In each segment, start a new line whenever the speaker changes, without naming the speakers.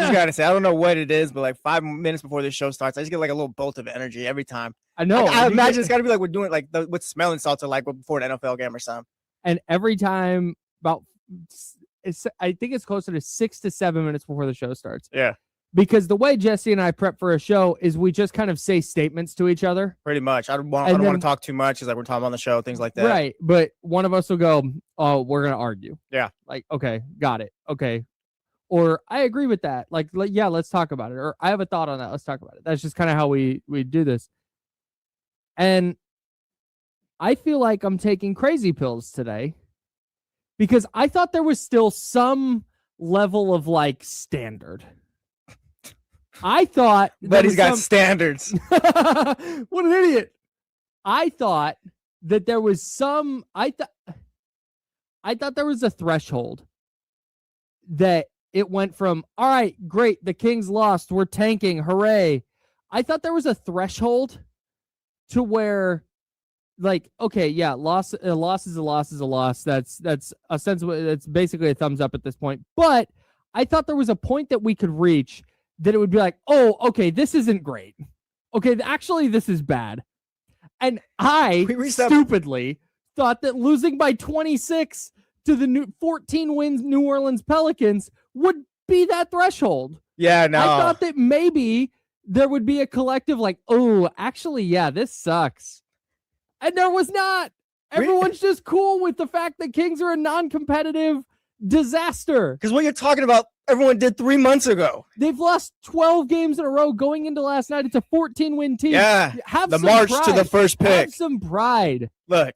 just gotta say, I don't know what it is, but like 5 minutes before the show starts, I just get like a little bolt of energy every time.
I know.
I imagine it's gotta be like we're doing like what smelling salts are like before an NFL game or something.
And every time, I think it's closer to 6 to 7 minutes before the show starts.
Yeah.
Because the way Jesse and I prep for a show is we just kind of say statements to each other.
Pretty much. I don't want to talk too much because like we're talking on the show, things like that.
Right. But one of us will go, oh, we're going to argue.
Yeah.
Like, okay, got it. Okay. Or I agree with that. Like, yeah, let's talk about it. Or I have a thought on that. Let's talk about it. That's just kind of how we do this. And I feel like I'm taking crazy pills today because I thought there was still some level of like standard. I thought
but he's got standards.
What an idiot. I thought that there was some I thought there was a threshold that it went from, all right, great, the Kings lost, we're tanking, hooray. I thought there was a threshold to where like, okay, yeah, a loss is a loss is a loss. That's a sense of, it's basically a thumbs up at this point. But I thought there was a point that we could reach that it would be like, oh, okay, this isn't great. Okay, actually, this is bad. And I stupidly thought that losing by 26 to the new 14 wins New Orleans Pelicans would be that threshold.
Yeah, no.
I thought that maybe there would be a collective like, oh, actually, yeah, this sucks. And there was not. Everyone's just cool with the fact that Kings are a non-competitive disaster.
Because what you're talking about, everyone did 3 months ago.
They've lost 12 games in a row going into last night. It's a 14-win team.
Yeah,
have
the
some
march
pride.
to the first pick.
Have some pride.
Look,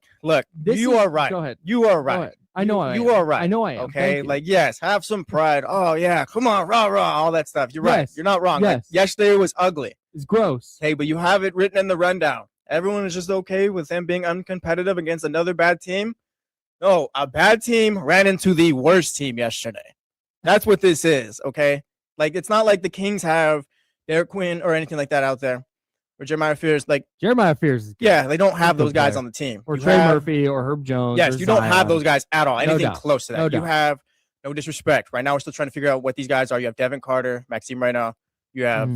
you are right.
Go ahead.
You are right.
I know
you are right.
I know I am.
Okay, like, yes, have some pride. Oh, yeah, come on, rah, all that stuff. You're right. You're not wrong.
Yes.
Like, yesterday was ugly.
It's gross.
Hey, but you have it written in the rundown. Everyone is just okay with them being uncompetitive against another bad team. No, a bad team ran into the worst team yesterday. That's what this is, okay? Like, it's not like the Kings have Derek Quinn or anything like that out there. Or Jeremiah Fears,
yeah,
they don't have those guys on the team.
Or Trey Murphy or Herb Jones.
Yes, you don't have those guys at all. Anything close to that.
No
you have, no disrespect. Right now, we're still trying to figure out what these guys are. You have Devin Carter, Maxime Reyna. You have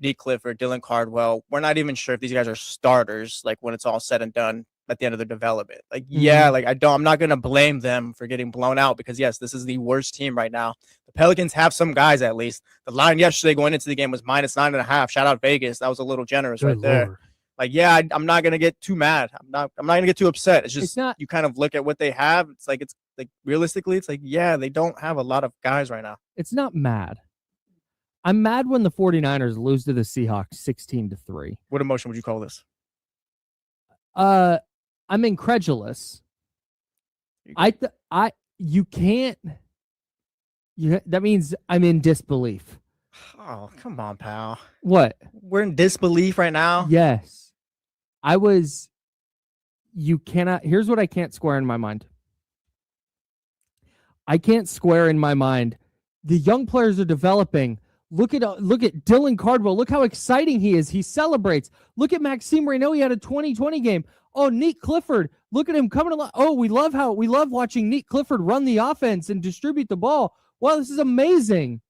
D. Clifford, Dylan Cardwell. We're not even sure if these guys are starters, like when it's all said and done at the end of their development. Like, I'm not going to blame them for getting blown out because, yes, this is the worst team right now. The Pelicans have some guys at least. The line yesterday going into the game was -9.5. Shout out Vegas. That was a little generous right there. Like, yeah, I'm not going to get too mad. I'm not going to get too upset. It's just you kind of look at what they have. It's like realistically, it's like, yeah, they don't have a lot of guys right now.
It's not mad. I'm mad when the 49ers lose to the Seahawks 16-3.
What emotion would you call this?
I'm incredulous. You can't. That means I'm in disbelief.
Oh, come on, pal.
What?
We're in disbelief right now?
Yes. You cannot. Here's what I can't square in my mind. I can't square in my mind. The young players are developing. Look at Dylan Cardwell. Look how exciting he is. He celebrates. Look at Maxime Reynaud. He had a 2020 game. Oh, Neat Clifford. Look at him coming along. Oh, we love watching Neat Clifford run the offense and distribute the ball. Wow, this is amazing.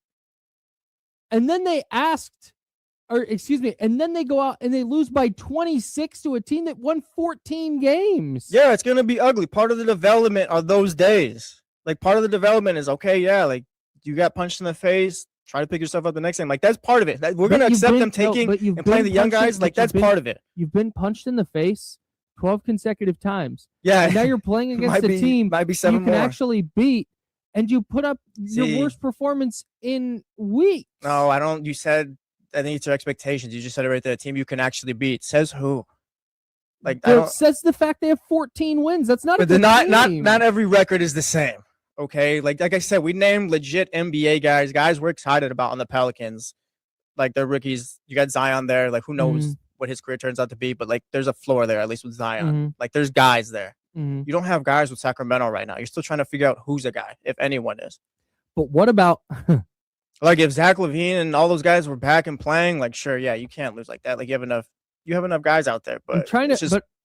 And then and then they go out and they lose by 26 to a team that won 14 games.
Yeah, it's going to be ugly. Part of the development are those days. Like, part of the development is, okay, yeah, like, you got punched in the face. Try to pick yourself up the next game. Like, that's part of it. We're going to accept them taking and playing the young guys. Like, that's part of it.
You've been punched in the face 12 consecutive times.
Yeah.
And now you're playing against a team
might be 7
you can
more.
Actually beat, and you put up your worst performance in weeks.
No, I don't. You said, I think it's your expectations. You just said it right there. A team you can actually beat. Says who? Like,
it says the fact they have 14 wins. That's not a good team.
Not every record is the same. Okay, like I said, we named legit NBA guys we're excited about on the Pelicans. Like, they're rookies. You got Zion there. Like, who knows what his career turns out to be, but like, there's a floor there, at least with Zion. Like, there's guys there. You don't have guys with Sacramento right now. You're still trying to figure out who's a guy, if anyone is.
But what about
like, if Zach LaVine and all those guys were back and playing, like, sure, yeah, you can't lose like that. Like, you have enough guys out there, but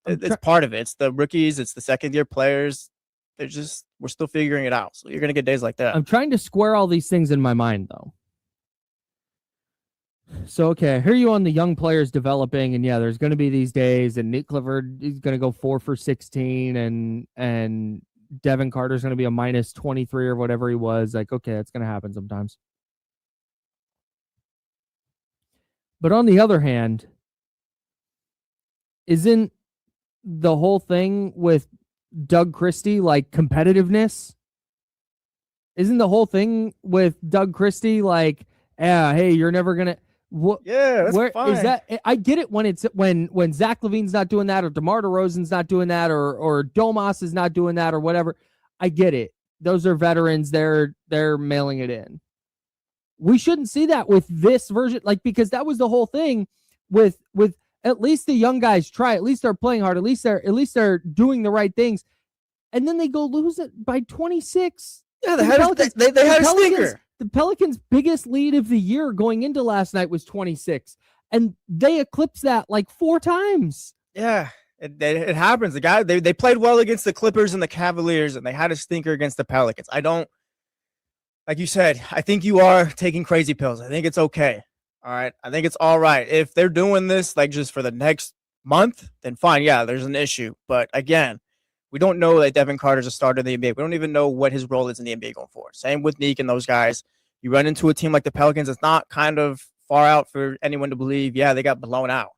it's part of it. It's the rookies, it's the second-year players. We're still figuring it out. So you're going to get days like that.
I'm trying to square all these things in my mind, though. So, okay, I hear you on the young players developing, and yeah, there's going to be these days, and Nick Clifford is going to go 4 for 16, and Devin Carter's going to be a minus 23 or whatever he was. Like, okay, it's going to happen sometimes. But on the other hand, isn't the whole thing with Doug Christie like competitiveness? Isn't the whole thing with Doug Christie like, yeah, hey, you're never going to... What,
yeah, that's
where
fine.
is that? I get it when it's when Zach LaVine's not doing that, or DeMar DeRozan's not doing that, or Domas is not doing that, or whatever. I get it. Those are veterans. They're mailing it in. We shouldn't see that with this version, like, because that was the whole thing with at least the young guys try. At least they're playing hard. At least they're doing the right things, and then they go lose it by 26.
Yeah, they had a stinker.
The Pelicans' biggest lead of the year going into last night was 26, and they eclipsed that like 4 times.
Yeah, it happens. The guy they played well against the Clippers and the Cavaliers, and they had a stinker against the Pelicans. I don't, like you said, I think you are taking crazy pills. I think it's okay. All right, I think it's all right. If they're doing this like just for the next month, then fine. Yeah, there's an issue, but again, we don't know that Devin Carter's a starter in the NBA. We don't even know what his role is in the NBA going forward. Same with Neek and those guys. You run into a team like the Pelicans, it's not kind of far out for anyone to believe, yeah, they got blown out.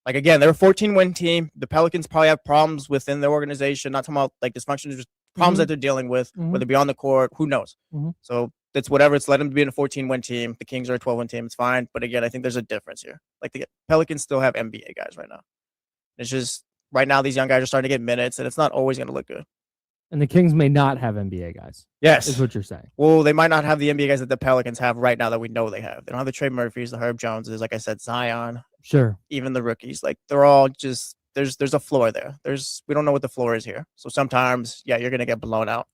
Like, again, they're a 14-win team. The Pelicans probably have problems within their organization, not talking about like dysfunction, just problems that they're dealing with, whether it be on the court, who knows. So it's whatever. It's let them be in a 14-win team. The Kings are a 12-win team. It's fine. But again, I think there's a difference here. Like, the Pelicans still have NBA guys right now. It's just right now these young guys are starting to get minutes, and it's not always going to look good.
And the Kings may not have NBA guys.
Yes.
Is what you're saying.
Well, they might not have the NBA guys that the Pelicans have right now that we know they have. They don't have the Trey Murphys, the Herb Joneses, like I said, Zion.
Sure.
Even the rookies. Like, they're all just, there's a floor there. We don't know what the floor is here. So sometimes, yeah, you're going to get blown out.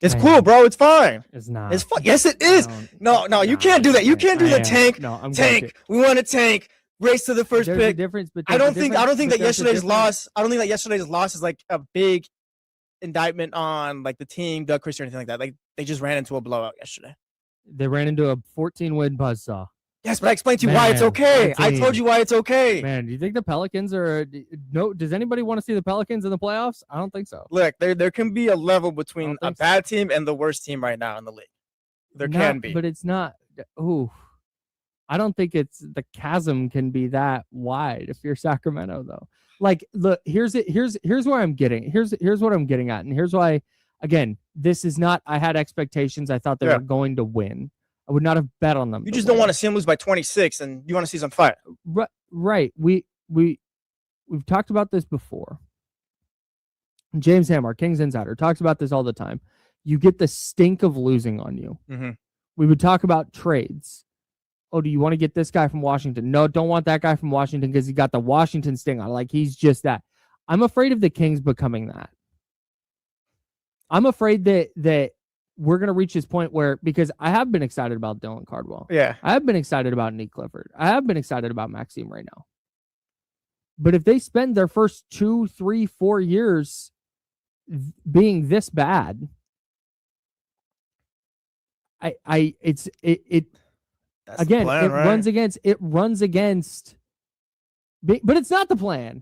It's cool, bro. It's fine.
It's not.
It's fun. Yes, it is. No, you can't do that. You can't do the tank.
No, I'm
tank. We want to tank. Race to the first
There's
pick.
A difference
I don't think that yesterday's loss. I don't think that yesterday's loss is like a big indictment on like the team, Doug Christie, or anything like that. Like, they just ran into a blowout yesterday.
They ran into a 14-win buzzsaw.
Yes, but I explained to you why it's okay. I told you why it's okay.
Man, do you think the Pelicans are no? Does anybody want to see the Pelicans in the playoffs? I don't think so.
Look, there can be a level between a bad team and the worst team right now in the league. There can be,
but it's not. Ooh, I don't think it's the chasm can be that wide if you're Sacramento though. Like, look, here's where I'm getting. Here's what I'm getting at, and here's why. Again, this is not. I had expectations. I thought they were going to win. I would not have bet on them.
You just don't want to see them lose by 26, and you want to see some fight.
Right. We've talked about this before. James Hammer, Kings Insider, talks about this all the time. You get the stink of losing on you. We would talk about trades. Oh, do you want to get this guy from Washington? No, don't want that guy from Washington because he got the Washington sting on. Like, he's just that. I'm afraid of the Kings becoming that. I'm afraid that we're going to reach this point where, because I have been excited about Dylan Cardwell.
Yeah.
I have been excited about Nick Clifford. I have been excited about Maxime right now. But if they spend their first 2, 3, 4 years being this bad, it again, plan, it runs against, but it's not the plan.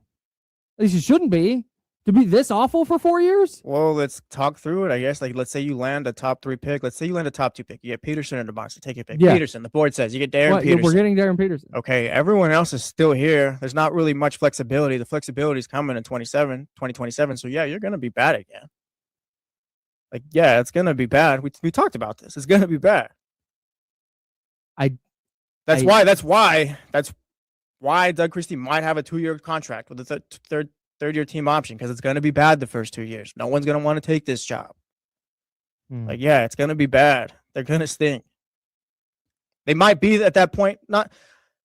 At least it shouldn't be. To be this awful for 4 years?
Well, let's talk through it, I guess. Like, let's say you land a top 3 pick. Let's say you land a top 2 pick. You get Peterson in the box. Take your pick. Yeah. Peterson. The board says you get Darryn Peterson.
We're getting Darryn Peterson.
Okay. Everyone else is still here. There's not really much flexibility. The flexibility is coming in 2027. So, yeah, you're going to be bad again. Like, yeah, it's going to be bad. We talked about this. It's going to be bad. That's why Doug Christie might have a 2-year contract with a third-year team option, because it's going to be bad the first 2 years. No one's going to want to take this job. Like, yeah, it's going to be bad. They're going to stink. They might be at that point, not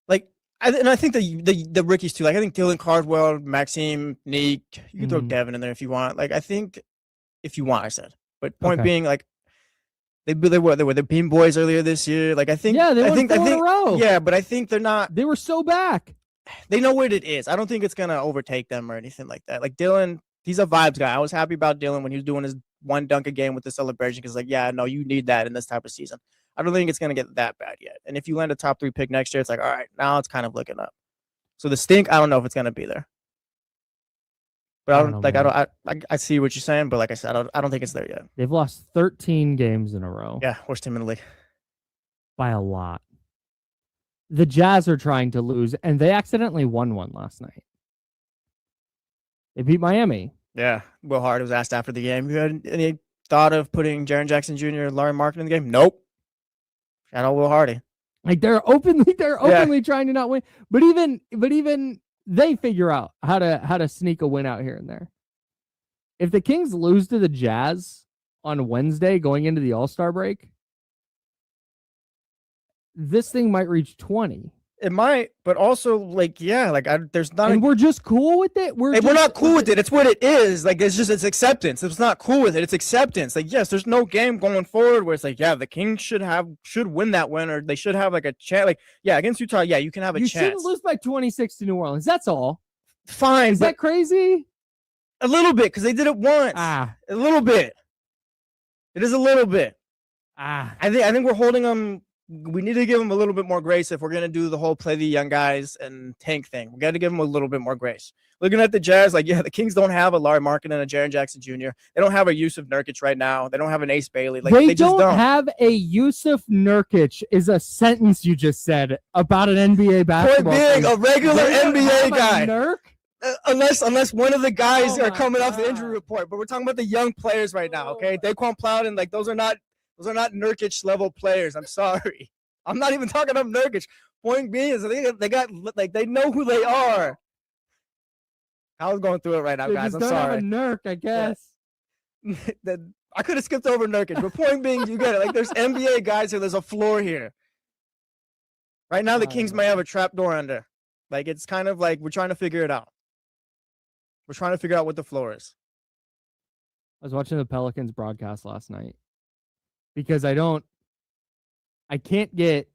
like, and I think the rookies too. Like, I think Dylan Cardwell, Maxime, Neek, you can throw Devin in there if you want. Like, I think if you want, I said. But point being, like, they were the Bean Boys earlier this year. Like, I think,
they won 4 in a row.
Yeah, but I think they're not.
They were so back.
They know what it is. I don't think it's going to overtake them or anything like that. Like, Dylan, he's a vibes guy. I was happy about Dylan when he was doing his one dunk a game with the celebration, because, like, yeah, no, you need that in this type of season. I don't think it's going to get that bad yet. And if you land a top 3 pick next year, it's like, all right, now it's kind of looking up. So the stink, I don't know if it's going to be there. But I see what you're saying, but like I said, I don't think it's there yet.
They've lost 13 games in a row.
Yeah, worst team in the league.
By a lot. The Jazz are trying to lose, and they accidentally won one last night. They beat Miami.
Yeah, Will Hard was asked after the game, you had any thought of putting Jaren Jackson Jr. and Larry Markin in the game? Nope. Shout out Will Hardy.
Like they're openly trying to not win. But even they figure out how to sneak a win out here and there. If the Kings lose to the Jazz on Wednesday going into the All-Star break, this thing might reach 20.
It might, but also there's not.
And we're just cool with it. We're
not cool with it. It's what it is. Like it's acceptance. It's not cool with it. It's acceptance. Like yes, there's no game going forward where it's like the Kings should win that win, or they should have like a chance. Like against Utah, you can have a chance.
You shouldn't lose by 26 to New Orleans. That's all.
Fine.
Is that crazy?
A little bit because they did it once. A little bit. It is a little bit. I think we're holding them. We need to give them a little bit more grace if we're going to do the whole play the young guys and tank thing. We got to give them a little bit more grace. Looking at the Jazz, the Kings don't have a Larry Markin and a Jaren Jackson Jr. They don't have a Yusuf Nurkic right now. They don't have an Ace Bailey. They just don't
have a Yusuf Nurkic is a sentence you just said about an NBA basketball.
Point being, a regular NBA guy. Unless one of the guys are coming off the injury report. But we're talking about the young players right now, okay? Daquan Plowden, those are not Nurkic level players. I'm sorry. I'm not even talking about Nurkic. Point being is they know who they are. I was going through it right now, guys. I'm sorry.
Have a Nurk, I guess.
Yeah. I could have skipped over Nurkic, but point being, you get it. There's NBA guys here. There's a floor here. Right now, the Kings may have a trap door under. It's kind of like we're trying to figure it out. We're trying to figure out what the floor is.
I was watching the Pelicans broadcast last night. Because I can't get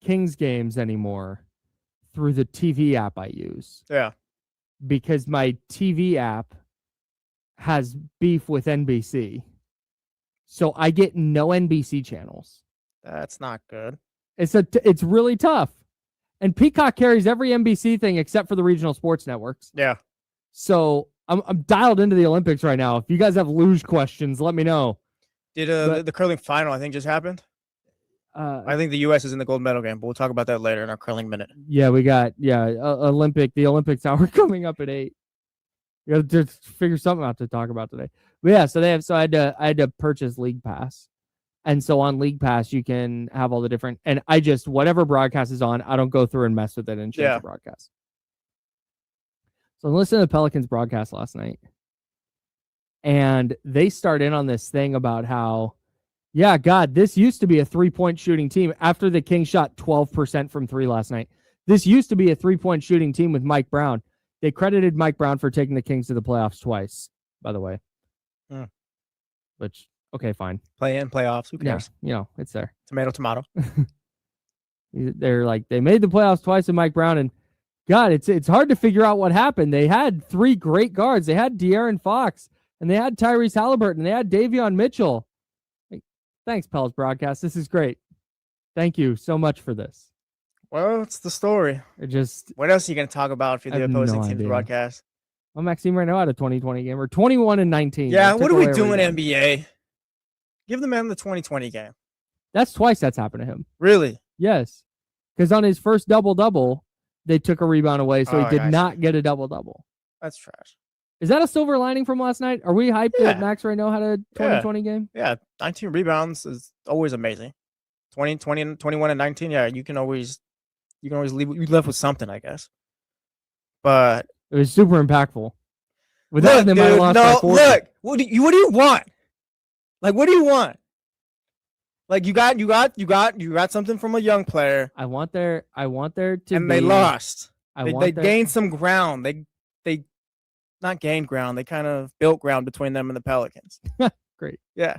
Kings games anymore through the TV app I use.
Yeah.
Because my TV app has beef with NBC. So I get no NBC channels.
That's not good.
It's really tough. And Peacock carries every NBC thing except for the regional sports networks.
Yeah.
So I'm dialed into the Olympics right now. If you guys have luge questions, let me know.
Did the curling final, I think, just happened? I think the U.S. is in the gold medal game, but we'll talk about that later in our curling minute.
Yeah, we got the Olympics hour coming up at 8. You got to figure something out to talk about today. But yeah, so I had to purchase League Pass, and so on League Pass you can have all the different. And I just whatever broadcast is on, I don't go through and mess with it and change the broadcast. So I listened to the Pelicans broadcast last night. And they start in on this thing about how, this used to be a 3-point shooting team after the Kings shot 12% from 3 last night. This used to be a 3-point shooting team with Mike Brown. They credited Mike Brown for taking the Kings to the playoffs twice, by the way. Which, okay, fine.
Play in, playoffs, who cares?
Yeah, it's there.
Tomato.
They're they made the playoffs twice with Mike Brown, and God, it's hard to figure out what happened. They had 3 great guards. They had De'Aaron Fox. And they had Tyrese Halliburton. They had Davion Mitchell. Thanks, Pels broadcast. This is great. Thank you so much for this.
Well, it's the story.
What
else are you going to talk about for the opposing team's broadcast?
Well, Maxime right now had a 2020 game. Or 21-19.
Yeah, what are we doing, NBA? Give the man the 2020 game.
That's twice that's happened to him.
Really?
Yes. Because on his first double-double, they took a rebound away, so he did not get a double-double.
That's trash.
Is that a silver lining from last night? Are we hyped that Max right now had a 2020 game?
Yeah, 19 rebounds is always amazing. 20, 21, and 19. Yeah, you can always leave. You left with something, I guess. But
it was super impactful. With that, they might have lost by 40.
Look, what do you want? What do you want? You got something from a young player.
I want there to
and they lost. They gained some ground. They not gained ground. They kind of built ground between them and the Pelicans.
Great.
Yeah.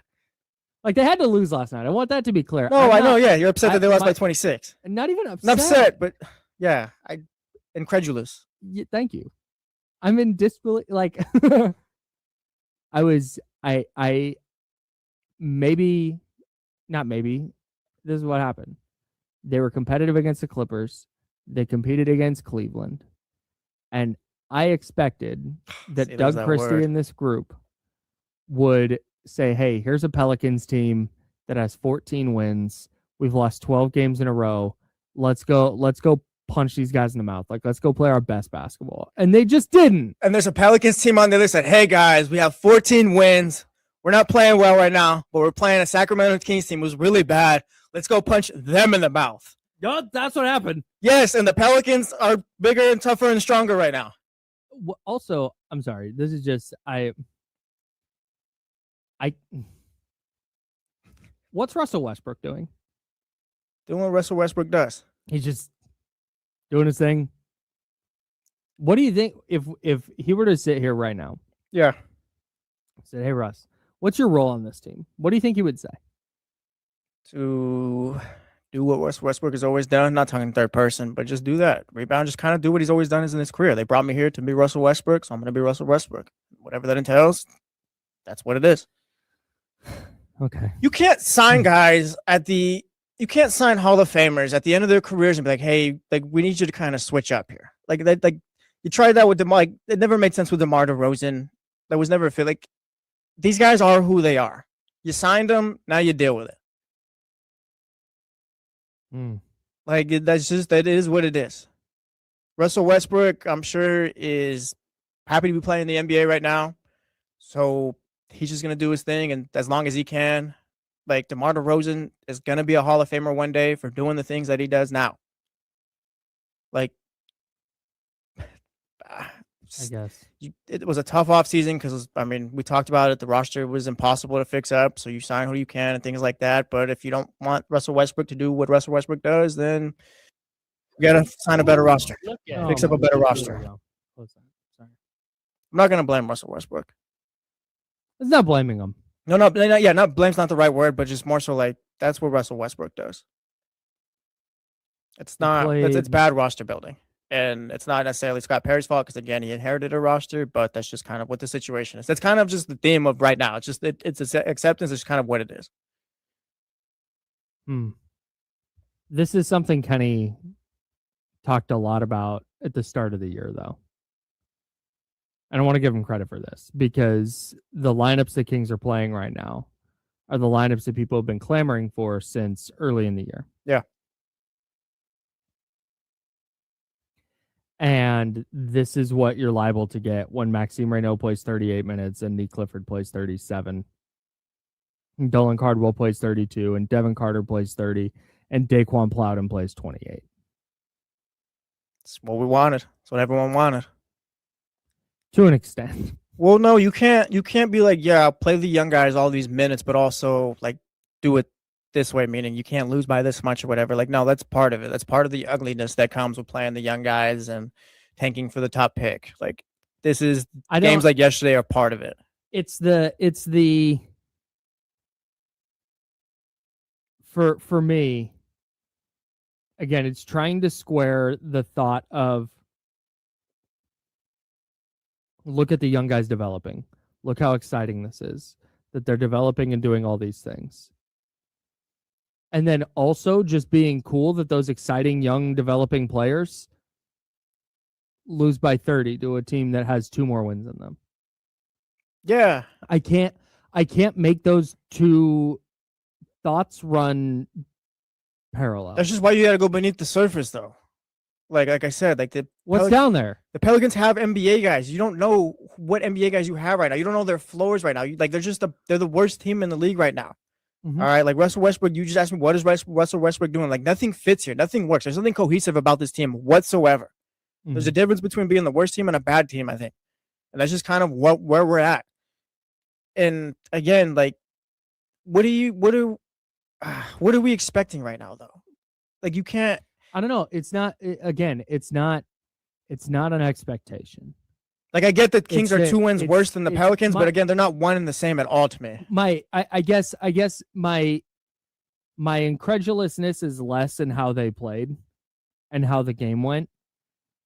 They had to lose last night. I want that to be clear.
No, I know. Yeah, you're upset that they lost by 26.
Not even upset.
I'm upset, but yeah, incredulous.
Yeah, thank you. I'm in disbelief. I maybe, not maybe. this is what happened. They were competitive against the Clippers. They competed against Cleveland. And I expected that
See,
Doug
there's that
Christie
word.
and this group would say, hey, here's a Pelicans team that has 14 wins. We've lost 12 games in a row. Let's go punch these guys in the mouth. Like, let's go play our best basketball. And they just didn't.
And there's a Pelicans team on the other side. Hey, guys, we have 14 wins. We're not playing well right now, but we're playing a Sacramento Kings team who's really bad. Let's go punch them in the mouth.
Yup, that's what happened.
Yes, and the Pelicans are bigger and tougher and stronger right now.
Also, I'm sorry. This is just what's Russell Westbrook doing?
Doing what Russell Westbrook does.
He's just doing his thing. What do you think if he were to sit here right now?
Yeah.
Said, hey Russ, what's your role on this team? What do you think he would say?
To do what Westbrook has always done. Not talking third person, but just do that. Rebound, just kind of do what he's always done in his career. They brought me here to be Russell Westbrook, so I'm going to be Russell Westbrook. Whatever that entails, that's what it is.
Okay.
You can't sign guys you can't sign Hall of Famers at the end of their careers and be like, hey, like we need you to kind of switch up here. Like that, like you tried that with DeMar. Like, it never made sense with DeMar DeRozan. That was never a fit. Like these guys are who they are. You signed them, now you deal with it. Like that is what it is. Russell Westbrook, I'm sure, is happy to be playing in the NBA right now. So he's just gonna do his thing, and as long as he can, like DeMar DeRozan is gonna be a Hall of Famer one day for doing the things that he does now. Like,
I guess
it was a tough offseason because, I mean, we talked about it. The roster was impossible to fix up, so you sign who you can and things like that. But if you don't want Russell Westbrook to do what Russell Westbrook does, then you got to sign a better roster. Fix up a better roster. I'm not going to blame Russell Westbrook.
It's not blaming him.
No, not blame's not the right word, but just more so like that's what Russell Westbrook does. It's not, it's bad roster building. And it's not necessarily Scott Perry's fault because, again, he inherited a roster, but that's just kind of what the situation is. That's kind of just the theme of right now. It's just it's acceptance. It's kind of what it is.
This is something Kenny talked a lot about at the start of the year, though. And I want to give him credit for this because the lineups the Kings are playing right now are the lineups that people have been clamoring for since early in the year.
Yeah.
And this is what you're liable to get when Maxime Reynaud plays 38 minutes and Nick Clifford plays 37. And Dolan Cardwell plays 32 and Devin Carter plays 30 and Daquan Plowden plays 28.
It's what we wanted. It's what everyone wanted.
To an extent.
Well, no, you can't be like, yeah, I'll play the young guys all these minutes, but also like do it this way, meaning you can't lose by this much or whatever. Like, no, that's part of it. That's part of the ugliness that comes with playing the young guys and tanking for the top pick. Like, this is games like yesterday are part of it. It's the for me, again, it's trying to square the thought of look at the young guys developing. Look how exciting this is that they're developing and doing all these things. And then also just being cool that those exciting young developing players lose by 30 to a team that has 2 more wins than them. Yeah. I can't make those two thoughts run parallel. That's just why you got to go beneath the surface, though. Like I said, like what's down there? The Pelicans have NBA guys. You don't know what NBA guys you have right now. You don't know their floors right now. They're the worst team in the league right now. Mm-hmm. All right, like Russell Westbrook, you just asked me, what is Russell Westbrook doing? Like, nothing fits here. Nothing works. There's nothing cohesive about this team whatsoever. Mm-hmm. There's a difference between being the worst team and a bad team, I think. And that's just kind of where we're at. And again, like, what are we expecting right now, though? Like, you can't. I don't know. It's not an expectation. Like, I get that Kings are 2 wins worse than the Pelicans, but again, they're not one and the same at all to me. I guess my incredulousness is less in how they played and how the game went,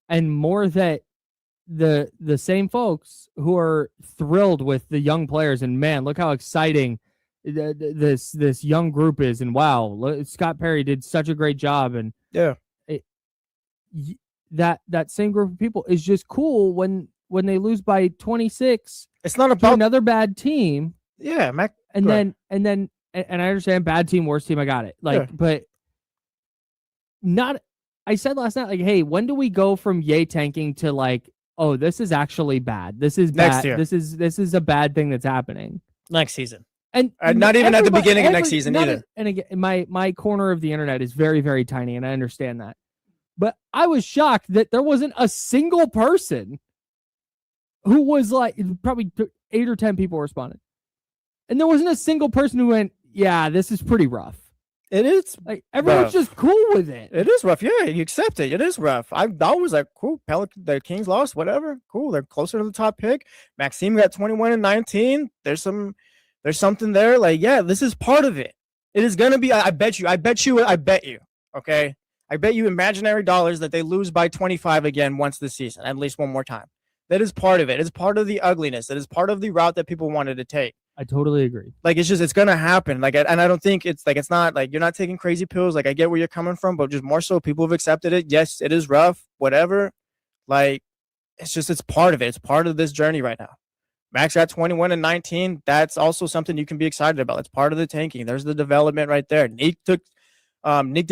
and more that the same folks who are thrilled with the young players and, man, look how exciting
this young group is, and wow, Scott Perry did such a great job, and
Yeah.
That same group of people is just cool when they lose by 26.
It's not
to
about
another bad team.
Yeah, Mac.
And then I understand bad team, worst team. I got it. But not. I said last night, like, hey, when do we go from yay tanking to like, oh, this is actually bad. This is bad.
Next year.
This is a bad thing that's happening
next season.
And
not even at the beginning of next season either.
And again, my corner of the internet is very, very tiny, and I understand that. But I was shocked that there wasn't a single person who was like, probably 8 or 10 people responded. And there wasn't a single person who went, yeah, this is pretty rough.
It is.
Like, everyone's just cool with it.
It is rough. Yeah, you accept it. It is rough. I was like, cool. The Kings lost, whatever. Cool. They're closer to the top pick. Maxime got 21 and 19. There's something there. Like, yeah, this is part of it. It is going to be, I bet you. Okay. I bet you imaginary dollars that they lose by 25 again once this season, at least one more time. That is part of it. It's part of the ugliness. That is part of the route that people wanted to take.
I totally agree.
Like, it's going to happen. Like, and I don't think it's not like you're not taking crazy pills. Like, I get where you're coming from, but just more so people have accepted it. Yes, it is rough, whatever. Like, it's part of it. It's part of this journey right now. Max got 21 and 19. That's also something you can be excited about. It's part of the tanking. There's the development right there. Nick didn't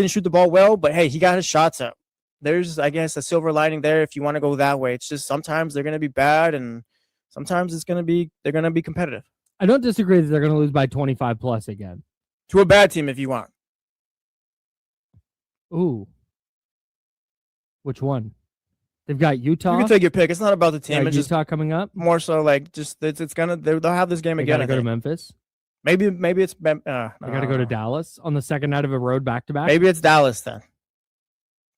shoot the ball well, but hey, he got his shots up. There's, I guess, a silver lining there if you want to go that way. It's just sometimes they're going to be bad, and sometimes they're going to be competitive.
I don't disagree that they're going to lose by 25 plus again.
To a bad team if you want.
Ooh. Which one? They've got Utah.
You can take your pick. It's not about the team.
It's Utah just coming up.
More so like just they'll have this game again.
They got to go to Memphis.
Maybe it's they
got to go to Dallas on the second night of a road back-to-back.
Maybe it's Dallas then.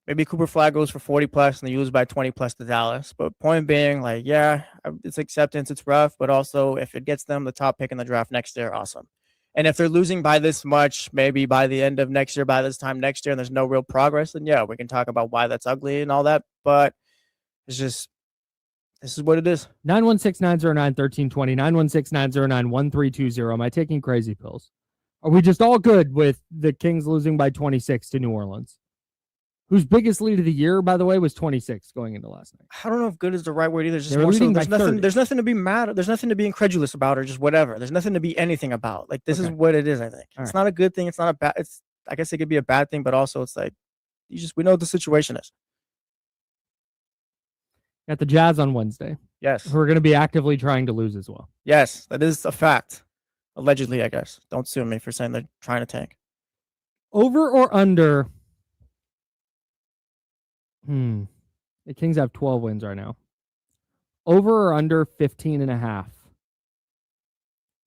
Maybe Cooper Flag goes for 40 plus and they lose by 20 plus to Dallas. But point being, like, yeah, it's acceptance. It's rough, but also if it gets them the top pick in the draft next year, awesome. And if they're losing by this much, maybe by the end of next year, by this time next year, and there's no real progress, then yeah, we can talk about why that's ugly and all that. But it's just, this is what it is.
916-909-1320, 916-909-1320. Am I taking crazy pills? Are we just all good with the Kings losing by 26 to New Orleans? Whose biggest lead of the year, by the way, was 26 going into last night.
I don't know if good is the right word either. It's just more so, there's nothing to be mad. There's nothing to be incredulous about, or just whatever. There's nothing to be anything about. Like, this is what it is, I think. It's not a good thing. It's not a bad. I guess it could be a bad thing, but also it's like, we know what the situation is.
Got the Jazz on Wednesday.
Yes.
Who are going to be actively trying to lose as well.
Yes, that is a fact. Allegedly, I guess. Don't sue me for saying they're trying to tank.
Over or under? The Kings have 12 wins right now. Over or under 15.5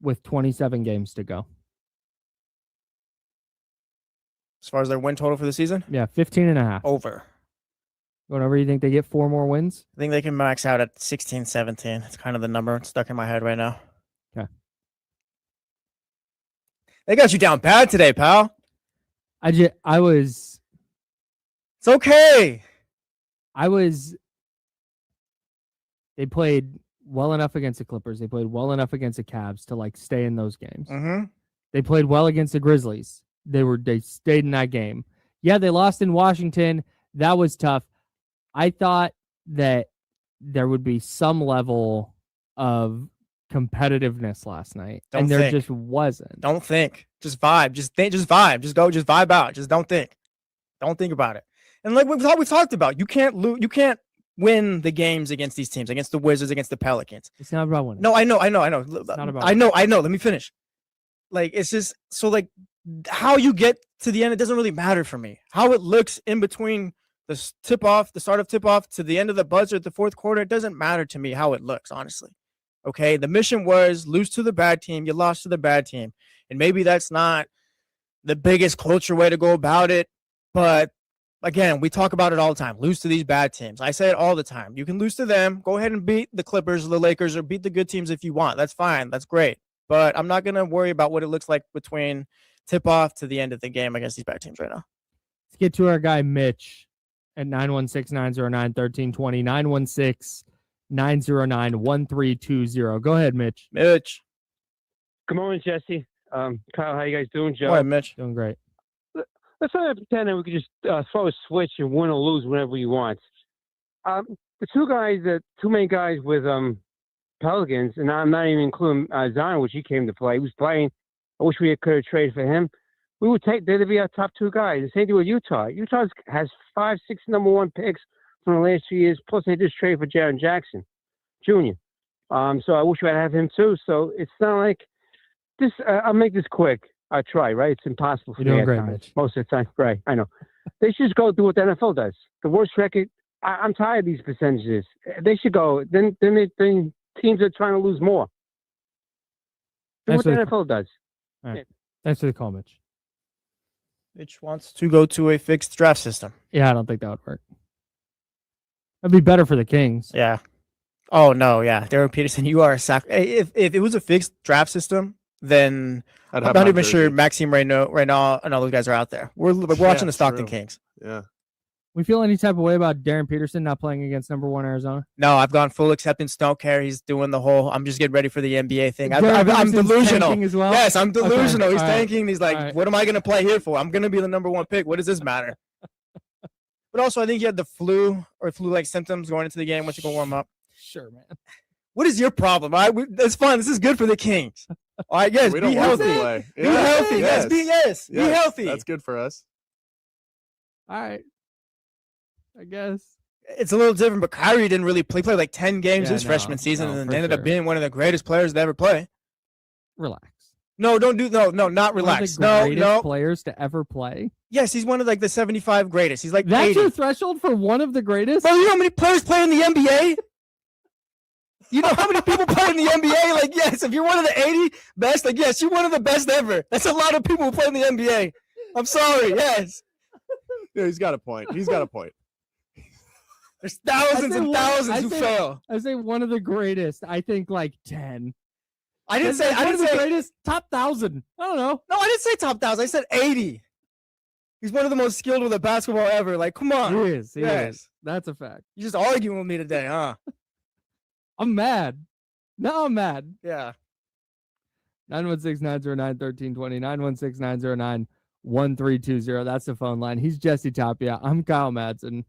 with 27 games to go.
As far as their win total for the season?
Yeah, 15.5.
Over.
Going over, you think they get 4 more wins?
I think they can max out at 16, 17. It's kind of the number stuck in my head right now.
Okay.
They got you down bad today, pal.
I was...
It's okay.
They played well enough against the Clippers. They played well enough against the Cavs to like stay in those games.
Mm-hmm.
They played well against the Grizzlies. They stayed in that game. Yeah, they lost in Washington. That was tough. I thought that there would be some level of competitiveness last night, there just wasn't.
Don't think. Just vibe. Just vibe. Just go. Just vibe out. Just don't think. Don't think about it. And like we've talked about, you can't win the games against these teams, against the Wizards, against the Pelicans.
It's not about winning.
No, I know.
It's not about
I know. Let me finish. Like, it's just so, like, how you get to the end, it doesn't really matter for me. How it looks in between the start of tip-off to the end of the buzzer at the fourth quarter, it doesn't matter to me how it looks, honestly. Okay, the mission was lose to the bad team. You lost to the bad team. And maybe that's not the biggest culture way to go about it, but again, we talk about it all the time. Lose to these bad teams. I say it all the time. You can lose to them. Go ahead and beat the Clippers or the Lakers or beat the good teams if you want. That's fine. That's great. But I'm not going to worry about what it looks like between tip-off to the end of the game against these bad teams right now.
Let's get to our guy, Mitch, at 916-909-1320, 916-909-1320. Go ahead, Mitch.
Good morning, Jesse. Kyle, how you guys doing, Joe?
Go ahead, Mitch.
Doing great.
Let's not pretend that we could just throw a switch and win or lose whenever we want. The two main guys with Pelicans, and I'm not even including Zion, which he came to play. He was playing. I wish we could have traded for him. We would take. They'd be our top two guys. The same thing with Utah. Utah has 5, 6 number one picks from the last 2 years. Plus, they just traded for Jaren Jackson Jr. So I wish we had have him too. So it's not like this. I'll make this quick. I try, right? It's impossible for
You're
me
doing
at
great,
times.
Mitch.
Most of the time, right? I know. They should just go do what the NFL does. The worst record. I'm tired of these percentages. They should go. Then teams are trying to lose more. Do what the NFL does.
All right. Thanks for the call, Mitch.
Mitch wants to go to a fixed draft system.
Yeah, I don't think that would work. That'd be better for the Kings.
Yeah. Oh no, yeah. Darryn Peterson, you are a sack. If it was a fixed draft system, then I'm not even sure Maxime right now and all those guys are out there. We're watching the Stockton Kings.
Yeah.
We feel any type of way about Darryn Peterson not playing against number 1 Arizona?
No, I've gone full acceptance. Don't care. He's doing the whole. I'm just getting ready for the NBA thing. I'm delusional.
As well?
Yes, I'm delusional.
Okay.
He's tanking. He's like, what am I going to play here for? I'm going to be the number 1 pick. What does this matter? But also, I think he had the flu or flu-like symptoms going into the game. Once you go warm up.
Sure, man.
What is your problem? All right, that's fine. This is good for the Kings. All right, yes, be healthy. Be healthy. Yes, be healthy.
That's good for us.
All right. I guess.
It's a little different, but Kyrie didn't really play. He played like 10 games his freshman season and then ended up being one of the greatest players to ever play.
Relax.
No, don't do not relax. No.
Players to ever play.
Yes, he's one of like the 75 greatest. He's like
that's
80.
your threshold for one of the greatest.
Bro, you know how many players play in the NBA? You know how many people play in the NBA? Like, yes, if you're one of the 80 best, like, yes, you're one of the best ever. That's a lot of people who play in the NBA. I'm sorry. Yes.
Yeah, he's got a point.
There's thousands and thousands who fail.
I say one of the greatest. I think like 10.
I didn't say
the greatest. Top 1,000. I don't know.
No, I didn't say top 1,000. I said 80. He's one of the most skilled with a basketball ever. Like, come on.
He is. That's a fact.
You're just arguing with me today, huh?
I'm mad. Now I'm mad.
Yeah.
916-909-1320. 916-909-1320. That's the phone line. He's Jesse Tapia. I'm Kyle Madson.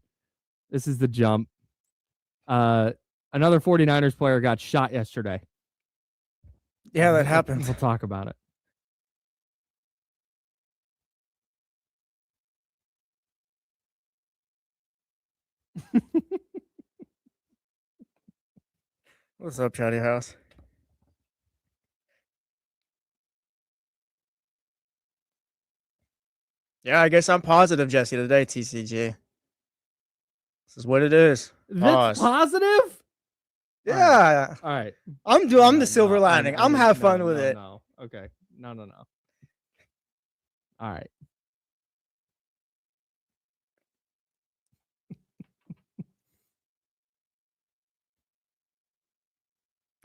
This is The Jump. Another 49ers player got shot yesterday.
Yeah, that happened.
We'll talk about it.
What's up, Chatty House? Yeah, I guess I'm positive, Jesse, today, TCG. This is what it is.
That's positive?
Yeah.
All right.
I'm the silver lining. I'm having fun with it.
No. Okay. No. All right.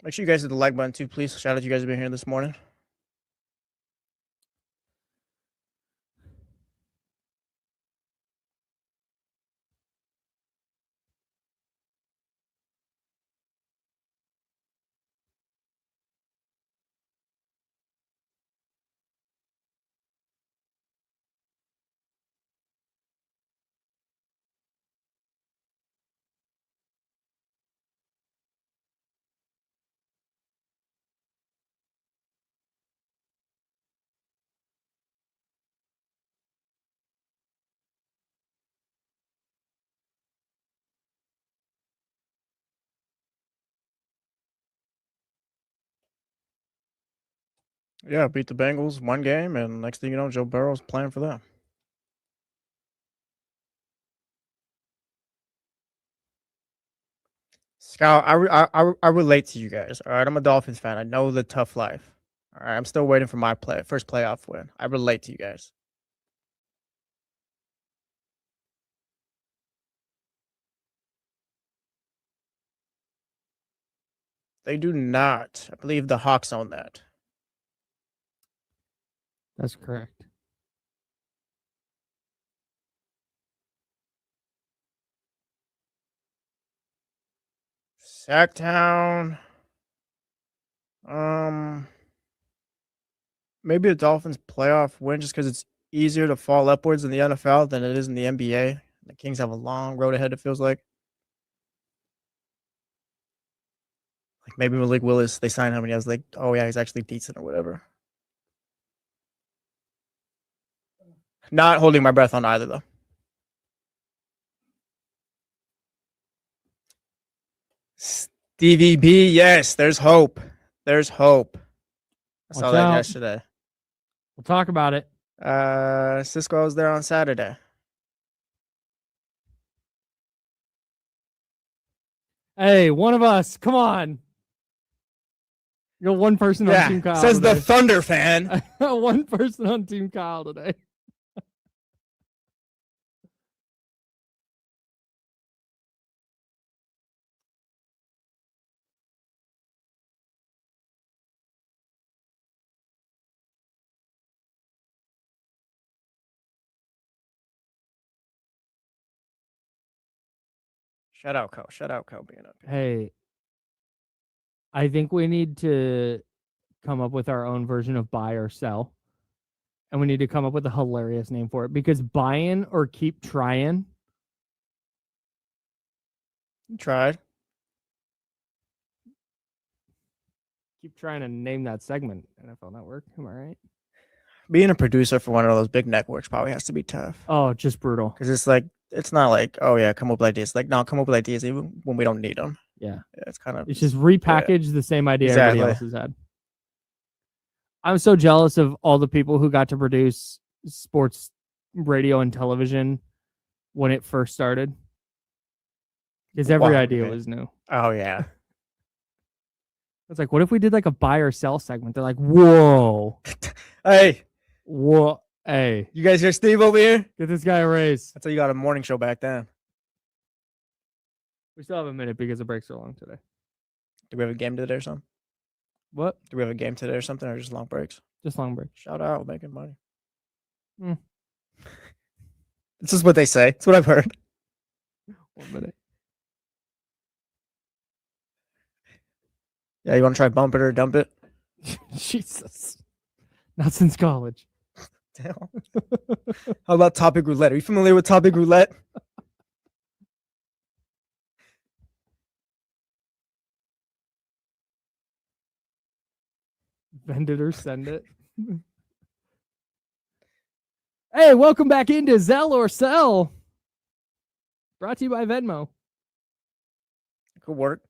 Make sure you guys hit the like button too, please. Shout out to you guys for being here this morning. Yeah, beat the Bengals 1 game, and next thing you know, Joe Burrow's playing for them. Scout, I relate to you guys. All right, I'm a Dolphins fan. I know the tough life. All right, I'm still waiting for my first playoff win. I relate to you guys. They do not. I believe the Hawks own that.
That's correct.
Sacktown. Maybe a Dolphins playoff win just because it's easier to fall upwards in the NFL than it is in the NBA. The Kings have a long road ahead, it feels like. Like maybe Malik Willis, they signed him and he was like, oh yeah, he's actually decent or whatever. Not holding my breath on either though. Stevie B, yes, there's hope. There's hope. I saw
Watch
that
out.
yesterday.
We'll talk about it.
Cisco was there on Saturday.
Hey, one of us. Come on. You're one person on Team Kyle.
Says the
today.
Thunder fan.
One person on Team Kyle today.
Shout out, Co. Shout out, Co. Being up here.
Hey, I think we need to come up with our own version of buy or sell. And we need to come up with a hilarious name for it because buy-in or keep trying.
You tried.
Keep trying to name that segment, NFL Network. Am I right?
Being a producer for one of those big networks probably has to be tough.
Oh, just brutal.
Because it's like, it's not like, oh yeah, come up with ideas. Like, no, come up with ideas even when we don't need them.
Yeah.
It's kind of.
It's just repackage the same idea everybody else has had. I'm so jealous of all the people who got to produce sports radio and television when it first started. Because every idea was new.
Oh, yeah.
It's like, what if we did like a buy or sell segment? They're like, whoa.
Hey.
Whoa. Hey.
You guys hear Steve over here?
Get this guy a raise.
That's how you got a morning show back then.
We still have a minute because the breaks are long today.
Do we have a game today or something?
What?
Do we have a game today or something, or just long breaks?
Just long break.
Shout out, making money.
Mm.
This is what they say. It's what I've heard.
1 minute.
Yeah, you want to try bump it or dump it?
Jesus. Not since college.
Damn. How about topic roulette? Are you familiar with topic roulette?
Bend it or send it. Hey, welcome back into Zell or Sell. Brought to you by Venmo.
It could work.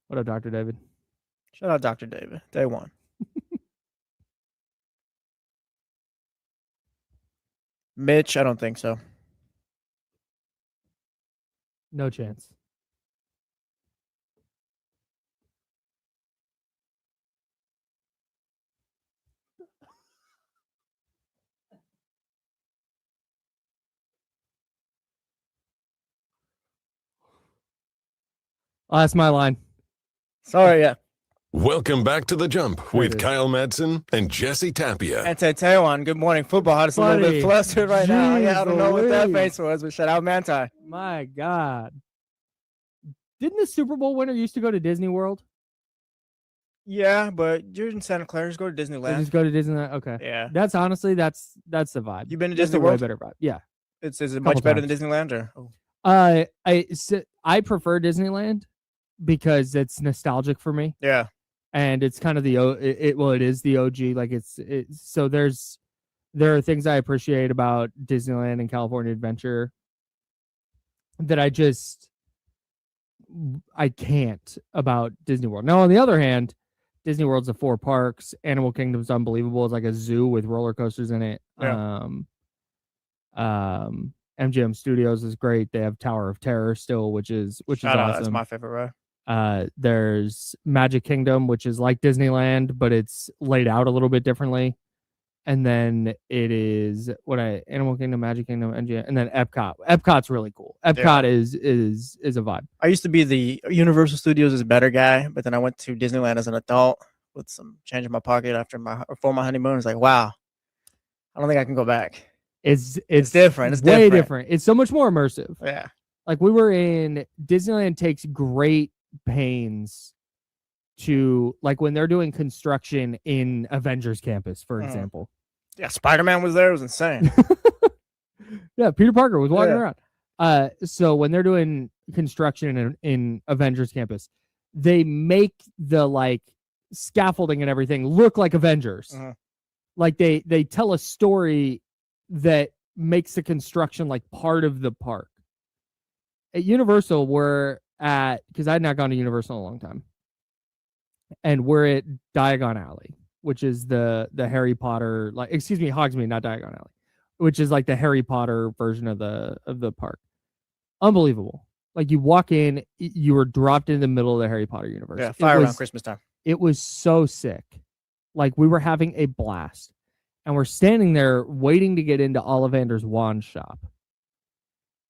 What up, Dr. David?
Shout out Dr. David. Day one. Mitch, I don't think so.
No chance. Oh, that's my line.
Sorry, yeah.
Welcome back to The Jump
There it
with
is.
Kyle Madson and Jesse Tapia.
And Tetewan, good morning. Football hot. It's a little
Buddy,
bit flustered right now. Yeah, I don't know what that
jeez
face was, but shout out Manti.
My God. Didn't the Super Bowl winner used to go to Disney World?
Yeah, but you're in Santa Clara. Just go to
Or
Disneyland.
just go to Disneyland? Okay.
Yeah.
That's honestly, that's the vibe.
You been to
That's
Disney
a way
World?
better vibe. Yeah.
Is it
Couple
much better
times.
than Disneyland? Or? Oh.
I prefer Disneyland because it's nostalgic for me.
Yeah.
And it's kind of it is the OG. Like it's so there are things I appreciate about Disneyland and California Adventure that I can't about Disney World. Now, on the other hand, Disney World's the 4 parks. Animal Kingdom's unbelievable. It's like a zoo with roller coasters in it.
Yeah.
MGM Studios is great. They have Tower of Terror still, which is
Shout out.
awesome.
That's my favorite ride.
There's Magic Kingdom, which is like Disneyland, but it's laid out a little bit differently. And then it is Animal Kingdom, Magic Kingdom, MGM, and then Epcot. Epcot's really cool. Epcot is a vibe.
I used to be the Universal Studios is better guy, but then I went to Disneyland as an adult with some change in my pocket before my honeymoon. It's like, wow, I don't think I can go back.
It's
different. It's
way
different.
different. It's so much more immersive.
Yeah.
Like we were in Disneyland takes great pains to, like, when they're doing construction in Avengers Campus, for example.
Yeah, Spider-Man was there. It was insane.
Yeah, Peter Parker was walking
Yeah.
around. So when they're doing construction in Avengers Campus, they make the like scaffolding and everything look like Avengers. Like they tell a story that makes the construction like part of the park. At Universal, because I had not gone to Universal in a long time, and we're at Diagon Alley, which is the Harry Potter, Hogsmeade, not Diagon Alley, which is like the Harry Potter version of the park. Unbelievable. Like you walk in, you were dropped in the middle of the Harry Potter universe.
Yeah, fire around Christmas time.
It was so sick. Like we were having a blast. And we're standing there waiting to get into Ollivander's wand shop.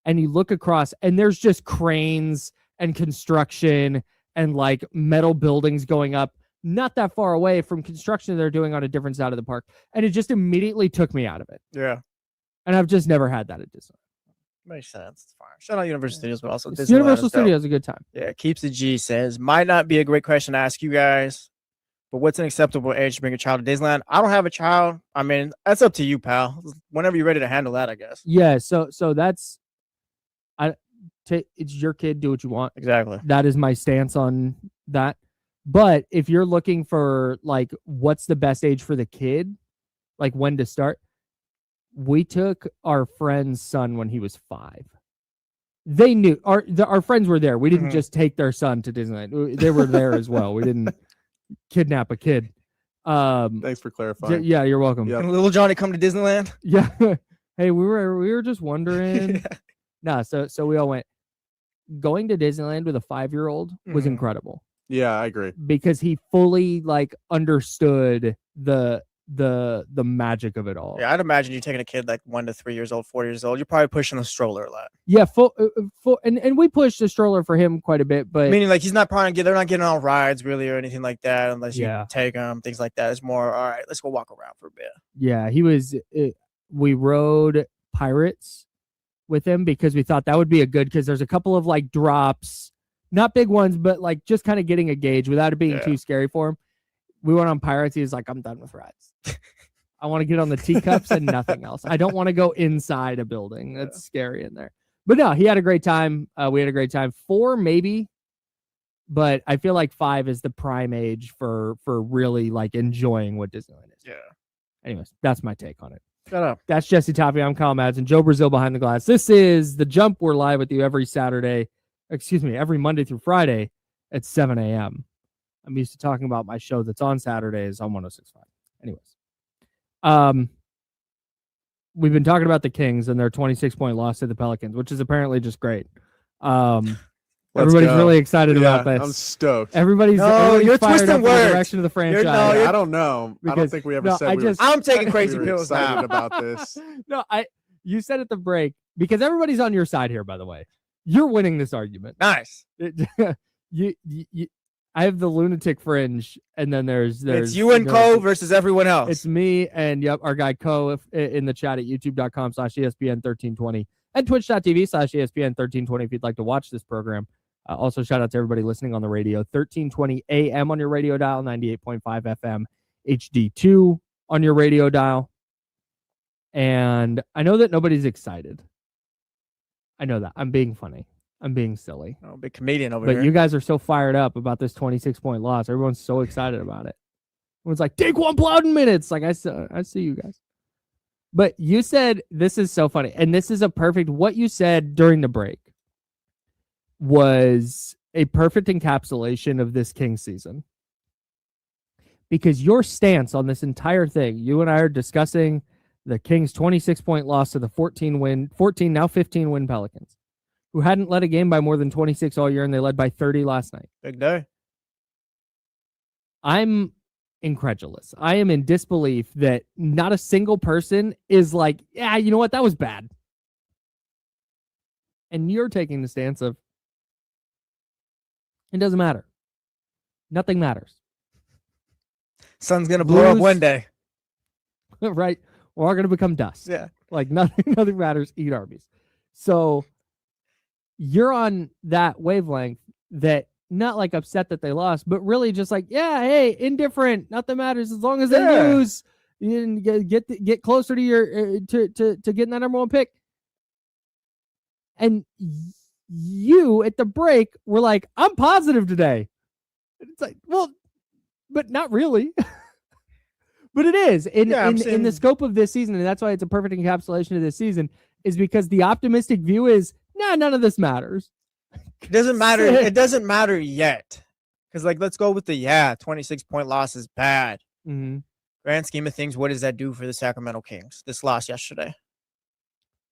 And you look across and there's just cranes and construction and like metal buildings going up not that far away from construction they're doing on a different side of the park. And it just immediately took me out of it.
Yeah.
And I've just never had that at Disney.
Makes sense. It's fine. Shout out Universal Studios, but also Disneyland
Universal
is dope.
Studios is a good time.
Yeah, Keeps the G says, might not be a great question to ask you guys, but what's an acceptable age to bring a child to Disneyland? I don't have a child. I mean, that's up to you, pal. Whenever you're ready to handle that, I guess.
Yeah, so that's it's your kid, do what you want.
Exactly.
That is my stance on that. But if you're looking for like what's the best age for the kid, like when to start, we took our friend's son when he was 5. They knew our friends were there. We didn't just take their son to Disneyland. They were there as well. We didn't kidnap a kid.
Thanks for clarifying.
Yeah, you're welcome.
Yep.
Can little Johnny come to Disneyland?
Yeah. Hey, we were just wondering. No, so we all went. Going to Disneyland with a 5-year-old was incredible.
Yeah, I agree.
Because he fully like understood the magic of it all.
Yeah, I'd imagine you taking a kid like 1 to 3 years old, 4 years old. You're probably pushing the stroller a lot.
Yeah, and we pushed the stroller for him quite a bit, but
meaning like he's not probably they're not getting on rides really or anything like that unless you
Yeah.
take them, things like that. It's more all right. Let's go walk around for a bit.
yeah, he was. We rode Pirates with him because we thought that would be a good, because there's a couple of like drops, not big ones, but like just kind of getting a gauge without it being too scary for him. We went on Pirates. He was like, I'm done with rides. I want to get on the teacups and nothing else. I don't want to go inside a building. That's scary in there. But no, he had a great time. We had a great time. 4 maybe, but I feel like 5 is the prime age for really like enjoying what Disneyland is.
Yeah.
Anyways, that's my take on it.
Shut up.
That's Jesse Tapia. I'm Kyle Madson. Joe Brazil behind the glass. This is The Jump. We're live with you every Monday through Friday at 7 a.m. I'm used to talking about my show that's on Saturdays on 106.5. Anyways, we've been talking about the Kings and their 26-point loss to the Pelicans, which is apparently just great. Everybody's really excited about this.
I'm stoked.
everybody's
you're
fired
twisting
up in the
words.
direction of the franchise.
I don't know. I don't
Because-
think we ever
no,
said
I
we were,
just-
I'm taking crazy
we were
pills
excited
now.
about this.
No, you said at the break, because everybody's on your side here, by the way. You're winning this argument.
Nice.
you I have the lunatic fringe, and then there's
It's you and Co versus everyone else.
It's me and our guy Co in the chat at youtube.com/ESPN1320 and twitch.tv/ESPN1320 if you'd like to watch this program. Also, shout out to everybody listening on the radio. 1320 AM on your radio dial, 98.5 FM, HD2 on your radio dial. And I know that nobody's excited. I know that. I'm being funny. I'm being silly.
Oh, big comedian over
But
here.
you guys are so fired up about this 26-point loss. Everyone's so excited about it. Everyone's like, Daquan Plowden minutes. Like, I see you guys. But you said, this is so funny. And this is what you said during the break was a perfect encapsulation of this Kings season. Because your stance on this entire thing, you and I are discussing the Kings' 26-point loss to the 14, now 15-win Pelicans, who hadn't led a game by more than 26 all year, and they led by 30 last night.
Big day.
I'm incredulous. I am in disbelief that not a single person is like, yeah, you know what? That was bad. And you're taking the stance of, it doesn't matter. Nothing matters.
Sun's going to blow up
Lose.
one day.
Right? We're all going to become dust.
Yeah.
Like nothing matters. Eat Arby's. So you're on that wavelength that not like upset that they lost, but really just like, yeah, hey, indifferent. Nothing matters as long as they lose. You get closer to your to getting that number 1 pick. And you at the break were like, I'm positive today. It's like, well, but not really. But it is in the scope of this season, and that's why it's a perfect encapsulation of this season, is because the optimistic view is, none of this matters.
It doesn't matter. It doesn't matter yet. Because, like, let's go with the 26-point loss is bad.
Mm-hmm.
Grand scheme of things, what does that do for the Sacramento Kings? This loss yesterday.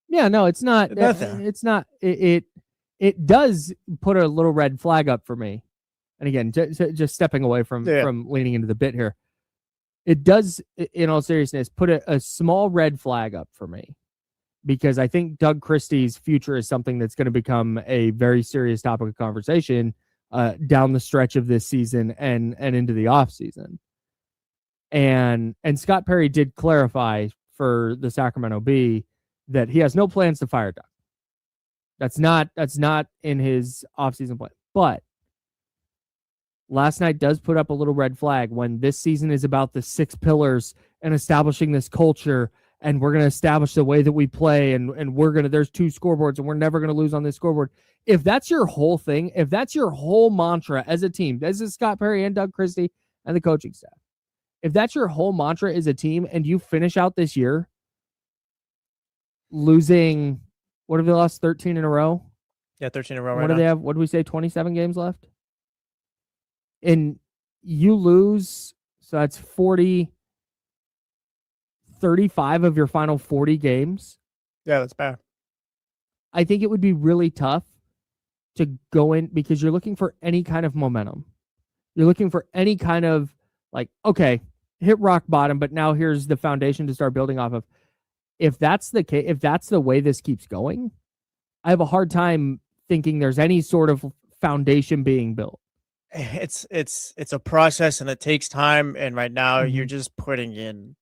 Yeah, no, it's not.
Nothing.
It's not. It does put a little red flag up for me. And again, just stepping away from leaning into the bit here. It does, in all seriousness, put a small red flag up for me, because I think Doug Christie's future is something that's going to become a very serious topic of conversation down the stretch of this season and into the offseason. And Scott Perry did clarify for the Sacramento Bee that he has no plans to fire Doug. That's not in his offseason plan. But last night does put up a little red flag when this season is about the 6 pillars and establishing this culture, and we're going to establish the way that we play, and there's 2 scoreboards, and we're never going to lose on this scoreboard. If that's your whole thing, if that's your whole mantra as a team, this is Scott Perry and Doug Christie and the coaching staff. If that's your whole mantra as a team, and you finish out this year losing, what have they lost, 13 in a row?
Yeah, 13 in a row right
now. What do they have? What do we say, 27 games left? And you lose, so that's 35 of your final 40 games.
Yeah, that's bad.
I think it would be really tough to go in, because you're looking for any kind of momentum. You're looking for any kind of, like, okay, hit rock bottom, but now here's the foundation to start building off of. If that's the case, if that's the way this keeps going, I have a hard time thinking there's any sort of foundation being built.
It's a process, and it takes time. And right now, you're just putting in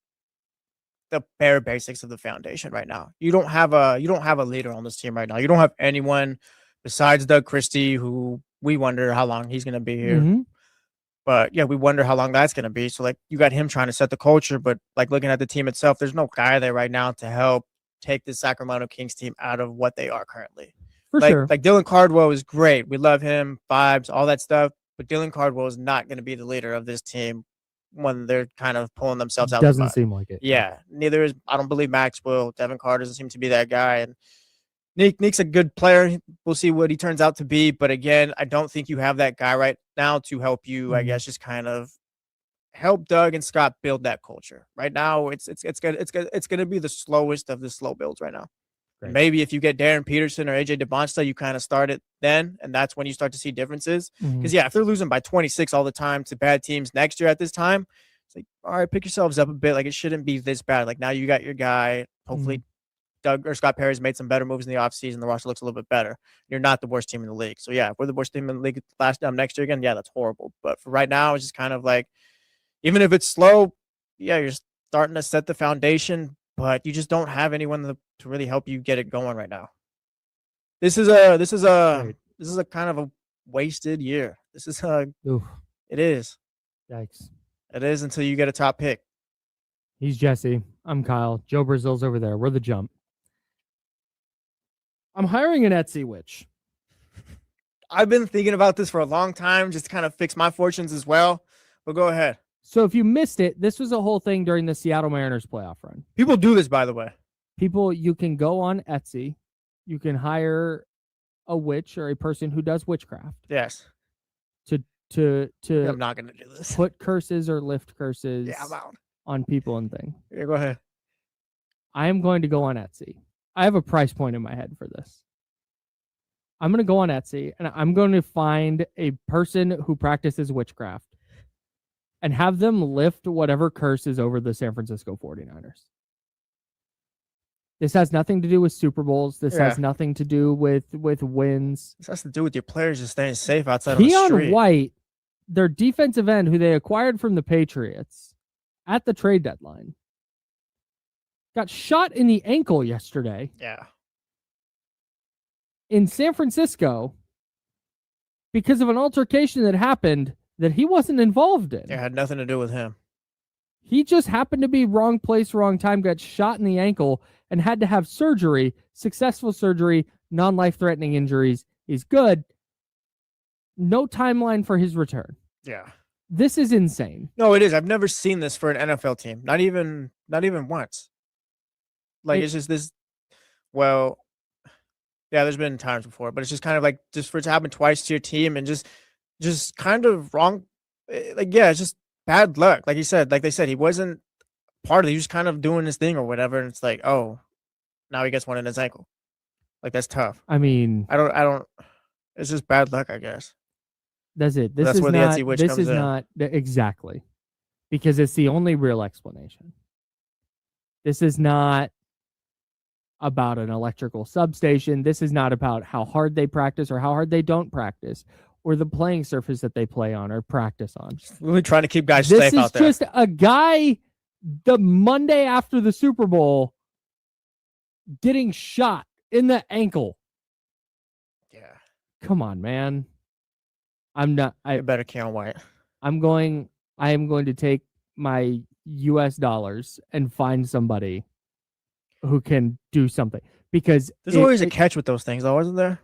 the bare basics of the foundation. Right now, you don't have a leader on this team right now. You don't have anyone besides Doug Christie, who we wonder how long he's going to be here.
Mm-hmm.
But yeah, we wonder how long that's going to be. So, like, you got him trying to set the culture, but like looking at the team itself, there's no guy there right now to help take the Sacramento Kings team out of what they are currently.
For sure.
Like Dylan Cardwell is great. We love him, vibes, all that stuff. But Dylan Cardwell is not going to be the leader of this team when they're kind of pulling themselves out.
Doesn't seem like it.
Yeah. Neither is, I don't believe Max will. Devin Carter doesn't seem to be that guy. And Nick's a good player. We'll see what he turns out to be. But again, I don't think you have that guy right now to help you, I guess, just kind of help Doug and Scott build that culture. Right now, it's going to be the slowest of the slow builds right now. Right. Maybe if you get Darryn Peterson or AJ DeBonsta, you kind of start it then, and that's when you start to see differences. Because, if they're losing by 26 all the time to bad teams next year at this time, it's like, all right, pick yourselves up a bit. Like, it shouldn't be this bad. Like, now you got your guy. Hopefully, Doug or Scott Perry's made some better moves in the offseason. The roster looks a little bit better. You're not the worst team in the league. So, if we're the worst team in the league next year again, that's horrible. But for right now, it's just kind of like, even if it's slow, you're starting to set the foundation, but you just don't have anyone to really help you get it going right now. This is a kind of a wasted year. It is.
Yikes.
It is until you get a top pick.
He's Jesse. I'm Kyle. Joe Brazil's over there. We're the Jump. I'm hiring an Etsy witch.
I've been thinking about this for a long time, just to kind of fix my fortunes as well. But go ahead.
So if you missed it, this was a whole thing during the Seattle Mariners playoff run.
People do this, by the way.
You can go on Etsy. You can hire a witch or a person who does witchcraft.
Yes.
To
I'm not going to do this.
Put curses or lift curses
I'm out.
On people and things.
Yeah, go ahead.
I am going to go on Etsy. I have a price point in my head for this. I'm going to go on Etsy and I'm going to find a person who practices witchcraft and have them lift whatever curse is over the San Francisco 49ers. This has nothing to do with Super Bowls. This has nothing to do with wins.
This has to do with your players just staying safe outside of the street.
Keon White, their defensive end, who they acquired from the Patriots at the trade deadline, got shot in the ankle yesterday.
Yeah.
In San Francisco, because of an altercation that happened that he wasn't involved in.
It had nothing to do with him.
He just happened to be wrong place, wrong time, got shot in the ankle, and had to have surgery, successful surgery, non-life-threatening injuries. He's good. No timeline for his return.
Yeah.
This is insane.
No, it is. I've never seen this for an NFL team. Not even once. Like, it's just this, well, yeah, there's been times before, but it's just kind of like, just for it to happen twice to your team and just kind of wrong. Like, yeah, it's just bad luck. Like you said, like they said, he wasn't part of it. He was just kind of doing his thing or whatever. And it's like, oh, now he gets one in his ankle. Like, that's tough.
I mean,
I don't, it's just bad luck, I guess.
That's it. This
That's
is
where the
not,
Etsy witch
this
comes
is
in.
not exactly, because it's the only real explanation. This is not about an electrical substation. This is not about how hard they practice or how hard they don't practice or the playing surface that they play on or practice on.
Really trying to keep guys
This
safe
is
out there.
just a guy the Monday after the Super Bowl getting shot in the ankle.
Yeah.
Come on, man. I'm not.
I better Keon White.
I am going to take my US dollars and find somebody who can do something, because
There's always a catch with those things, though, wasn't there?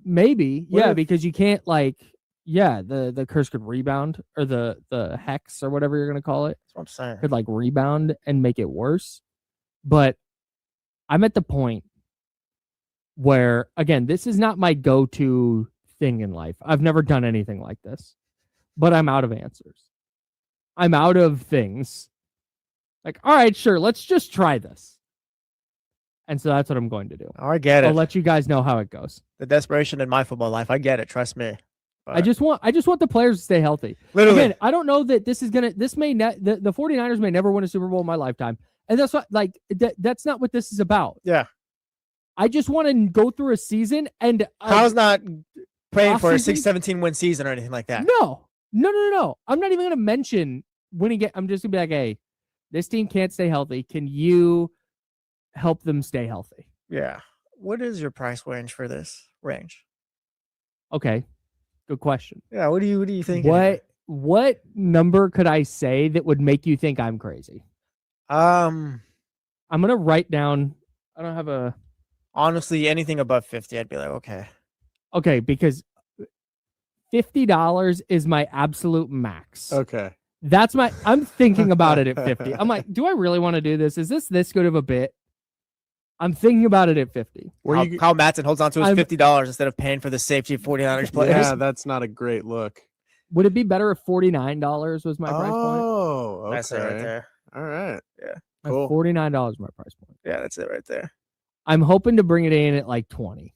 Maybe,
What
yeah,
if-
because you can't, like, yeah, the curse could rebound, or the hex or whatever you're gonna call it
That's what I'm saying.
could like rebound and make it worse. But I'm at the point where, again, this is not my go-to thing in life. I've never done anything like this, but I'm out of answers. I'm out of things. Like, all right, sure, let's just try this. And so that's what I'm going to do.
Oh, I get it.
I'll let you guys know how it goes.
The desperation in my football life. I get it. Trust me. But
I just want the players to stay healthy.
literally.
Again, I don't know that this is gonna. This may the 49ers may never win a Super Bowl in my lifetime, and that's what that's not what this is about.
Yeah.
I just want to go through a season and
Kyle's not praying for a
off-season?
6-17 win season or anything like that.
No. I'm not even gonna mention winning it. I'm just gonna be like, hey, this team can't stay healthy. Can you help them stay healthy?
Yeah. What is your price range for this range?
Okay, good question.
Yeah. What do you think?
What number could I say that would make you think I'm crazy? I'm gonna write down. I don't have a.
Honestly, anything above 50, I'd be like, okay,
because $50 is my absolute max.
Okay.
That's my. I'm thinking about it at 50. I'm like, do I really want to do this? Is this good of a bit? I'm thinking about it at 50.
Kyle Madson holds on to his $50 instead of paying for the safety of 49ers players.
Yeah, that's not a great look.
Would it be better if $49 was my price point?
Oh, okay.
That's it right there.
All right.
Yeah.
Cool.
$49 my price point.
Yeah, that's it right there.
I'm hoping to bring it in at like 20.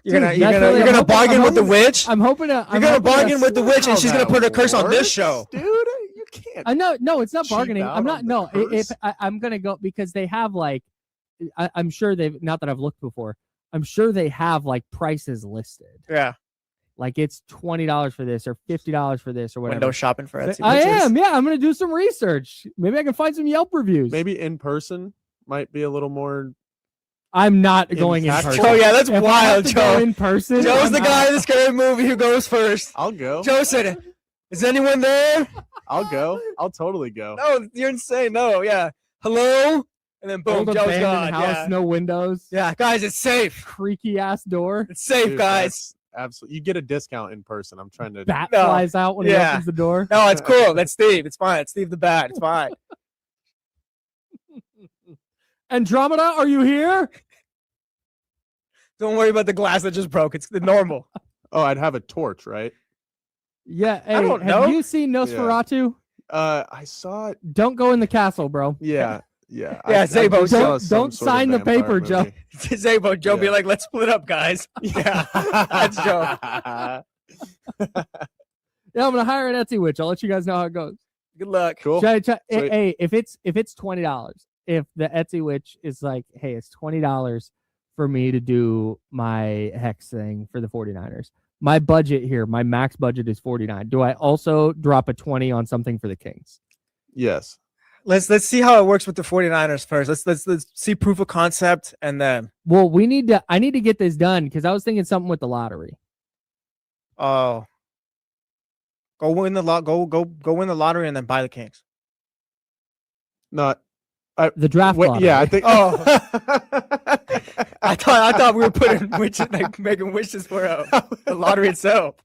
You're gonna bargain with the witch.
I'm hoping to.
You're gonna bargain with the witch, and she's gonna put a curse on this show,
dude. You can't.
I know. No, it's not bargaining. I'm not.
on
No,
the
if
curse.
I'm gonna go, because they have like, I'm sure they've, not that I've looked before. I'm sure they have like prices listed.
Yeah.
Like it's $20 for this or $50 for this or whatever.
Window shopping for Etsy.
I
witches.
am. Yeah, I'm gonna do some research. Maybe I can find some Yelp reviews.
Maybe in person might be a little more.
I'm not going in
Impactful.
person.
Oh yeah, that's
If I have
wild,
to go
Joe.
in person.
Joe's
I'm
the
out.
guy in the scary movie who goes first.
I'll go.
Joe said, "Is anyone there?"
I'll go. I'll totally go.
No, you're insane. No, yeah. Hello, and then boom,
Old
Joe's
abandoned
gone.
house,
Yeah.
no windows.
Yeah, guys, it's safe.
Creaky ass door.
It's safe,
Dude,
guys.
that's absolutely. You get a discount in person. I'm trying to.
Bat
No.
flies out when he
Yeah.
opens the door.
No, it's cool. That's Steve. It's fine. It's Steve the Bat. It's fine.
Andromeda, are you here?
Don't worry about the glass that just broke. It's normal.
Oh, I'd have a torch, right?
Yeah. Hey,
don't
have
know.
you seen Nosferatu?
I saw it.
Don't go in the castle, bro.
Yeah, yeah.
Yeah, Zabo,
just saw
don't
some sort of
sign the
vampire
paper, Joe.
movie.
Zabo, Joe be
Yeah.
like, let's split up, guys. Yeah, that's Joe.
Yeah, I'm gonna hire an Etsy witch. I'll let you guys know how it goes.
Good luck.
Cool.
Hey,
Sweet.
hey, if it's $20, if the Etsy witch is like, hey, it's $20 for me to do my hex thing for the 49ers. My budget here, my max budget is 49. Do I also drop a 20 on something for the Kings?
Yes.
Let's see how it works with the 49ers first. Let's see proof of concept, and then
Well, I need to get this done because I was thinking something with the lottery.
Oh, go win the win the lottery and then buy the Kings.
Not.
The draft lottery.
Yeah, I think.
Oh. I thought we were putting wishes, like making wishes for the lottery itself.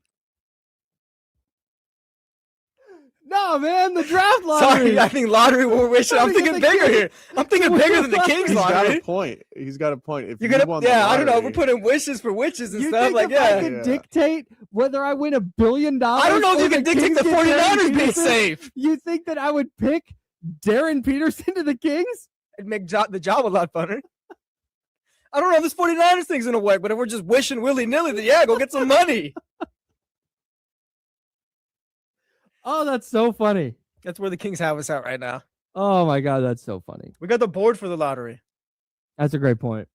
No, man, the draft
Sorry,
lottery.
I think lottery we're wishing. I'm
Thinking
thinking
the
bigger
Kings.
here. I'm thinking bigger than the Kings
He's got
lottery.
a point. He's got a point. If
You're
you
gonna,
won the
I don't know. We're
lottery-
putting wishes for witches and
You
stuff
think
like
if I
yeah.
could
Yeah.
dictate whether I win $1 billion?
I don't know if
or
you can dictate
Kings
the
get Darryn
49ers being
Peterson,
safe.
You think that I would pick Darryn Peterson to the Kings?
It'd make the job a lot funner. I don't know if this 49ers thing's gonna work, but if we're just wishing willy-nilly, then yeah, go get some money.
Oh, that's so funny.
That's where the Kings have us at right now.
Oh my God, that's so funny.
We got the board for the lottery.
That's a great point.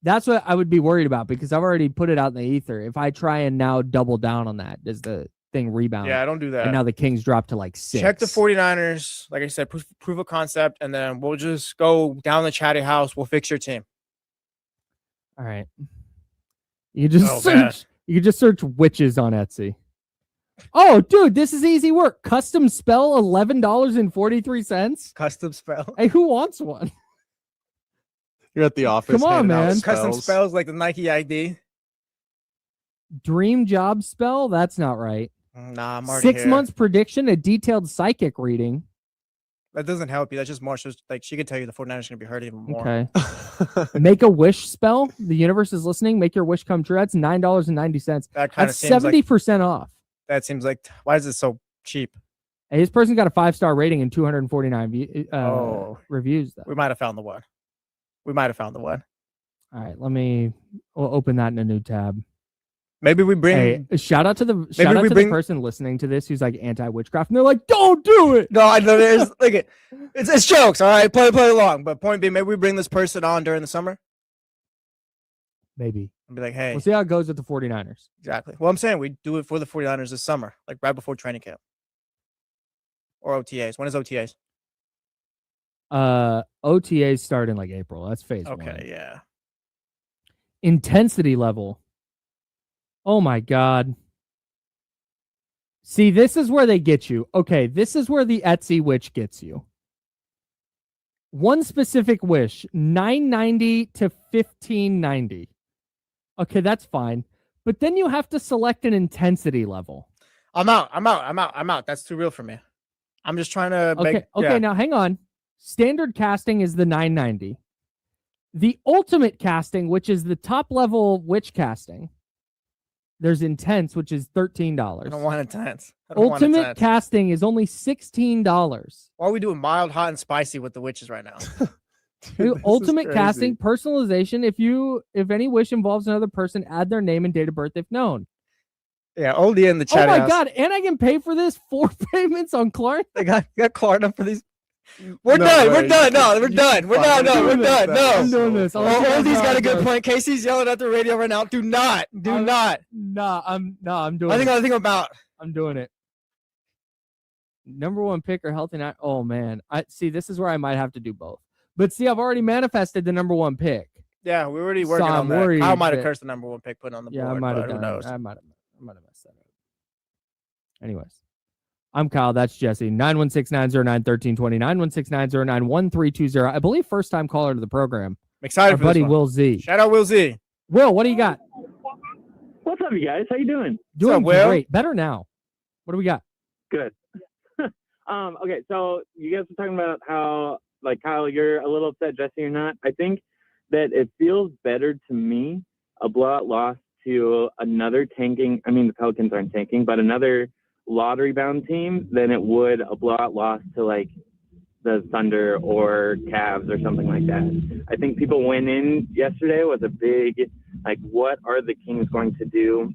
That's what I would be worried about because I've already put it out in the ether. If I try and now double down on that, does the thing rebound?
Yeah, don't do that.
And now the Kings drop to like 6.
Check the 49ers. Like I said, proof of concept, and then we'll just go down the chatty house. We'll fix your team.
All right. You can just
man.
search. You can just search witches on Etsy. Oh, dude, this is easy work. Custom spell, $11.43.
Custom spell.
Hey, who wants one?
You're at the office.
Come on,
handing out
man.
Custom
spells.
spells like the Nike ID.
Dream job spell? That's not right.
Nah, I'm already
6
here.
months prediction, a detailed psychic reading.
That doesn't help you. That's just more. Like she could tell you the 49ers are gonna be hurt even more.
Okay. Make a wish spell. The universe is listening. Make your wish come true. That's $9.90.
That kind of
That's
seems like
70% off.
that seems like why is it so cheap?
Hey, this person got a 5-star rating and 249
Oh.
reviews, though.
We might have found the one. We might have found the one.
All right, we'll open that in a new tab.
Maybe we bring.
Hey, shout out to the
we
the
bring-
person listening to this who's like anti-witchcraft, and they're like, "Don't do it."
No, I know there's like it's jokes. All right, play along. But point being, maybe we bring this person on during the summer
Maybe
and be like, hey,
we'll see how it goes with the 49ers.
exactly. Well, I'm saying we do it for the 49ers this summer, like right before training camp or OTAs. When is OTAs?
OTAs start in like April. That's phase 1.
Okay, yeah.
Intensity level. Oh my God. See, this is where they get you. Okay, this is where the Etsy witch gets you. One specific wish, $9.90 to $15.90. Okay, that's fine. But then you have to select an intensity level.
I'm out. That's too real for me. I'm just trying to make.
Okay, now hang on. Standard casting is the $9.90. The ultimate casting, which is the top level witch casting, there's intense, which is $13.
I don't want intense. I don't want
Ultimate
intense.
casting is only $16.
Why are we doing mild, hot, and spicy with the witches right now?
Dude, this is
Ultimate
crazy.
casting, personalization. If any wish involves another person, add their name and date of birth if known.
Yeah, oldie in the
Oh
chat.
my
house.
God! And I can pay for this 4 payments on Clark.
They got Klarna for these. We're
No
done.
way.
We're done. No, we're
You
done. We're
fucking
done. No, we're
doing
done.
that.
No.
I'm doing this.
Oh,
I'll let you guys know
Oldie's
how
got a
it
good
goes.
point. Casey's yelling at the radio right now. Do not. Do not.
I'm doing it.
I think I'm out.
I'm doing it. Number 1 pick or healthy night. Oh man, I see. This is where I might have to do both. But see, I've already manifested the number 1 pick.
Yeah, we're already
So
working on
I'm
that.
worried
Kyle might have
that-
cursed the number 1 pick putting on the
Yeah,
board.
I might have
but who
done.
knows?
I might have messed that up. Anyways, I'm Kyle. That's Jesse. 916-909-1320. 916-909-1320. I believe first time caller to the program.
I'm excited
Our
for
buddy
this one.
Will Z.
Shout out Will Z.
Will, what do you got?
What's up, you guys? How you doing?
Doing
Will?
great. Better now. What do we got?
Good. Okay, so you guys were talking about how, like, Kyle, you're a little upset, Jesse, you're not. I think that it feels better to me, a blowout loss to another tanking, I mean, the Pelicans aren't tanking, but another lottery-bound team than it would a blowout loss to, like, the Thunder or Cavs or something like that. I think people went in yesterday with a big, like, what are the Kings going to do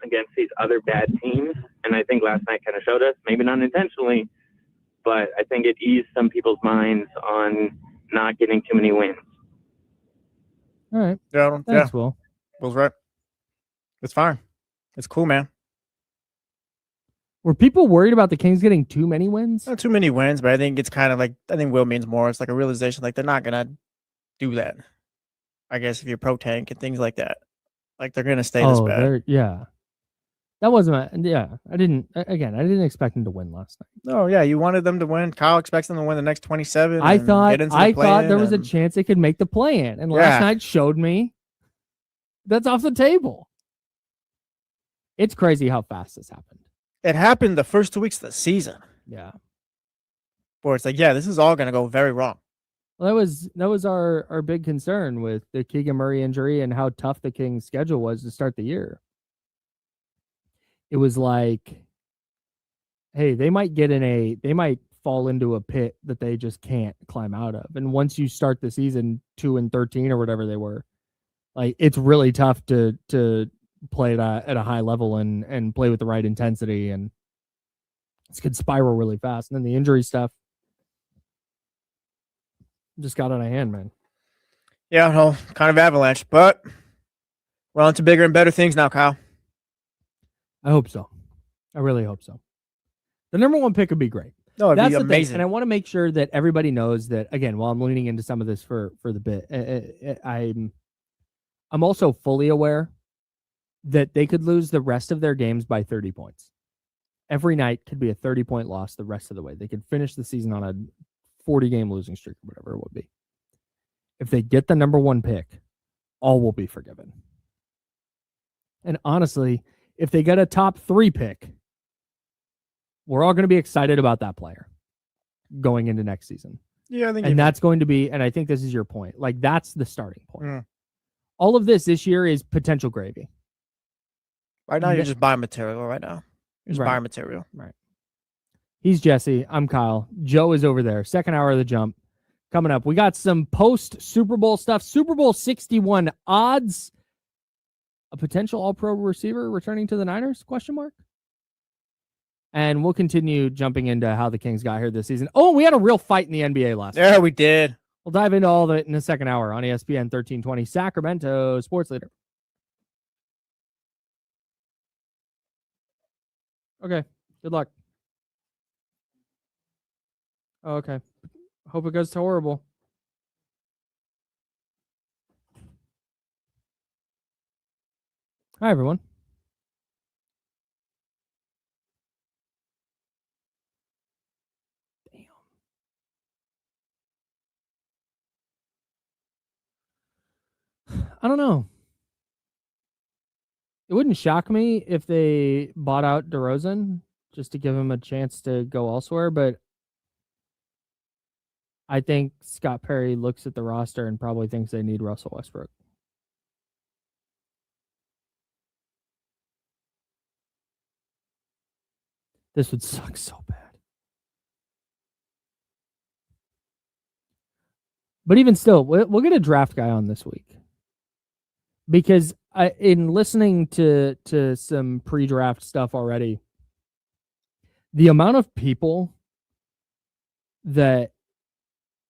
against these other bad teams? And I think last night kind of showed us, maybe not intentionally, but I think it eased some people's minds on not getting too many wins.
All right.
Yeah,
Thanks, Will.
Will's right. It's fine. It's cool, man.
Were people worried about the Kings getting too many wins?
Not too many wins, but I think it's kind of like I think Will means more. It's like a realization, like they're not gonna do that. I guess if you're pro tank and things like that, like they're gonna stay this bad.
Yeah. That wasn't I didn't expect them to win last night.
Oh yeah, you wanted them to win. Kyle expects them to win the next 27.
I
and
thought
get into the
there was a
play-in,
chance they could make the play-in, and
Yeah.
last night showed me that's off the table. It's crazy how fast this happened.
It happened the first 2 weeks of the season,
Yeah.
where it's like, yeah, this is all gonna go very wrong.
Well, that was our big concern with the Keegan Murray injury and how tough the Kings' schedule was to start the year. It was like, hey, they might fall into a pit that they just can't climb out of. And once you start the season 2-13 or whatever they were, like, it's really tough to play at a high level and play with the right intensity, and it could spiral really fast. And then the injury stuff just got out of hand, man.
Yeah, no, kind of avalanche, but we're on to bigger and better things now, Kyle.
I hope so. I really hope so. The number 1 pick would be great.
No, it'd
That's
be
the thing.
amazing.
And I want to make sure that everybody knows that, again, while I'm leaning into some of this for the bit, I'm also fully aware that they could lose the rest of their games by 30 points. Every night could be a 30-point loss the rest of the way. They could finish the season on a 40-game losing streak or whatever it would be. If they get the number 1 pick, all will be forgiven. And honestly, if they get a top 3 pick, we're all going to be excited about that player going into next season.
Yeah, I think,
And that's going to be, and I think this is your point, like, that's the starting point.
Mm.
All of this year is potential gravy.
right now you're just buying material. Right now, you're just
Right.
buying material.
Right. He's Jesse. I'm Kyle. Joe is over there. Second hour of the jump coming up. We got some post Super Bowl stuff. Super Bowl 61 odds. A potential All-Pro receiver returning to the Niners? ? And we'll continue jumping into how the Kings got here this season. Oh, we had a real fight in the NBA last night.
Yeah, we did.
We'll dive into all of it in the second hour on ESPN 1320, Sacramento Sports Leader. Okay. Good luck. Oh, okay. Hope it goes horrible. Hi, everyone. I don't know. It wouldn't shock me if they bought out DeRozan just to give him a chance to go elsewhere, but I think Scott Perry looks at the roster and probably thinks they need Russell Westbrook. This would suck so bad. But even still, we'll get a draft guy on this week. Because in listening to some pre-draft stuff already, the amount of people the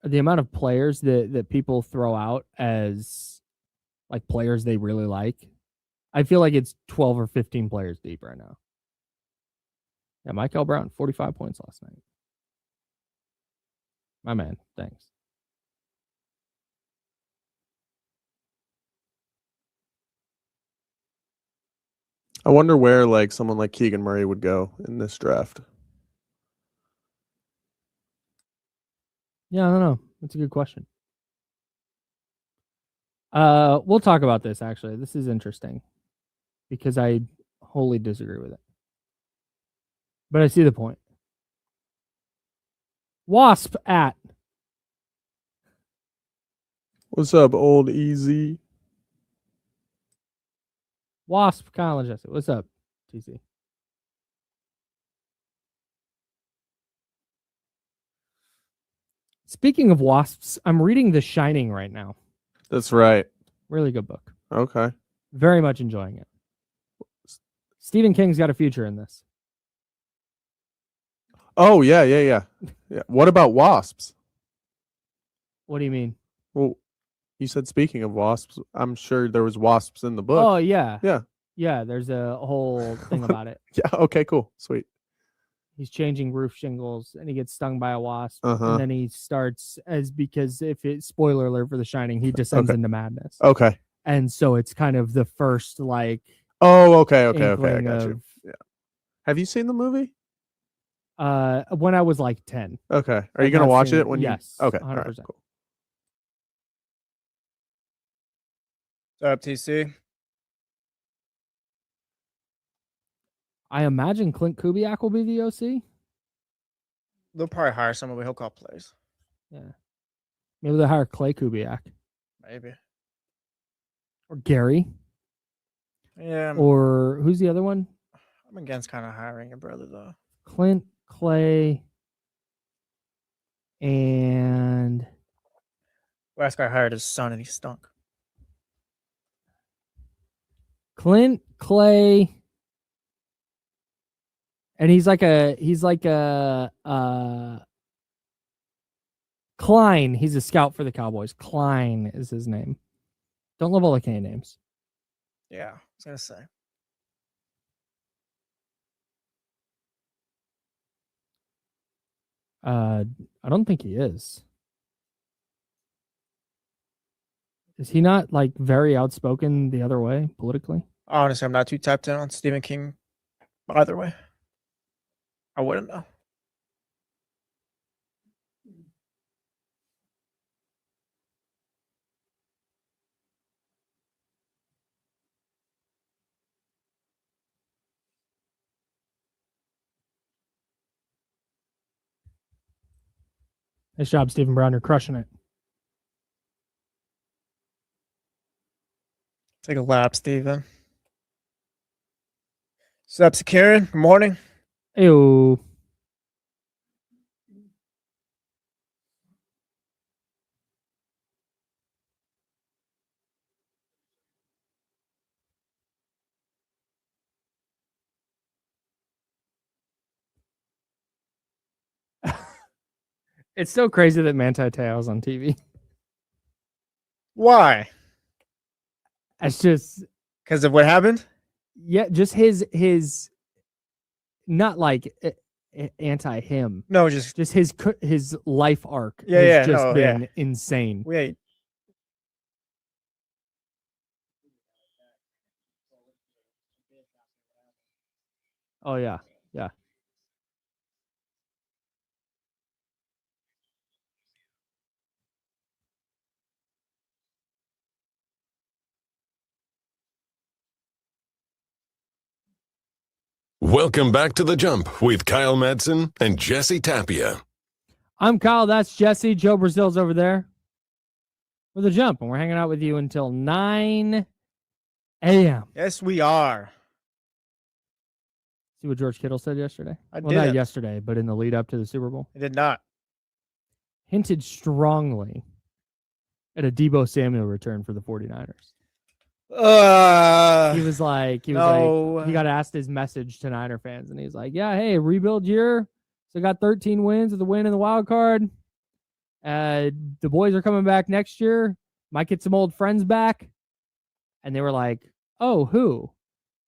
amount of players that people throw out as like players they really like, I feel like it's 12 or 15 players deep right now. Yeah, Michael Brown, 45 points last night. My man, thanks.
I wonder where like someone like Keegan Murray would go in this draft.
Yeah, I don't know. That's a good question. We'll talk about this, actually. This is interesting because I wholly disagree with it. But I see the point. Wasp at.
What's up, old Easy?
Wasp, Kyle and Jesse. What's up, TC? Speaking of wasps, I'm reading The Shining right now.
That's right.
Really good book.
Okay.
Very much enjoying it. Stephen King's got a future in this.
Oh, yeah. What about wasps?
What do you mean?
Well, you said speaking of wasps, I'm sure there was wasps in the book.
Oh, yeah.
Yeah.
Yeah, there's a whole thing about it.
Yeah, okay, cool. Sweet.
He's changing roof shingles and he gets stung by a wasp.
Uh-huh.
And then he starts because if it's spoiler alert for The Shining, he descends into madness.
Okay.
And so it's kind of the first like
Oh, okay. I got
inkling
you. Have you seen the movie?
When I was like 10.
Okay. Are you
I've
gonna
not
watch
seen
it when
yes,
you? Okay.
100%.
All right, cool.
What's up, TC?
I imagine Clint Kubiak will be the OC.
They'll probably hire someone, but he'll call plays.
Yeah. Maybe they'll hire Clay Kubiak
Maybe.
or Gary.
Yeah.
Or who's the other one?
I'm against kind of hiring your brother, though.
Clint, Clay, and
Last guy hired his son, and he stunk.
Clint, Clay, and he's like a Klein. He's a scout for the Cowboys. Klein is his name. Don't love all the K names.
Yeah, I was gonna say.
I don't think he is. Is he not like very outspoken the other way politically?
Honestly, I'm not too tapped in on Stephen King either way. I wouldn't know.
Nice job, Stephen Brown. You're crushing it.
Take a lap, Steven. What's up, Karen? Good morning.
Ew. It's so crazy that Manti Te'o's on TV.
Why?
It's just
Because of what happened?
yeah, just his not like anti him.
No, just
his life arc
Yeah,
has
yeah,
just
no,
been
yeah.
insane.
wait.
Oh yeah. Yeah.
Welcome back to The Jump with Kyle Madson and Jesse Tapia.
I'm Kyle, that's Jesse. Joe Brazil's over there with The Jump, and we're hanging out with you until 9 a.m.
Yes, we are.
See what George Kittle said yesterday?
I
Well, not
didn't.
yesterday, but in the lead up to the Super Bowl.
I did not.
Hinted strongly at a Deebo Samuel return for the 49ers. He was like, he got asked his message to Niner fans, and he's like, yeah, hey, rebuild year. So got 13 wins with a win in the wild card. The boys are coming back next year. Might get some old friends back. And they were like, oh, who?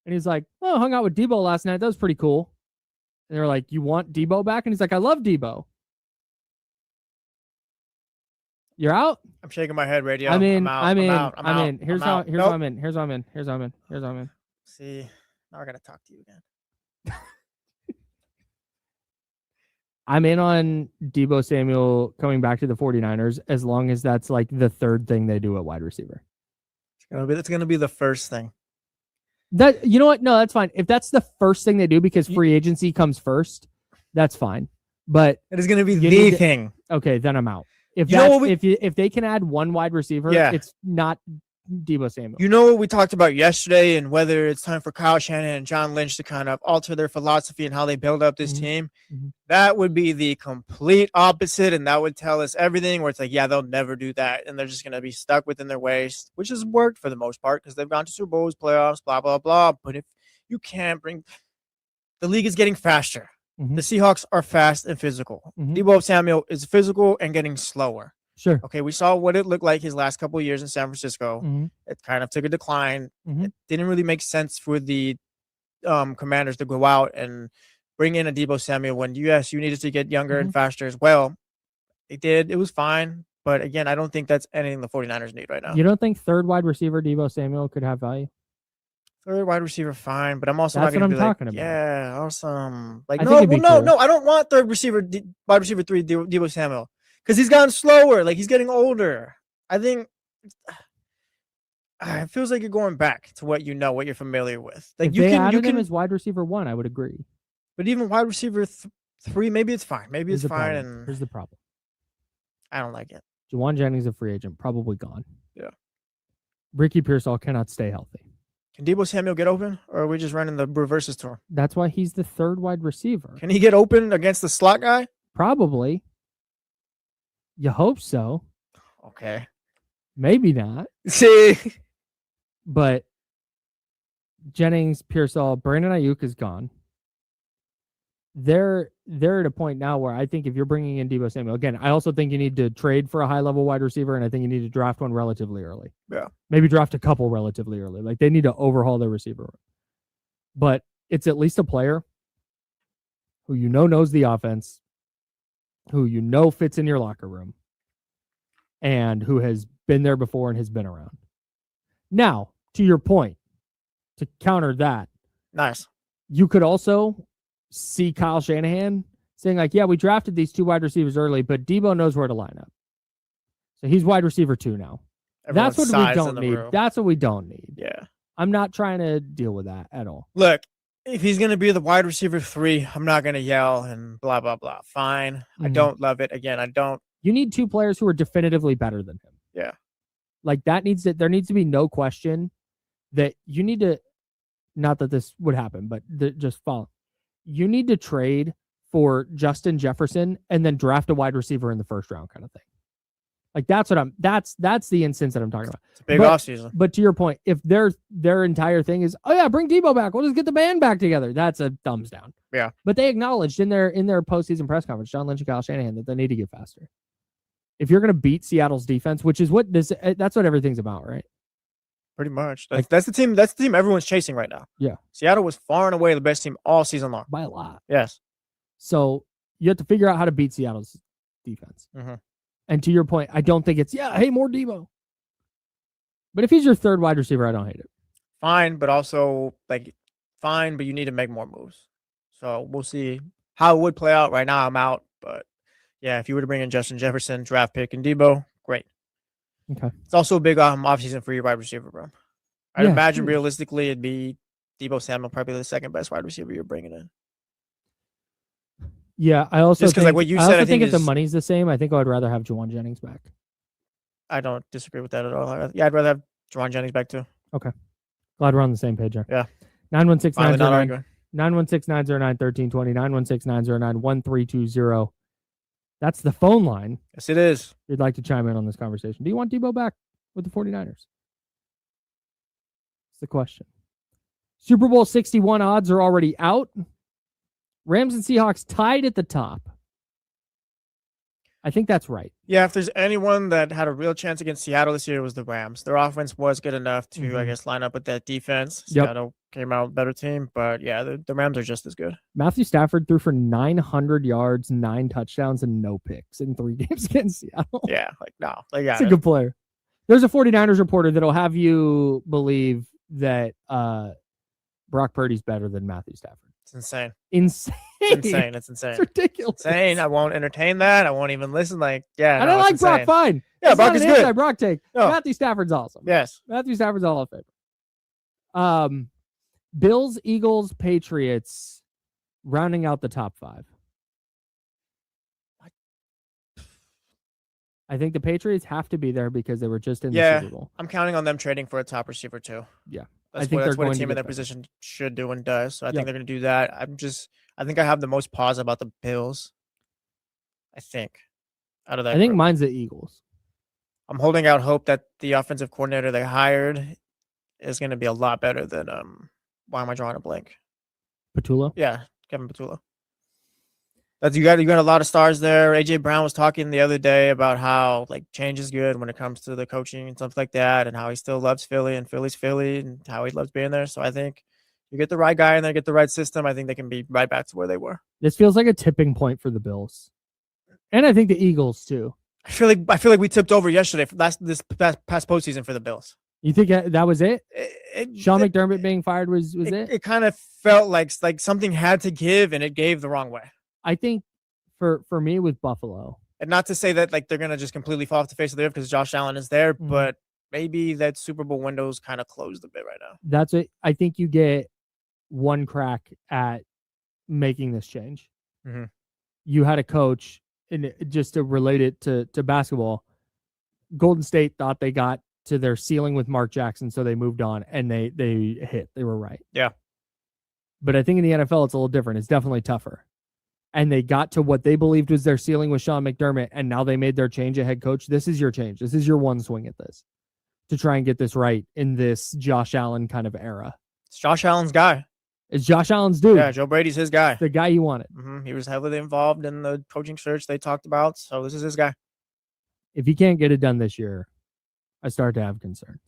And he's like, oh, hung out with Deebo last night. That was pretty cool. And they were like, you want Deebo back? And he's like, I love Deebo. You're out?
I'm shaking my head, radio.
I'm in.
I'm
in. Here's how I'm in.
See, now I gotta talk to you again.
I'm in on Deebo Samuel coming back to the 49ers as long as that's like the third thing they do at wide receiver.
That's gonna be the first thing.
That you know what? No, that's fine. If that's the first thing they do because free agency comes first, that's fine. But
it is gonna be the thing.
Okay, then I'm out. If if they can add one wide receiver, it's not Deebo Samuel.
You know what we talked about yesterday, and whether it's time for Kyle Shanahan and John Lynch to kind of alter their philosophy and how they build up this team. That would be the complete opposite, and that would tell us everything. Where it's like, yeah, they'll never do that, and they're just gonna be stuck within their ways, which has worked for the most part because they've gone to Super Bowls, playoffs, blah blah blah. But if you can't bring, the league is getting faster. The Seahawks are fast and physical. Deebo Samuel is physical and getting slower.
Sure.
Okay, we saw what it looked like his last couple of years in San Francisco. It kind of took a decline. It didn't really make sense for the Commanders to go out and bring in a Deebo Samuel when, yes, you needed to get younger and faster as well. It did. It was fine. But again, I don't think that's anything the 49ers need right now.
You don't think third wide receiver Deebo Samuel could have value?
Third wide receiver, fine, but I'm also
That's
not
what
going to
I'm
be like,
talking about.
yeah, awesome. Like,
I
no,
think it'd be
well,
cool.
no, I don't want third receiver, wide receiver 3, Deebo Samuel, because he's gotten slower. Like, he's getting older. I think it feels like you're going back to what you know, what you're familiar with. Like,
If
you
they
can,
added him as wide receiver 1, I would agree.
but even wide receiver 3, maybe it's fine. Maybe
Here's
it's
the
fine,
problem.
and
Here's the problem.
I don't like it.
Juwan Jennings, a free agent, probably gone.
Yeah.
Ricky Pearsall cannot stay healthy.
Can Deebo Samuel get open, or are we just running the reverses to him?
That's why he's the third wide receiver.
Can he get open against the slot guy?
Probably. You hope so.
Okay.
Maybe not.
See,
But Jennings, Pearsall, Brandon Ayuk is gone. They're at a point now where I think if you're bringing in Deebo Samuel, again, I also think you need to trade for a high-level wide receiver, and I think you need to draft one relatively early.
Yeah.
Maybe draft a couple relatively early. Like, they need to overhaul their receiver room. But it's at least a player who you know knows the offense, who you know fits in your locker room, and who has been there before and has been around. Now, to your point, to counter that,
nice.
you could also see Kyle Shanahan saying, like, yeah, we drafted these 2 wide receivers early, but Deebo knows where to line up. So he's wide receiver 2 now.
Everyone's
That's what we
sized in
don't
the
need.
room.
That's what we don't need.
Yeah.
I'm not trying to deal with that at all.
Look, if he's going to be the wide receiver 3, I'm not going to yell and blah, blah, blah. Fine. I
Mhm.
don't love it. Again, I don't.
You need 2 players who are definitively better than him.
Yeah.
Like, there needs to be no question that you need to, not that this would happen, but just follow. You need to trade for Justin Jefferson and then draft a wide receiver in the first round kind of thing. Like, that's the instance that I'm talking about.
It's a big offseason.
But to your point, if their entire thing is, oh yeah, bring Deebo back, we'll just get the band back together, that's a thumbs down.
Yeah.
But they acknowledged in their postseason press conference, John Lynch and Kyle Shanahan, that they need to get faster. If you're going to beat Seattle's defense, which is that's what everything's about, right?
Pretty much. That's the team. That's the team everyone's chasing right now.
Yeah.
Seattle was far and away the best team all season long.
By a lot.
Yes.
So you have to figure out how to beat Seattle's defense.
Mm-hmm.
And to your point, I don't think it's, hey, more Deebo. But if he's your third wide receiver, I don't hate it.
Fine, but also, fine, but you need to make more moves. So we'll see how it would play out. Right now, I'm out. But, yeah, if you were to bring in Justin Jefferson, draft pick, and Deebo, great.
Okay.
It's also a big offseason for your wide receiver room. I'd
Yeah,
imagine
huge.
realistically it'd be Deebo Samuel, probably the second best wide receiver you're bringing in.
Yeah, I also
Just 'cause,
think,
what you
I
said,
also
I
think
think
if the
is-
money's the same, I think I would rather have Juwan Jennings back.
I don't disagree with that at all. I'd rather have Juwan Jennings back too.
Glad we're on the same page here.
Yeah.
916
Finally not
909
arguing.
916-909-1320, 916-909-1320. That's the phone line.
Yes, it is.
If you'd like to chime in on this conversation. Do you want Deebo back with the 49ers? It's the question. Super Bowl 61 odds are already out. Rams and Seahawks tied at the top. I think that's right.
Yeah, if there's anyone that had a real chance against Seattle this year, it was the Rams. Their offense was good enough to, I guess, line up with that defense.
Yep.
Seattle came out better team, but yeah, the Rams are just as good.
Matthew Stafford threw for 900 yards, 9 touchdowns, and no picks in 3 games against Seattle.
Yeah, they got
He's a
it.
good player. There's a 49ers reporter that'll have you believe that Brock Purdy's better than Matthew Stafford.
It's insane.
Insane.
It's insane. It's insane.
It's ridiculous.
Insane. I won't entertain that. I won't even listen.
I don't like Brock. Fine.
Yeah,
It's
Brock
not
is
an
good.
anti-Brock take.
No.
Matthew Stafford's awesome.
Yes.
Matthew Stafford's all of favorite. Bills, Eagles, Patriots, rounding out the top 5. I think the Patriots have to be there because they were just in the Super Bowl.
I'm counting on them trading for a top receiver too.
Yeah.
That's
I think
that's
they're
what a
going to
team in
get
their
better.
position should do and does. So I
Yep.
think they're going to do that. I think I have the most pause about the Bills. I think out of that.
I think
group.
mine's the Eagles.
I'm holding out hope that the offensive coordinator they hired is going to be a lot better than why am I drawing a blank?
Patullo?
Yeah, Kevin Patullo. You got a lot of stars there. AJ Brown was talking the other day about how change is good when it comes to the coaching and stuff like that, and how he still loves Philly and Philly's Philly and how he loves being there. So I think you get the right guy in there, get the right system. I think they can be right back to where they were.
This feels like a tipping point for the Bills. And I think the Eagles too.
I feel like we tipped over yesterday for this past postseason for the Bills.
You think that was it? Sean
It-
McDermott being fired was it?
It kind of felt like something had to give, and it gave the wrong way.
I think for me with Buffalo,
And not to say that like they're gonna just completely fall off the face of the earth because Josh Allen is there,
Mhm.
but maybe that Super Bowl window's kind of closed a bit right now.
that's it. I think you get one crack at making this change.
Mhm.
You had a coach, and just to relate it to basketball, Golden State thought they got to their ceiling with Mark Jackson, so they moved on, and they hit. They were right.
Yeah.
But I think in the NFL, it's a little different. It's definitely tougher. And they got to what they believed was their ceiling with Sean McDermott, and now they made their change at head coach. This is your change. This is your one swing at this to try and get this right in this Josh Allen kind of era.
It's Josh Allen's guy.
It's Josh Allen's dude.
Yeah, Joe Brady's his guy.
The guy he wanted.
He was heavily involved in the coaching search they talked about, so this is his guy.
If he can't get it done this year, I start to have concerns.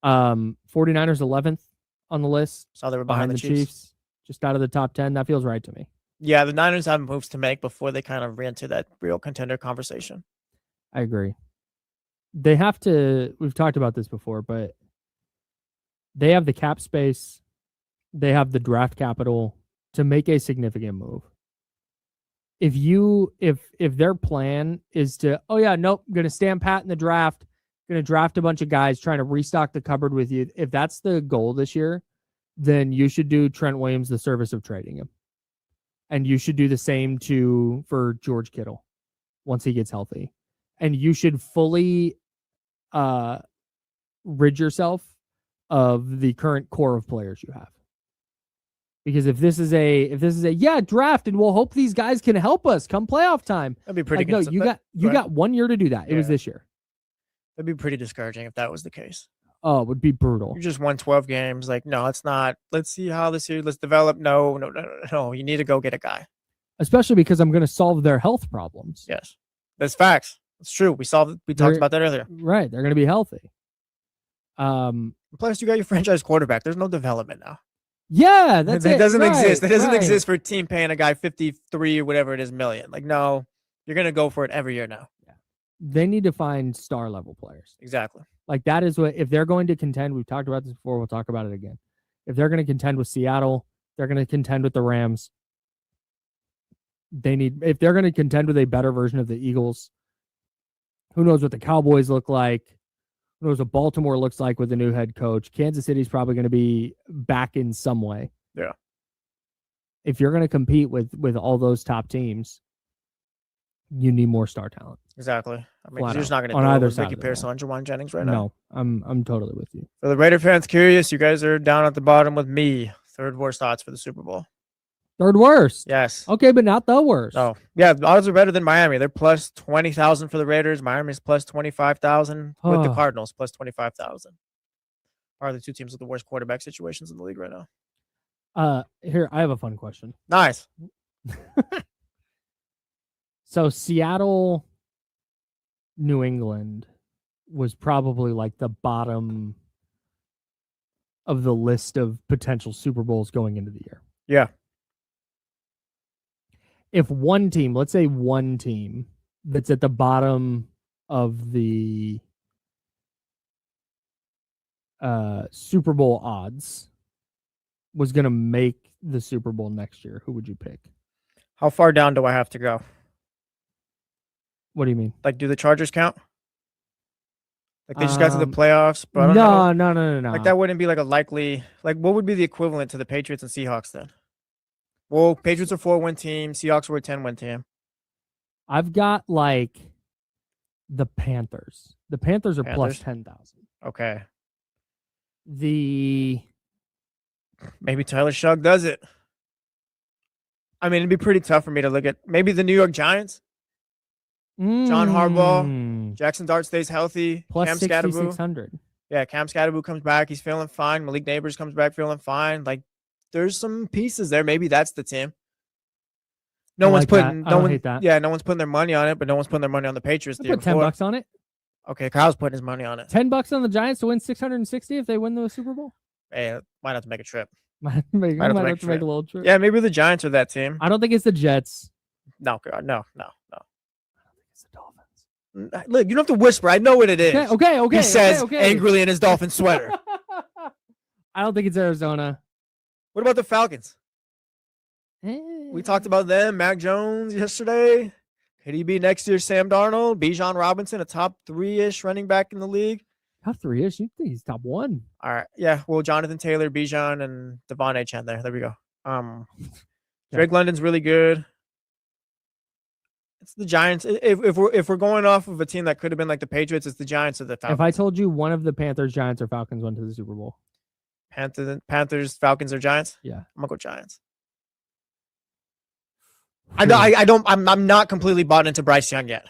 49ers 11th on the list,
Saw they were behind the Chiefs.
just out of the top 10. That feels right to me.
Yeah, the Niners have moves to make before they kind of re-enter that real contender conversation.
I agree. They have to, we've talked about this before, but they have the cap space, they have the draft capital to make a significant move. If their plan is to, oh yeah, nope, I'm gonna stand pat in the draft, gonna draft a bunch of guys, trying to restock the cupboard with you. If that's the goal this year, then you should do Trent Williams the service of trading him. And you should do the same for George Kittle once he gets healthy. And you should fully rid yourself of the current core of players you have. Because if this is a draft and we'll hope these guys can help us come playoff time.
That'd be pretty
good. No, you got 1 year to do that. It was this year.
That'd be pretty discouraging if that was the case.
Oh, it would be brutal.
You just won 12 games. Like, no, it's not. Let's see how this year. Let's develop. No. You need to go get a guy.
Especially because I'm going to solve their health problems.
Yes, that's facts. It's true. We talked about that earlier.
Right, they're going to be healthy.
Plus, you got your franchise quarterback. There's no development now.
Yeah, that's
it.
It
Doesn't exist. It doesn't
right.
exist for a team paying a guy 53 or whatever it is million. Like, no, you're going to go for it every year now.
Yeah. They need to find star level players.
Exactly.
Like that is what, if they're going to contend, we've talked about this before, we'll talk about it again. If they're going to contend with Seattle, they're going to contend with the Rams. If they're going to contend with a better version of the Eagles, who knows what the Cowboys look like? Who knows what Baltimore looks like with the new head coach? Kansas City's probably going to be back in some way.
Yeah.
If you're going to compete with all those top teams, you need more star talent.
Exactly. I mean,
Flat
you're just
out.
not going
On
to
either
do it with
side
Ricky
of the
Pearson
ball.
and Jawan Jennings right now.
No, I'm totally with you.
For the Raider fans curious, you guys are down at the bottom with me. Third worst odds for the Super Bowl.
Third worst.
Yes.
Okay, but not the worst.
No. Yeah, the odds are better than Miami. They're plus 20,000 for the Raiders. Miami's plus 25,000 with the Cardinals plus 25,000. Are the two teams with the worst quarterback situations in the league right now?
Here, I have a fun question.
Nice.
So Seattle, New England was probably like the bottom of the list of potential Super Bowls going into the year.
Yeah.
If one team, let's say one team that's at the bottom of the Super Bowl odds was going to make the Super Bowl next year, who would you pick?
How far down do I have to go?
What do you mean?
Like, do the Chargers count? Like, they just got to the playoffs, but I don't know.
No.
Like, that wouldn't be like a likely, like, what would be the equivalent to the Patriots and Seahawks then? Well, Patriots are a 4-win team. Seahawks were a 10-win team.
I've got like the Panthers. The Panthers are plus 10,000.
Okay.
Maybe
Tyler Shugg does it. I mean, it'd be pretty tough for me to look at. Maybe the New York Giants. John Harbaugh. Jackson Dart stays healthy.
Plus
Cam
6,600.
Yeah, Cam Scatterboo comes back. He's feeling fine. Malik Neighbors comes back feeling fine. Like, there's some pieces there. Maybe that's the team. No one's putting their money on it, but no one's putting their money on the Patriots.
Put $10 on it.
Okay, Kyle's putting his money on it.
$10 on the Giants to win 660 if they win the Super Bowl.
Hey, might have to make a trip.
might have to make a little trip.
Yeah, maybe the Giants are that team.
I don't think it's the Jets.
No.
I don't think it's the Dolphins.
Look, you don't have to whisper. I know what it is.
Okay.
He says
okay.
angrily in his Dolphin sweater.
I don't think it's Arizona.
What about the Falcons? We talked about them. Mac Jones yesterday. Could he be next year's Sam Darnold? Bijan Robinson, a top 3-ish running back in the league.
Top 3-ish? You think he's top 1?
All right. Yeah. Well, Jonathan Taylor, Bijan, and Devon A. Chen there. There we go. Drake London's really good. It's the Giants. If we're going off of a team that could have been like the Patriots, it's the Giants or the Falcons.
If I told you one of the Panthers, Giants, or Falcons went to the Super Bowl.
Panthers, Falcons, or Giants?
Yeah.
I'm gonna go Giants. I'm not completely bought into Bryce Young yet.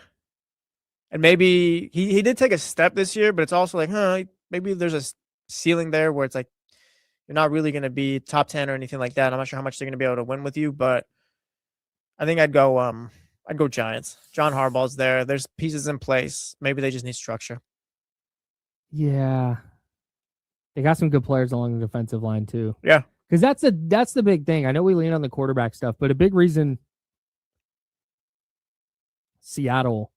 And maybe he did take a step this year, but it's also like, maybe there's a ceiling there where it's like you're not really going to be top 10 or anything like that. I'm not sure how much they're going to be able to win with you, but I think I'd go Giants. John Harbaugh's there. There's pieces in place. Maybe they just need structure.
Yeah. They got some good players along the defensive line too.
Yeah.
Because that's the big thing. I know we lean on the quarterback stuff, but a big reason Seattle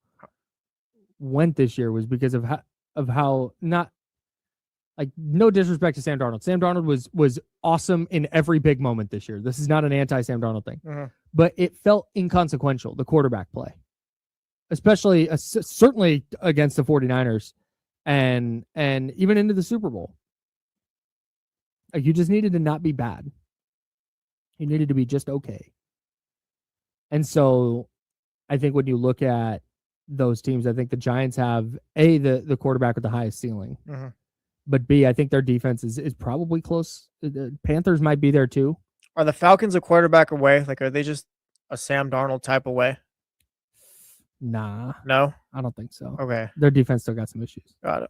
went this year was because of how not like no disrespect to Sam Darnold. Sam Darnold was awesome in every big moment this year. This is not an anti-Sam Darnold thing, but it felt inconsequential, the quarterback play, especially certainly against the 49ers and even into the Super Bowl. Like you just needed to not be bad. You needed to be just okay. And so I think when you look at those teams, I think the Giants have the quarterback with the highest ceiling, but B, I think their defense is probably close. The Panthers might be there too.
Are the Falcons a quarterback away? Like, are they just a Sam Darnold type away?
Nah,
no,
I don't think so.
Okay,
their defense still got some issues.
Got it.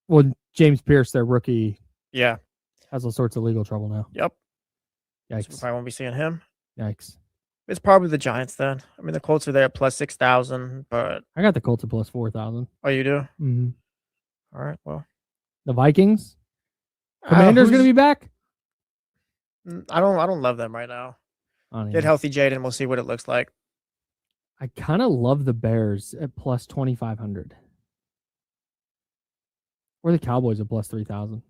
Well, James Pierce, their rookie,
has
all sorts of legal trouble now.
Yep.
Yikes.
So we probably won't be seeing him.
Yikes.
It's probably the Giants then. I mean, the Colts are there at plus 6,000, but
I got the Colts at plus 4,000.
Oh, you do?
Mm-hmm.
All right. Well,
the Vikings. Commanders going to be back.
I don't love them right now. Get healthy, Jaden. We'll see what it looks like.
I kind of love the Bears at plus 2,500. Or the Cowboys at plus 3,000.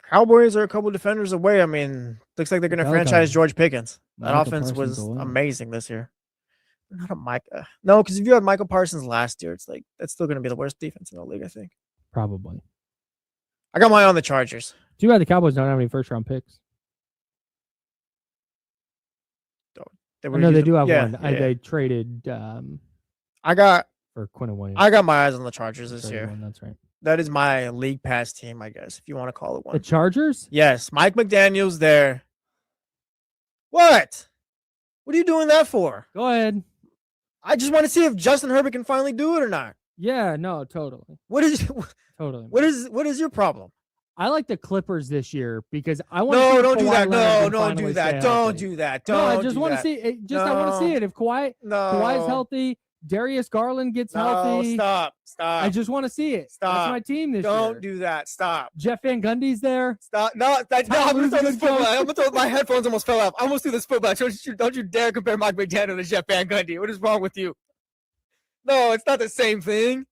Cowboys are a couple defenders away. I mean, looks like they're going to franchise George Pickens. That offense was amazing this year. Not a Micah. No, because if you had Michael Parsons last year, it's like that's still going to be the worst defense in the league, I think.
Probably.
I got my eye on the Chargers.
Too bad the Cowboys don't have any first-round picks. No, they do have one. Yeah. They traded.
I got
for Quinn Williams.
I got my eyes on the Chargers this year.
That's right.
That is my league pass team, I guess, if you want to call it one.
The Chargers?
Yes. Mike McDaniel's there. What? What are you doing that for?
Go ahead.
I just want to see if Justin Herbert can finally do it or not.
Yeah, no, totally.
What is
totally?
What is your problem?
I like the Clippers this year because I want.
No, don't do that. No, don't do that. Don't do that. Don't.
No, I just want to see it. I want to see it. If Kawhi's healthy, Darius Garland gets healthy.
Stop.
I just want to see it.
Stop.
That's my team this year.
Don't do that. Stop.
Jeff Van Gundy's there.
Stop. No, I'm going to throw this football. I'm going to throw my headphones almost fell off. I almost threw this football. Don't you dare compare Mike McDaniel to Jeff Van Gundy. What is wrong with you? No, it's not the same thing.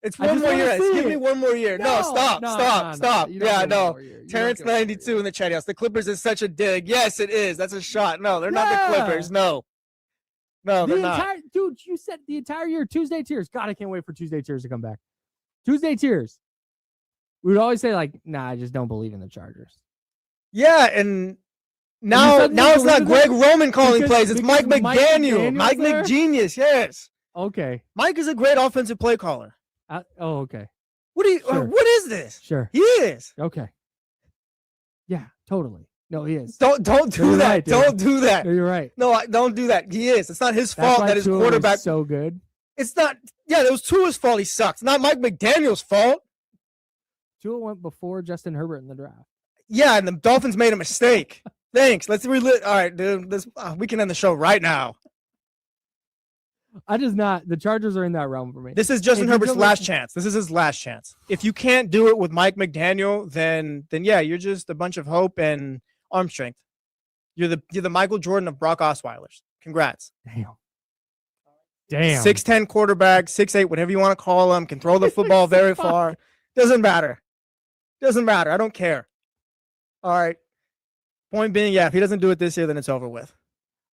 It's one more year. Give me one more year. No, stop. Yeah, no. Terrence 92 in the chat house. The Clippers is such a dig. Yes, it is. That's a shot. No, they're not the Clippers. No, they're not.
Dude, you said the entire year, Tuesday Tears. God, I can't wait for Tuesday Tears to come back. Tuesday Tears. We would always say, like, nah, I just don't believe in the Chargers.
Yeah, and now it's not Greg Roman calling plays. It's Mike McDaniel. Mike McGenius, yes.
Okay.
Mike is a great offensive play caller.
Okay.
What is this?
Sure.
He is.
Okay. Yeah, totally. No, he is.
Don't do that. Right, don't do that.
No, you're right.
No, don't do that. He is. It's not his fault that his quarterback
so good.
It's not. Yeah, it was Tua's fault. He sucks. Not Mike McDaniel's fault.
Tua went before Justin Herbert in the draft.
Yeah, and the Dolphins made a mistake. Thanks. Let's relive. All right, dude. We can end the show right now.
The Chargers are in that realm for me.
This is Justin Herbert's last chance. This is his last chance. If you can't do it with Mike McDaniel, then yeah, you're just a bunch of hope and arm strength. You're the Michael Jordan of Brock Osweiler's. Congrats.
Damn. Damn.
6'10" quarterback, 6'8", whatever you want to call him, can throw the football very far. Doesn't matter. Doesn't matter. I don't care. All right. Point being, yeah, if he doesn't do it this year, then it's over with.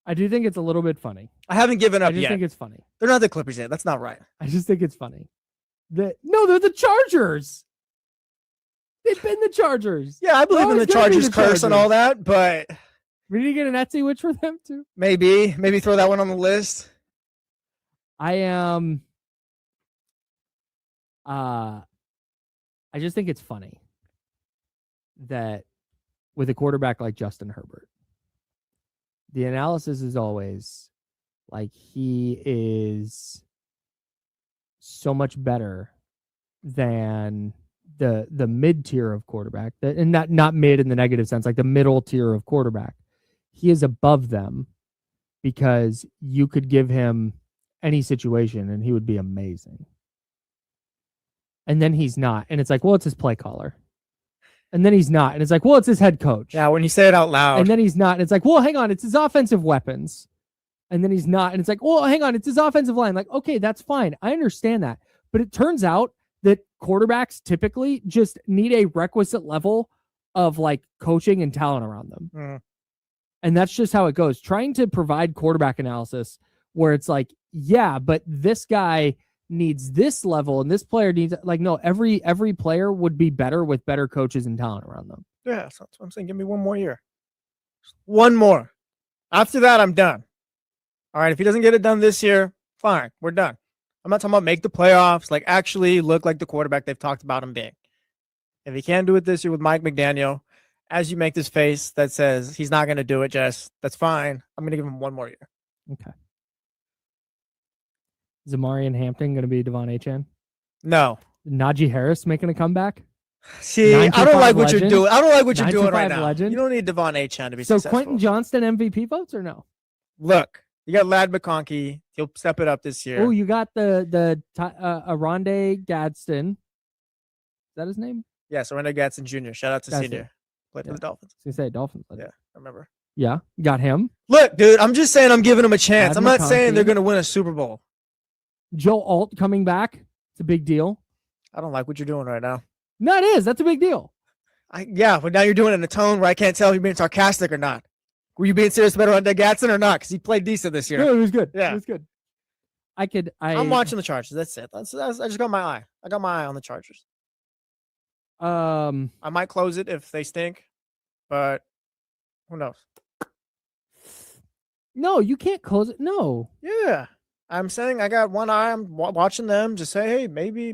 I do think it's a little bit funny.
I haven't given up
I just
yet.
think it's funny.
They're not the Clippers yet. That's not right.
I just think it's funny. No, they're the Chargers. They've been the Chargers.
Yeah, I believe in the Chargers curse and all that, but
we need to get an Etsy witch for them too.
maybe throw that one on the list.
I am. I just think it's funny that with a quarterback like Justin Herbert, the analysis is always like he is so much better than the mid tier of quarterback, and not mid in the negative sense, like the middle tier of quarterback. He is above them because you could give him any situation and he would be amazing. And then he's not. And it's like, well, it's his play caller. And then he's not. And it's like, well, it's his head coach.
Yeah, when you say it out loud.
And then he's not. And it's like, well, hang on, it's his offensive weapons. And then he's not. And it's like, well, hang on, it's his offensive line. Like, okay, that's fine. I understand that. But it turns out that quarterbacks typically just need a requisite level of like coaching and talent around them.
Mm.
And that's just how it goes. Trying to provide quarterback analysis where it's like, yeah, but this guy needs this level and this player needs, like, no, every player would be better with better coaches and talent around them.
Yeah, that's what I'm saying. Give me one more year. One more. After that, I'm done. All right, if he doesn't get it done this year, fine, we're done. I'm not talking about make the playoffs, like actually look like the quarterback they've talked about him being. If he can't do it this year with Mike McDaniel, as you make this face that says he's not going to do it, Jess, that's fine. I'm going to give him one more year.
Okay. Is Amari Hampton going to be Devon Achane?
No.
Najee Harris making a comeback?
See, I don't like what
legend.
you're doing. I don't like what you're doing right
925
now.
legend.
You don't need Devon Achane to be
so
successful.
Quentin Johnston MVP votes or no?
Look, you got Lad McConkey. He'll step it up this year.
Oh, you got the Aronde Gadsden. Is that his name?
Yes, Orlando Gadsden Jr. Shout out to
Gadsden.
Senior. Played for the Dolphins.
I was gonna say Dolphins.
Yeah, I remember.
Yeah, got him.
Look, dude, I'm just saying I'm giving him a chance.
Lad
I'm not
McConkey.
saying they're going to win a Super Bowl.
Joe Alt coming back. It's a big deal.
I don't like what you're doing right now.
No, it is. That's a big deal.
Yeah, but now you're doing it in a tone where I can't tell if you're being sarcastic or not. Were you being serious about Orlando Gadsden or not? Because he played decent this year.
No, it was good.
Yeah.
It was good.
I'm watching the Chargers. That's it. I just got my eye. I got my eye on the Chargers. I might close it if they stink, but who knows?
No, you can't close it. No.
Yeah, I'm saying I got one eye. I'm watching them. Just say, hey, maybe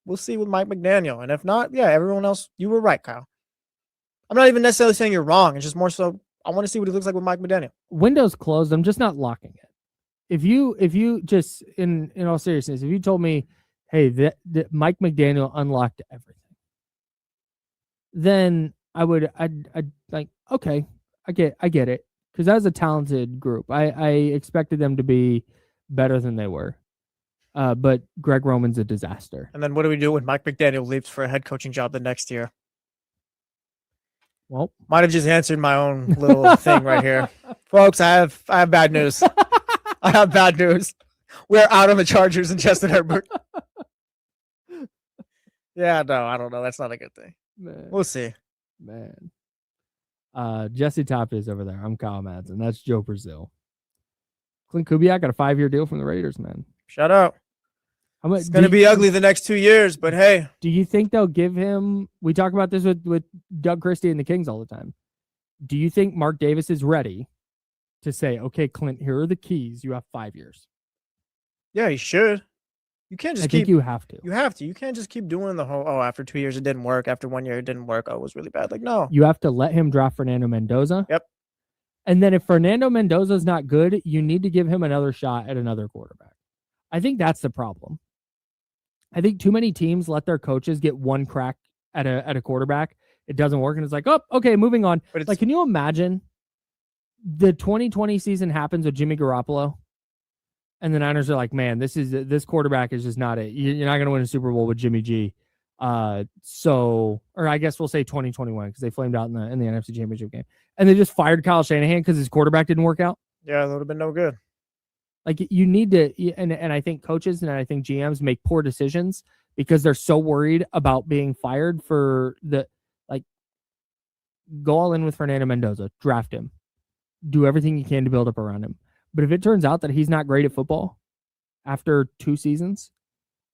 we'll see with Mike McDaniel, and if not, yeah, everyone else. You were right, Kyle. I'm not even necessarily saying you're wrong. It's just more so I want to see what he looks like with Mike McDaniel.
Window's closed. I'm just not locking it. If you just in all seriousness, if you told me, hey, that Mike McDaniel unlocked everything, then I'd like, okay, I get it. Because that was a talented group. I expected them to be better than they were. But Greg Roman's a disaster.
And then what do we do when Mike McDaniel leaves for a head coaching job the next year?
Well,
might have just answered my own little thing right here. Folks, I have bad news. I have bad news. We're out on the Chargers and Justin Herbert. Yeah, no, I don't know. That's not a good thing.
Man.
We'll see.
Man. Jesse Tapia is over there. I'm Kyle Madson. That's Joe Brazil. Clint Kubiak got a 5-year deal from the Raiders, man.
Shout out. It's going to be ugly the next 2 years, but hey.
Do you think they'll give him... We talk about this with Doug Christie and the Kings all the time. Do you think Mark Davis is ready to say, okay, Clint, here are the keys. You have 5 years?
Yeah, he should. You can't just
I think you have to.
You have to. You can't just keep doing the whole, after 2 years it didn't work. After 1 year it didn't work. Oh, it was really bad. Like, no.
You have to let him draft Fernando Mendoza.
Yep.
And then if Fernando Mendoza is not good, you need to give him another shot at another quarterback. I think that's the problem. I think too many teams let their coaches get one crack at a quarterback. It doesn't work, and it's like, oh, okay, moving on. But like, can you imagine the 2020 season happens with Jimmy Garoppolo, and the Niners are like, man, this quarterback is just not it. You're not going to win a Super Bowl with Jimmy G. Or I guess we'll say 2021 because they flamed out in the NFC Championship game, and they just fired Kyle Shanahan because his quarterback didn't work out.
Yeah, that would have been no good.
Like you need to, and I think coaches and I think GMs make poor decisions because they're so worried about being fired for go all in with Fernando Mendoza, draft him, do everything you can to build up around him. But if it turns out that he's not great at football after 2 seasons,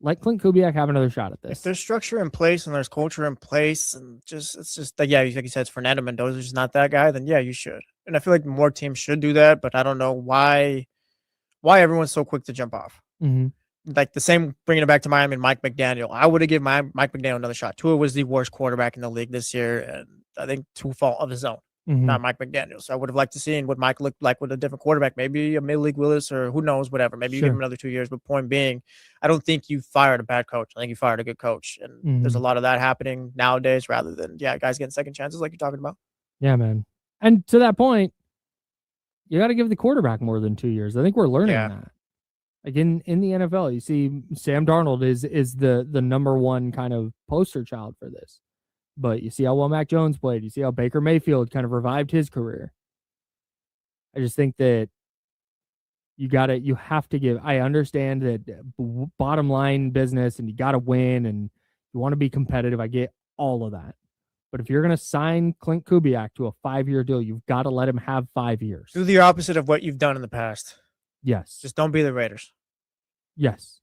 let Clint Kubiak have another shot at this.
If there's structure in place and there's culture in place, and it's just that, yeah, like you said, it's Fernando Mendoza is not that guy, then yeah, you should. And I feel like more teams should do that, but I don't know why everyone's so quick to jump off.
Mm-hmm.
Like the same, bringing it back to Miami and Mike McDaniel. I would have given Mike McDaniel another shot. Tua was the worst quarterback in the league this year, and I think to fault of his own, not Mike McDaniel. So I would have liked to see what Mike looked like with a different quarterback, maybe a mid-league Willis or who knows, whatever. Maybe you give him another 2 years. But point being, I don't think you fired a bad coach. I think you fired a good coach. And there's a lot of that happening nowadays rather than, guys getting second chances like you're talking about.
Yeah, man. And to that point, you got to give the quarterback more than 2 years. I think we're learning that. Like in the NFL, you see Sam Darnold is the number one kind of poster child for this. But you see how well Mac Jones played. You see how Baker Mayfield kind of revived his career. I just think that you have to give. I understand that bottom line business and you got to win and you want to be competitive. I get all of that. But if you're going to sign Clint Kubiak to a 5-year deal, you've got to let him have 5 years.
Do the opposite of what you've done in the past.
Yes.
Just don't be the Raiders.
Yes.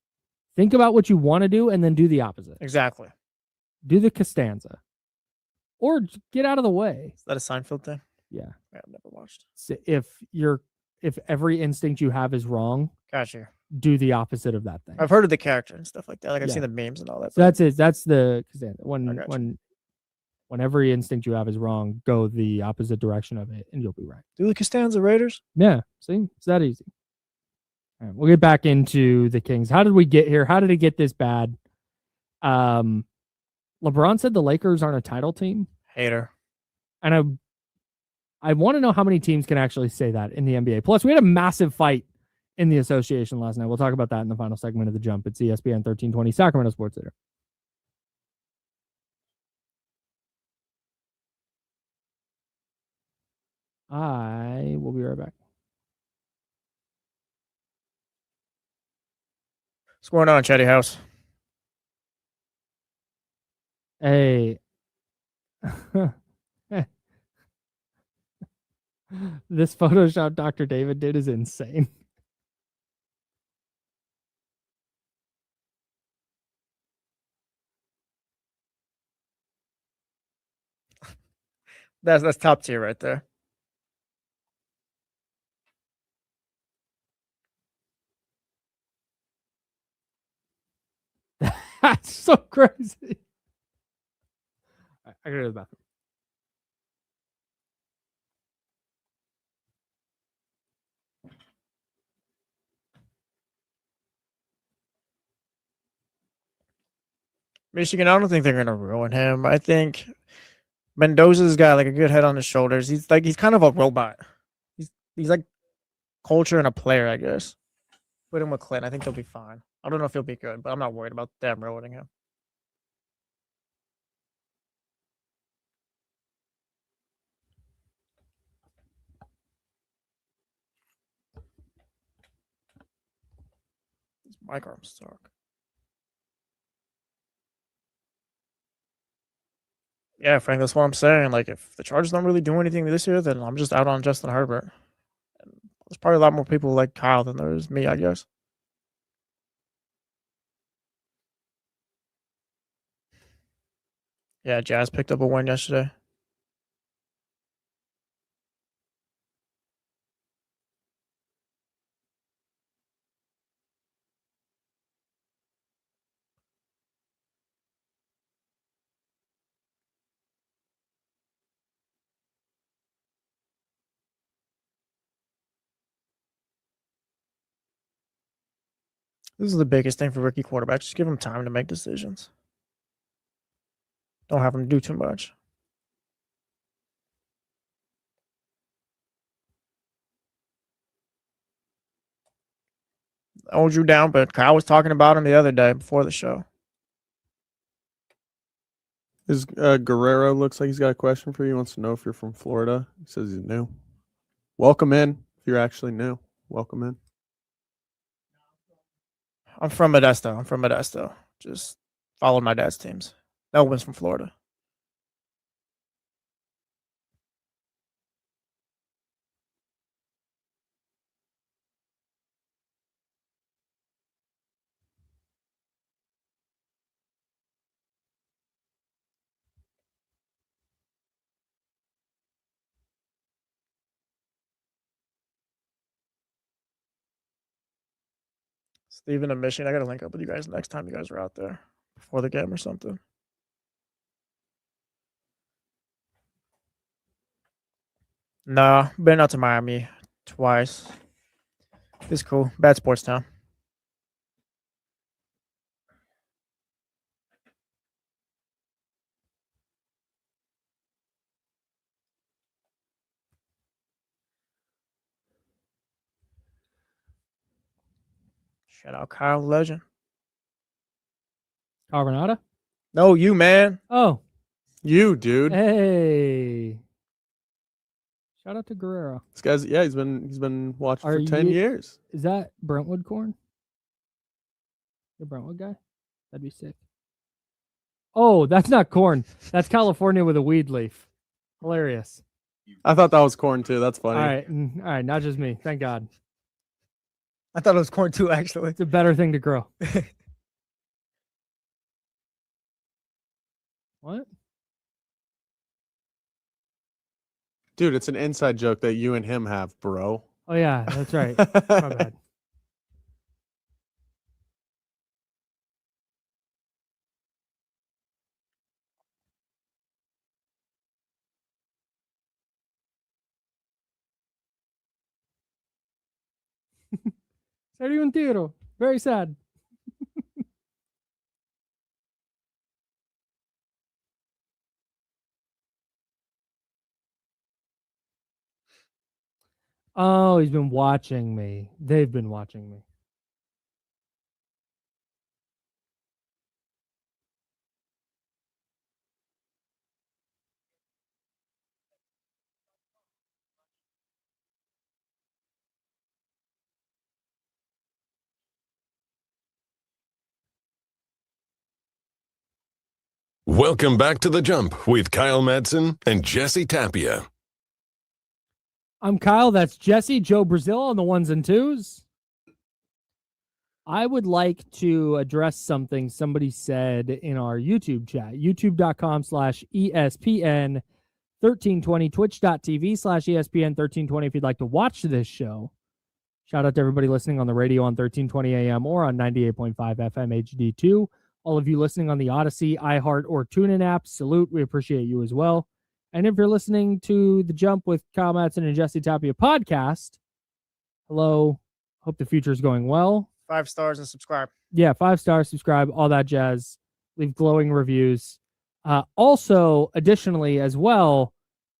Think about what you want to do and then do the opposite.
Exactly.
Do the Costanza. Or get out of the way.
Is that a Seinfeld thing?
Yeah.
I've never watched.
So if every instinct you have is wrong,
gotcha,
do the opposite of that thing.
I've heard of the character and stuff like that. Like I've seen the memes and all that.
So that's it. That's the Costanza. When every instinct you have is wrong, go the opposite direction of it and you'll be right.
Do the Costanza Raiders?
Yeah. See? It's that easy. All right, we'll get back into the Kings. How did we get here? How did it get this bad? LeBron said the Lakers aren't a title team.
Hater.
And I want to know how many teams can actually say that in the NBA. Plus, we had a massive fight in the association last night. We'll talk about that in the final segment of The Jump. It's ESPN 1320 Sacramento Sports Center. I will be right back.
What's going on, Chatty House?
Hey. This Photoshop Dr. David did is insane.
That's top tier right there.
That's so crazy. I gotta go to the bathroom.
Michigan, I don't think they're gonna ruin him. I think Mendoza's got like a good head on his shoulders. He's kind of a robot. He's like culture and a player, I guess. Put him with Clint. I think they'll be fine. I don't know if he'll be good, but I'm not worried about them ruining him. Mike Armstrong. Yeah, Frank, that's what I'm saying. Like, if the Chargers don't really do anything this year, then I'm just out on Justin Herbert. And there's probably a lot more people like Kyle than there's me, I guess. Yeah, Jazz picked up a win yesterday. This is the biggest thing for rookie quarterbacks. Just give them time to make decisions. Don't have them do too much. I hold you down, but Kyle was talking about him the other day before the show.
Is Guerrero looks like he's got a question for you. He wants to know if you're from Florida. He says he's new. Welcome in. If you're actually new, welcome in.
I'm from Modesto. Just followed my dad's teams. That one's from Florida. Steven and Michigan, I gotta link up with you guys next time you guys are out there before the game or something. Nah, been out to Miami twice. It's cool. Bad sports town. Shout out Kyle Legend.
Carbonata?
No, you, man.
Oh,
You, dude.
hey. Shout out to Guerrero.
This guy's he's been watching
Are
for 10
you-
years.
Is that Brentwood corn? The Brentwood guy? That'd be sick. Oh, that's not corn. That's California with a weed leaf. Hilarious.
I thought that was corn too. That's funny.
All right, not just me. Thank God.
I thought it was corn too, actually.
It's a better thing to grow. What?
Dude, it's an inside joke that you and him have, bro.
Oh yeah, that's right. My bad. Sería un tiro. Very sad. Oh, he's been watching me. They've been watching me.
Welcome back to The Jump with Kyle Madson and Jesse Tapia.
I'm Kyle. That's Jesse. Joe Brazil on the ones and twos. I would like to address something somebody said in our YouTube chat. YouTube.com/ESPN 1320, Twitch.tv/ESPN 1320 if you'd like to watch this show. Shout out to everybody listening on the radio on 1320 AM or on 98.5 FM HD2. All of you listening on the Odyssey, iHeart, or TuneIn apps, salute. We appreciate you as well. And if you're listening to The Jump with Kyle Madson and Jesse Tapia podcast, hello. Hope the future is going well.
5 stars and subscribe.
Yeah, 5 stars, subscribe, all that jazz. Leave glowing reviews. Also, additionally, as well,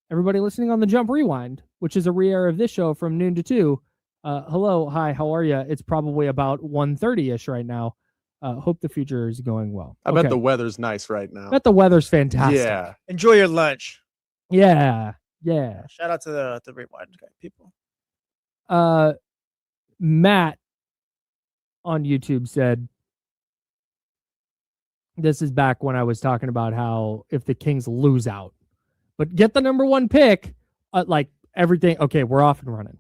everybody listening on The Jump Rewind, which is a re-air of this show from noon to 2. Hello, hi, how are you? It's probably about 1:30-ish right now. Hope the future is going well.
I bet the weather's nice right now.
Bet the weather's fantastic.
Yeah.
Enjoy your lunch.
Yeah. Yeah.
Shout out to the Rewind people.
Matt on YouTube said, this is back when I was talking about how if the Kings lose out, but get the number 1 pick, like everything. Okay, we're off and running.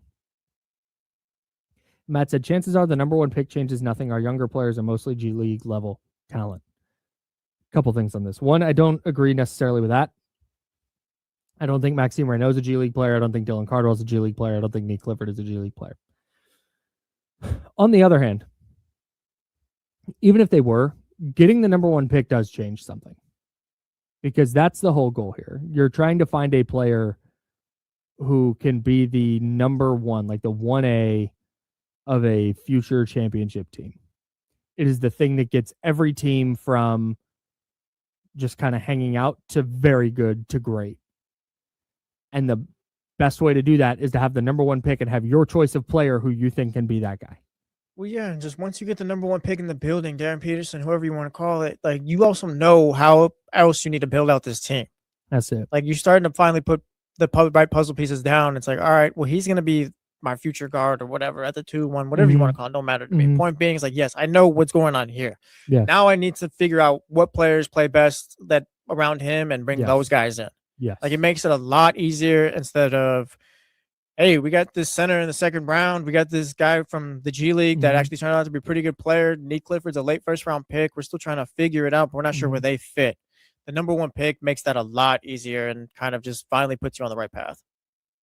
Matt said, chances are the number 1 pick changes nothing. Our younger players are mostly G League level talent. Couple things on this. One, I don't agree necessarily with that. I don't think Maxime Reynaud's a G League player. I don't think Dylan Cardwell's a G League player. I don't think Nate Clifford is a G League player. On the other hand, even if they were, getting the number 1 pick does change something. Because that's the whole goal here. You're trying to find a player who can be the number 1, like the 1A of a future championship team. It is the thing that gets every team from just kind of hanging out to very good to great. And the best way to do that is to have the number 1 pick and have your choice of player who you think can be that guy.
Well, yeah, and just once you get the number 1 pick in the building, Darryn Peterson, whoever you want to call it, like you also know how else you need to build out this team.
That's it.
Like you're starting to finally put the right puzzle pieces down. It's like, all right, well, he's going to be my future guard or whatever at the 2-1, whatever you want to call it, don't matter to me.
Mhm.
Point being is like, yes, I know what's going on here.
Yes.
Now I need to figure out what players play best that around him and bring
Yes.
those guys in.
Yes.
Like, it makes it a lot easier instead of, hey, we got this center in the second round. We got this guy from the G League that actually turned out to be a pretty good player. Nick Clifford's a late first round pick. We're still trying to figure it out, but we're not sure where they fit. The number 1 pick makes that a lot easier and kind of just finally puts you on the right path.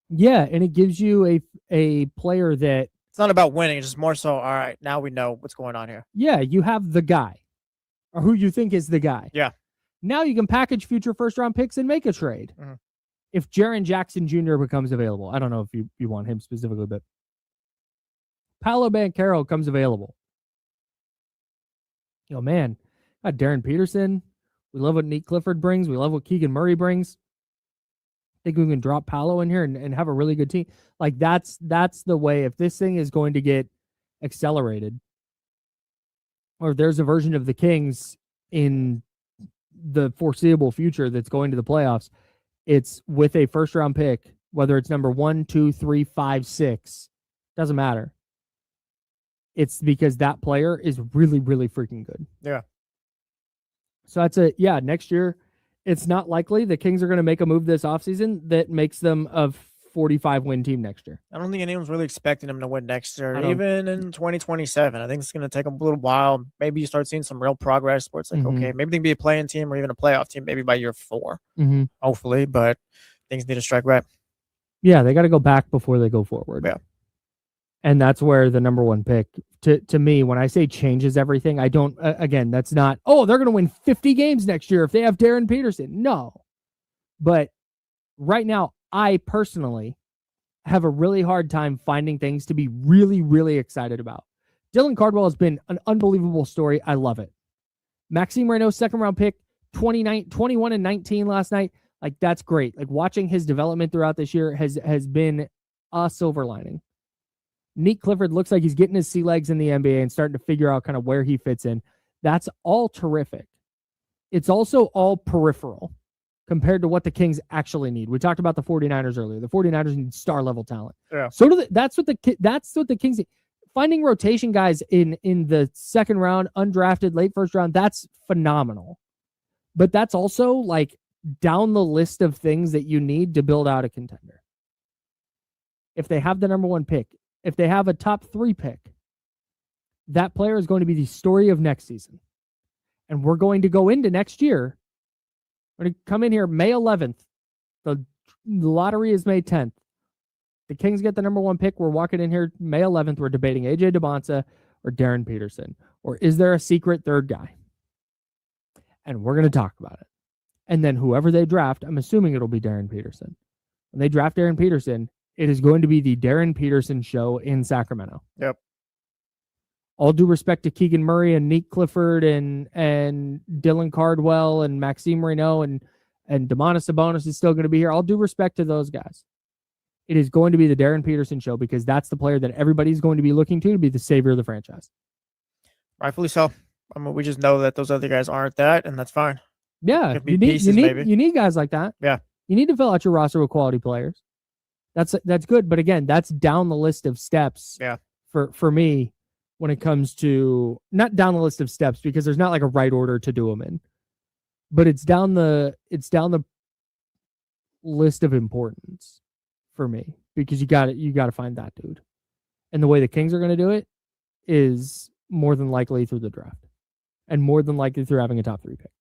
Yeah, and it gives you a player that
it's not about winning. It's just more so, all right, now we know what's going on here.
Yeah, you have the guy or who you think is the guy.
Yeah.
Now you can package future first-round picks and make a trade. If Jaren Jackson Jr. becomes available, I don't know if you want him specifically, but Paolo Banchero comes available. Man, got Darryn Peterson. We love what Nick Clifford brings. We love what Keegan Murray brings. I think we can drop Paolo in here and have a really good team. Like, that's the way. If this thing is going to get accelerated, or if there's a version of the Kings in the foreseeable future that's going to the playoffs, it's with a first-round pick, whether it's number 1, 2, 3, 5, 6, doesn't matter. It's because that player is really, really freaking good.
Yeah.
So next year, it's not likely the Kings are going to make a move this offseason that makes them a 45-win team next year.
I don't think anyone's really expecting them to win next year, even in 2027. I think it's going to take them a little while. Maybe you start seeing some real progress where it's like, okay, maybe they can be a playing team or even a playoff team maybe by year 4, hopefully, but things need to strike right.
Yeah, they got to go back before they go forward.
Yeah.
And that's where the number 1 pick, to me, when I say changes everything, I don't, again, that's not, they're going to win 50 games next year if they have Darryn Peterson. No. But right now, I personally have a really hard time finding things to be really, really excited about. Dylan Cardwell has been an unbelievable story. I love it. Maxime Reynaud, second-round pick, 21 and 19 last night. Like, that's great. Like, watching his development throughout this year has been a silver lining. Nick Clifford looks like he's getting his sea legs in the NBA and starting to figure out kind of where he fits in. That's all terrific. It's also all peripheral compared to what the Kings actually need. We talked about the 49ers earlier. The 49ers need star-level talent.
Yeah.
So that's what the Kings need. Finding rotation guys in the second round, undrafted, late first round, that's phenomenal. But that's also like down the list of things that you need to build out a contender. If they have the number 1 pick, if they have a top 3 pick, that player is going to be the story of next season. And we're going to go into next year. We're going to come in here May 11th. The lottery is May 10th. The Kings get the number 1 pick. We're walking in here May 11th. We're debating AJ DeBonsa or Darryn Peterson. Or is there a secret third guy? And we're going to talk about it. And then whoever they draft, I'm assuming it'll be Darryn Peterson. When they draft Darryn Peterson, it is going to be the Darryn Peterson show in Sacramento.
Yep.
All due respect to Keegan Murray and Nick Clifford and Dylan Cardwell and Maxime Reynaud and Domantas Sabonis is still going to be here. All due respect to those guys. It is going to be the Darryn Peterson show because that's the player that everybody's going to be looking to be the savior of the franchise.
Rightfully so. I mean, we just know that those other guys aren't that, and that's fine.
Yeah,
Could be pieces, maybe.
You need guys like that.
Yeah.
You need to fill out your roster with quality players. That's good, but again, that's down the list of steps.
Yeah.
For me, when it comes to not down the list of steps because there's not like a right order to do them in, but it's down the list of importance for me because you got to find that dude, and the way the Kings are going to do it is more than likely through the draft, and more than likely through having a top 3 pick.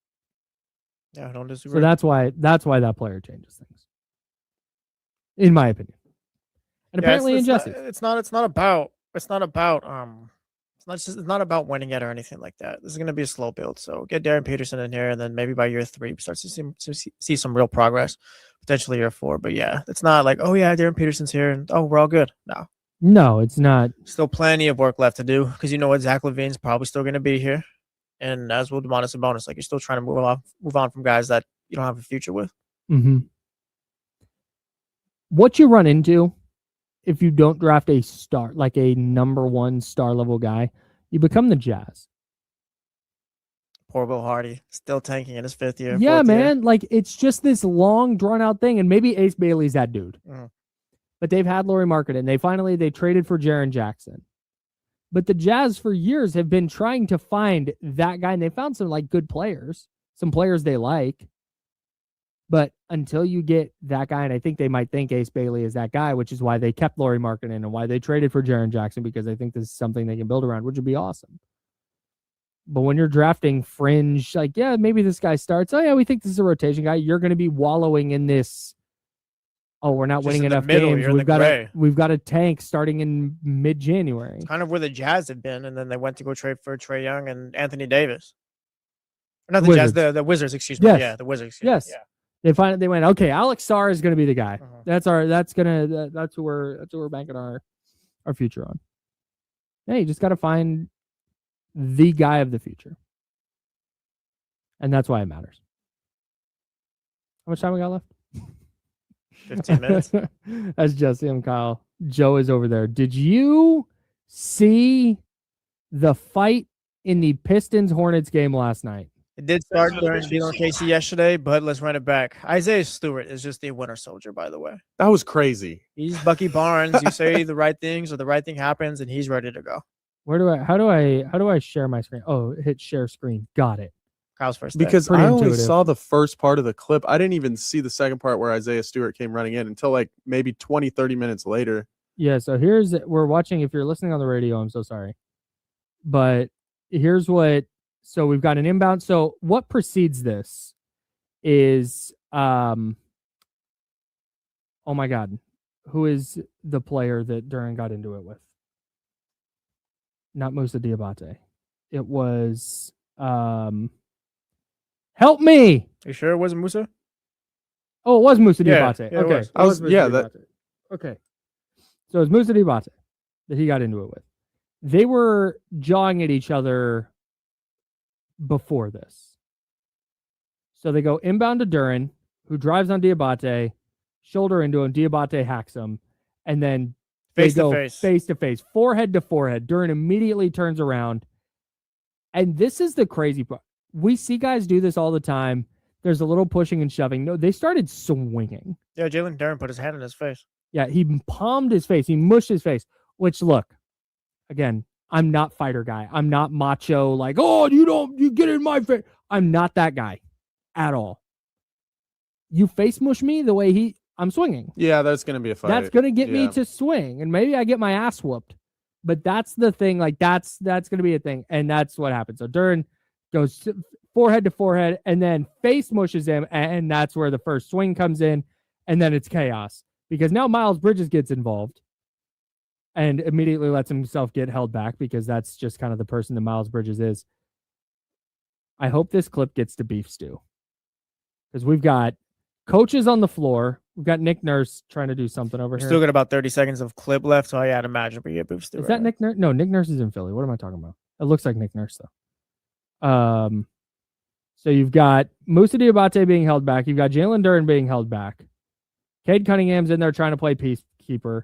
Yeah, I don't disagree.
So that's why that player changes things, in my opinion. And apparently in Jesse's.
It's not about winning it or anything like that. This is going to be a slow build. So get Darryn Peterson in here, and then maybe by year 3, we start to see some real progress. Potentially year 4, but yeah, it's not like, oh yeah, Darryn Peterson's here, and we're all good. No,
it's not.
Still plenty of work left to do because you know what, Zach LaVine's probably still going to be here. And as will Domantas Sabonis, like you're still trying to move on from guys that you don't have a future with.
Mm-hmm. What you run into if you don't draft a star, like a number 1 star level guy, you become the Jazz.
Poor Will Hardy, still tanking in his 5th year.
Yeah, man. Like it's just this long drawn out thing, and maybe Ace Bailey's that dude. but they've had Lauri Markkanen. They traded for Jaren Jackson. But the Jazz for years have been trying to find that guy, and they found some like good players, some players they like. But until you get that guy, and I think they might think Ace Bailey is that guy, which is why they kept Lauri Markkanen and why they traded for Jaren Jackson, because I think this is something they can build around, which would be awesome. But when you're drafting fringe, like, yeah, maybe this guy starts. Oh, yeah, we think this is a rotation guy. You're going to be wallowing in this. Oh, we're not winning enough games. We've got a tank starting in mid-January.
It's kind of where the Jazz have been, and then they went to go trade for Trae Young and Anthony Davis. Not the Jazz, the Wizards, excuse me.
Yes.
Yeah, the Wizards.
Yes. Yeah. They went, okay, Alex Sarr is going to be the guy. That's who we're banking our future on. Yeah, you just got to find the guy of the future. And that's why it matters. How much time we got left?
15 minutes.
That's Jesse and Kyle. Joe is over there. Did you see the fight in the Pistons-Hornets game last night?
It did start during Dylan Casey yesterday, but let's run it back. Isaiah Stewart is just a winter soldier, by the way.
That was crazy.
He's Bucky Barnes. You say the right things or the right thing happens, and he's ready to go.
How do I share my screen? Oh, hit share screen. Got it.
Kyle's first.
Because I only saw the first part of the clip. I didn't even see the second part where Isaiah Stewart came running in until like maybe 20, 30 minutes later.
Yeah, so we're watching. If you're listening on the radio, I'm so sorry. But here's so we've got an inbound. So what precedes this is, oh my God, who is the player that Darryn got into it with? Not Musa Diabate. It was, help me.
You sure it wasn't Musa?
Oh, it was Musa Diabate.
Yeah,
okay. Okay. So it's Musa Diabate that he got into it with. They were jawing at each other before this. So they go inbound to Darryn, who drives on Diabate, shoulder into him, Diabate hacks him, and then face to face, forehead to forehead. Darryn immediately turns around. And this is the crazy part. We see guys do this all the time. There's a little pushing and shoving. No, they started swinging.
Yeah, Jalen Darryn put his hand in his face.
Yeah, he palmed his face. He mushed his face, which, look, again, I'm not fighter guy. I'm not macho, like, oh, you get in my face. I'm not that guy at all. You face mush me the way I'm swinging.
Yeah, that's going to be a fight.
That's going to get me to swing, and maybe I get my ass whooped. But that's the thing. Like, that's going to be a thing, and that's what happens. So Darryn goes forehead to forehead, and then face mushes him, and that's where the first swing comes in, and then it's chaos. Because now Miles Bridges gets involved and immediately lets himself get held back, because that's just kind of the person that Miles Bridges is. I hope this clip gets to beef stew, because we've got coaches on the floor. We've got Nick Nurse trying to do something over here.
Still got about 30 seconds of clip left, so I'd imagine we get beef stew.
Is that Nick Nurse? No, Nick Nurse is in Philly. What am I talking about? It looks like Nick Nurse, though. So you've got Musa Diabate being held back. You've got Jalen Darryn being held back. Cade Cunningham's in there trying to play peacekeeper.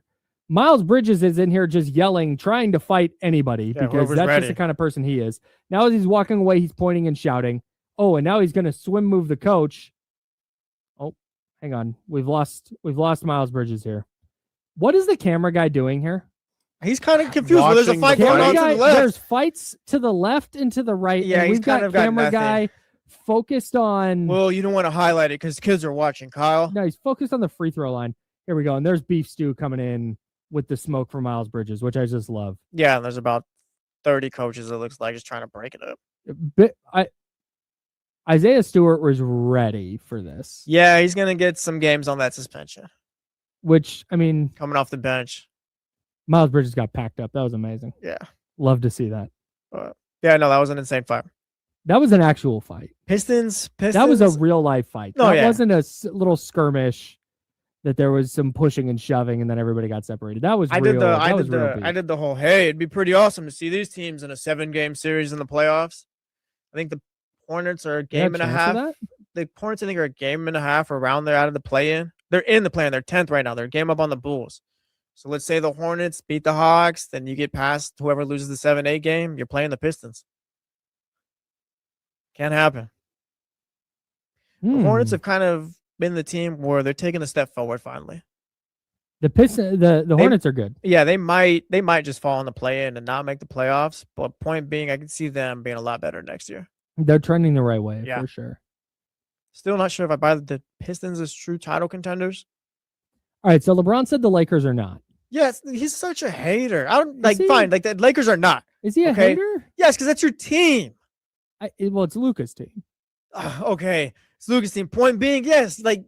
Miles Bridges is in here just yelling, trying to fight anybody, because that's just the kind of person he is. Now as he's walking away, he's pointing and shouting. Oh, and now he's going to swim move the coach. Oh, hang on. We've lost Miles Bridges here. What is the camera guy doing here?
He's kind of confused. Well, there's a fight going on to the left.
There's fights to the left and to the right.
Yeah,
and we've got camera guy focused on.
Well, you don't want to highlight it because kids are watching, Kyle.
No, he's focused on the free throw line. Here we go. And there's beef stew coming in with the smoke from Miles Bridges, which I just love.
Yeah, and there's about 30 coaches, it looks like, just trying to break it up.
Isaiah Stewart was ready for this.
Yeah, he's going to get some games on that suspension.
Which, I mean,
coming off the bench.
Miles Bridges got packed up. That was amazing.
Yeah.
Love to see that.
Yeah, no, that was an insane fight.
That was an actual fight.
Pistons.
That was a real life fight.
No,
that wasn't a little skirmish that there was some pushing and shoving and then everybody got separated. That was real.
I did the whole, hey, it'd be pretty awesome to see these teams in a 7-game series in the playoffs. I think the Hornets are a game and a half. The Hornets, I think, are a game and a half around there out of the play-in. They're in the play-in. They're 10th right now. They're a game up on the Bulls. So let's say the Hornets beat the Hawks, then you get past whoever loses the 7-8 game, you're playing the Pistons. Can't happen. The Hornets have kind of been the team where they're taking a step forward finally.
The Hornets are good.
Yeah, they might just fall in the play-in and not make the playoffs. But point being, I can see them being a lot better next year.
They're trending the right way
Yeah.
for sure.
Still not sure if I buy the Pistons as true title contenders.
All right, so LeBron said the Lakers are not.
Yes, he's such a hater. I don't like.
he?
Fine, like the Lakers are not.
Is he a
Okay.
hater?
Yes, because that's your team.
Well, it's Luka's team.
Okay, it's Lucas' team. Point being, yes, like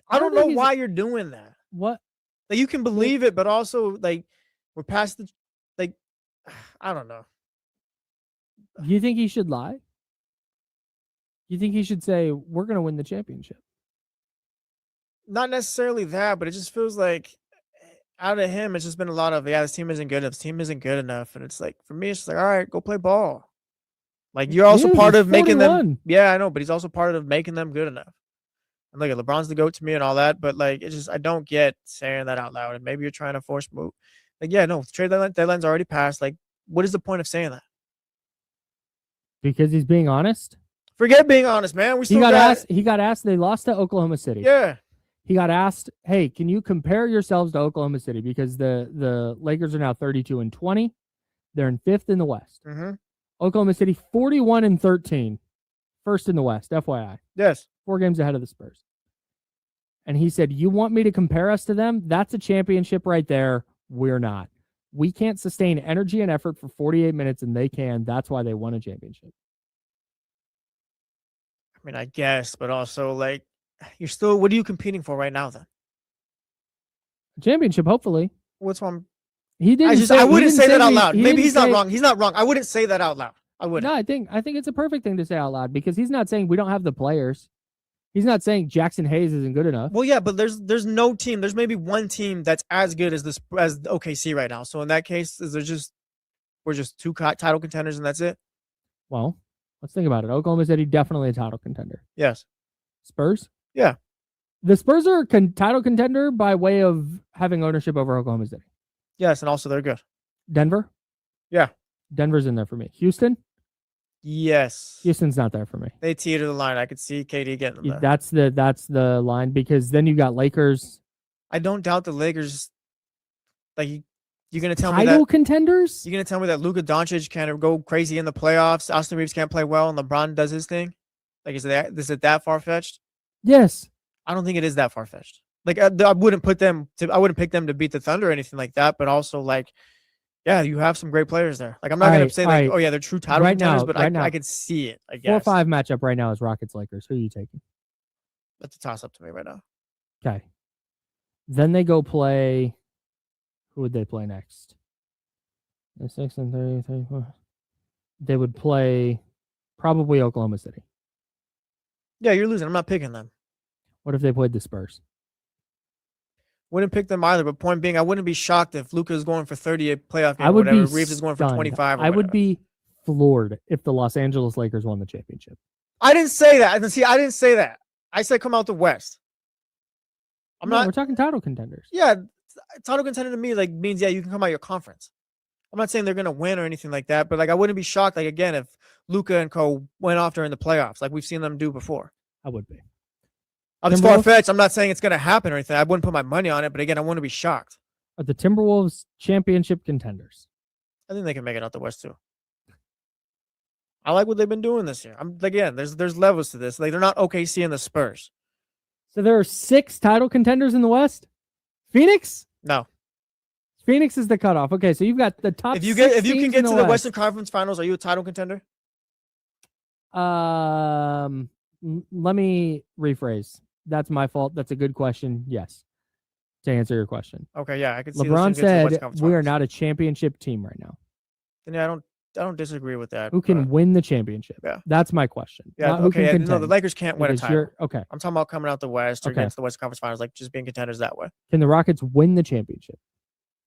I don't know
think he's-
why you're doing that.
What?
Like you can believe it, but also like we're past the like. I don't know.
You think he should lie? You think he should say we're going to win the championship?
Not necessarily that, but it just feels like out of him, it's just been a lot of this team isn't good enough. This team isn't good enough, and it's like for me, it's just like all right, go play ball. Like you're also part
he's
of making them.
41.
Yeah, I know, but he's also part of making them good enough. And look, LeBron's the GOAT to me and all that, but like it's just I don't get saying that out loud. And maybe you're trying to force move. Like yeah, no, trade deadline's already passed. Like what is the point of saying that?
Because he's being honest.
Forget being honest, man. We
He
still
got
got
asked. He got asked. They lost to Oklahoma City.
Yeah.
He got asked, "Hey, can you compare yourselves to Oklahoma City? Because the Lakers are now 32-20. They're in 5th in the West.
Mm-hmm.
Oklahoma City 41-13, first in the West. FYI,
Yes.
4 games ahead of the Spurs." And he said, "You want me to compare us to them? That's a championship right there. We're not. We can't sustain energy and effort for 48 minutes, and they can. That's why they won a championship."
I mean, I guess, but also like you're still. What are you competing for right now? Then
A championship, hopefully.
what's wrong?
He didn't.
I wouldn't say that out loud.
he
Maybe
didn't
he's not
say-
wrong. He's not wrong. I wouldn't say that out loud. I wouldn't.
No, I think it's a perfect thing to say out loud because he's not saying we don't have the players. He's not saying Jackson Hayes isn't good enough.
Well, yeah, but there's no team. There's maybe one team that's as good as OKC right now. So in that case, we're just 2 title contenders and that's it.
Well, let's think about it. Oklahoma City definitely a title contender.
Yes.
Spurs?
Yeah.
The Spurs are a title contender by way of having ownership over Oklahoma City.
Yes, and also they're good.
Denver?
Yeah.
Denver's in there for me. Houston?
Yes.
Houston's not there for me.
They teeter the line. I could see KD getting them there.
That's the line because then you got Lakers.
I don't doubt the Lakers. Like you're gonna tell me
Title
that
contenders?
you're gonna tell me that Luka Doncic can go crazy in the playoffs. Austin Reeves can't play well, and LeBron does his thing. Like is it that far fetched?
Yes.
I don't think it is that far fetched. Like I wouldn't pick them to beat the Thunder or anything like that. But also like, yeah, you have some great players there. Like I'm not gonna say like, oh yeah, they're true title
Right
contenders,
now-
but
right now,
I could see it. I guess
4-5 matchup right now is Rockets Lakers. Who are you taking?
that's a toss up to me right now.
Okay. Then they go play. Who would they play next? The 6 and 34. They would play probably Oklahoma City.
Yeah, you're losing. I'm not picking them.
What if they played the Spurs?
Wouldn't pick them either. But point being, I wouldn't be shocked if Luka is going for 30 a playoff game
I
or
would
whatever.
be
Reeves is going for
stunned.
25. Or
I would
whatever.
be floored if the Los Angeles Lakers won the championship.
I didn't say that. See, I didn't say that. I said come out the West.
We're talking title contenders.
Yeah, title contender to me like means you can come out your conference. I'm not saying they're gonna win or anything like that, but like I wouldn't be shocked like again if Luka and co went off during the playoffs like we've seen them do before.
I would be.
It's
Timberwolves?
far fetched. I'm not saying it's gonna happen or anything. I wouldn't put my money on it, but again, I wouldn't be shocked.
Are the Timberwolves championship contenders?
I think they can make it out the West too. I like what they've been doing this year. There's levels to this. Like they're not OKC and the Spurs.
So there are 6 title contenders in the West. Phoenix?
No.
Phoenix is the cutoff. Okay, so you've got the top.
If you
6
can
teams
get
in
to the
West.
Western Conference Finals, are you a title contender?
Let me rephrase. That's my fault. That's a good question. Yes. To answer your question.
Okay, yeah, I could see.
LeBron
those teams get to the Western
said
Conference
we are
Finals.
not a championship team right now.
Then yeah, I don't disagree with that.
Who can
but-
win the championship?
Yeah.
That's my question.
Yeah,
Not who
okay.
can
No, the
contend.
Lakers can't win a
Because
title.
you're- Okay.
I'm talking about coming out the West or
Okay.
getting to the Western Conference Finals, like just being contenders that way.
Can the Rockets win the championship?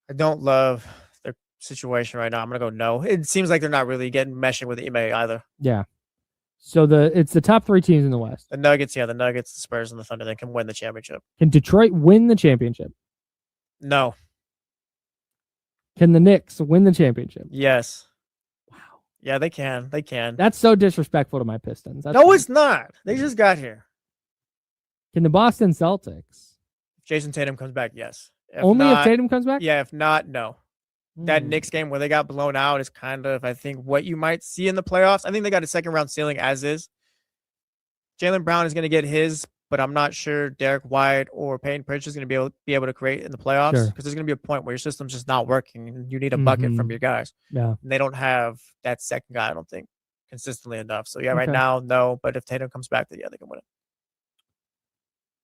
I don't love their situation right now. I'm gonna go no. It seems like they're not really meshing with Ime either.
Yeah. So it's the top 3 teams in the West.
The Nuggets, the Spurs, and the Thunder, they can win the championship.
Can Detroit win the championship?
No.
Can the Knicks win the championship?
Yes.
Wow.
Yeah, they can. They can.
That's so disrespectful to my Pistons. That's
No, it's not. They just got here.
Can the Boston Celtics?
If Jason Tatum comes back, yes.
Only if Tatum comes back?
Yeah, if not, no. That Knicks game where they got blown out is kind of, I think, what you might see in the playoffs. I think they got a second round ceiling as is. Jaylen Brown is going to get his, but I'm not sure Derek White or Peyton Pritchard is going to be able to create in the playoffs because there's going to be a point where your system's just not working and you need a bucket from your guys.
Yeah.
And they don't have that second guy, I don't think, consistently enough. So, yeah, right now, no. But if Tatum comes back, then, yeah, they can win it.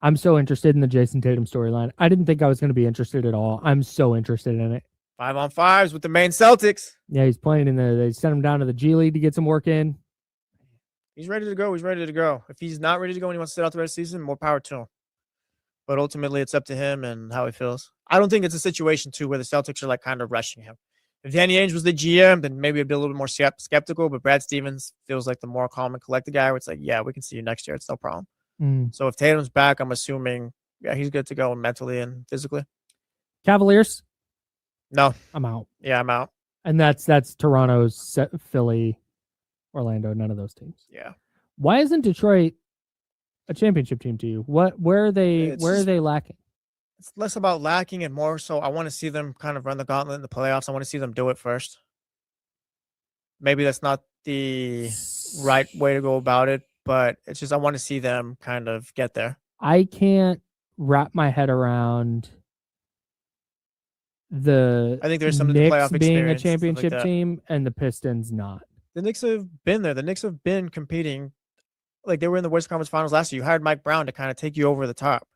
I'm so interested in the Jason Tatum storyline. I didn't think I was going to be interested at all. I'm so interested in it.
5-on-5s with the main Celtics.
Yeah, he's playing they sent him down to the G League to get some work in.
He's ready to go. He's ready to go. If he's not ready to go and he wants to sit out the rest of the season, more power to him. But ultimately, it's up to him and how he feels. I don't think it's a situation, too, where the Celtics are, like, kind of rushing him. If Danny Ainge was the GM, then maybe it'd be a little bit more skeptical. But Brad Stevens feels like the more calm and collected guy where it's like, yeah, we can see you next year. It's no problem. So if Tatum's back, I'm assuming, yeah, he's good to go mentally and physically.
Cavaliers?
No.
I'm out.
Yeah, I'm out.
And that's Toronto's, Philly, Orlando, none of those teams.
Yeah.
Why isn't Detroit a championship team to you? Where are they lacking?
It's less about lacking and more so I want to see them kind of run the gauntlet in the playoffs. I want to see them do it first. Maybe that's not the right way to go about it, but it's just I want to see them kind of get there.
I can't wrap my head around I think there's some
Knicks
playoff being a championship team and the Pistons not.
The Knicks have been there. The Knicks have been competing. Like they were in the Western Conference Finals last year. You hired Mike Brown to kind of take you over the top.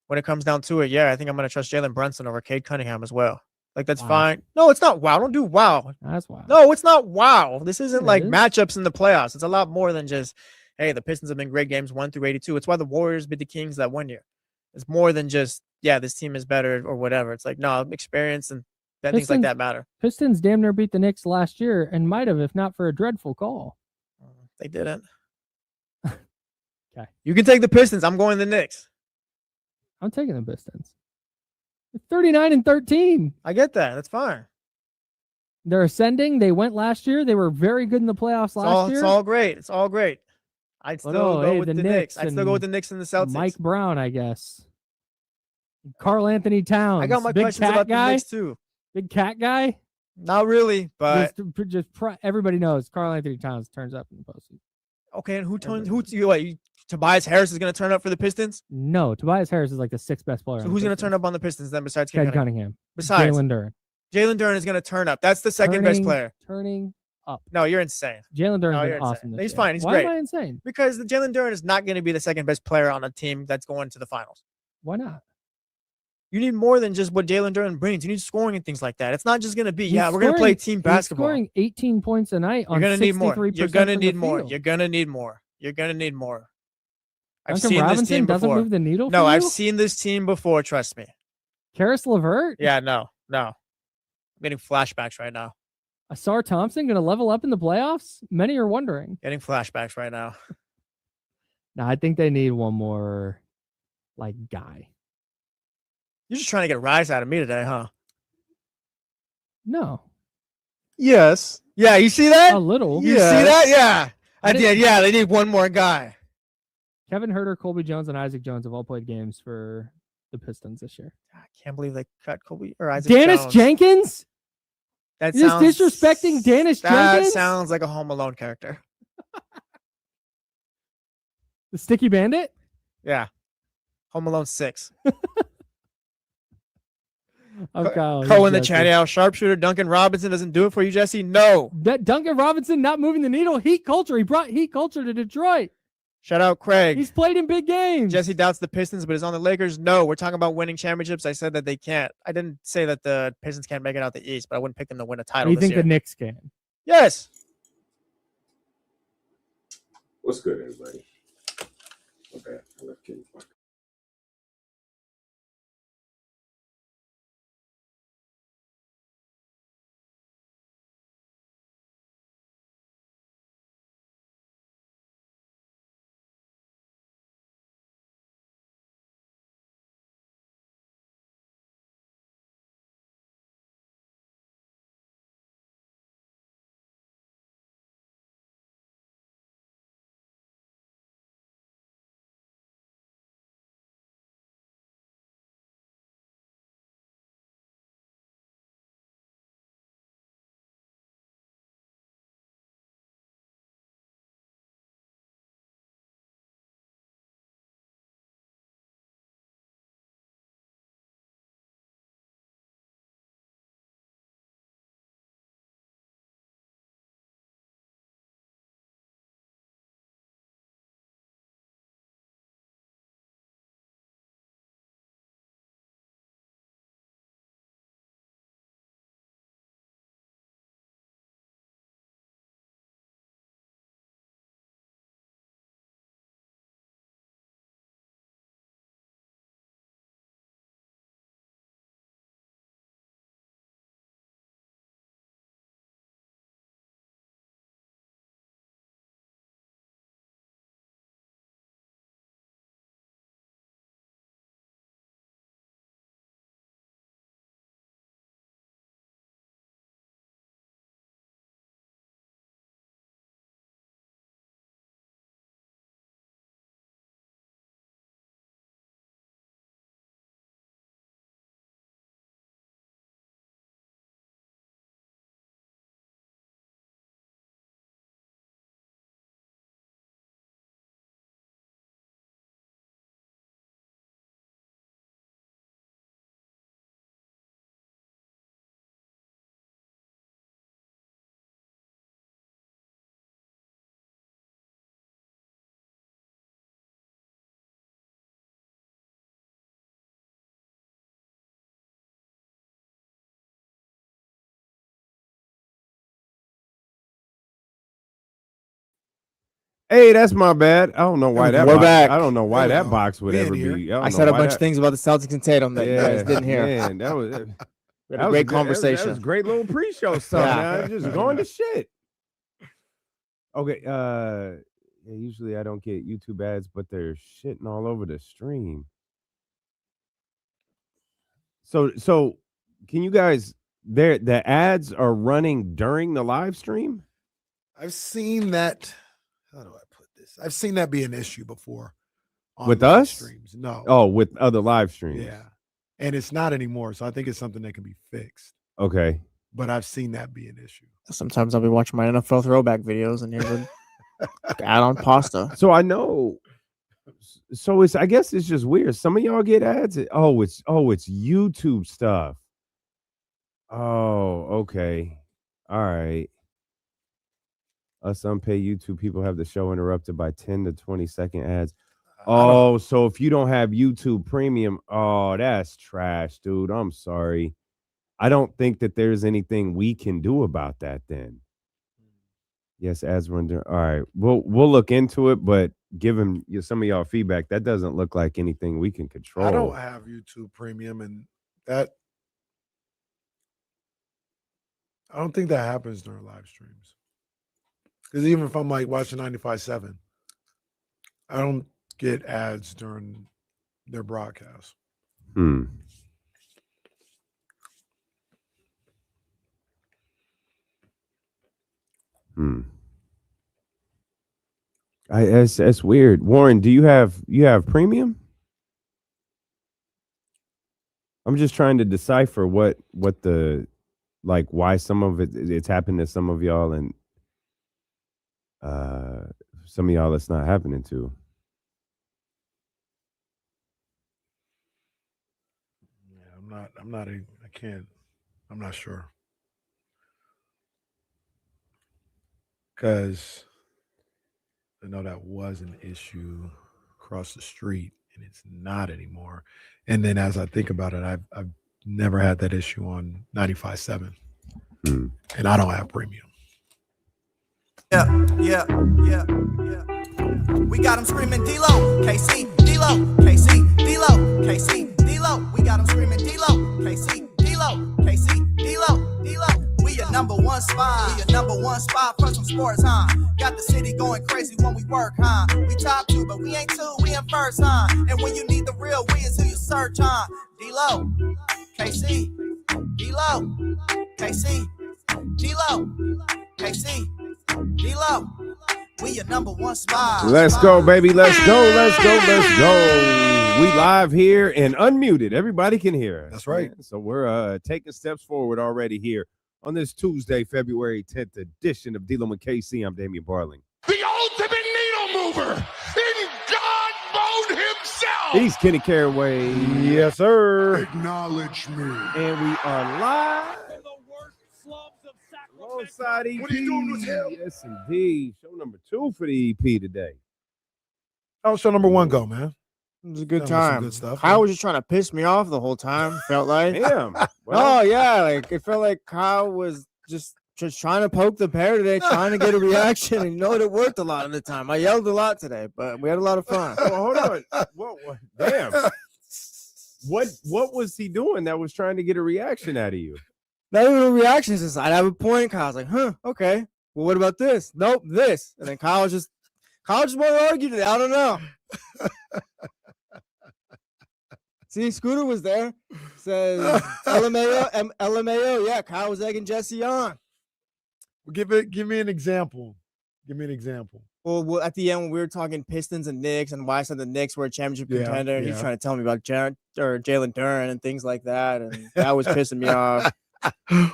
When it comes down to it, yeah, I think I'm going to trust Jalen Brunson over Cade Cunningham as well. Like, that's fine. No, it's not wow. Don't do wow.
That's wow.
No, it's not wow. This isn't like matchups in the playoffs. It's a lot more than just, hey, the Pistons have been great games 1 through 82. It's why the Warriors beat the Kings that 1 year. It's more than just, yeah, this team is better or whatever. It's like, no, experience and things like that matter.
Pistons damn near beat the Knicks last year and might have if not for a dreadful call.
They didn't.
Okay.
You can take the Pistons. I'm going the Knicks.
I'm taking the Pistons. 39-13.
I get that. That's fine.
They're ascending. They went last year. They were very good in the playoffs last year.
It's all great. It's all great. I'd still go with the Knicks. I'd still go with the Knicks and the Celtics.
Mike Brown, I guess. Karl Anthony Towns.
I got my questions about the Knicks too.
Big cat guy?
Not really, but
everybody knows Karl Anthony Towns turns up in the postseason.
Okay, and Tobias Harris is going to turn up for the Pistons?
No, Tobias Harris is like the 6th best player.
So who's going to turn up on the Pistons then besides
Cade Cunningham?
Besides
Jalen Duren.
Jalen Duren is going to turn up. That's the second best player.
Turning up.
No, you're insane.
Jalen Duren's been awesome.
He's fine. He's great.
Why am I insane?
Because Jalen Duren is not going to be the second best player on a team that's going to the finals.
Why not?
You need more than just what Jalen Duren brings. You need scoring and things like that. It's not just going to be, we're going to play team basketball.
He's scoring 18 points a night on 63%
You're going to need more. You're going to need more.
Field.
You're going to need more. You're going to need more. I've
Duncan
seen
Robinson
this team
doesn't
before.
Move the needle
No,
for
I've
you?
seen this team before. Trust me.
Karis LeVert?
Yeah, no. I'm getting flashbacks right now.
Asar Thompson going to level up in the playoffs? Many are wondering.
Getting flashbacks right now.
No, I think they need one more guy.
You're just trying to get a rise out of me today, huh?
No.
Yes.
Yeah, you see that?
A little.
You see that? Yeah. I did. Yeah, they need one more guy.
Kevin Huerter, Colby Jones, and Isaac Jones have all played games for the Pistons this year.
I can't believe they cut Colby or Isaac
Dennis
Jones.
Jenkins?
That
You're
sounds
disrespecting Dennis Jenkins?
That sounds like a Home Alone character.
The Sticky Bandit?
Yeah. Home Alone 6.
Cohen
the chatty out sharpshooter. Duncan Robinson doesn't do it for you, Jesse? No.
That Duncan Robinson not moving the needle. Heat culture. He brought heat culture to Detroit.
Shout out Craig.
He's played in big games.
Jesse doubts the Pistons, but is on the Lakers. No, we're talking about winning championships. I said that they can't. I didn't say that the Pistons can't make it out the East, but I wouldn't pick them to win a title.
You think the Knicks can?
Yes.
What's good, everybody? Okay, I left Kenny.
Hey, that's my bad. I don't know why that.
We're back.
I don't know why
There we
that
go.
box would
We in
ever
here.
be.
I said a bunch of things about the Celtics and Tatum that you guys didn't hear.
Man, that was.
We had a great conversation.
That was great little pre-show stuff. Man. Just going to shit. Okay. Usually I don't get YouTube ads, but they're shitting all over the stream. So can you guys? The ads are running during the live stream.
I've seen that. How do I put this? I've seen that be an issue before.
With
live
us?
streams. No.
Oh, with other live streams.
Yeah. And it's not anymore. So I think it's something that can be fixed.
Okay.
But I've seen that be an issue.
Sometimes I'll be watching my NFL throwback videos and here's an ad on pasta.
So I know. So I guess it's just weird. Some of y'all get ads. It's YouTube stuff. Oh, okay. All right. Us unpaid YouTube people have the show interrupted by 10 to 20-second ads. Oh, so if you don't have YouTube Premium, oh, that's trash, dude. I'm sorry. I don't think that there's anything we can do about that then. Yes, ads run during. All right. We'll look into it, but given some of y'all feedback, that doesn't look like anything we can control.
I don't have YouTube Premium, and that I don't think that happens during live streams. Because even if I'm like watching 95.7, I don't get ads during their broadcast.
That's weird. Warren, do you have premium? I'm just trying to decipher what the why some of it's happened to some of y'all and some of y'all it's not happening to.
Yeah, I'm not sure. Because I know that was an issue across the street, and it's not anymore. And then as I think about it, I've never had that issue on 95.7, and I don't have premium.
Yeah. We got them screaming D-Lo, KC, D-Lo, KC, D-Lo, KC, D-Lo. We got them screaming D-Lo, KC, D-Lo, KC, D-Lo, D-Lo. We your number one spot. We your number one spot for some sports, huh? Got the city going crazy when we work, huh? We top two, but we ain't two, we in first, huh? And when you need the real, we is who you search, huh? D-Lo, KC, D-Lo, KC, D-Lo, KC, D-Lo. We your number one spot.
Let's go, baby. Let's go. We live here and unmuted. Everybody can hear us.
That's right.
So we're taking steps forward already here on this Tuesday, February 10th edition of D-Lo and KC. I'm Damian Barling.
The ultimate needle mover in God mode himself.
He's Kenny Caraway.
Yes, sir.
Acknowledge me.
And we are live. Alongside EP.
What are you doing with him?
Yes, indeed. Show number 2 for the EP today.
How's show number 1 go, man?
It was a good
Some
time.
good stuff.
Kyle was just trying to piss me off the whole time. Felt like.
Damn.
Oh
Well,
yeah, like it felt like Kyle was just trying to poke the bear today, trying to get a reaction, and you know it worked a lot of the time. I yelled a lot today, but we had a lot of fun.
well, hold on. What? Damn. What was he doing that was trying to get a reaction out of you?
Not even a reaction. It's just I'd have a point. Kyle's like, huh, okay. Well, what about this? Nope, this. And then Kyle just wanted to argue today. I don't know. See, Scooter was there. Says LMAO. Yeah, Kyle was egging Jesse on.
Give me an example.
Well, at the end when we were talking Pistons and Knicks and why I said the Knicks were a championship contender, and he's trying to tell me about Jalen Darren and things like that, and that was pissing me off.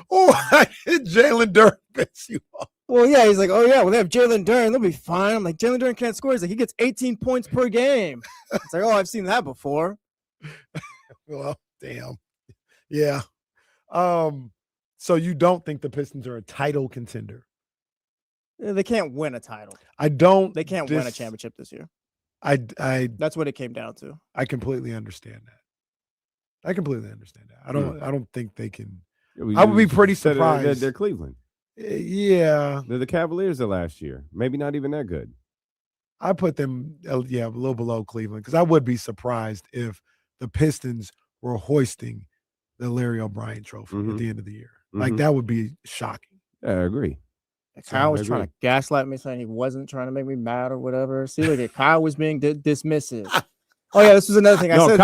Oh, Jalen Darren piss you off.
Well, yeah, he's like, oh yeah, well they have Jalen Darren, they'll be fine. I'm like, Jalen Darren can't score. He's like, he gets 18 points per game. It's like, oh, I've seen that before.
Well, damn. Yeah. So you don't think the Pistons are a title contender?
They can't win a title.
They
can't win a championship this year.
That's
what it came down to.
I completely understand that. I don't think they can. I would be pretty surprised.
They're Cleveland.
Yeah.
They're the Cavaliers of last year. Maybe not even that good.
I put them, a little below Cleveland because I would be surprised if the Pistons were hoisting the Larry O'Brien Trophy at the end of the year. Like, that would be shocking.
Yeah, I agree.
Kyle was trying to gaslight me, saying he wasn't trying to make me mad or whatever. See, look at Kyle was being dismissive. Oh yeah, this was another thing. I said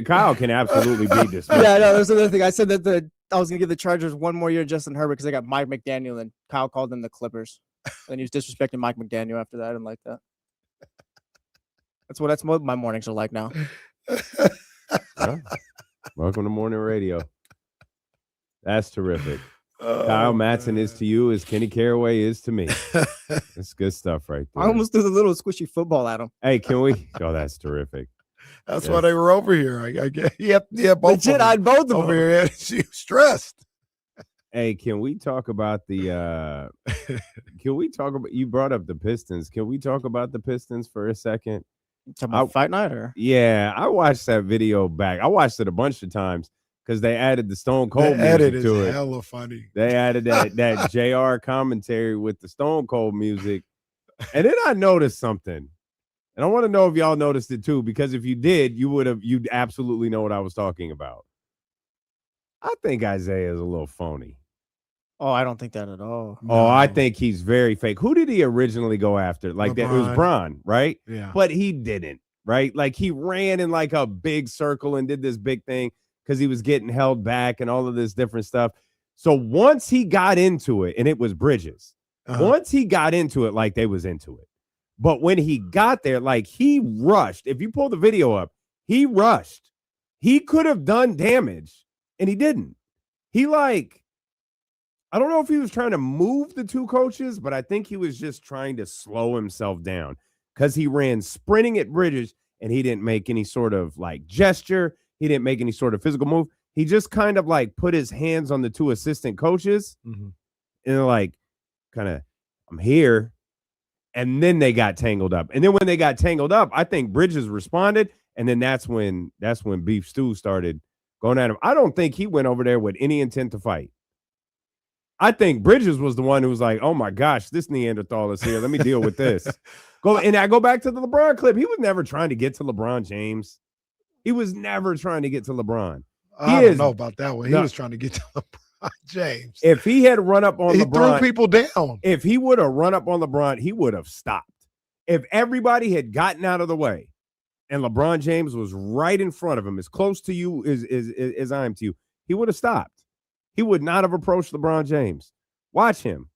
Kyle can absolutely be dismissed.
Yeah, no, there's another thing. I said that I was gonna give the Chargers one more year, Justin Herbert, because they got Mike McDaniel, and Kyle called them the Clippers, and he was disrespecting Mike McDaniel after that. I didn't like that. That's what my mornings are like now.
Yeah. Welcome to morning radio. That's terrific. Kyle Madson is to you as Kenny Caraway is to me. That's good stuff right there.
I almost threw the little squishy football at him.
Hey, can we? Oh, that's terrific.
That's why they were over here. I get both.
Legit, I had both of them
over here. She was stressed.
Hey, can we talk about the? Can we talk about? You brought up the Pistons. Can we talk about the Pistons for a second?
Talking about Fight Night, or
yeah, I watched that video back. I watched it a bunch of times. Because they added the Stone Cold music to it.
Hella funny.
They added that JR commentary with the Stone Cold music. And then I noticed something. And I want to know if y'all noticed it too, because if you did, you'd absolutely know what I was talking about. I think Isaiah is a little phony.
Oh, I don't think that at all.
Oh, I think he's very fake. Who did he originally go after? Like that, it was Bron, right?
Yeah.
But he didn't, right? Like he ran in like a big circle and did this big thing. Because he was getting held back and all of this different stuff. So once he got into it, and it was Bridges, once he got into it, like they was into it. But when he got there, like he rushed. If you pull the video up, he rushed. He could have done damage, and he didn't. I don't know if he was trying to move the two coaches, but I think he was just trying to slow himself down because he ran sprinting at Bridges, and he didn't make any sort of like gesture. He didn't make any sort of physical move. He just kind of like put his hands on the two assistant coaches and like kind of, I'm here. And then they got tangled up. And then when they got tangled up, I think Bridges responded. And then that's when Beef Stew started going at him. I don't think he went over there with any intent to fight. I think Bridges was the one who was like, oh my gosh, this Neanderthal is here. Let me deal with this. And I go back to the LeBron clip. He was never trying to get to LeBron James. He was never trying to get to LeBron.
I don't know about that one. He was trying to get to LeBron James.
If he had run up on LeBron,
threw people down.
If he would have run up on LeBron, he would have stopped. If everybody had gotten out of the way and LeBron James was right in front of him, as close to you as I am to you, he would have stopped. He would not have approached LeBron James. Watch him.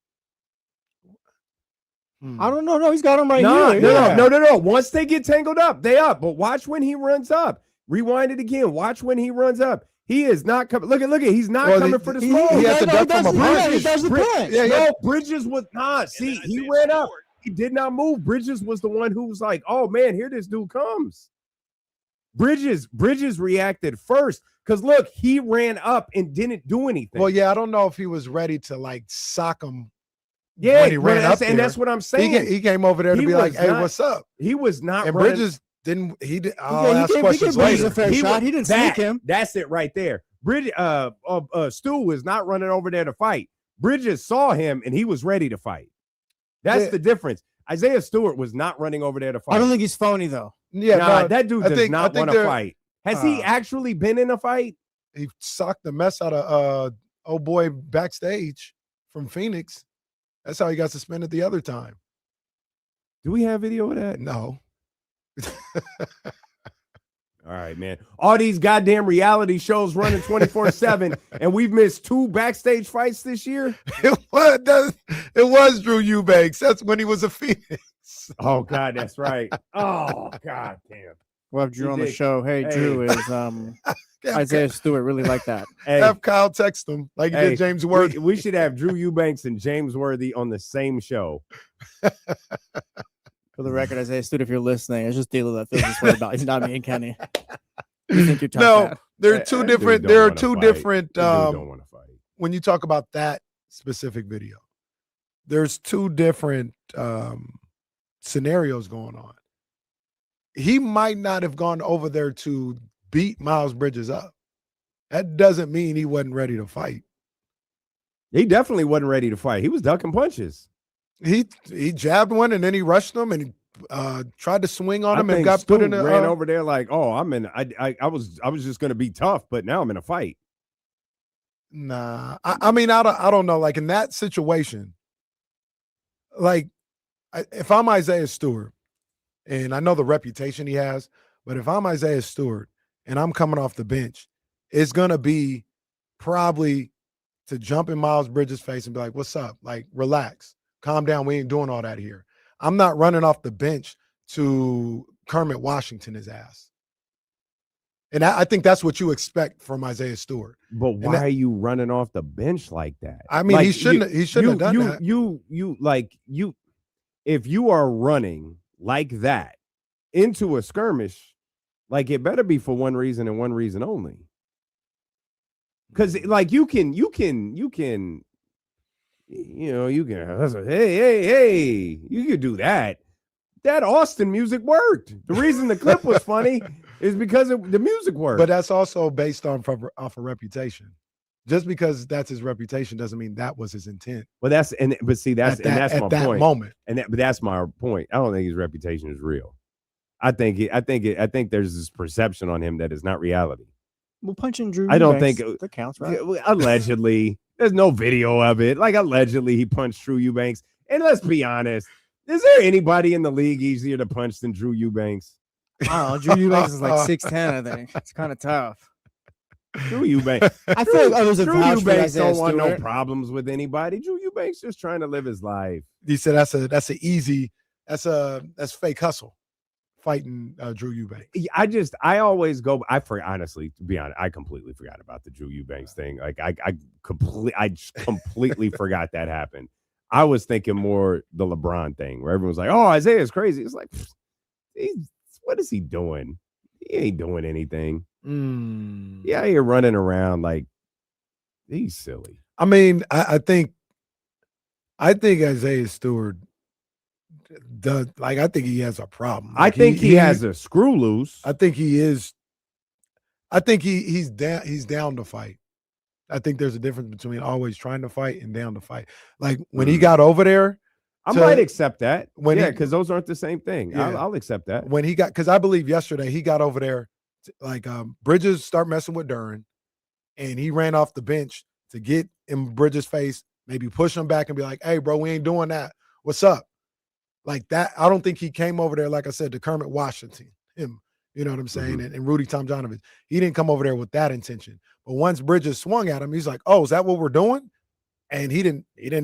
I don't know. No, he's got him right here.
No. Once they get tangled up, they up. But watch when he runs up. Rewind it again. Watch when he runs up. He is not coming. Look at. He's not coming for the smoke.
He has to duck from a punch.
No, Bridges was not. See, he ran up. He did not move. Bridges was the one who was like, "Oh man, here this dude comes." Bridges reacted first because look, he ran up and didn't do anything.
Well, yeah, I don't know if he was ready to like sock him.
Yeah,
when he ran up there.
And that's what I'm saying.
He came over there to be like, "Hey, what's up?"
He was not.
And Bridges didn't. He did. I'll ask questions later.
A fair shot. He didn't sneak him.
That's it right there. Bridges, Stu was not running over there to fight. Bridges saw him and he was ready to fight. That's the difference. Isaiah Stewart was not running over there to fight.
I don't think he's phony though.
Yeah, that dude does not want to fight. Has he actually been in a fight?
He socked the mess out of old boy backstage from Phoenix. That's how he got suspended the other time.
Do we have video of that?
No.
All right, man. All these goddamn reality shows running 24/7, and we've missed 2 backstage fights this year.
It was Drew Eubanks. That's when he was a Phoenix.
Oh God, that's right. Oh God, damn.
We'll have Drew on the show. Hey, Drew, is Isaiah Stewart really like that?
Have Kyle text him like he did James Worthy.
We should have Drew Eubanks and James Worthy on the same show.
For the record, Isaiah Stewart, if you're listening, it's just Dealer that feels this way about. He's not me and Kenny. You think you're tough?
No, there are two different. There are two different.
Don't want to fight.
When you talk about that specific video, there's 2 different scenarios going on. He might not have gone over there to beat Miles Bridges up. That doesn't mean he wasn't ready to fight.
He definitely wasn't ready to fight. He was ducking punches.
He jabbed one and then he rushed him and he tried to swing on
I
him and
think
got
Stu
put in a
ran over there like, oh, I was just gonna be tough, but now I'm in a fight.
Nah, I mean, I don't know. Like in that situation, like if I'm Isaiah Stewart, and I know the reputation he has, but if I'm Isaiah Stewart and I'm coming off the bench, it's gonna be probably to jump in Miles Bridges' face and be like, "What's up? Like, relax, calm down. We ain't doing all that here." I'm not running off the bench to Kermit Washington his ass. And I think that's what you expect from Isaiah Stewart.
But why are you running off the bench like that?
I mean,
like,
he shouldn't have done that.
If you are running like that into a skirmish, like it better be for one reason and one reason only. Because like you can, hey, you can do that. That Austin music worked. The reason the clip was funny is because the music worked.
But that's also based off a reputation. Just because that's his reputation doesn't mean that was his intent.
Well, that's my point.
Moment.
But that's my point. I don't think his reputation is real. I think there's this perception on him that is not reality.
Well, punching Drew.
I don't
Eubanks,
think
that counts, right?
Allegedly, there's no video of it. Like allegedly, he punched Drew Eubanks. And let's be honest, is there anybody in the league easier to punch than Drew Eubanks?
Oh, Drew Eubanks is like 6'10", I think. It's kind of tough.
Drew Eubanks.
I feel like others have
Drew
vouched for
Eubanks
Isaiah
don't want no
Stewart.
problems with anybody. Drew Eubanks just trying to live his life.
He said that's fake hustle. Fighting Drew Eubanks.
Honestly, to be honest, I completely forgot about the Drew Eubanks thing. Like I completely forgot that happened. I was thinking more the LeBron thing where everyone's like, "Oh, Isaiah's crazy." It's like, what is he doing? He ain't doing anything. Yeah, you're running around like he's silly.
I mean, I think Isaiah Stewart does. Like, I think he has a problem. Like,
I think he has a screw loose.
I think he is. I think he's down. He's down to fight. I think there's a difference between always trying to fight and down to fight. Like when he got over there,
I might accept that. Because those aren't the same thing.
Yeah.
I'll accept that.
When he got, because I believe yesterday he got over there, Bridges start messing with Darryn, and he ran off the bench to get in Bridges' face, maybe push him back and be like, "Hey, bro, we ain't doing that. What's up?" Like that. I don't think he came over there, like I said, to Kermit Washington, him. You know what I'm saying? And Rudy Tomjanovich. He didn't come over there with that intention. But once Bridges swung at him, he's like, "Oh, is that what we're doing?" And he didn't. Here's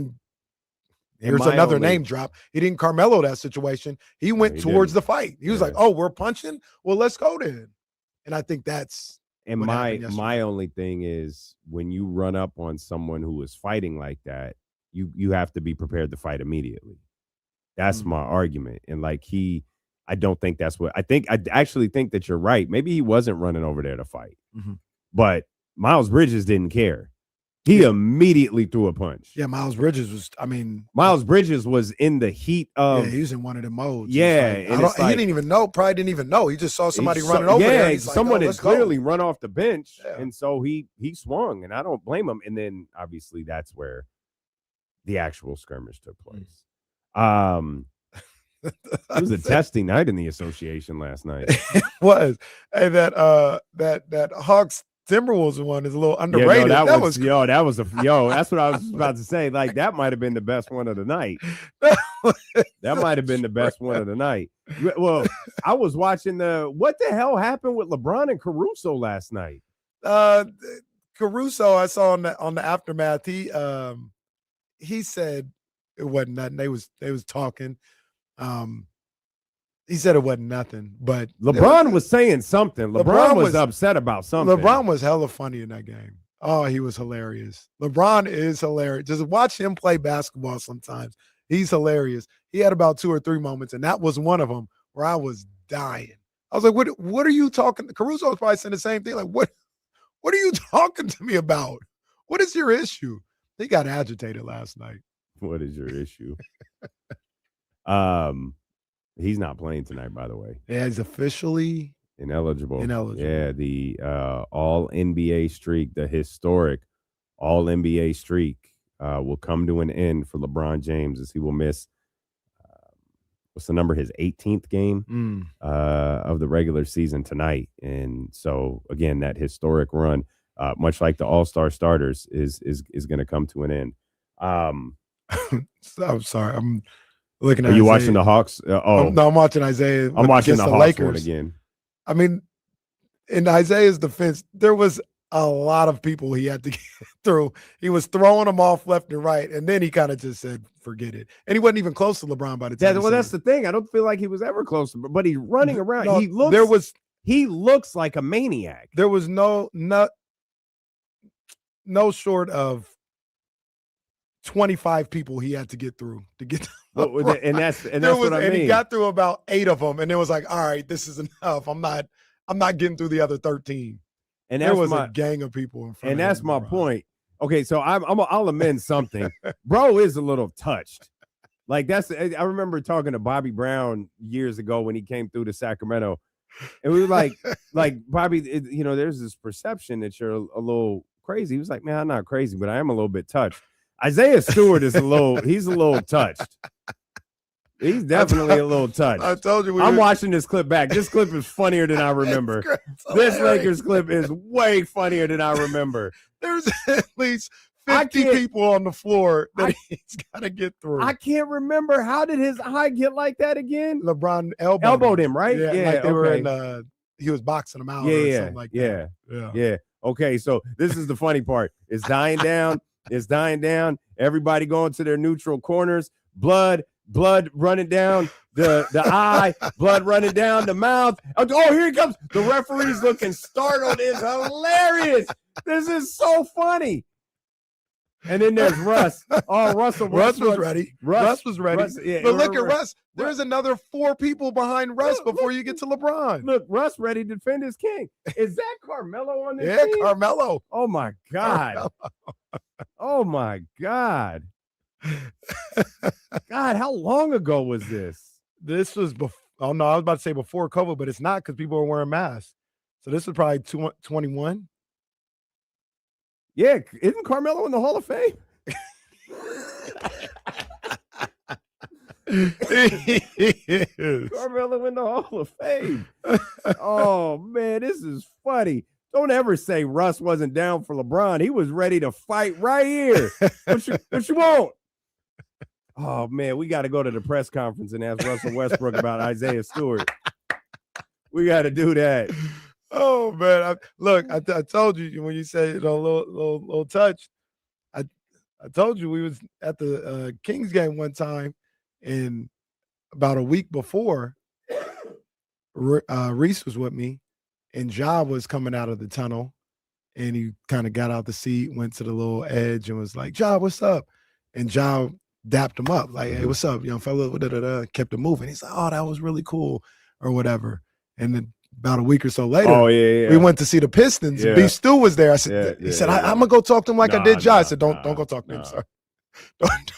another name drop. He didn't Carmelo that situation. He went towards the fight. He was like, "Oh, we're punching? Well, let's go then." And I think that's
my only thing is when you run up on someone who is fighting like that, you have to be prepared to fight immediately. That's my argument. And I don't think that's what I think. I actually think that you're right. Maybe he wasn't running over there to fight, but Miles Bridges didn't care. He immediately threw a punch.
Yeah, Miles Bridges was
in the heat of.
Yeah, he was in one of the modes.
Yeah,
he didn't even know. Probably didn't even know. He just saw somebody running over there.
Yeah, someone had clearly run off the bench, and so he swung, and I don't blame him. And then obviously that's where the actual skirmish took place. It was a testing night in the association last night.
It was. Hey, that Hawks Timberwolves one is a little underrated.
Yeah, that's what I was about to say. Like that might have been the best one of the night. That might have been the best one of the night. Well, I was watching what the hell happened with LeBron and Caruso last night?
Caruso, I saw on the aftermath. He said it wasn't nothing. They was talking. He said it wasn't nothing, but
LeBron was saying something. LeBron was upset about something.
LeBron was hella funny in that game. Oh, he was hilarious. LeBron is hilarious. Just watch him play basketball sometimes. He's hilarious. He had about 2 or 3 moments, and that was one of them where I was dying. I was like, what are you talking? Caruso was probably saying the same thing. Like, what are you talking to me about? What is your issue? He got agitated last night.
What is your issue? He's not playing tonight, by the way.
Yeah, he's officially
ineligible. Yeah, the all NBA streak, the historic all NBA streak will come to an end for LeBron James as he will miss what's the number? His 18th game of the regular season tonight. And so again, that historic run, much like the All-Star starters, is going to come to an end.
I'm sorry. I'm looking at
Are you
Isaiah.
watching the Hawks?
No, I'm watching Isaiah.
I'm watching the Hawks
Lakers
one again.
I mean, in Isaiah's defense, there was a lot of people he had to get through. He was throwing them off left and right, and then he kind of just said, forget it. And he wasn't even close to LeBron by the time.
Well, that's the thing. I don't feel like he was ever close to, but he's running around.
No,
he looks like a maniac.
There was no short of 25 people he had to get through to get to
and that's what I mean.
And he got through about 8 of them, and it was like, all right, this is enough. I'm not getting through the other 13.
And
there was a gang of people in front.
And that's my point. Okay, so I'll amend something. Bro is a little touched. Like I remember talking to Bobby Brown years ago when he came through to Sacramento, and we were like Bobby, there's this perception that you're a little crazy. He was like, man, I'm not crazy, but I am a little bit touched. Isaiah Stewart is he's a little touched. He's definitely a little touched.
I told you.
I'm watching this clip back. This clip is funnier than I remember. This Lakers clip is way funnier than I remember.
There's at least 50 people on the floor that he's got to get through.
I can't remember. How did his eye get like that again?
LeBron
elbowed him, right?
Yeah, like they were in. He was boxing him out. Or something like that.
Yeah. Okay, so this is the funny part. It's dying down. It's dying down. Everybody going to their neutral corners. Blood running down the eye, blood running down the mouth. Oh, here he comes. The referee's looking startled. It's hilarious. This is so funny. And then there's Russ. Oh,
Russ was ready. Russ was ready. But look at Russ. There's another 4 people behind Russ before you get to LeBron.
Look, Russ ready to defend his king. Is that Carmelo on this team?
Carmelo.
Oh, my God.
Carmelo.
Oh, my God. God, how long ago was this?
This was before. Oh no, I was about to say before COVID, but it's not because people were wearing masks. So this was probably 21.
Yeah, isn't Carmelo in the Hall of Fame?
He is.
Carmelo in the Hall of Fame. Oh man, this is funny. Don't ever say Russ wasn't down for LeBron. He was ready to fight right here. What you want? Oh, man, we got to go to the press conference and ask Russell Westbrook about Isaiah Stewart. We got to do that.
Oh, man. I told you when you said a little touch. I told you we was at the Kings game one time, and about a week before, Reese was with me, and Ja was coming out of the tunnel, and he kind of got out the seat, went to the little edge, and was like, Ja, what's up? And Ja dapped him up, like, hey, what's up, young fella? Kept him moving. He's like, oh, that was really cool, or whatever. And then about a week or so later, we went to see the Pistons. Yeah. B. Stu was there. I said, he said, I'm gonna go talk to him like I did Ja. I said, don't go talk to him, son.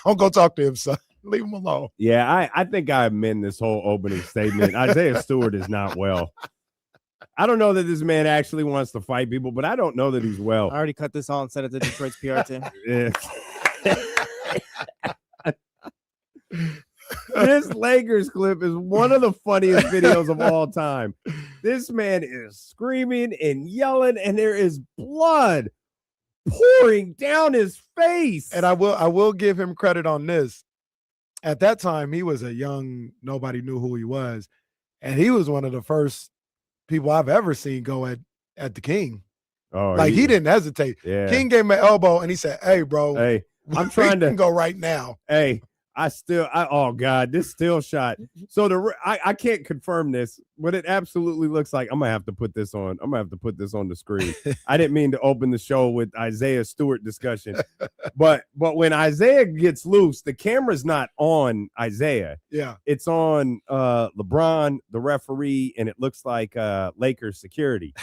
Don't go talk to him, son. Leave him alone.
Yeah, I think I amend this whole opening statement. Isaiah Stewart is not well. I don't know that this man actually wants to fight people, but I don't know that he's well.
I already cut this on and sent it to Detroit's PR team.
Yeah. This Lakers clip is one of the funniest videos of all time. This man is screaming and yelling, and there is blood pouring down his face.
And I will give him credit on this. At that time, he was a young, nobody knew who he was, and he was one of the first people I've ever seen go at the King.
Oh,
like he didn't hesitate.
Yeah.
King gave him an elbow, and he said, "Hey, bro,
I'm trying to
go right now."
Hey, oh God, this still shot. So I can't confirm this, but it absolutely looks like I'm gonna have to put this on. I'm gonna have to put this on the screen. I didn't mean to open the show with Isaiah Stewart discussion, but when Isaiah gets loose, the camera's not on Isaiah.
Yeah,
it's on LeBron, the referee, and it looks like Lakers security.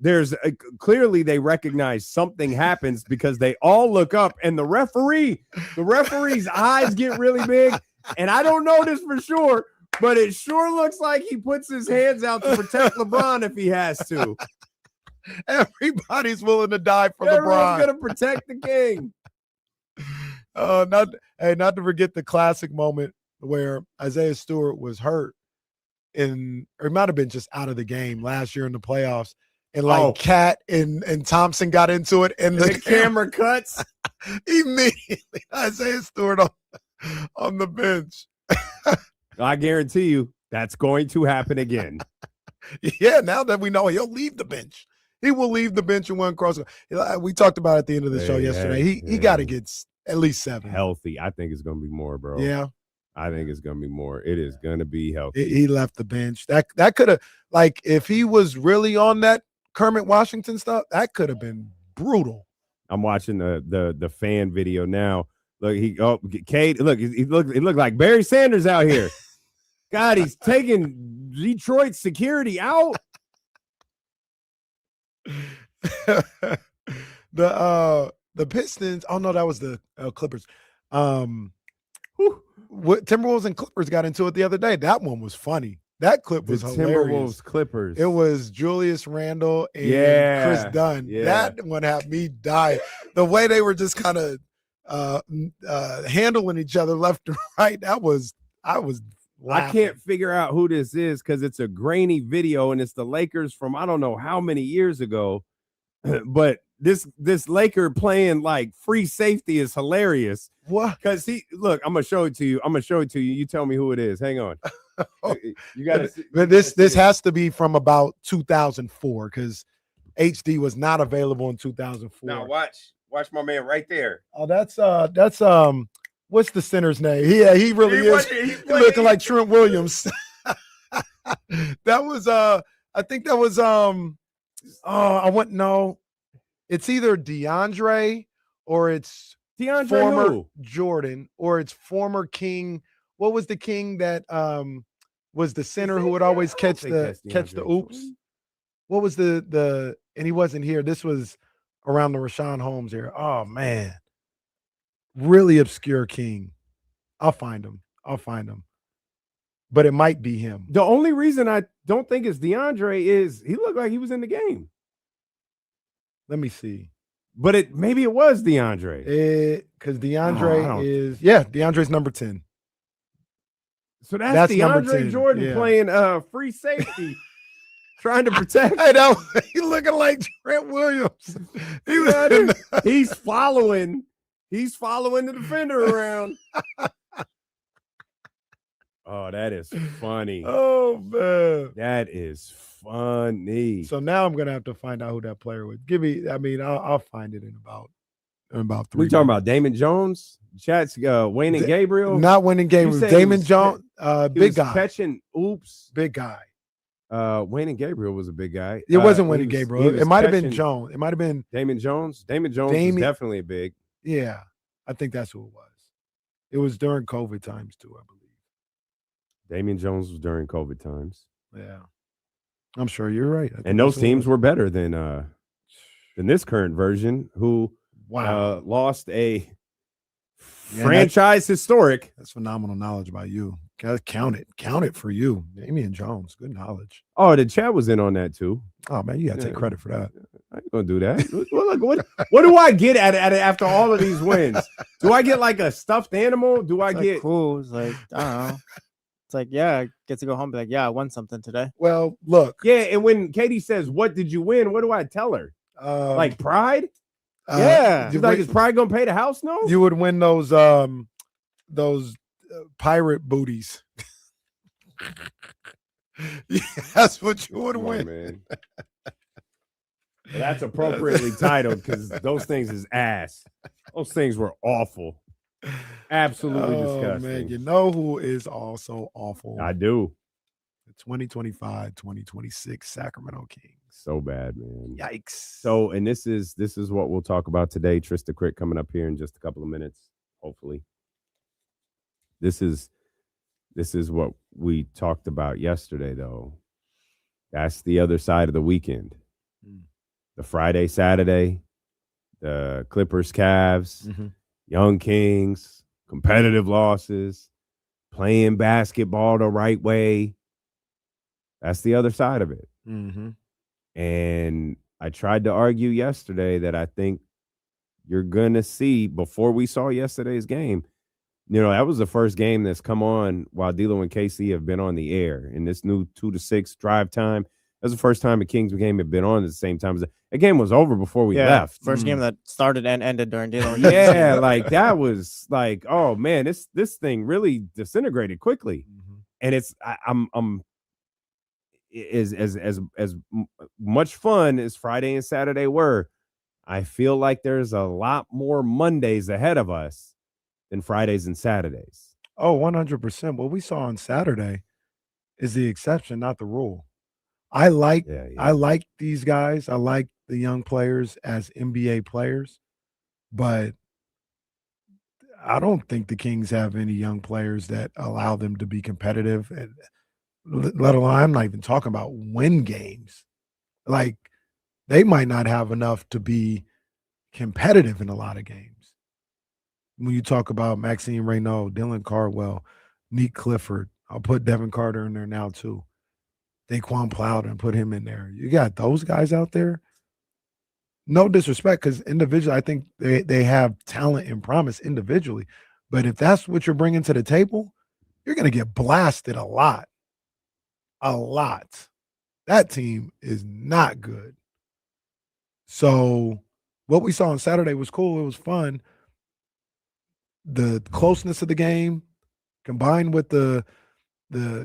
There's clearly they recognize something happens because they all look up, and the referee's eyes get really big. And I don't know this for sure, but it sure looks like he puts his hands out to protect LeBron if he has to.
Everybody's willing to die for
Everyone's
LeBron.
Going to protect the King.
Not to forget the classic moment where Isaiah Stewart was hurt or it might have been just out of the game last year in the playoffs. And like Cat and Thompson got into it, and the
camera cuts
immediately. Isaiah Stewart on the bench.
I guarantee you that's going to happen again.
Yeah, now that we know he'll leave the bench. He will leave the bench and one cross. We talked about it at the end of the show yesterday. He got to get at least 7.
Healthy. I think it's going to be more, bro.
Yeah.
I think it's going to be more. It is going to be healthy.
He left the bench. That could have, like, if he was really on that Kermit Washington stuff, that could have been brutal.
I'm watching the fan video now. Look, Cade. Look, he looked like Barry Sanders out here. God, he's taking Detroit security out.
The Pistons. Oh no, that was the Clippers. What Timberwolves and Clippers got into it the other day. That one was funny. That clip was hilarious.
Timberwolves Clippers.
It was Julius Randle and Chris Dunn.
Yeah.
That one had me die. The way they were just kind of handling each other left and right. I was laughing.
I can't figure out who this is because it's a grainy video and it's the Lakers from I don't know how many years ago. But this Laker playing like free safety is hilarious.
What?
Because I'm gonna show it to you. You tell me who it is. Hang on. You got to.
But this has to be from about 2004 because HD was not available in 2004.
Now watch my man right there.
Oh, that's what's the center's name? He really is. He's looking like Trent Williams. That was I think that was it's either DeAndre or it's former
who?
Jordan or it's former King. What was the King that was the center who would always catch the oops? What was the and he wasn't here. This was around the Rashawn Holmes era. Oh man. Really obscure King. I'll find him. But it might be him.
The only reason I don't think it's DeAndre is he looked like he was in the game.
Let me see.
But maybe it was DeAndre.
Because DeAndre DeAndre's number 10.
So that's DeAndre Jordan playing free safety, trying to protect.
I know. He's looking like Trent Williams.
He's following the defender around. Oh, that is funny.
Oh, man.
That is funny.
So now I'm going to have to find out who that player was. I'll find it in about 3
We talking about Damon Jones? Chats Wayne and Gabriel?
Not Wayne and Gabriel. Damon Jones, big guy.
Catching oops.
Big guy.
Wayne and Gabriel was a big guy.
It wasn't Wayne and Gabriel. It might have been Jones. It might have been
Damon Jones. Damon Jones was definitely a big.
Yeah, I think that's who it was. It was during COVID times too, I believe.
Damian Jones was during COVID times.
Yeah, I'm sure you're right.
And those teams were better than this current version, who lost a franchise historic.
That's phenomenal knowledge by you. Count it for you. Damian Jones, good knowledge.
Oh, the chat was in on that too.
Oh man, you gotta take credit for that.
I ain't gonna do that. What do I get at it after all of these wins? Do I get like a stuffed animal? Do I get
cool? It's like I don't know. It's like, yeah, I get to go home and be like, yeah, I won something today.
Well, look.
Yeah, and when Katie says, what did you win? What do I tell her? Like pride? Yeah. She's like, is pride gonna pay the house note?
You would win those pirate booties. Yeah, that's what you would win.
Man. That's appropriately titled because those things is ass. Those things were awful. Absolutely disgusting.
Man, you know who is also awful?
I do.
The 2025-2026 Sacramento Kings.
So bad, man.
Yikes.
So, and this is what we'll talk about today. Trysta Krick coming up here in just a couple of minutes, hopefully. This is what we talked about yesterday, though. That's the other side of the weekend. The Friday, Saturday, the Clippers, Cavs, Young Kings, competitive losses, playing basketball the right way. That's the other side of it. And I tried to argue yesterday that I think you're going to see, before we saw yesterday's game, that was the first game that's come on while D'Lo and KC have been on the air. In this new 2 to 6 drive time, that was the first time a Kings game had been on at the same time. The game was over before we left.
First game that started and ended during D'Lo.
Yeah, like that was like, oh man, this thing really disintegrated quickly, and it's I'm as much fun as Friday and Saturday were. I feel like there's a lot more Mondays ahead of us than Fridays and Saturdays.
Oh, 100%. What we saw on Saturday is the exception, not the rule. I like these guys. I like the young players as NBA players, but I don't think the Kings have any young players that allow them to be competitive. And let alone, I'm not even talking about win games. Like, they might not have enough to be competitive in a lot of games. When you talk about Maxime Reynaud, Dylan Cardwell, Neek Clifford, I'll put Devin Carter in there now too. Daquan Plowden, put him in there. You got those guys out there. No disrespect, because individually, I think they have talent and promise individually. But if that's what you're bringing to the table, you're going to get blasted a lot. A lot. That team is not good. So what we saw on Saturday was cool. It was fun. The closeness of the game combined with the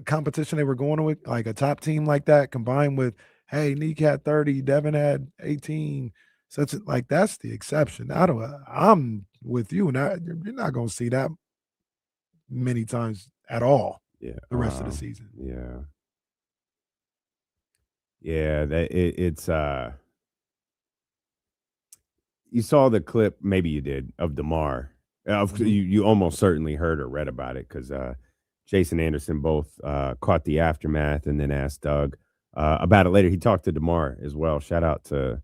competition they were going with, like a top team like that, combined with, hey, Neek had 30, Devin had 18. Like that's the exception. I'm with you, and you're not going to see that many times at all.
Yeah,
the rest of the season.
It's you saw the clip, maybe you did, of DeMar. You almost certainly heard or read about it because Jason Anderson both caught the aftermath and then asked Doug about it later. He talked to DeMar as well. Shout out to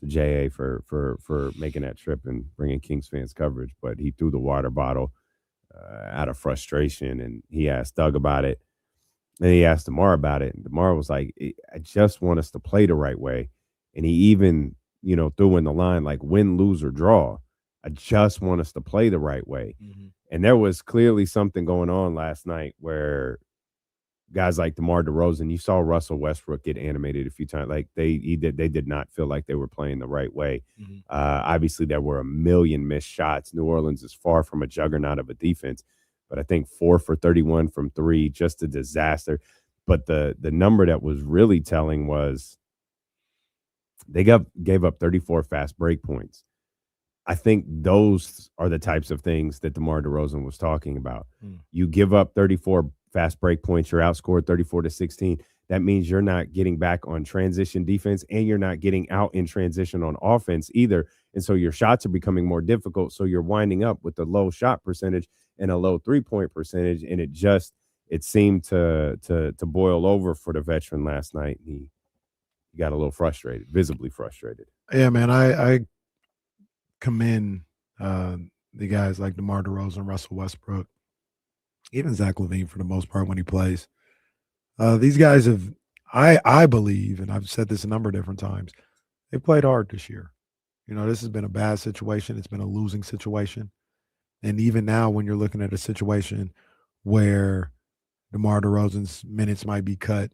JA for making that trip and bringing Kings fans coverage. But he threw the water bottle out of frustration, and he asked Doug about it. And he asked DeMar about it. And DeMar was like, I just want us to play the right way. And he even, threw in the line like win, lose, or draw. I just want us to play the right way. Mm-hmm. And there was clearly something going on last night where guys like DeMar DeRozan, you saw Russell Westbrook get animated a few times. Like they did not feel like they were playing the right way. Mm-hmm. Obviously, there were a million missed shots. New Orleans is far from a juggernaut of a defense, but I think 4 for 31 from 3, just a disaster. But the number that was really telling was they gave up 34 fast break points. I think those are the types of things that DeMar DeRozan was talking about. You give up 34 fast break points, you're outscored 34-16. That means you're not getting back on transition defense, and you're not getting out in transition on offense either. And so your shots are becoming more difficult. So you're winding up with a low shot percentage and a low 3-point percentage. And it seemed to boil over for the veteran last night. He got a little frustrated, visibly frustrated.
Yeah, man, I commend the guys like DeMar DeRozan, Russell Westbrook, even Zach LaVine for the most part when he plays. These guys have, I believe, and I've said this a number of different times, they played hard this year. This has been a bad situation. It's been a losing situation. And even now when you're looking at a situation where DeMar DeRozan's minutes might be cut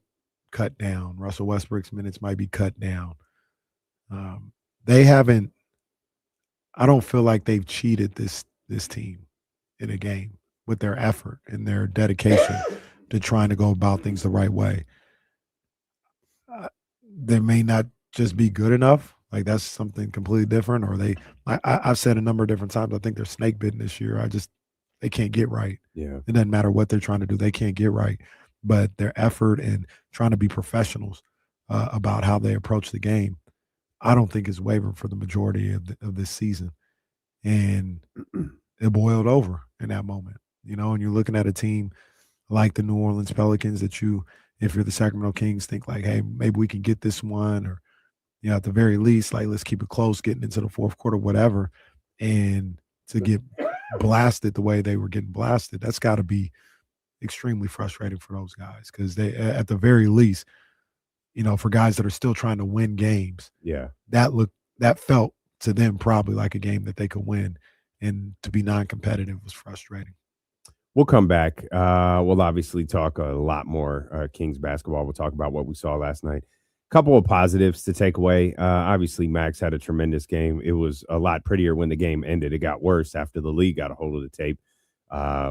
down, Russell Westbrook's minutes might be cut down, they haven't, I don't feel like they've cheated this team in a game with their effort and their dedication to trying to go about things the right way. They may not just be good enough. Like that's something completely different. Or I've said a number of different times, I think they're snake bitten this year. They can't get right.
Yeah.
It doesn't matter what they're trying to do. They can't get right. But their effort and trying to be professionals about how they approach the game, I don't think is wavering for the majority of this season. And it boiled over in that moment, and you're looking at a team like the New Orleans Pelicans that if you're the Sacramento Kings, think like, hey, maybe we can get this one, or, at the very least, like, let's keep it close getting into the fourth quarter, whatever. And to get blasted the way they were getting blasted, that's got to be extremely frustrating for those guys, because they, at the very least, for guys that are still trying to win games, that felt to them probably like a game that they could win, and to be non-competitive was frustrating.
We'll come back. We'll obviously talk a lot more Kings basketball. We'll talk about what we saw last night. Couple of positives to take away. Obviously, Max had a tremendous game. It was a lot prettier when the game ended. It got worse after the league got a hold of the tape.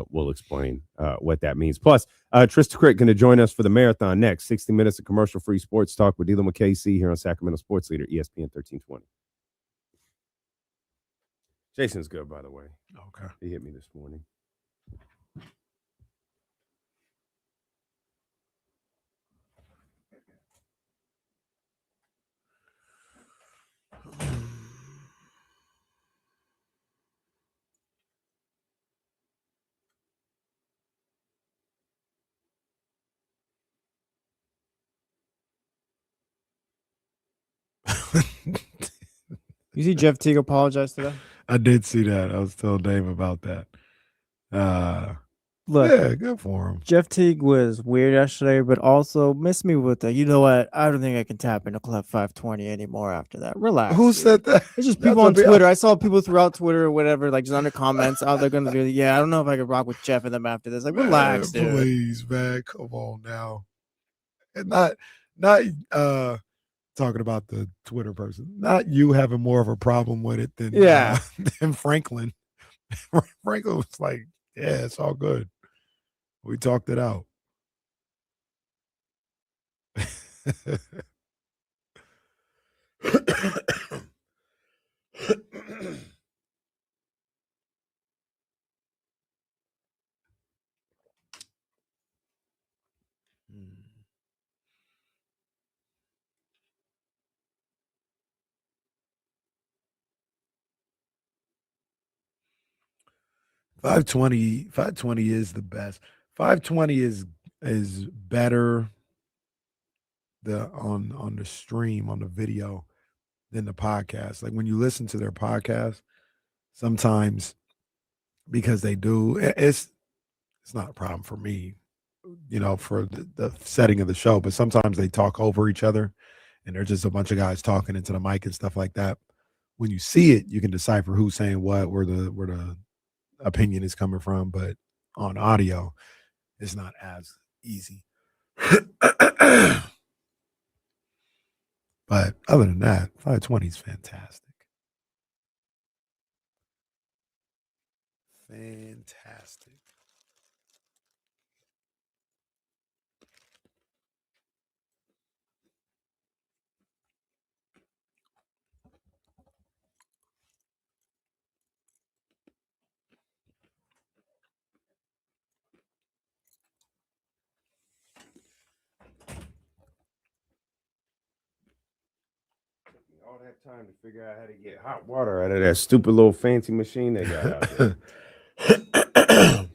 We'll explain what that means. Plus, Trysta Krick going to join us for the marathon next. 60 minutes of commercial-free sports talk. We're dealing with KC here on Sacramento Sports Leader, ESPN 1320. Jason's good, by the way.
Okay.
He hit me this morning.
You see Jeff Teague apologize today?
I did see that. I was telling Dave about that.
Look,
yeah, good for him.
Jeff Teague was weird yesterday, but also missed me with the, you know what? I don't think I can tap into Club 520 anymore after that. Relax.
Who
dude.
said that?
It's just people on Twitter. I saw people throughout Twitter or whatever, like just under comments, out there going to be, yeah, I don't know if I could rock with Jeff and them after this. Like, relax, dude.
Please, man, come on now. And not talking about the Twitter person, not you having more of a problem with it than than Franklin. Franklin was like, yeah, it's all good. We talked it out. $520 is the best. $520 is better on the stream, on the video, than the podcast. Like when you listen to their podcast, sometimes because they do, it's not a problem for me, for the setting of the show, but sometimes they talk over each other and they're just a bunch of guys talking into the mic and stuff like that. When you see it, you can decipher who's saying what, where the opinion is coming from, but on audio, it's not as easy. But other than that, 520 is fantastic. Fantastic.
All that time to figure out how to get hot water out of that stupid little fancy machine they got out there.
I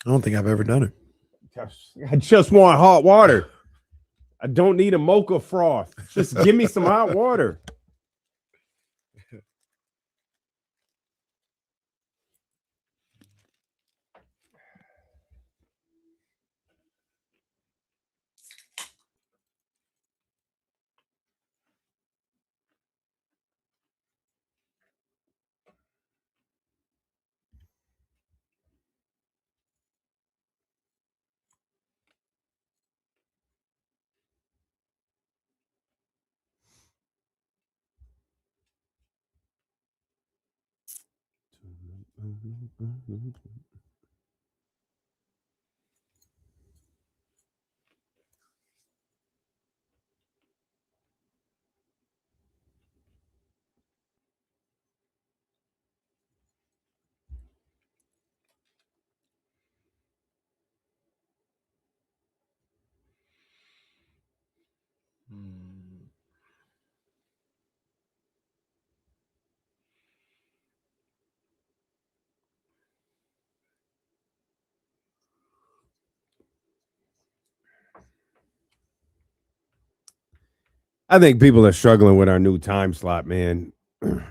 don't think I've ever done it.
I just want hot water. I don't need a mocha froth. Just give me some hot water. I think people are struggling with our new time slot, man.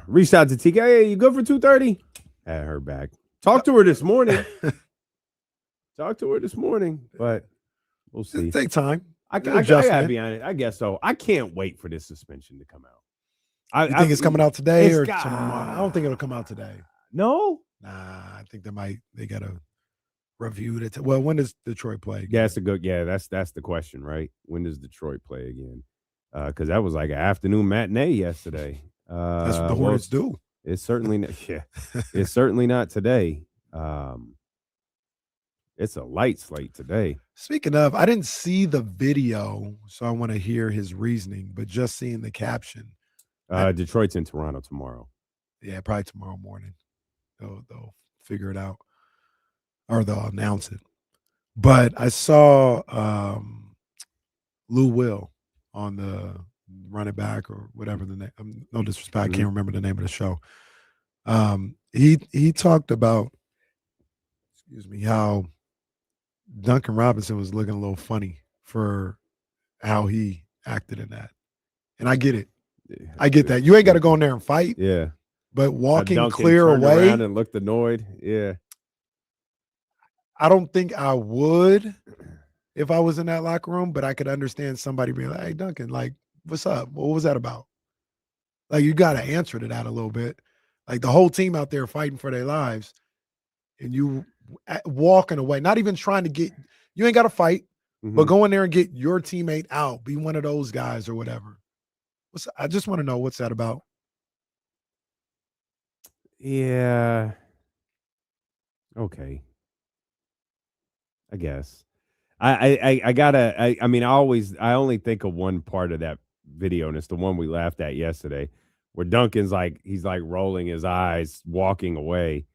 Reached out to TK. Hey, you good for 2:30? Had her back. Talked to her this morning. But we'll see.
It'll take time.
I gotta be honest. I guess so. I can't wait for this suspension to come out.
You think it's coming out today or tomorrow? I don't think it'll come out today.
No?
Nah, I think they got to review it. Well, when does Detroit play again?
Yeah, that's a good. Yeah, that's the question, right? When does Detroit play again? Because that was like an afternoon matinee yesterday.
That's what the Hornets do.
It's certainly yeah. It's certainly not today. It's a light slate today.
Speaking of, I didn't see the video, so I want to hear his reasoning. But just seeing the caption,
Detroit's in Toronto tomorrow.
Yeah, probably tomorrow morning. They'll figure it out, or they'll announce it. But I saw Lou Will on the running back or whatever the name. No disrespect, I can't remember the name of the show. He talked about, how Duncan Robinson was looking a little funny for how he acted in that. And I get it. I get that. You ain't got to go in there and fight.
Yeah.
But walking
Duncan
clear
turned
away
around and looked annoyed. Yeah.
I don't think I would if I was in that locker room, but I could understand somebody being like, hey, Duncan, like, what's up? What was that about? Like, you got to answer to that a little bit. Like, the whole team out there fighting for their lives, and you walking away, not even trying to get – you ain't got to fight, but go in there and get your teammate out. Be one of those guys or whatever. I just want to know, what's that about?
Yeah. Okay. I guess. I gotta. I mean, I only think of one part of that video, and it's the one we laughed at yesterday, where Duncan's like, he's like rolling his eyes, walking away,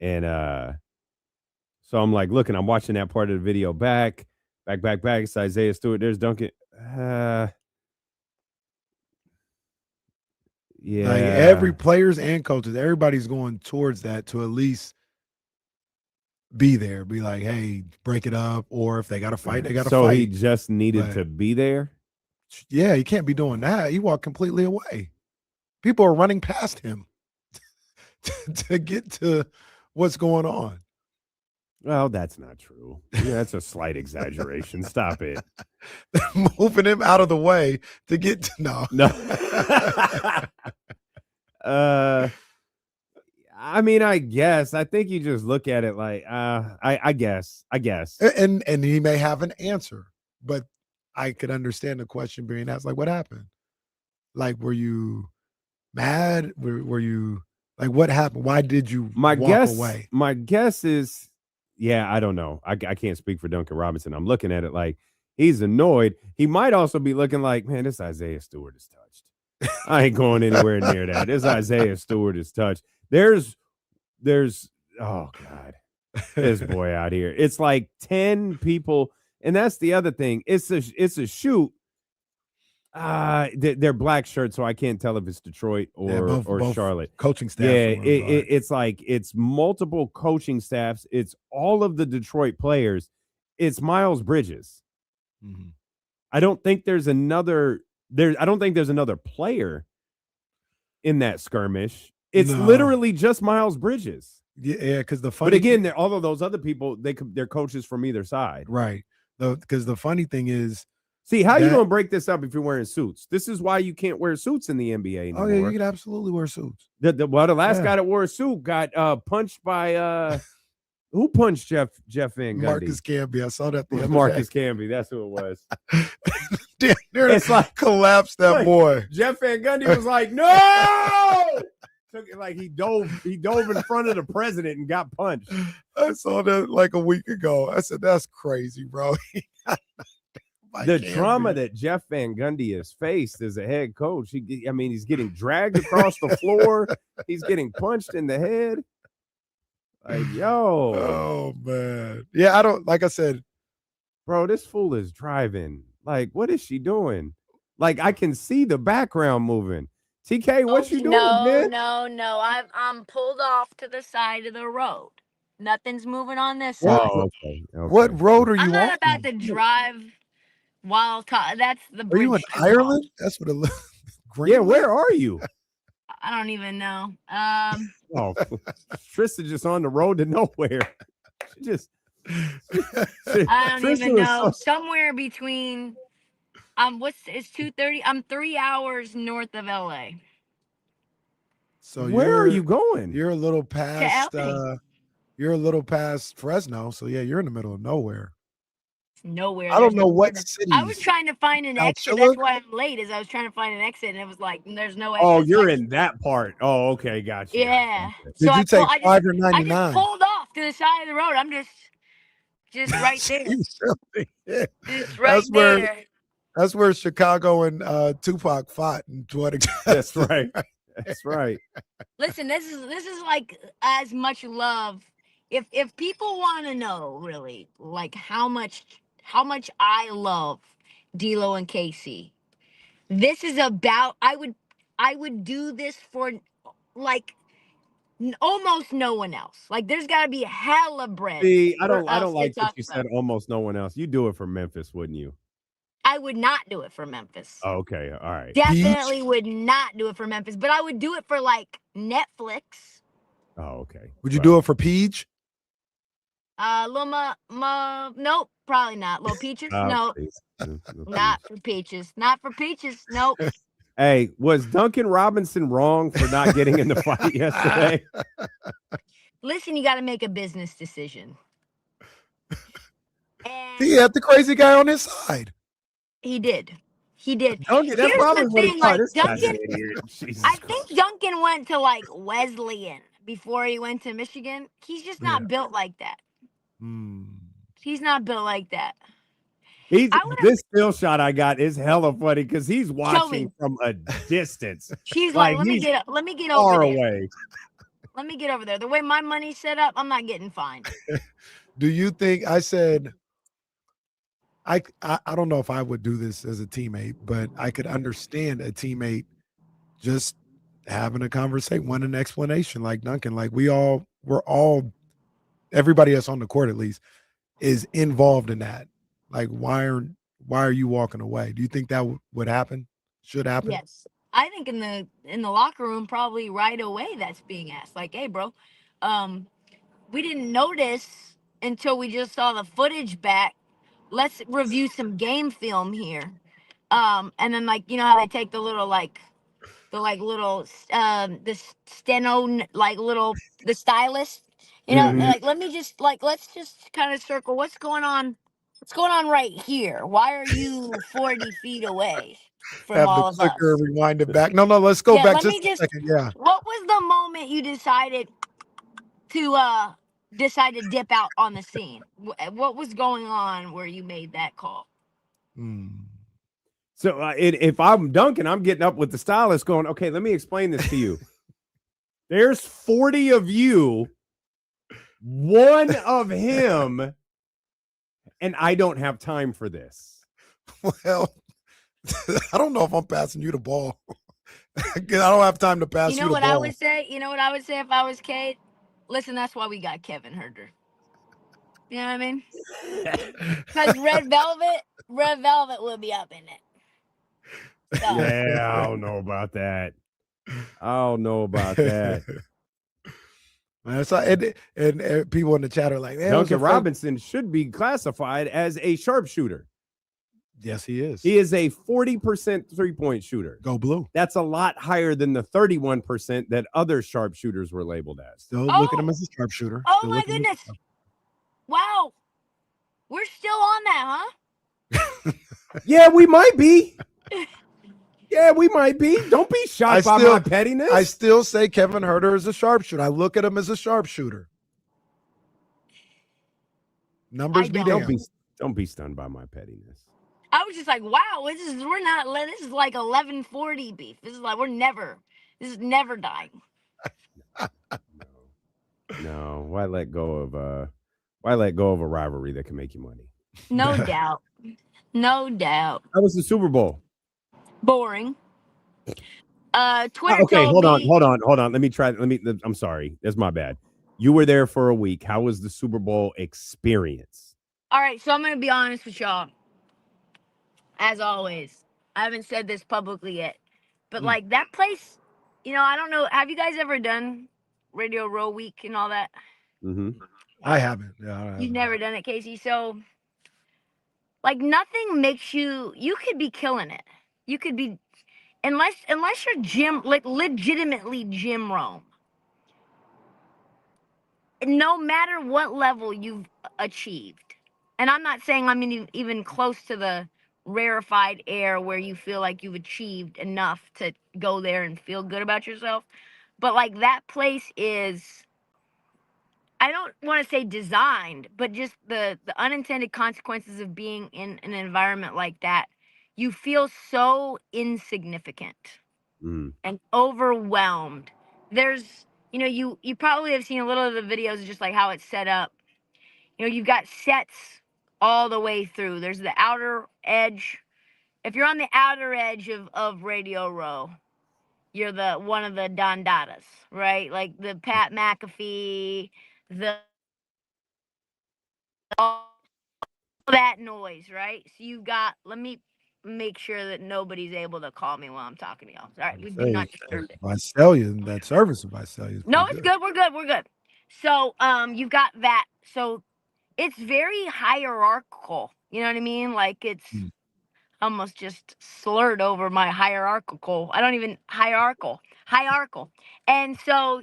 and so I'm like, looking, I'm watching that part of the video back. It's Isaiah Stewart. There's Duncan. Yeah.
Like, every players and coaches, everybody's going towards that to at least be there. Be like, hey, break it up. Or if they got to fight, they got to fight.
So he just needed to be there?
Yeah, he can't be doing that. He walked completely away. People are running past him to get to what's going on.
Well, that's not true. Yeah, that's a slight exaggeration. Stop it.
Moving him out of the way to get to
no. I mean, I guess. I think you just look at it like, I guess.
And he may have an answer, but I could understand the question being asked, like, what happened? Like, were you mad? Were you like, what happened? Why did you walk away?
My guess is, yeah, I don't know. I can't speak for Duncan Robinson. I'm looking at it like he's annoyed. He might also be looking like, man, this Isaiah Stewart is touched. I ain't going anywhere near that. This Isaiah Stewart is touched. There's oh God, this boy out here. It's like 10 people, and that's the other thing. It's a shoot. They're black shirts, so I can't tell if it's Detroit or
both
Charlotte
coaching staff.
Yeah, it's like it's multiple coaching staffs. It's all of the Detroit players. It's Miles Bridges.
Mm-hmm.
I don't think there's another player in that skirmish. It's literally just Miles Bridges.
Yeah, because the funny.
But again, all of those other people, they're coaches from either side,
right? Because the funny thing is,
see, how you gonna break this up if you're wearing suits? This is why you can't wear suits in the NBA anymore.
Oh yeah, you can absolutely wear suits.
The last guy that wore a suit got punched by who punched Jeff Van Gundy?
Marcus Camby. I saw that.
Marcus Camby. That's who it was.
It's like collapsed that boy.
Jeff Van Gundy was like, no. Took it like he dove in front of the president and got punched.
I saw that like a week ago. I said, that's crazy, bro.
The trauma that Jeff Van Gundy has faced as a head coach. He's getting dragged across the floor. He's getting punched in the head. Like, yo.
Oh, man. Yeah, I don't, like I said.
Bro, this fool is driving. Like, what is she doing? Like, I can see the background moving. TK, what you doing, man?
No. I'm pulled off to the side of the road. Nothing's moving on this side.
Oh, okay.
What road are you on?
I'm not about to drive while that's the bridge.
Are you in Ireland? That's what it looks like.
Yeah, where are you?
I don't even know.
Oh, Trysta just on the road to nowhere.
I don't even know. Somewhere between it's 2:30. I'm 3 hours north of LA.
So
where are you going?
You're a little
To
past.
LA.
You're a little past Fresno. So yeah, you're in the middle of nowhere.
Nowhere.
I don't
There's
know
nowhere
what
to-
cities.
I was trying to find an exit.
Alchilla?
That's why I'm late. Is I was trying to find an exit, and it was like there's no exit.
Oh, you're in that part. Oh, okay, gotcha.
Yeah.
Did you take
I
$5 or
I just
$99?
pulled off to the side of the road. I'm just right there.
Yeah.
Just right there.
That's where Chicago and Tupac fought in 20.
That's right. That's right.
Listen, this is like as much love. If people want to know really like how much I love D'Lo and KC, this is about I would do this for like almost no one else. Like there's got to be hella bread.
See, I
for
don't
us to
like that
talk
you
about.
said almost no one else. You do it for Memphis, wouldn't you?
I would not do it for Memphis.
Oh, okay, all right.
Definitely would not do it for Memphis, but I would do it for like Netflix.
Oh, okay.
Would you do it for Peach?
Nope, probably not. Little Peaches, nope. Not for Peaches. Not for Peaches, nope.
Hey, was Duncan Robinson wrong for not getting in the fight yesterday?
Listen, you got to make a business decision.
He had the crazy guy on his side.
He did.
Duncan, that's
Here's
probably
the
what he
thing,
thought.
like,
This guy's an
Duncan,
idiot. Jesus
I
Christ.
think Duncan went to like Wesleyan before he went to Michigan. He's just not built like that. He's not built like that.
This still shot I got is hella funny because he's watching from a distance.
She's like, let me
he's
get
far
over there.
away.
Let me get over there. The way my money's set up, I'm not getting fined.
Do you think I said I don't know if I would do this as a teammate, but I could understand a teammate just having a conversation, wanting an explanation like Duncan. Like we're all everybody that's on the court at least is involved in that. Like why are you walking away? Do you think that would happen? Should happen?
Yes. I think in the locker room probably right away that's being asked. Like, hey bro, we didn't notice until we just saw the footage back. Let's review some game film here. And then like, you know how they take the little the steno the stylist, you know, like let's just kind of circle what's going on right here. Why are you 40 feet away from
Have
all
the
of
clicker
us?
rewind it back. No, let's go back
let
just
me
a second. Yeah.
What was the moment you decided to dip out on the scene? What was going on where you made that call?
So if I'm Duncan, I'm getting up with the stylist going, okay, let me explain this to you. There's 40 of you, one of him, and I don't have time for this.
Well, I don't know if I'm passing you the ball. I don't have time to pass you,
You know
the
what
ball.
I would say? You know what I would say if I was Kate? Listen, that's why we got Kevin Herter. You know what I mean? Because Red Velvet will be up in it. So.
Yeah, I don't know about that.
Man, and people in the chat are like,
Duncan Robinson should be classified as a sharpshooter.
Yes, he is.
He is a 40% three-point shooter.
Go blue.
That's a lot higher than the 31% that other sharpshooters were labeled as.
Still look at him as a sharpshooter.
Oh
Still
my goodness. Wow. We're still on that, huh?
Yeah, we might be. Don't be shocked by my pettiness.
I still say Kevin Herter is a sharpshooter. I look at him as a sharpshooter. Numbers be damned.
Don't be stunned by my pettiness.
I was just like, wow, this is like 1140 beef. This is never dying.
No, why let go of a rivalry that can make you money?
No doubt. No doubt.
How was the Super Bowl?
Boring. Twitter.
Okay,
told me,
hold on. I'm sorry. That's my bad. You were there for a week. How was the Super Bowl experience?
All right, so I'm gonna be honest with y'all. As always, I haven't said this publicly yet, but like that place, you know, I don't know. Have you guys ever done Radio Row Week and all that?
Mm-hmm.
I haven't. Yeah,
You've never done it, Casey. So, like, nothing makes you could be killing it. You could be unless you're gym, like legitimately gym Rome, no matter what level you've achieved, and I'm not saying I'm even close to the rarefied air where you feel like you've achieved enough to go there and feel good about yourself, but like that place is, I don't want to say designed, but just the unintended consequences of being in an environment like that. You feel so insignificant and overwhelmed. There's, you probably have seen a little of the videos, just like how it's set up. You've got sets all the way through. There's the outer edge. If you're on the outer edge of Radio Row, you're the one of the Dondadas, right? Like the Pat McAfee, the all that noise, right? So you've got, let me make sure that nobody's able to call me while I'm talking to y'all. All right, we do not disturb it.
Visalia, that service of Visalia is
No,
pretty
it's good. We're good. We're good. So you've got that. So it's very hierarchical. You know what I mean? Like it's almost just slurred over my hierarchical. I don't even hierarchical. And so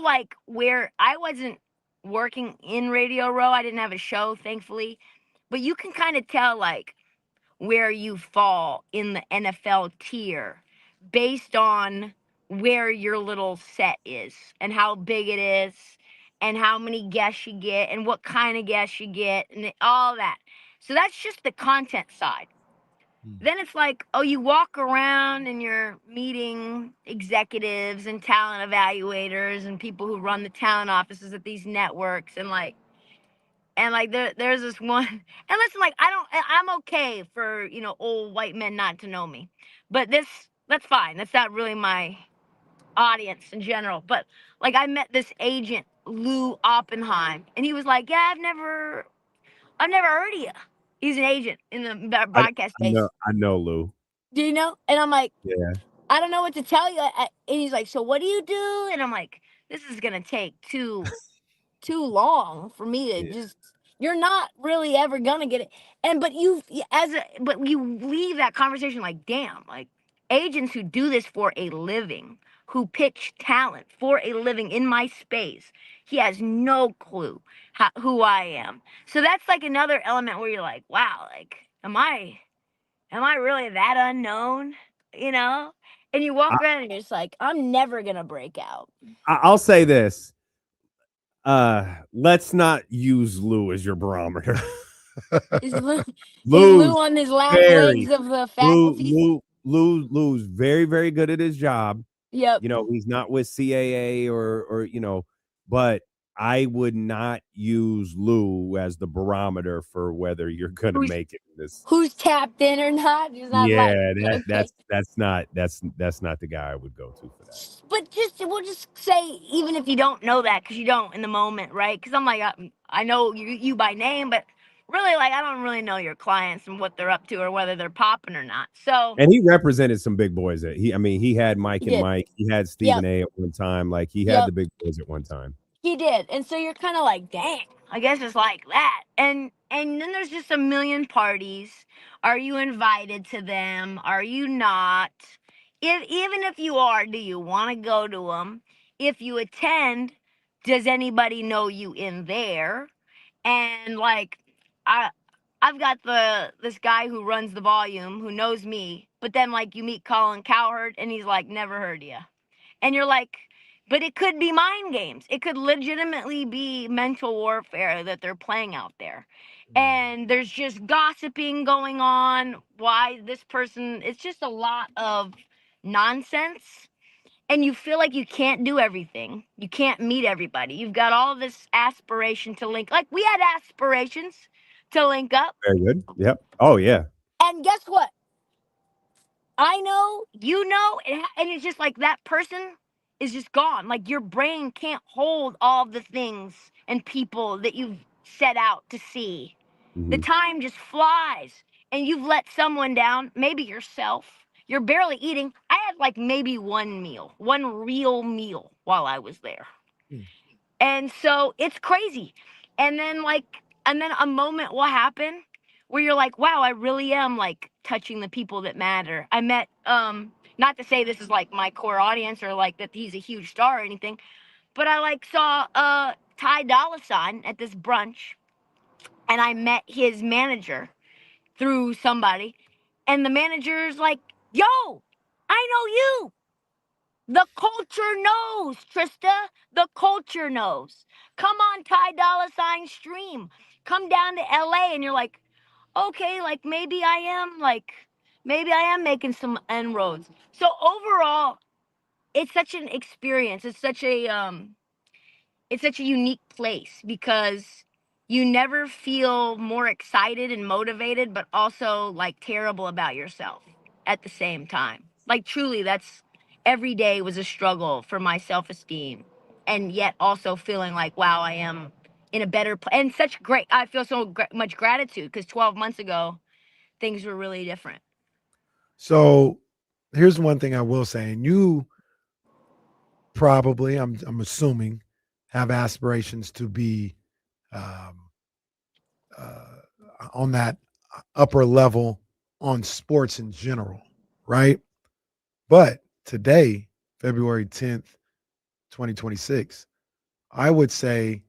like where I wasn't working in Radio Row, I didn't have a show, thankfully, but you can kind of tell like where you fall in the NFL tier based on where your little set is and how big it is and how many guests you get and what kind of guests you get and all that. So that's just the content side. Then it's like, oh, you walk around and you're meeting executives and talent evaluators and people who run the talent offices at these networks and there's this one, and listen, like I'm okay for old white men not to know me, but that's fine. That's not really my audience in general. But like I met this agent Lou Oppenheim, and he was like, "Yeah, I've never heard of you." He's an agent in the broadcast space.
I know Lou.
Do you know? And I'm like,
Yeah.
I don't know what to tell you. And he's like, so what do you do? And I'm like, this is gonna take too long for me to just. You're not really ever gonna get it. But you leave that conversation like, damn, like agents who do this for a living, who pitch talent for a living in my space, he has no clue who I am. So that's like another element where you're like, wow, like, am I really that unknown? And you walk around and you're just like, I'm never gonna break out.
I'll say this. Let's not use Lou as your barometer.
Is Lou on his last legs of the faculty?
Lou's very, very good at his job.
Yep.
He's not with CAA or but I would not use Lou as the barometer for whether you're gonna make it in this.
Who's tapped in or not?
That's not the guy I would go to for that.
But we'll just say, even if you don't know that, because you don't in the moment, right? Because I'm like, I know you by name, but really, like, I don't really know your clients and what they're up to or whether they're popping or not. So,
and he represented some big boys. He had Mike and Mike. He had Stephen A at one time. Like he had the big boys at one time.
He did. And so you're kind of like, dang, I guess it's like that. And then there's just a million parties. Are you invited to them? Are you not? Even if you are, do you want to go to them? If you attend, does anybody know you in there? And like, I've got this guy who runs the volume who knows me, but then like you meet Colin Cowherd and he's like, never heard of you. And you're like, but it could be mind games. It could legitimately be mental warfare that they're playing out there. And there's just gossiping going on. Why this person, it's just a lot of nonsense. And you feel like you can't do everything. You can't meet everybody. You've got all this aspiration to link. Like we had aspirations to link up.
Very good. Yep. Oh, yeah.
And guess what? I know, and it's just like that person is just gone. Like your brain can't hold all the things and people that you've set out to see. The time just flies and you've let someone down, maybe yourself. You're barely eating. I had like maybe one real meal while I was there. And so it's crazy. And then a moment will happen where you're like, wow, I really am like touching the people that matter. I met, not to say this is like my core audience or like that he's a huge star or anything, but I like saw Ty Dolla $ign at this brunch, and I met his manager through somebody, and the manager's like, yo, I know you. The culture knows, Trysta. The culture knows. Come on Ty Dolla $ign stream. Come down to LA, and you're like, okay, like maybe I am making some inroads. So overall, it's such an experience. It's such a unique place because you never feel more excited and motivated, but also like terrible about yourself at the same time. Like truly, that's every day was a struggle for my self-esteem, and yet also feeling like, wow, I am in a better place. And such great, I feel so much gratitude because 12 months ago, things were really different.
So here's one thing I will say, and you probably, I'm assuming, have aspirations to be on that upper level on sports in general, right? But today, February 10th, 2026, I would say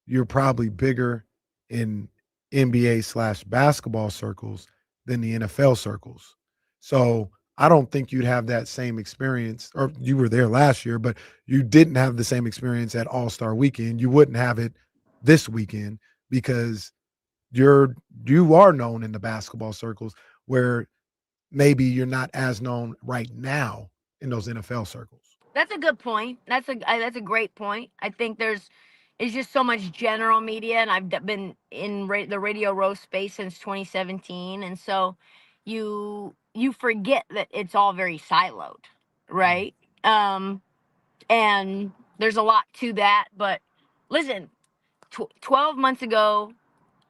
you're probably bigger in NBA/basketball circles than the NFL circles. So I don't think you'd have that same experience, or you were there last year, but you didn't have the same experience at All-Star Weekend. You wouldn't have it this weekend because you are known in the basketball circles where maybe you're not as known right now in those NFL circles.
That's a good point. That's a great point. I think it's just so much general media, and I've been in the Radio Row space since 2017, and so you forget that it's all very siloed, right? And there's a lot to that. But listen, 12 months ago,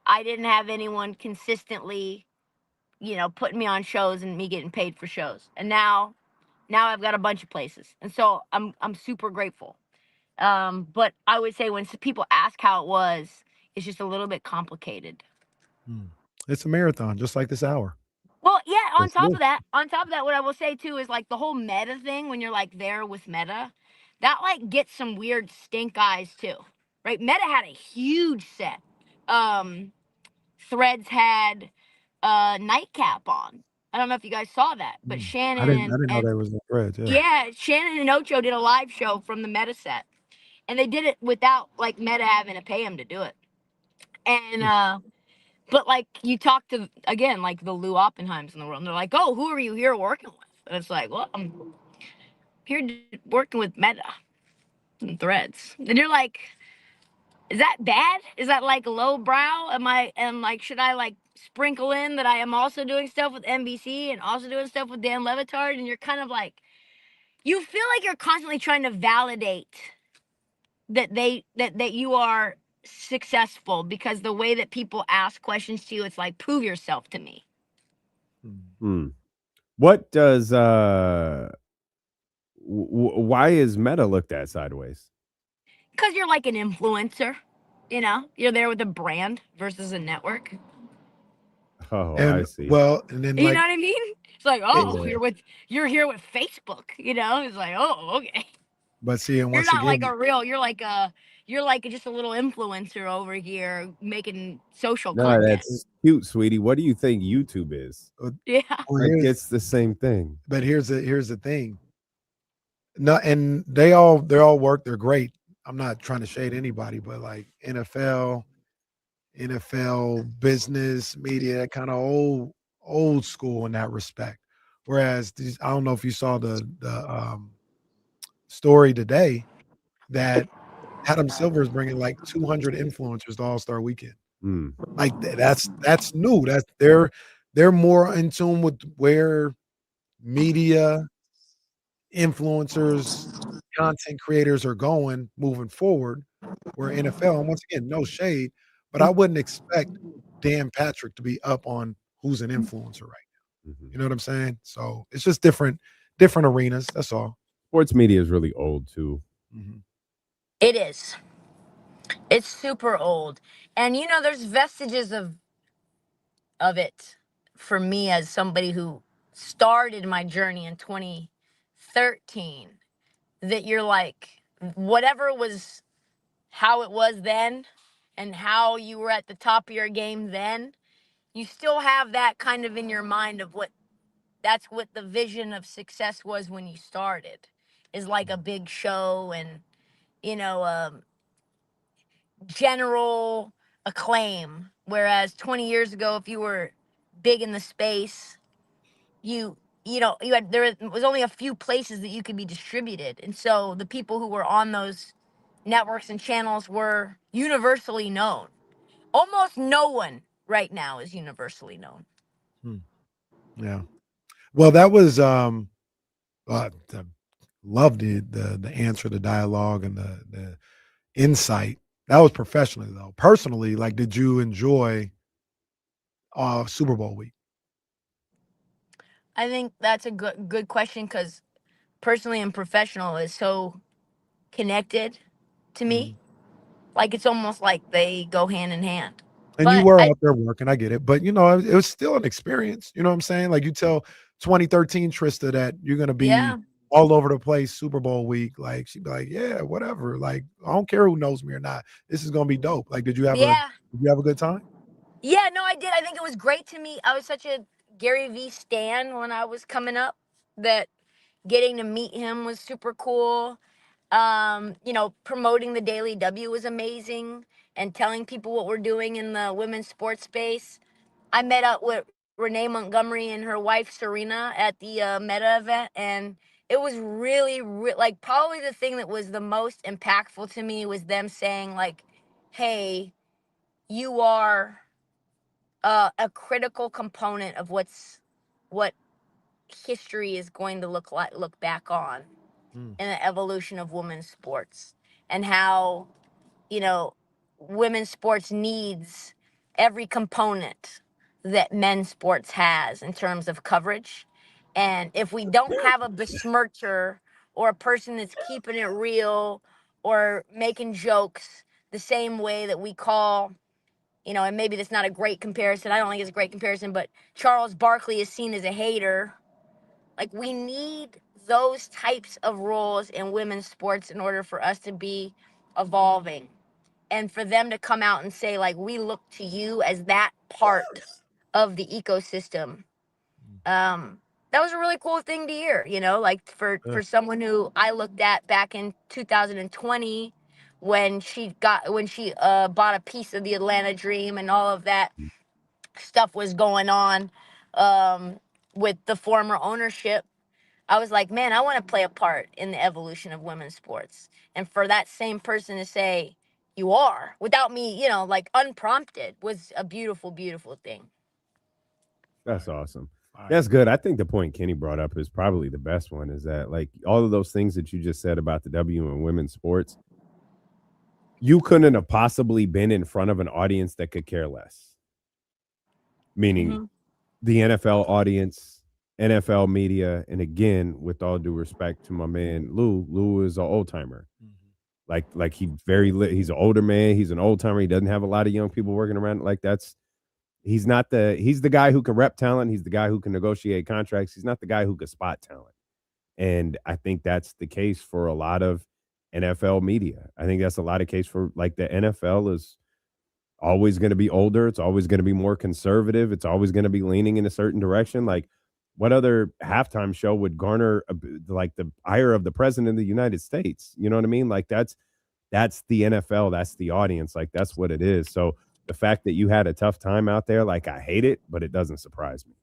I didn't have anyone consistently, putting me on shows and me getting paid for shows, and now I've got a bunch of places, and so I'm super grateful. But I would say when people ask how it was, it's just a little bit complicated.
It's a marathon, just like this hour.
Well, yeah. On
Yes, it
top
is.
of that, what I will say too is like the whole Meta thing. When you're like there with Meta, that like gets some weird stink eyes too, right? Meta had a huge set. Threads had Nightcap on. I don't know if you guys saw that, but
I
Shannon
didn't know there was no threads.
yeah, Shannon and Ocho did a live show from the Meta set, and they did it without like Meta having to pay him to do it. And but like you talk to again like the Lou Oppenheims in the world, and they're like, "Oh, who are you here working with?" And it's like, "Well, I'm here working with Meta and Threads," and you're like, "Is that bad? Is that like low brow? And like should I like sprinkle in that I am also doing stuff with NBC and also doing stuff with Dan Le Batard?" And you're kind of like, you feel like you're constantly trying to validate that you are successful because the way that people ask questions to you, it's like, prove yourself to me.
What does why is Meta looked at sideways?
Because you're like an influencer, you're there with a brand versus a network.
Oh,
And
I see.
well, and then
You
like
know what I mean? It's like, oh,
Yeah.
you're here with Facebook, It's like, oh, okay.
But see, and
You're
once
not like
again,
a real, you're like just a little influencer over here making social
No,
content.
that's cute, sweetie. What do you think YouTube is?
Yeah.
well,
Like
here's,
it's the same thing.
but here's the thing. No, and they're all work. They're great. I'm not trying to shade anybody, but like NFL business, media, kind of old school in that respect. Whereas I don't know if you saw the story today that Adam Silver is bringing like 200 influencers to All-Star Weekend. Like that's new. They're more in tune with where media influencers, content creators are going moving forward. Where NFL, and once again, no shade, but I wouldn't expect Dan Patrick to be up on who's an influencer right now. You know what I'm saying? So it's just different arenas. That's all.
Sports media is really old too.
It is. It's super old. And there's vestiges of of it for me as somebody who started my journey in 2013, that you're like, whatever was how it was then and how you were at the top of your game then, you still have that kind of in your mind of that's what the vision of success was when you started, is like a big show and, you know, general acclaim. Whereas 20 years ago, if you were big in the space, there was only a few places that you could be distributed. And so the people who were on those networks and channels were universally known. Almost no one right now is universally known.
Yeah. Well, that was I loved the answer, the dialogue, and the insight. That was professionally though. Personally, like, did you enjoy Super Bowl week?
I think that's a good question, because personally and professional is so connected to me. Like, it's almost like they go hand in hand.
And you
But
were out there working, I get it. But, it was still an experience, you know what I'm saying? Like, you tell 2013 Trysta that you're gonna be
yeah,
all over the place Super Bowl week, like, she'd be like, "Yeah, whatever, like, I don't care who knows me or not. This is gonna be dope." Like, did you have
yeah,
a good time?
yeah. No, I did. I think it was great to me. I was such a Gary V stan when I was coming up, that getting to meet him was super cool. Promoting the Daily W was amazing, and telling people what we're doing in the women's sports space. I met up with Renee Montgomery and her wife Serena at the Meta event, and it was really, like, probably the thing that was the most impactful to me was them saying, like, "Hey, you are a critical component of what history is going to look back on in the evolution of women's sports, and how, you know, women's sports needs every component that men's sports has in terms of coverage. And if we don't have a besmircher, or a person that's keeping it real or making jokes the same way that we call, and maybe that's not a great comparison. I don't think it's a great comparison, but Charles Barkley is seen as a hater. Like, we need those types of roles in women's sports in order for us to be evolving. And for them to come out and say, like, we look to you as that part of the ecosystem. That was a really cool thing to hear, like, for someone who I looked at back in 2020, when she bought a piece of the Atlanta Dream and all of that stuff was going on, with the former ownership. I was like, man, I want to play a part in the evolution of women's sports. And for that same person to say, you are, without me, like, unprompted, was a beautiful, beautiful thing.
That's awesome. That's good. I think the point Kenny brought up is probably the best one, is that, like, all of those things that you just said about the W and women's sports, you couldn't have possibly been in front of an audience that could care less. Meaning the NFL audience, NFL media, and again, with all due respect to my man Lou is an old timer. Like he's an older man. He's an old timer. He doesn't have a lot of young people working around. Like, he's the guy who can rep talent. He's the guy who can negotiate contracts. He's not the guy who can spot talent. And I think that's the case for a lot of NFL media. I think that's a lot of case for, like, the NFL is always going to be older. It's always going to be more conservative. It's always going to be leaning in a certain direction. Like, what other halftime show would garner like the ire of the president of the United States? You know what I mean? Like, that's the NFL. That's the audience. Like, that's what it is. So the fact that you had a tough time out there, like, I hate it, but it doesn't surprise me.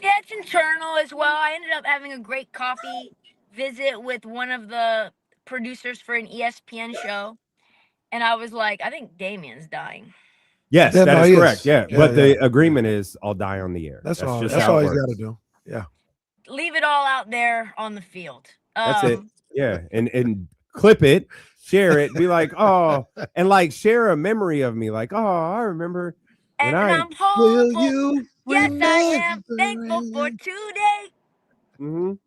Yeah, it's internal as well. I ended up having a great coffee visit with one of the producers for an ESPN show. And I was like, I think Damien's dying.
Yes, that is correct. Yeah. But the agreement is, I'll die on the air.
That's all he's got to do. Yeah.
Leave it all out there on the field.
That's it. Yeah. And clip it, share it, be like, oh, and, like, share a memory of me. Like, oh, I remember.
And I'm hopeful. Yes, I am thankful for today. And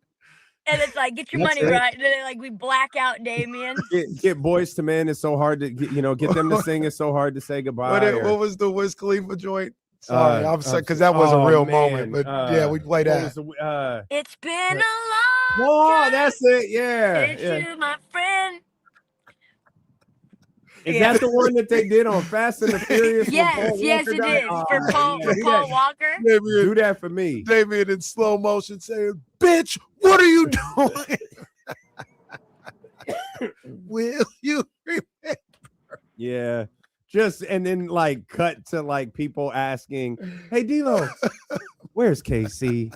it's like, get your money right. And then, like, we black out Damien.
Get Boys to Men. It's so hard to get them to sing. It's so hard to say goodbye.
What was the Wiz Khalifa joint? Sorry, I'm sorry because that was a real moment. But yeah, we play that.
It's been a long time.
That's it. Yeah.
Since you, my friend.
Is that the one that they did on Fast and the Furious?
Yes, yes, it is. For Paul Walker.
Do that for me.
David in slow motion saying, "Bitch, what are you doing?" Will you remember?
Yeah. Just and then like cut to like people asking, "Hey D'Lo, where's KC?"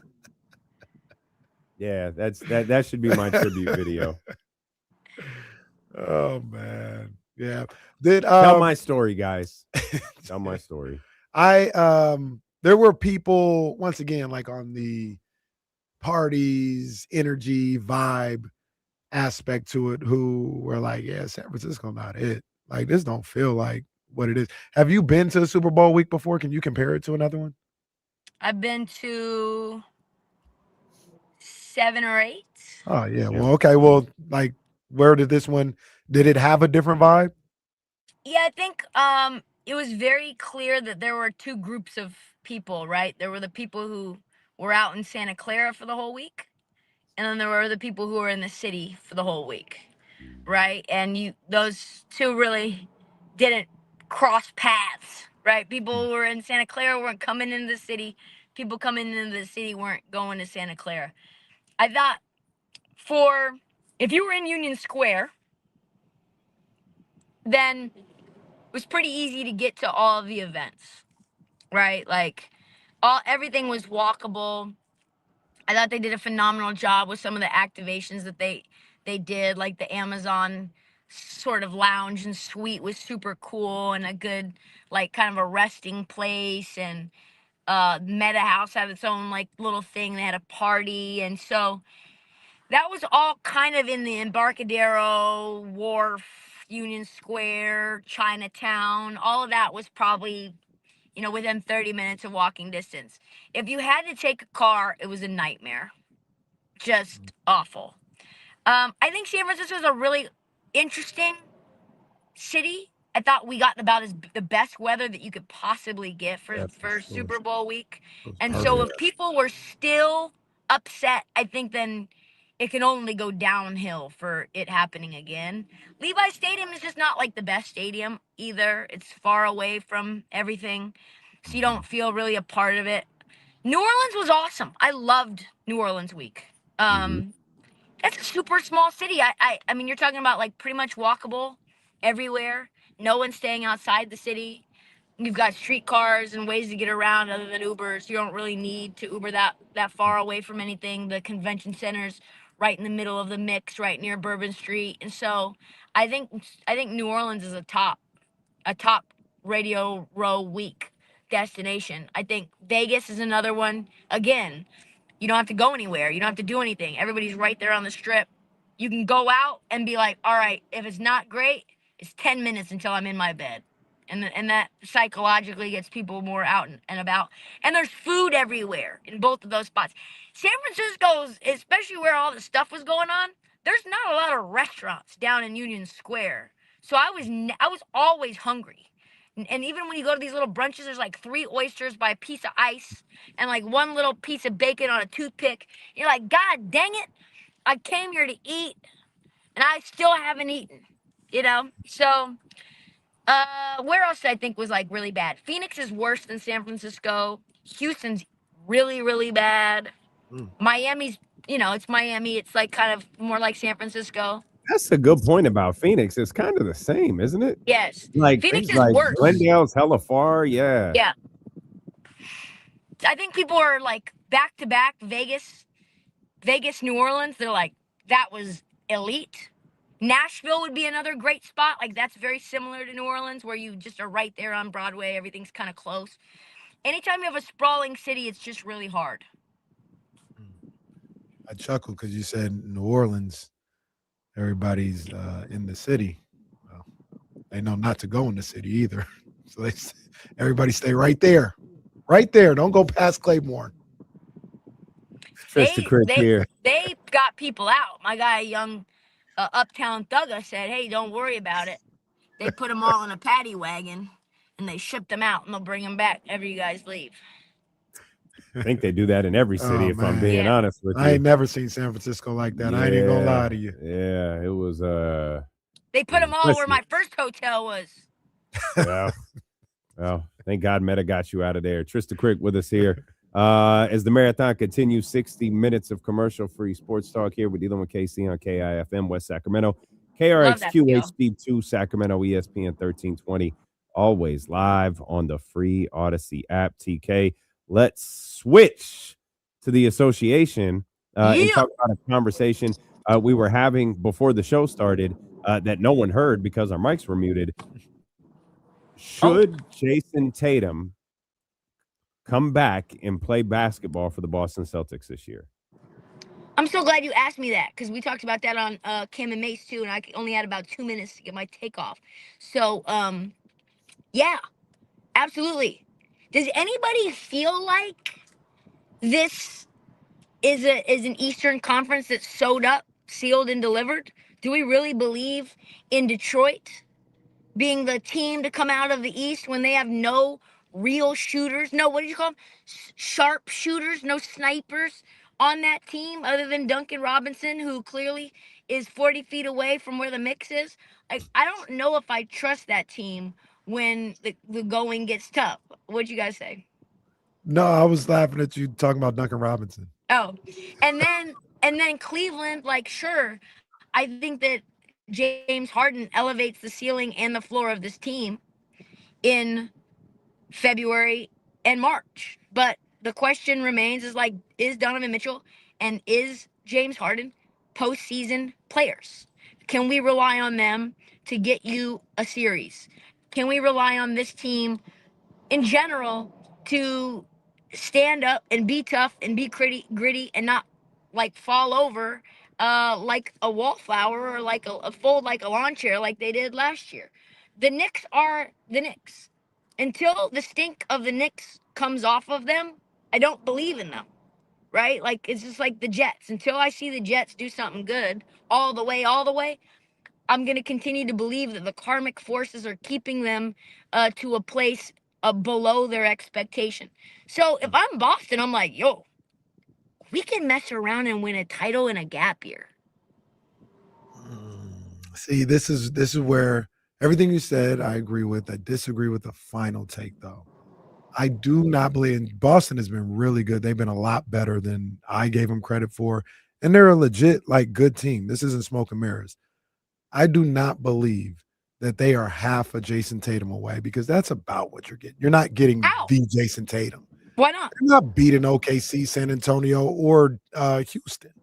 Yeah, that should be my tribute video.
Oh man. Yeah.
Tell my story, guys. Tell my story.
There were people once again like on the parties, energy, vibe aspect to it who were like, yeah, San Francisco not it. Like this don't feel like what it is. Have you been to Super Bowl week before? Can you compare it to another one?
I've been to 7 or 8.
Oh yeah. Well, okay. Well, like where did it have a different vibe?
Yeah, I think it was very clear that there were 2 groups of people, right? There were the people who were out in Santa Clara for the whole week, and then there were the people who were in the city for the whole week, right? And those 2 really didn't cross paths, right? People who were in Santa Clara weren't coming into the city. People coming into the city weren't going to Santa Clara. I thought if you were in Union Square, then it was pretty easy to get to all of the events, right? Like everything was walkable. I thought they did a phenomenal job with some of the activations that they did, like the Amazon sort of lounge and suite was super cool and a good like kind of a resting place, and Meta House had its own like little thing. They had a party, and so that was all kind of in the Embarcadero, Wharf, Union Square, Chinatown. All of that was probably, within 30 minutes of walking distance. If you had to take a car, it was a nightmare. Just awful. I think San Francisco is a really interesting city. I thought we got about the best weather that you could possibly get for Super Bowl week. And so if people were still upset, I think then it can only go downhill for it happening again. Levi Stadium is just not like the best stadium either. It's far away from everything, so you don't feel really a part of it. New Orleans was awesome. I loved New Orleans week. That's a super small city. I mean, you're talking about like pretty much walkable everywhere. No one's staying outside the city. You've got streetcars and ways to get around other than Ubers. You don't really need to Uber that far away from anything. The convention center's right in the middle of the mix, right near Bourbon Street. And so I think New Orleans is a top Radio Row week destination. I think Vegas is another one. Again, you don't have to go anywhere. You don't have to do anything. Everybody's right there on the strip. You can go out and be like, all right, if it's not great, it's 10 minutes until I'm in my bed. And that psychologically gets people more out and about. And there's food everywhere in both of those spots. San Francisco's, especially where all the stuff was going on, there's not a lot of restaurants down in Union Square. So I was always hungry. And even when you go to these little brunches, there's like 3 oysters by a piece of ice and like 1 little piece of bacon on a toothpick. You're like, God dang it. I came here to eat and I still haven't eaten, So where else I think was like really bad? Phoenix is worse than San Francisco. Houston's really, really bad. Miami's, it's Miami. It's like kind of more like San Francisco.
That's a good point about Phoenix. It's kind of the same, isn't it?
Yes.
Like
Phoenix is
like
worse.
Glendale's hella far. Yeah.
Yeah. I think people are like back to back Vegas, New Orleans. They're like, that was elite. Nashville would be another great spot. Like that's very similar to New Orleans where you just are right there on Broadway. Everything's kind of close. Anytime you have a sprawling city, it's just really hard.
I chuckle because you said New Orleans. Everybody's in the city. Well, they know not to go in the city either. So everybody stay right there. Right there. Don't go past Claiborne.
Trysta Krick here.
They got people out. My guy, young Uptown Thugger, said, hey, don't worry about it. They put them all in a paddy wagon and they ship them out, and they'll bring them back after you guys leave.
I think they do that in every city, if I'm being honest with you.
I ain't never seen San Francisco like that. I ain't even gonna lie to you.
Yeah, it was
They put them all where my first hotel was.
Yeah. Well, thank God Meta got you out of there. Trysta Krick with us here. As the marathon continues, 60 minutes of commercial-free sports talk here. We're dealing with KC on KIFM, West Sacramento. KRXQ HD2, Sacramento, ESPN 1320. Always live on the free Odyssey app. TK, let's switch to the association and talk about a conversation we were having before the show started that no one heard because our mics were muted. Should Jason Tatum come back and play basketball for the Boston Celtics this year?
I'm so glad you asked me that, because we talked about that on Cam and Mace too, and I only had about 2 minutes to get my take off. So, yeah, absolutely. Does anybody feel like this is an Eastern Conference that's sewed up, sealed, and delivered? Do we really believe in Detroit being the team to come out of the East when they have no real shooters? No, what did you call them? Sharp shooters, no snipers on that team other than Duncan Robinson, who clearly is 40 feet away from where the mix is. Like, I don't know if I trust that team when the going gets tough. What'd you guys say?
No, I was laughing at you talking about Duncan Robinson.
Oh, and then Cleveland, like, sure, I think that James Harden elevates the ceiling and the floor of this team in February and March. But the question remains is Donovan Mitchell and is James Harden postseason players? Can we rely on them to get you a series? Can we rely on this team in general to stand up and be tough and be gritty and not like fall over like a wallflower or like a fold like a lawn chair like they did last year? The Knicks are the Knicks. Until the stink of the Knicks comes off of them, I don't believe in them, right? Like, it's just like the Jets. Until I see the Jets do something good all the way, I'm going to continue to believe that the karmic forces are keeping them to a place below their expectation. So if I'm Boston, I'm like, yo, we can mess around and win a title in a gap year.
See, this is where everything you said, I agree with. I disagree with the final take, though. I do not believe, and Boston has been really good. They've been a lot better than I gave them credit for, and they're a legit, like, good team. This isn't smoke and mirrors. I do not believe that they are half a Jason Tatum away, because that's about what you're getting. You're not getting the Jason Tatum.
Why not?
You're not beating OKC, San Antonio, or Houston.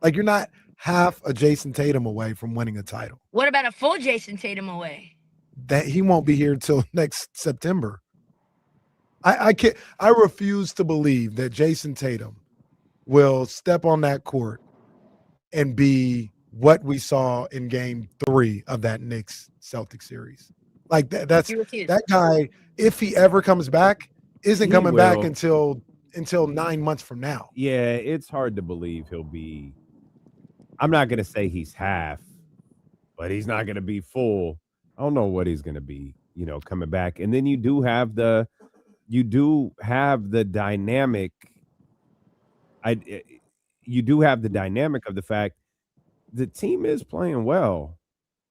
Like, you're not half a Jason Tatum away from winning a title.
What about a full Jason Tatum away?
That he won't be here until next September. I can't. I refuse to believe that Jason Tatum will step on that court and be what we saw in Game 3 of that Knicks Celtics series. Like that guy, if he ever comes back, isn't coming back until 9 months from now.
Yeah, it's hard to believe he'll be. I'm not going to say he's half, but he's not going to be full. I don't know what he's going to be, coming back. And then you do have the dynamic. You do have the dynamic of the fact the team is playing well.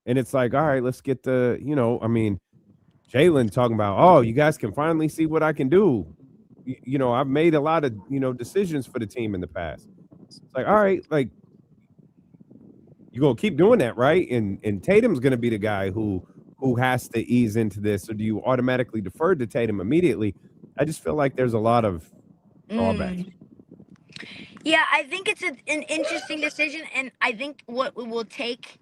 And it's like, all right, let's get Jalen talking about, you guys can finally see what I can do. I've made a lot of, decisions for the team in the past. It's like, all right, like, you're going to keep doing that, right? And Tatum's going to be the guy who has to ease into this. Or do you automatically defer to Tatum immediately? I just feel like there's a lot of drawbacks.
Yeah, I think it's an interesting decision. And I think what it will take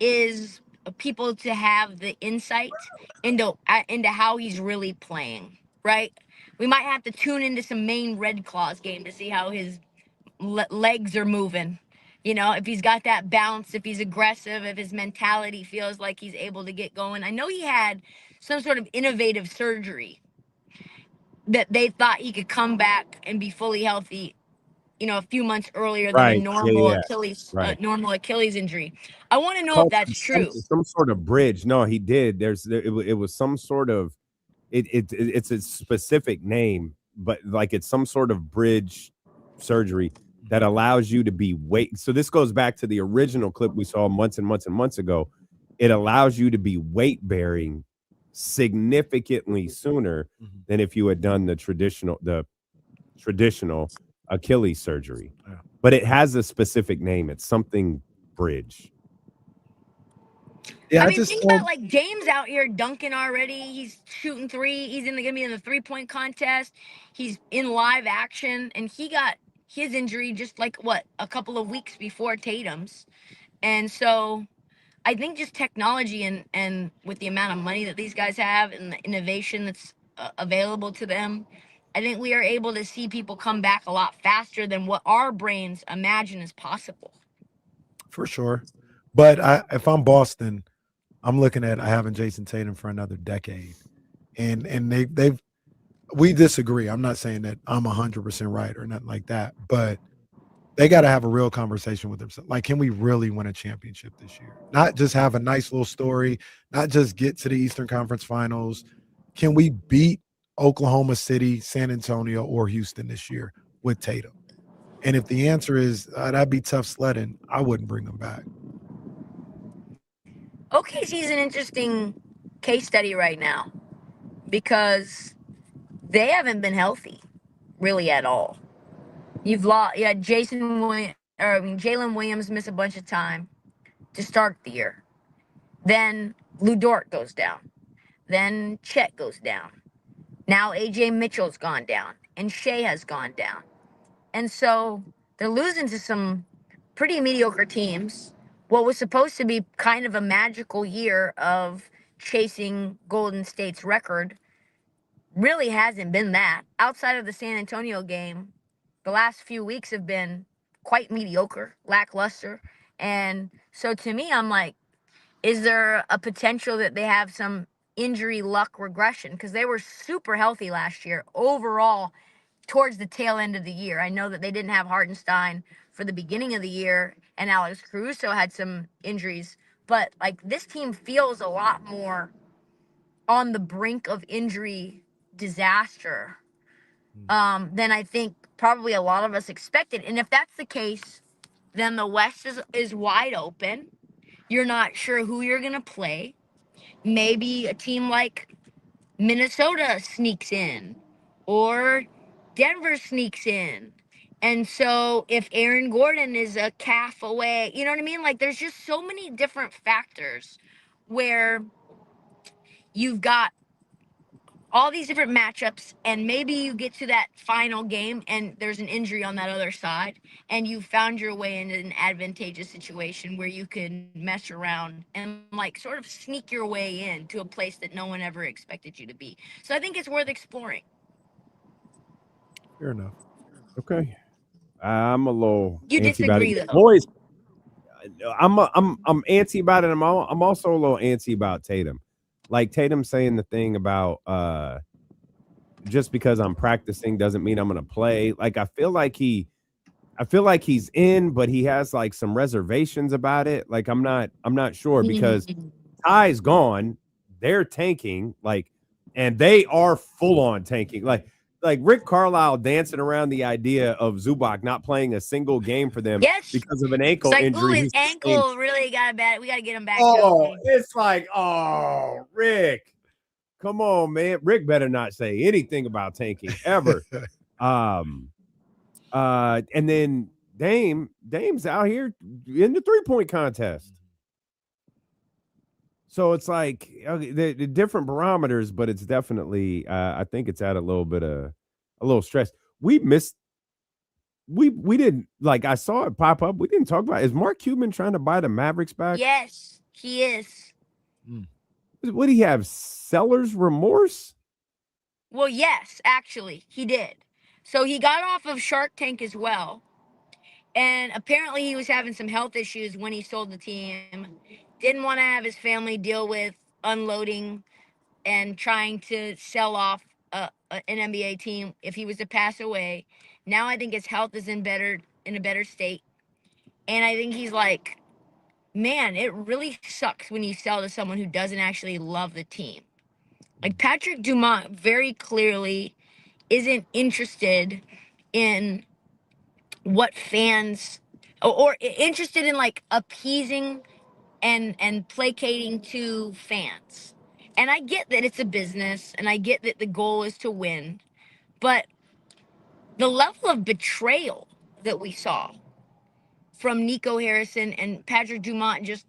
is people to have the insight into how he's really playing, right? We might have to tune into some Maine Red Claws game to see how his legs are moving. If he's got that bounce, if he's aggressive, if his mentality feels like he's able to get going. I know he had some sort of innovative surgery that they thought he could come back and be fully healthy, a few months earlier than a normal normal Achilles injury. I want to know if that's true.
Some sort of bridge. No, he did. It was some sort of It's a specific name, but like it's some sort of bridge surgery that allows you to be weight. So this goes back to the original clip we saw months and months and months ago. It allows you to be weight bearing significantly sooner than if you had done the traditional Achilles surgery.
Yeah.
But it has a specific name. It's something bridge.
Yeah,
I
I
mean,
just
think about like James out here dunking already. He's shooting three. He's gonna be in the 3-point contest. He's in live action, and he got his injury just like a couple of weeks before Tatum's. And so I think just technology and with the amount of money that these guys have and the innovation that's available to them, I think we are able to see people come back a lot faster than what our brains imagine is possible.
for sure. But if I'm Boston, I'm looking at having Jason Tatum for another decade, and we disagree. I'm not saying that I'm 100% right or nothing like that, but they got to have a real conversation with themselves. Like, can we really win a championship this year? Not just have a nice little story, not just get to the Eastern Conference Finals. Can we beat Oklahoma City, San Antonio, or Houston this year with Tatum? And if the answer is that'd be tough sledding, I wouldn't bring them back.
OKC is an interesting case study right now because they haven't been healthy really at all. You've lost, Jalen Williams missed a bunch of time to start the year. Then Lou Dort goes down. Then Chet goes down. Now AJ Mitchell's gone down and Shea has gone down. And so they're losing to some pretty mediocre teams. What was supposed to be kind of a magical year of chasing Golden State's record really hasn't been that. Outside of the San Antonio game, the last few weeks have been quite mediocre, lackluster. And so to me, I'm like, is there a potential that they have some injury luck regression? Because they were super healthy last year overall towards the tail end of the year. I know that they didn't have Hartenstein for the beginning of the year, and Alex Caruso had some injuries. But like this team feels a lot more on the brink of injury disaster than I think probably a lot of us expected. And if that's the case, then the West is wide open. You're not sure who you're going to play. Maybe a team like Minnesota sneaks in or Denver sneaks in. And so if Aaron Gordon is a calf away, you know what I mean? Like there's just so many different factors where you've got all these different matchups, and maybe you get to that final game and there's an injury on that other side, and you found your way into an advantageous situation where you can mess around and like sort of sneak your way in to a place that no one ever expected you to be. So I think it's worth exploring.
Fair enough.
Okay. I'm a little
You
antsy about
disagree,
it.
though.
Boys, I'm antsy about it. I'm also a little antsy about Tatum. Like Tatum saying the thing about just because I'm practicing doesn't mean I'm gonna play. Like I feel like he's in, but he has like some reservations about it. Like I'm not sure because Ty's gone, they're tanking, like, and they are full on tanking. Like Rick Carlisle dancing around the idea of Zubac not playing a single game for them because of an ankle
It's like,
injury.
ooh, his ankle really got bad. We got to get him back.
Oh, it's like, oh, Rick, come on, man. Rick better not say anything about tanking ever. And then Dame's out here in the 3-point contest. So it's like the different barometers, but it's definitely I think it's at a little stress. We didn't, like, I saw it pop up. We didn't talk about it. Is Mark Cuban trying to buy the Mavericks back?
Yes, he is.
Would he have seller's remorse?
Well, yes, actually, he did. So he got off of Shark Tank as well. And apparently he was having some health issues when he sold the team. Didn't want to have his family deal with unloading and trying to sell off an NBA team if he was to pass away. Now I think his health is in a better state. And I think he's like, man, it really sucks when you sell to someone who doesn't actually love the team. Like Patrick Dumont very clearly isn't interested in what fans or interested in like appeasing and placating to fans. And I get that it's a business and I get that the goal is to win, but the level of betrayal that we saw from Nico Harrison and Patrick Dumont just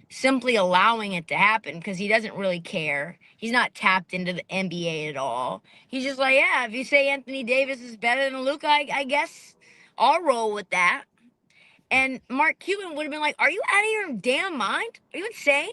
simply allowing it to happen because he doesn't really care. He's not tapped into the NBA at all. He's just like, yeah, if you say Anthony Davis is better than Luka, I guess I'll roll with that. And Mark Cuban would have been like, are you out of your damn mind? Are you insane?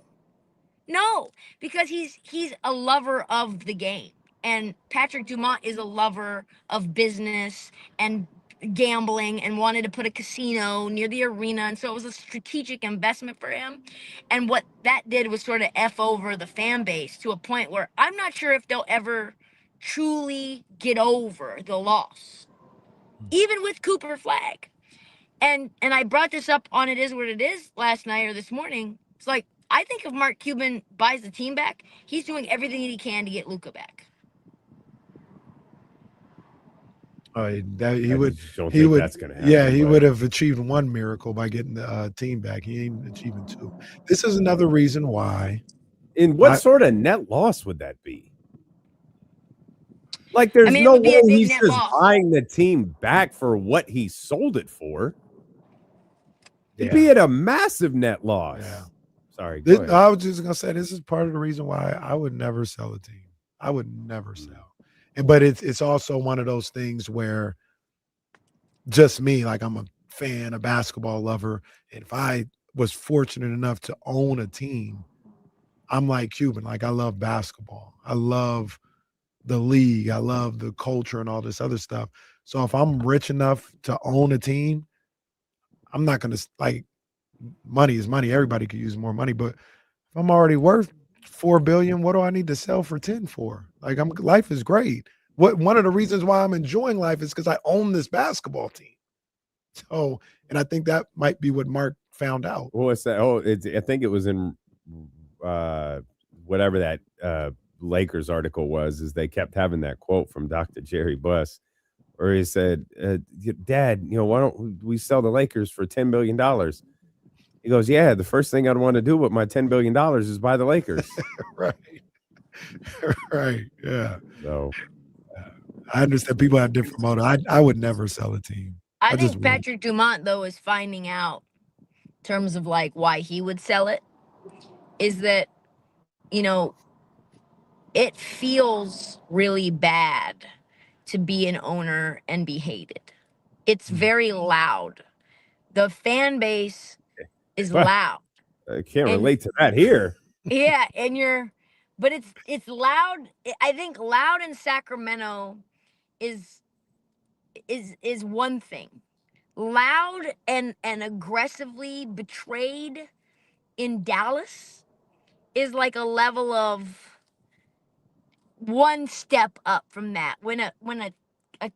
No, because he's a lover of the game. And Patrick Dumont is a lover of business and gambling and wanted to put a casino near the arena. And so it was a strategic investment for him. And what that did was sort of F over the fan base to a point where I'm not sure if they'll ever truly get over the loss, even with Cooper Flag. And I brought this up on It Is What It Is last night or this morning. It's like, I think if Mark Cuban buys the team back, he's doing everything he can to get Luka back.
That he
I
would.
just don't
He
think
would.
that's gonna happen.
Yeah, he
but-
would have achieved one miracle by getting the team back. He ain't achieving two. This is another reason why.
And what sort of net loss would that be? Like, there's
mean, it
no
would be
way
a big
he's
net
just
loss.
buying the team back for what he sold it for. It'd
Yeah.
be at a massive net loss.
Yeah.
Sorry. Go ahead.
I was just gonna say this is part of the reason why I would never sell a team. I would never sell. But it's also one of those things where just me, like I'm a fan, a basketball lover, and if I was fortunate enough to own a team, I'm like Cuban. Like, I love basketball. I love the league. I love the culture and all this other stuff. So if I'm rich enough to own a team, I'm not going to, like, money is money. Everybody could use more money. But if I'm already worth $4 billion, what do I need to sell for 10 for? Like, life is great. One of the reasons why I'm enjoying life is because I own this basketball team. So, and I think that might be what Mark found out.
What's that? Oh, I think it was in whatever that Lakers article was, is they kept having that quote from Dr. Jerry Buss, where he said, Dad, why don't we sell the Lakers for $10 billion? He goes, yeah, the first thing I'd want to do with my $10 billion is buy the Lakers.
Right. Right. Yeah.
So
I understand people have different motives. I would never sell a team.
I
just
think Patrick Dumont, though, is finding out in terms of like why he would sell it is that, it feels really bad to be an owner and be hated. It's very loud. The fan base is
Well,
loud.
I can't relate to that here.
Yeah, but it's loud. I think loud in Sacramento is one thing. Loud and aggressively betrayed in Dallas is like a level of one step up from that. When a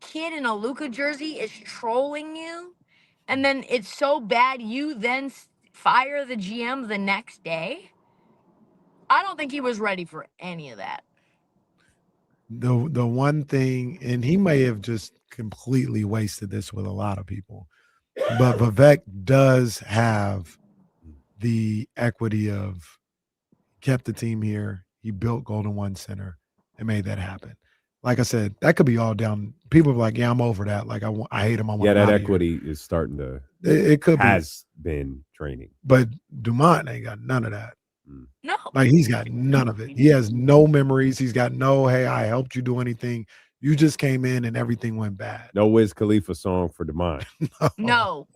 kid in a Luka jersey is trolling you, and then it's so bad you then fire the GM the next day. I don't think he was ready for any of that.
The one thing, and he may have just completely wasted this with a lot of people, but Vivek does have the equity of kept the team here. He built Golden One Center and made that happen. Like I said, that could be all down. People are like, yeah, I'm over that. Like, I hate him. I want
Yeah, that
him
equity is starting to.
It could
has been training,
but Dumont ain't got none of that.
No,
like he's got none of it. He has no memories. He's got no, hey, I helped you do anything. You just came in and everything went bad.
No Wiz Khalifa song for Demond.
No.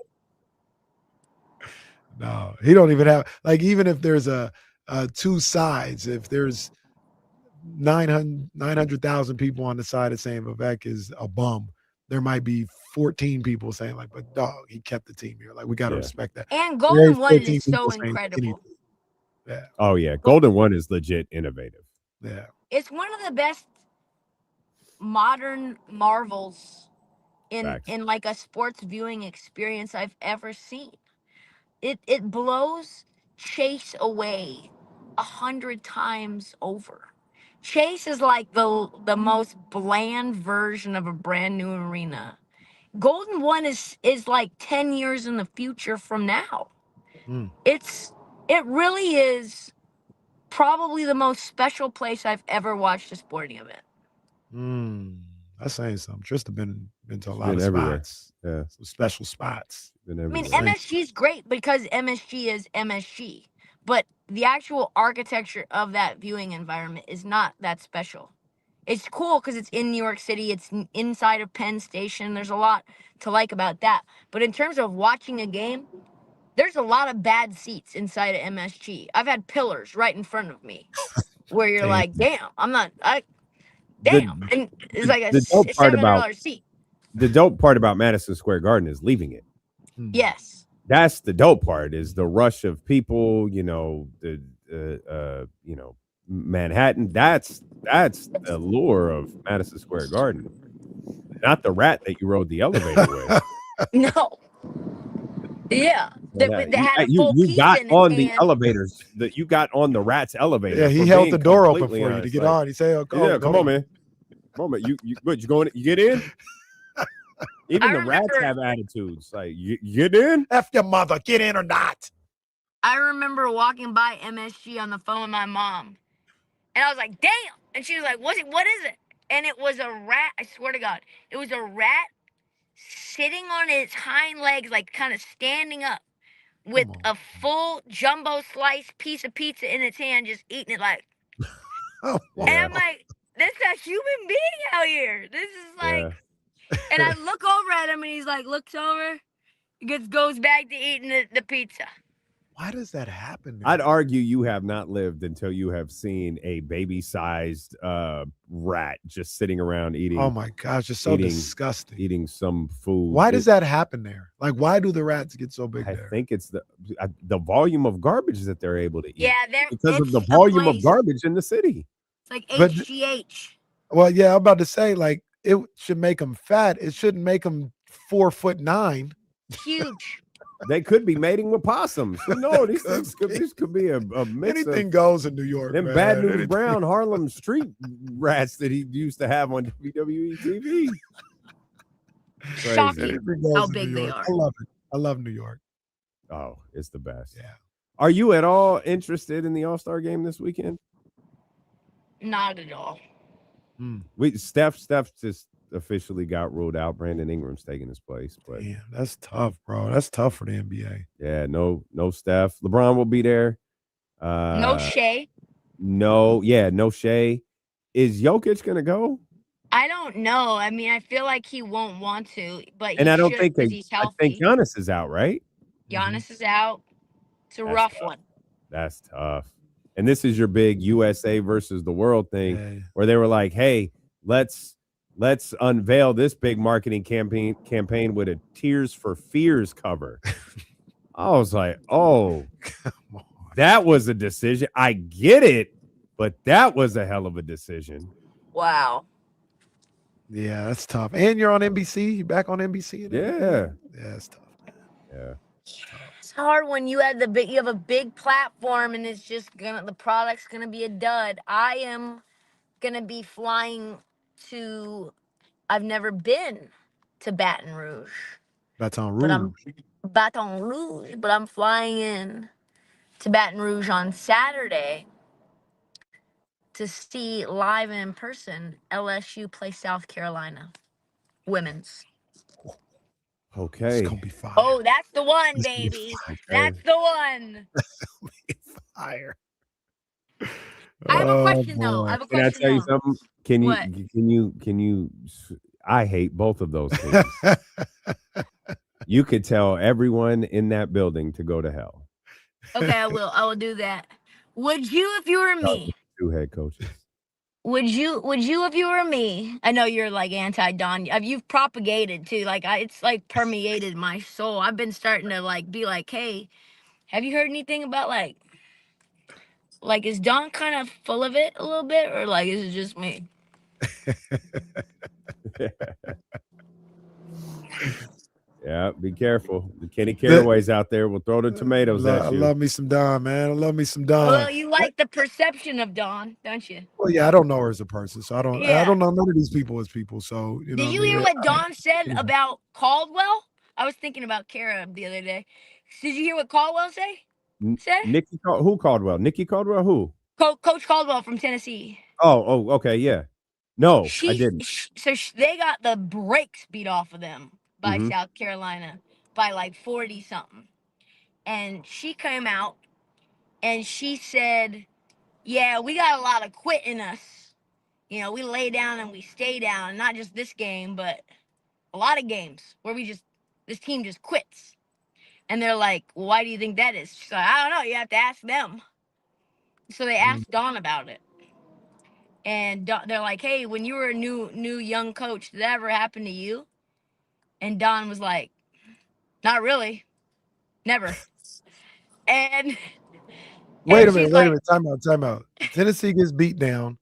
No, he don't even have, like, even if there's a two sides, if there's 900,000 people on the side of saying Vivek is a bum, there might be 14 people saying, like, but dog, he kept the team here. Like, we got to respect that.
And Golden One
There's
is
14
so
people saying
incredible.
anything. Yeah.
Oh yeah, Golden One is legit innovative.
Yeah.
It's one of the best modern marvels in like a sports viewing experience I've ever seen. It blows Chase away 100 times over. Chase is like the most bland version of a brand new arena. Golden One is like 10 years in the future from now.
Mm.
It really is probably the most special place I've ever watched a sporting event.
That's saying something. Trysta been to a lot
been
of
everywhere.
spots.
Yeah.
Some special spots.
Been
I mean,
everywhere.
MSG is great because MSG is MSG, but the actual architecture of that viewing environment is not that special. It's cool because it's in New York City. It's inside of Penn Station. There's a lot to like about that. But in terms of watching a game, there's a lot of bad seats inside of MSG. I've had pillars right in front of me where you're
Damn.
like, damn, and it's like a
the dope part
$700
about
seat.
the dope part about Madison Square Garden is leaving it.
Yes.
That's the dope part, is the rush of people, Manhattan. That's the allure of Madison Square Garden. Not the rat that you rode the elevator with.
No. Yeah. They had a full
you
pizza
got
in
on
its
the
hand.
elevators, that you got on the rat's elevator.
Yeah, he
for
held
being
the door open
completely
for you to
honest.
get
Like,
on. He said,
yeah, come on, man. Come on, man. You going? You get in? Even the rats have attitudes. Like, you get in?
F your mother, get in or not.
I remember walking by MSG on the phone with my mom, and I was like, damn. And she was like, what is it? And it was a rat. I swear to God. It was a rat sitting on its hind legs, like kind of standing up with a full jumbo sliced piece of pizza in its hand, just eating it like.
Oh,
and I'm like, this is a human being out here. This is like, and I look over at him and he's like, looks over, goes back to eating the pizza.
Why does that happen?
I'd argue you have not lived until you have seen a baby-sized rat just sitting around eating.
Oh my gosh, it's so disgusting.
Eating some food.
Why does that happen there? Like, why do the rats get so big there?
I think it's the volume of garbage that they're able to eat.
Yeah,
because of the volume of garbage in the city.
It's like HGH.
Well, yeah, I'm about to say, like, it should make them fat. It shouldn't make them 4'9".
Huge.
They could be mating with possums. No, these things could be a mix.
Anything goes in New York.
Them
man.
Bad News
Anything.
Brown Harlem Street rats that he used to have on WWE TV.
Shocking how big they are.
I love it. I love New York.
Oh, it's the best.
Yeah.
Are you at all interested in the All-Star game this weekend?
Not at all.
Steph just officially got ruled out. Brandon Ingram's taking his place. But
Damn, that's tough, bro. That's tough for the NBA.
yeah, no Steph. LeBron will be there.
No Shea.
No Shea. Is Jokic gonna go?
I don't know. I mean, I feel like he won't want to, but
And
he
I don't
should
think
'cause he's
I
healthy.
think Giannis is out, right?
Giannis is out. It's a
That's
rough
tough.
one.
That's tough. And this is your big USA versus the world thing, where they were like, "Hey, let's unveil this big marketing campaign with a Tears for Fears cover." I was like, "Oh, that was a decision. I get it, but that was a hell of a decision."
Wow.
Yeah, that's tough. And you're on NBC. You back on NBC?
Yeah.
Yeah, it's tough.
Yeah.
It's hard when you have a big platform and it's just the product's gonna be a dud. I am gonna be flying to. I've never been to Baton Rouge.
Baton Rouge.
But I'm flying in to Baton Rouge on Saturday to see live and in person LSU play South Carolina women's.
Okay.
It's gonna be fire.
Oh, that's the one, baby. That's the one.
Fire.
I have a question though. I have a
Can I
question.
tell you
though.
something? Can you?
What?
Can you? I hate both of those things. You could tell everyone in that building to go to hell.
Okay, I will. I will do that. Would you, if you were me?
Two head coaches.
Would you, if you were me? I know you're like anti-Don. You've propagated too. Like it's like permeated my soul. I've been starting to like be like, hey, have you heard anything about like is Don kind of full of it a little bit, or like is it just me?
Yeah, be careful. The Kenny Caraway's out there. We'll throw the tomatoes
I
at you.
love me some Don, man. I love me some Don.
Well, you like the perception of Dawn, don't you?
Well, yeah, I don't know her as a person, so I don't
Yeah.
know none of these people as people. So you know.
Did you
what I
hear
mean?
what Dawn said about Caldwell? I was thinking about Kara the other day. Did you hear what Caldwell said?
Who Caldwell? Nikki Caldwell? Who?
Coach Caldwell from Tennessee.
Oh, okay, yeah. No, I didn't.
They got the brakes beat off of them by
Mhm.
South Carolina by like 40 something. And she came out and she said, yeah, we got a lot of quit in us. You know, we lay down and we stay down. Not just this game, but a lot of games where this team just quits. And they're like, well, why do you think that is? She's like, I don't know. You have to ask them. So they asked Dawn about it. And they're like, hey, when you were a new young coach, did that ever happen to you? And Dawn was like, not really. Never. And
Wait a minute. Time out. Tennessee gets beat down.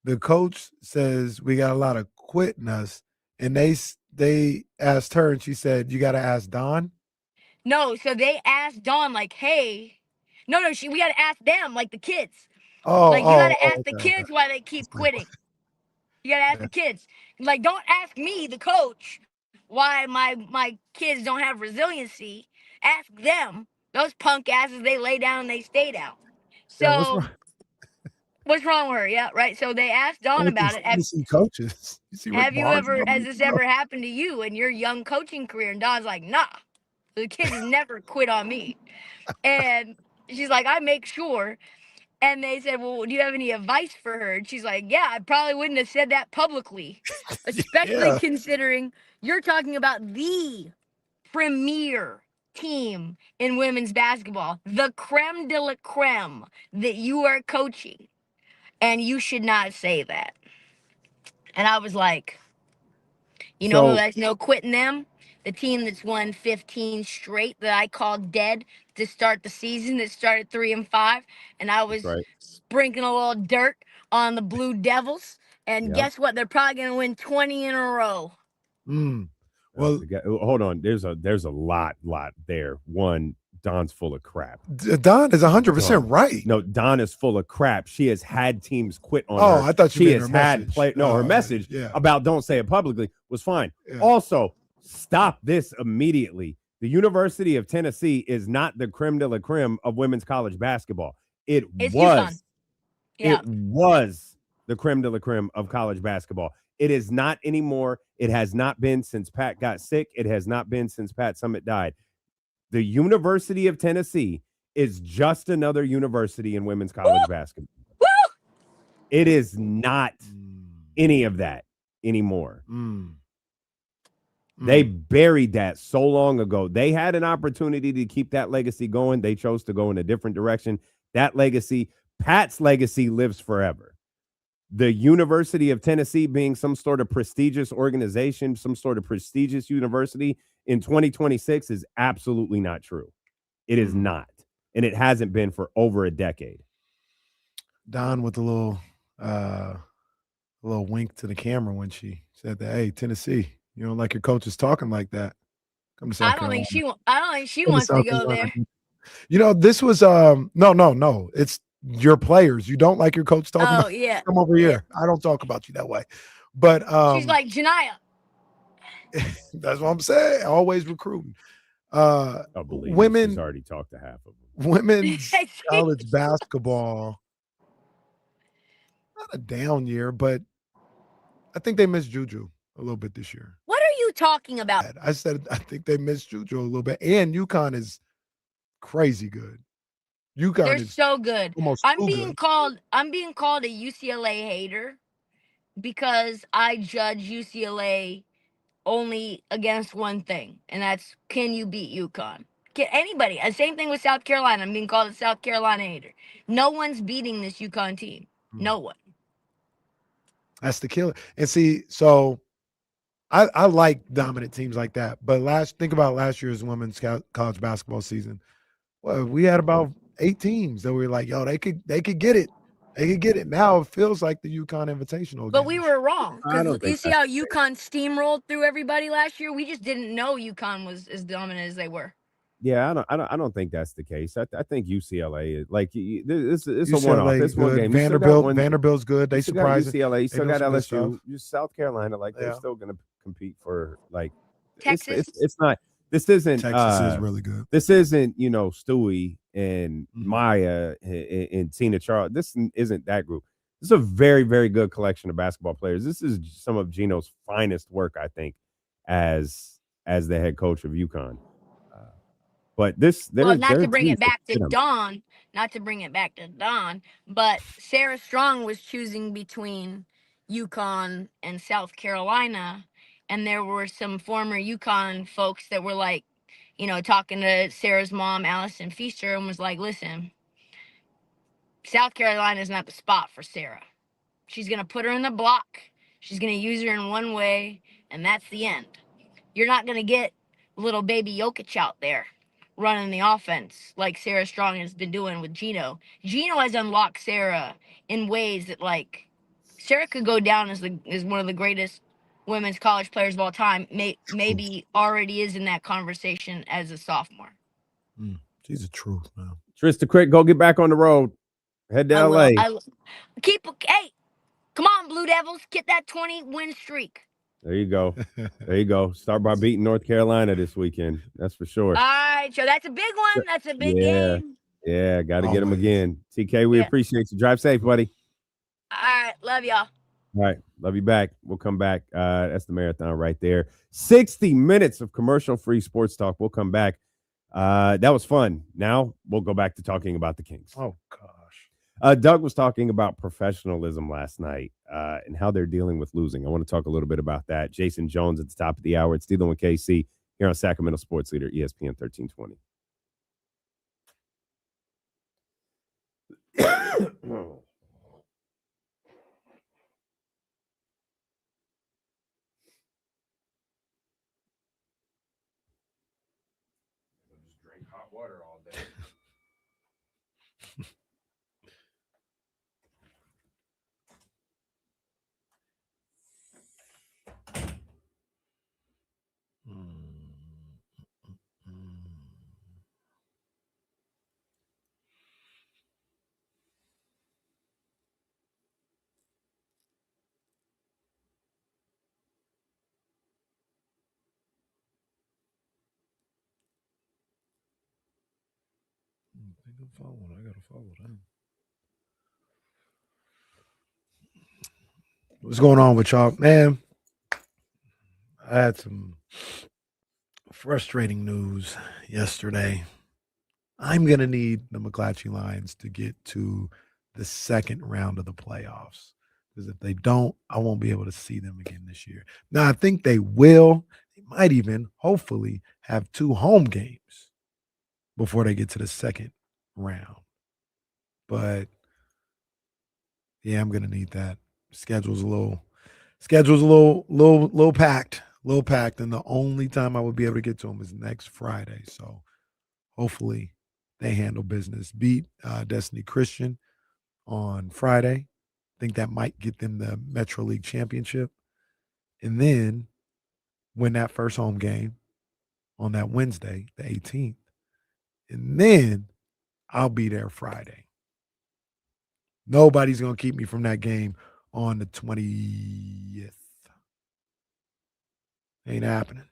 The coach says we got a lot of quitting us, and they asked her, and she said, you got to ask Don.
No, so they asked Dawn, like, hey, we got to ask them, like the kids. You got to ask the kids why they keep quitting. You got to ask the kids. Like, don't ask me, the coach, why my kids don't have resiliency. Ask them. Those punk asses, they lay down and they stay down. So, what's wrong with her? Yeah, right. So they asked Dawn about it.
Tennessee coaches.
Has this ever happened to you in your young coaching career? And Dawn's like, nah. The kids never quit on me. And she's like, I make sure. And they said, well, do you have any advice for her? And she's like, yeah, I probably wouldn't have said that publicly, especially considering you're talking about the premier team in women's basketball, the creme de la creme that you are coaching. And you should not say that. And I was like, you know who has no quitting them? The team that's won 15 straight that I called dead to start the season that started 3-5. And I was sprinkling a little dirt on the Blue Devils. And guess what? They're probably going to win 20 in a row.
Well, hold on. There's a lot there. One, Don's full of crap.
Don is 100% right.
No, Don is full of crap. She has had teams quit on her.
Oh, I thought
she has had play. No, her message about don't say it publicly was fine. Yeah. Also, stop this immediately. The University of Tennessee is not the creme de la creme of women's college basketball. It's was. Yeah. It was the creme de la creme of college basketball. It is not anymore. It has not been since Pat got sick. It has not been since Pat Summitt died. The University of Tennessee is just another university in women's college basketball. It is not any of that anymore. They buried that so long ago. They had an opportunity to keep that legacy going. They chose to go in a different direction. That legacy, Pat's legacy, lives forever. The University of Tennessee being some sort of prestigious organization, some sort of prestigious university in 2026 is absolutely not true. It is not. And it hasn't been for over a decade.
Don with a little wink to the camera when she said that, hey, Tennessee, you don't like your coaches talking like that. Come to South Carolina.
I don't think she wants to go there.
You know, this was no. It's your players. You don't like your coach talking about come over here. I don't talk about you that way. But
she's like Janiyah.
That's what I'm saying. Always recruiting.
Women, she's already talked to half of them.
Women's college basketball, not a down year, but I think they missed Juju a little bit this year.
What are you talking about?
I said I think they missed Juju a little bit, and UConn is crazy good.
They're so good. I'm being called a UCLA hater because I judge UCLA only against one thing, and that's can you beat UConn? Can anybody? Same thing with South Carolina. I'm being called a South Carolina hater. No one's beating this UConn team. No one.
That's the killer. And see, so I like dominant teams like that. But think about last year's women's college basketball season. Well, we had about 8 teams that were like, yo, they could get it. They could get it now. It feels like the UConn Invitational
But
game.
we were wrong
I
because
don't
you
think
see
that's
how
the case.
UConn steamrolled through everybody last year. We just didn't know UConn was as dominant as they were.
Yeah, I don't think that's the case. I think UCLA is like it's a
UCLA
one-off. It's one
good.
game. You still got
Vanderbilt's good. They
You still got
surprising.
UCLA. You
They
still
doing
got
some good
LSU.
stuff.
You South Carolina. Like they're
Yeah.
still going to compete for like
Texas.
It's not. This isn't.
Texas is really good.
This isn't Stewie and
Mhm.
Maya and Tina Charles. This isn't that group. This is a very, very good collection of basketball players. This is some of Gino's finest work, I think, as the head coach of UConn. But
Well, not to bring
teams
it back
that
to
fit 'em.
Don, but Sarah Strong was choosing between UConn and South Carolina, and there were some former UConn folks that were like, talking to Sarah's mom, Allison Feaster, and was like, listen, South Carolina is not the spot for Sarah. She's going to put her in the block. She's going to use her in one way, and that's the end. You're not going to get little baby Jokic out there running the offense like Sarah Strong has been doing with Gino. Gino has unlocked Sarah in ways that, like, Sarah could go down as one of the greatest women's college players of all time. Maybe already is in that conversation as a sophomore.
She's the truth, man.
Trysta Krick, go get back on the road. Head to LA.
Hey, come on, Blue Devils, get that 20-win streak.
There you go. There you go. Start by beating North Carolina this weekend. That's for sure.
All right, so that's a big one. That's a big
Yeah.
game.
Yeah, got to get them
Always.
again. TK, we
Yeah.
appreciate you. Drive safe, buddy.
All right, love y'all.
All right. Love you back. We'll come back. That's the marathon right there. 60 minutes of commercial-free sports talk. We'll come back. That was fun. Now we'll go back to talking about the Kings.
Oh, gosh.
Doug was talking about professionalism last night and how they're dealing with losing. I want to talk a little bit about that. Jason Jones at the top of the hour. It's Dealing with KC here on Sacramento Sports Leader, ESPN 1320. Just drink hot water all day.
I gotta follow them. What's going on with y'all, man? I had some frustrating news yesterday. I'm gonna need the McClatchy Lions to get to the second round of the playoffs, because if they don't, I won't be able to see them again this year. Now, I think they will. They might even, hopefully, have 2 home games before they get to the second round. But yeah, I'm gonna need that. Schedule's a little packed. And the only time I would be able to get to them is next Friday. So hopefully they handle business. Beat Destiny Christian on Friday. I think that might get them the Metro League championship. And then win that first home game on that Wednesday, the 18th. And then I'll be there Friday. Nobody's going to keep me from that game on the 20th. Ain't happening.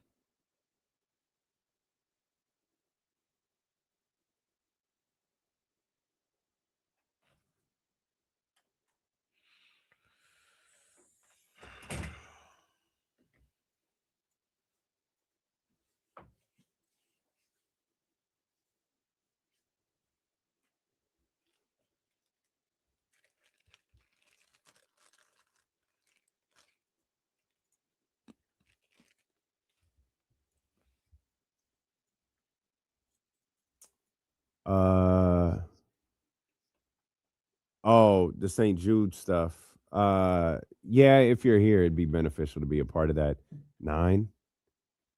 The St. Jude stuff. Yeah, if you're here, it'd be beneficial to be a part of that. 9.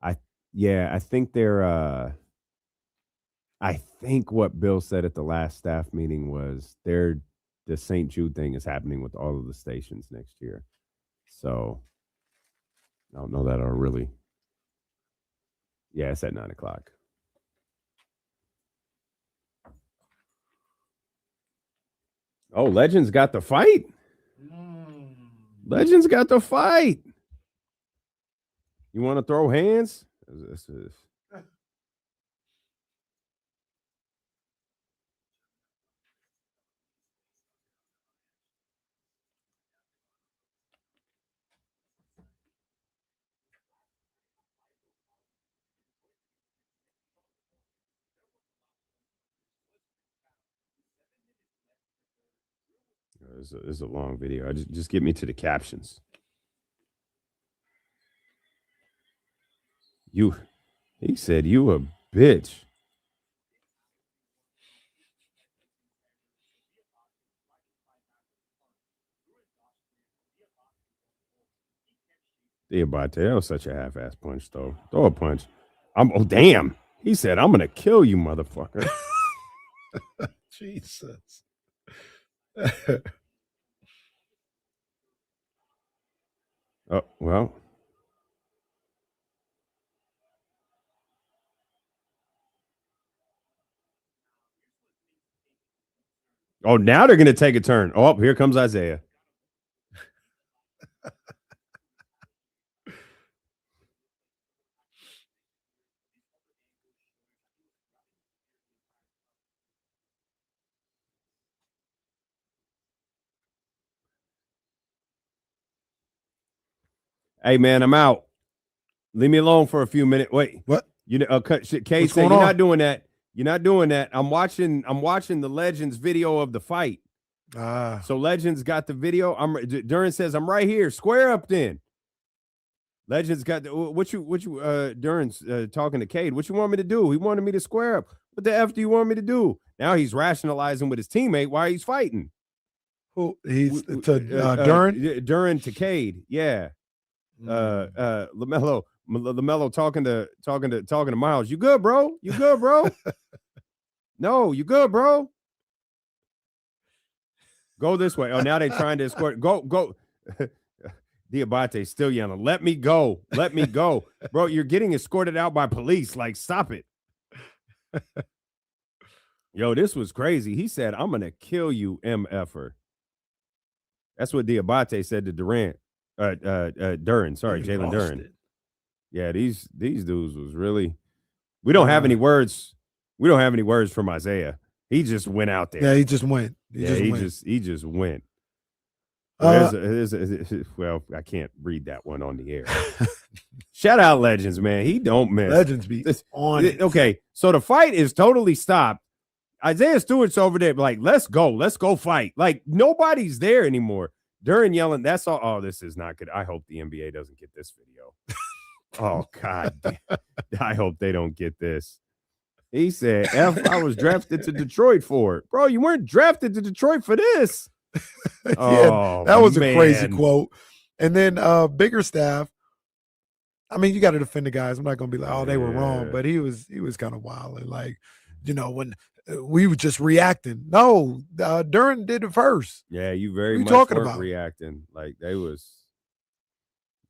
I think they're I think what Bill said at the last staff meeting was they're the St. Jude thing is happening with all of the stations next year. So I don't know that I'll really. Yeah, it's at 9:00. Oh, Legends got the fight. Legends got the fight. You want to throw hands? This is. This is a long video. I just get me to the captions. He said, you a bitch. Diabate, that was such a half-ass punch, though. Throw a punch. Oh, damn. He said, I'm going to kill you, motherfucker.
Jesus.
Oh, well. Oh, now they're going to take a turn. Oh, here comes Isaiah. Hey, man, I'm out. Leave me alone for a few minutes. Wait.
What?
You know, Kate said, you're not doing that. You're not doing that. I'm watching the Legends video of the fight. So Legends got the video. Darryn says, I'm right here. Square up then. Legends got Darryn's talking to Cade. What you want me to do? He wanted me to square up. What the F do you want me to do? Now he's rationalizing with his teammate why he's fighting.
Who he's to Darryn?
Darryn to Cade, yeah. LaMelo talking to Miles. You good, bro? You good, bro? No, you good, bro? Go this way. Oh, now they're trying to escort. Go. Diabate still yelling, let me go. Let me go. Bro, you're getting escorted out by police. Like, stop it. Yo, this was crazy. He said, I'm going to kill you, MFer. That's what Diabate said to Durant. Darryn, sorry, Jalen Darryn. Yeah, these dudes was really. We don't have any words. We don't have any words from Isaiah. He just went out there.
Yeah, he just went.
He just went. Well, I can't read that one on the air. Shout out Legends, man. He don't miss.
Legends be on it.
Okay, so the fight is totally stopped. Isaiah Stewart's over there like, let's go fight. Like, nobody's there anymore. Darryn yelling, that's all. Oh, this is not good. I hope the NBA doesn't get this video. Oh, God. I hope they don't get this. He said, I was drafted to Detroit for it. Bro, you weren't drafted to Detroit for this.
Yeah, that was a crazy quote. And then Biggerstaff, I mean, you got to defend the guys. I'm not going to be like, oh, they were wrong. But he was kind of wild. And like, you know, when we were just reacting. No, Darryn did it first.
Yeah, you very much
talking
weren't
about
reacting. Like they was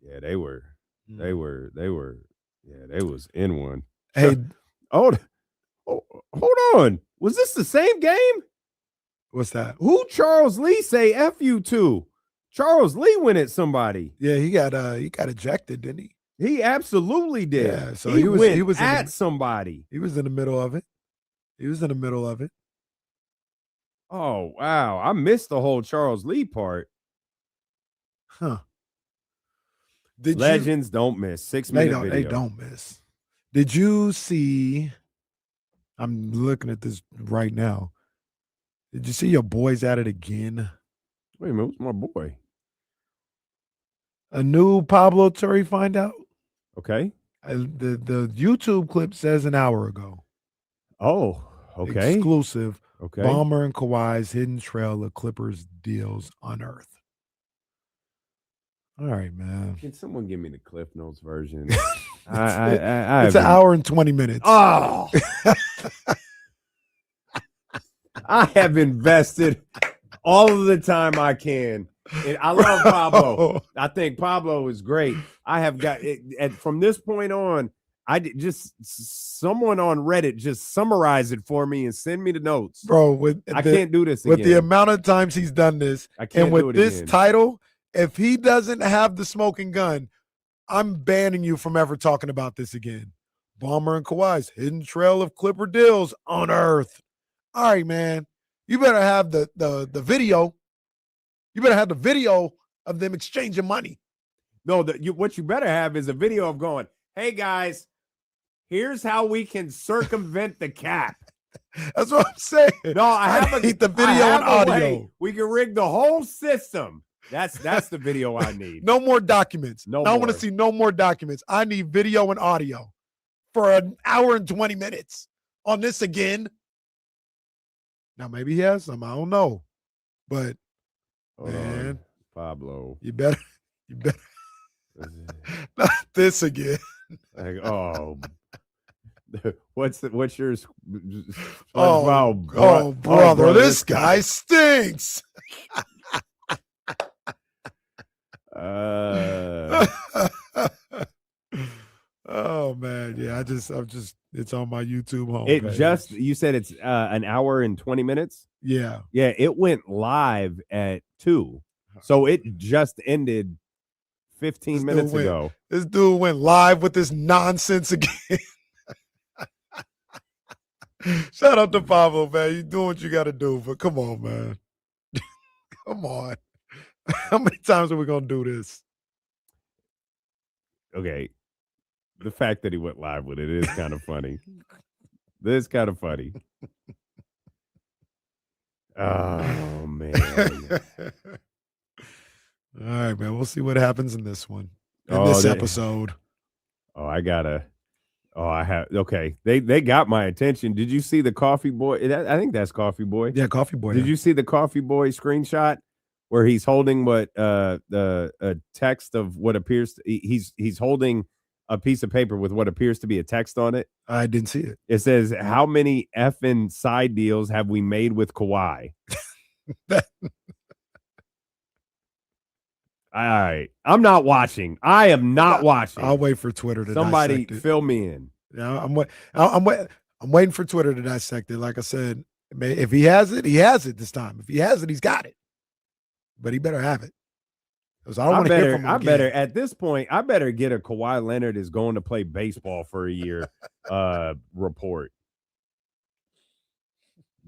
in one.
Hey,
hold on. Was this the same game?
What's that?
Who Charles Lee say F you to? Charles Lee went at somebody.
Yeah, he got ejected, didn't he?
He absolutely did.
Yeah, so
he was at somebody.
He was in the middle of it.
Oh, wow. I missed the whole Charles Lee part.
Huh.
Legends don't miss. 6-minute video.
They don't miss. Did you see? I'm looking at this right now. Did you see your boys at it again?
Wait a minute, who's my boy?
A new Pablo Turri find out?
Okay.
The YouTube clip says an hour ago.
Oh, okay.
Exclusive.
Okay.
Bomber and Kawhi's hidden trail of Clippers deals unearthed. All right, man.
Can someone give me the Cliff Notes version?
It's an hour and 20 minutes.
Oh. I have invested all of the time I can. And I love Pablo. I think Pablo is great. I have got it, and from this point on, someone on Reddit just summarize it for me and send me the notes.
Bro,
I can't do this
with
again.
the amount of times he's done this,
I can't
and with
do it
this
again.
title, if he doesn't have the smoking gun, I'm banning you from ever talking about this again. Ballmer and Kawhi's hidden trail of Clipper deals unearthed. All right, man. You better have the video. You better have the video of them exchanging money.
No, what you better have is a video of going, hey, guys, here's how we can circumvent the cap.
That's what I'm saying.
No, I
need the video and audio.
We can rig the whole system. That's the video I need.
No more documents.
No
I
more.
want to see no more documents. I need video and audio for an hour and 20 minutes on this again. Now, maybe he has some. I don't know. But,
Hold
man,
on, Pablo.
you better not this again.
Like, oh, what's yours?
Brother, this guy stinks. Oh man, yeah. I'm just. It's on my YouTube homepage.
You said it's an hour and 20 minutes.
Yeah.
It went live at 2, so it just ended 15 minutes ago.
This dude went live with this nonsense again. Shout out to Pablo, man. You doing what you got to do, but come on, man. Come on. How many times are we gonna do this?
Okay. The fact that he went live with it is kind of funny. This is kind of funny. Oh, man.
All right, man. We'll see what happens in this one. This episode.
Okay. They got my attention. Did you see the Coffee Boy? I think that's Coffee Boy.
Yeah, Coffee Boy.
Did you see the Coffee Boy screenshot where he's holding the text of what appears to, he's holding a piece of paper with what appears to be a text on it?
I didn't see it.
It says, how many effing side deals have we made with Kawhi? All right. I'm not watching. I am not watching.
I'll wait for Twitter to
Somebody
dissect it.
fill me in.
Yeah, I'm waiting for Twitter to dissect it. Like I said, if he has it, he has it this time. If he has it, he's got it. But he better have it. Because I don't want to hear from him again.
At this point, I better get a Kawhi Leonard is going to play baseball for a year report.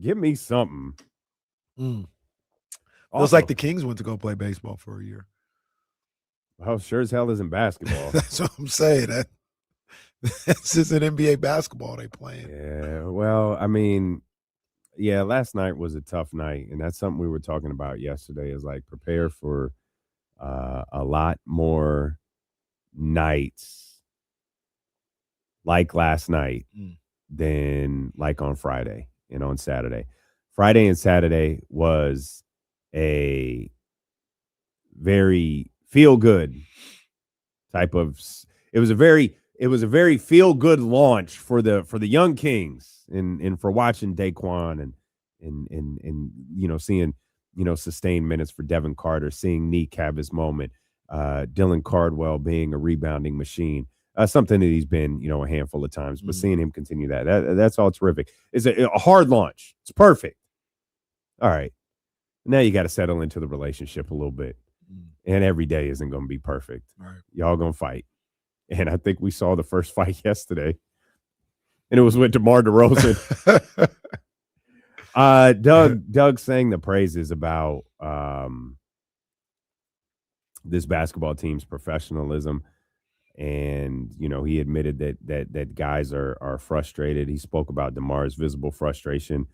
Give me something.
Feels
Also,
like the Kings went to go play baseball for a year.
Oh, sure as hell isn't basketball.
That's what I'm saying. This isn't NBA basketball they playing.
Yeah, well, I mean, yeah, last night was a tough night, and that's something we were talking about yesterday is like prepare for a lot more nights like last night than like on Friday and on Saturday. Friday and Saturday was a very feel good type of. It was a very feel good launch for the young Kings and for watching Daquan and seeing sustained minutes for Devin Carter, seeing Neek have his moment, Dylan Cardwell being a rebounding machine, something that he's been a handful of times, but seeing him continue that's all terrific. It's a hard launch. It's perfect. All right, now you got to settle into the relationship a little bit. And every day isn't going to be perfect.
Right.
Y'all going to fight. And I think we saw the first fight yesterday. And it was with DeMar DeRozan. Doug sang the praises about this basketball team's professionalism. And, he admitted that guys are frustrated. He spoke about DeMar's visible frustration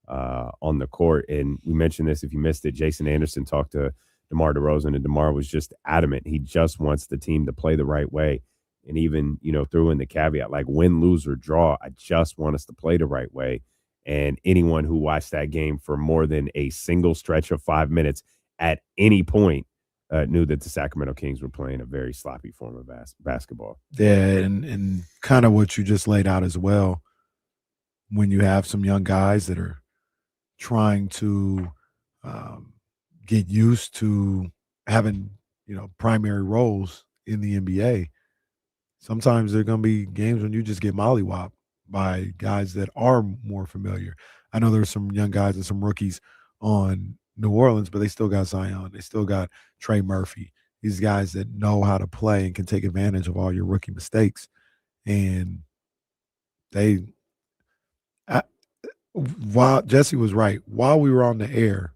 on the court. And we mentioned this, if you missed it, Jason Anderson talked to DeMar DeRozan, and DeMar was just adamant. He just wants the team to play the right way. And even, threw in the caveat, like win, lose, or draw, I just want us to play the right way. And anyone who watched that game for more than a single stretch of 5 minutes at any point knew that the Sacramento Kings were playing a very sloppy form of basketball.
Yeah, and kind of what you just laid out as well. When you have some young guys that are trying to get used to having, primary roles in the NBA. Sometimes there are going to be games when you just get mollywopped by guys that are more familiar. I know there's some young guys and some rookies on New Orleans, but they still got Zion. They still got Trey Murphy. These guys that know how to play and can take advantage of all your rookie mistakes. And while Jesse was right, while we were on the air,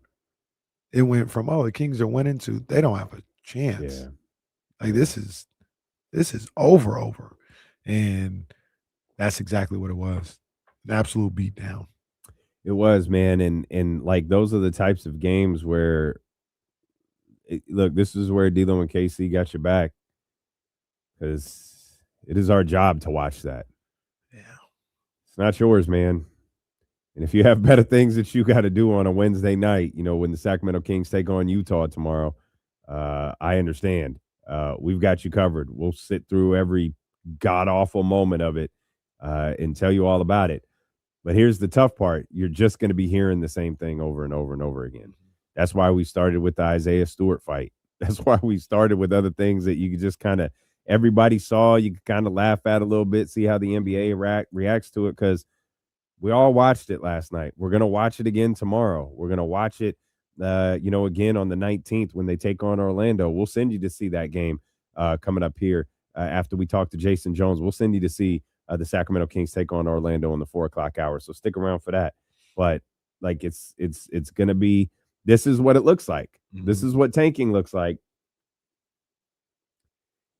it went from, the Kings are winning to they don't have a chance.
Yeah.
Like this is over. And that's exactly what it was. An absolute beatdown.
It was, man. And like those are the types of games where look, this is where D'Lo and KC got your back. Because it is our job to watch that.
Yeah.
It's not yours, man. And if you have better things that you got to do on a Wednesday night, when the Sacramento Kings take on Utah tomorrow, I understand. We've got you covered. We'll sit through every god-awful moment of it and tell you all about it. But here's the tough part. You're just going to be hearing the same thing over and over and over again. That's why we started with the Isaiah Stewart fight. That's why we started with other things that you could just kind of everybody saw. You could kind of laugh at a little bit, see how the NBA reacts to it, because we all watched it last night. We're going to watch it again tomorrow. We're going to watch it, again on the 19th when they take on Orlando. We'll send you to see that game coming up here after we talk to Jason Jones. We'll send you to see the Sacramento Kings take on Orlando in the 4:00 hour. So stick around for that. But like it's going to be. This is what it looks like. Mm-hmm. This is what tanking looks like.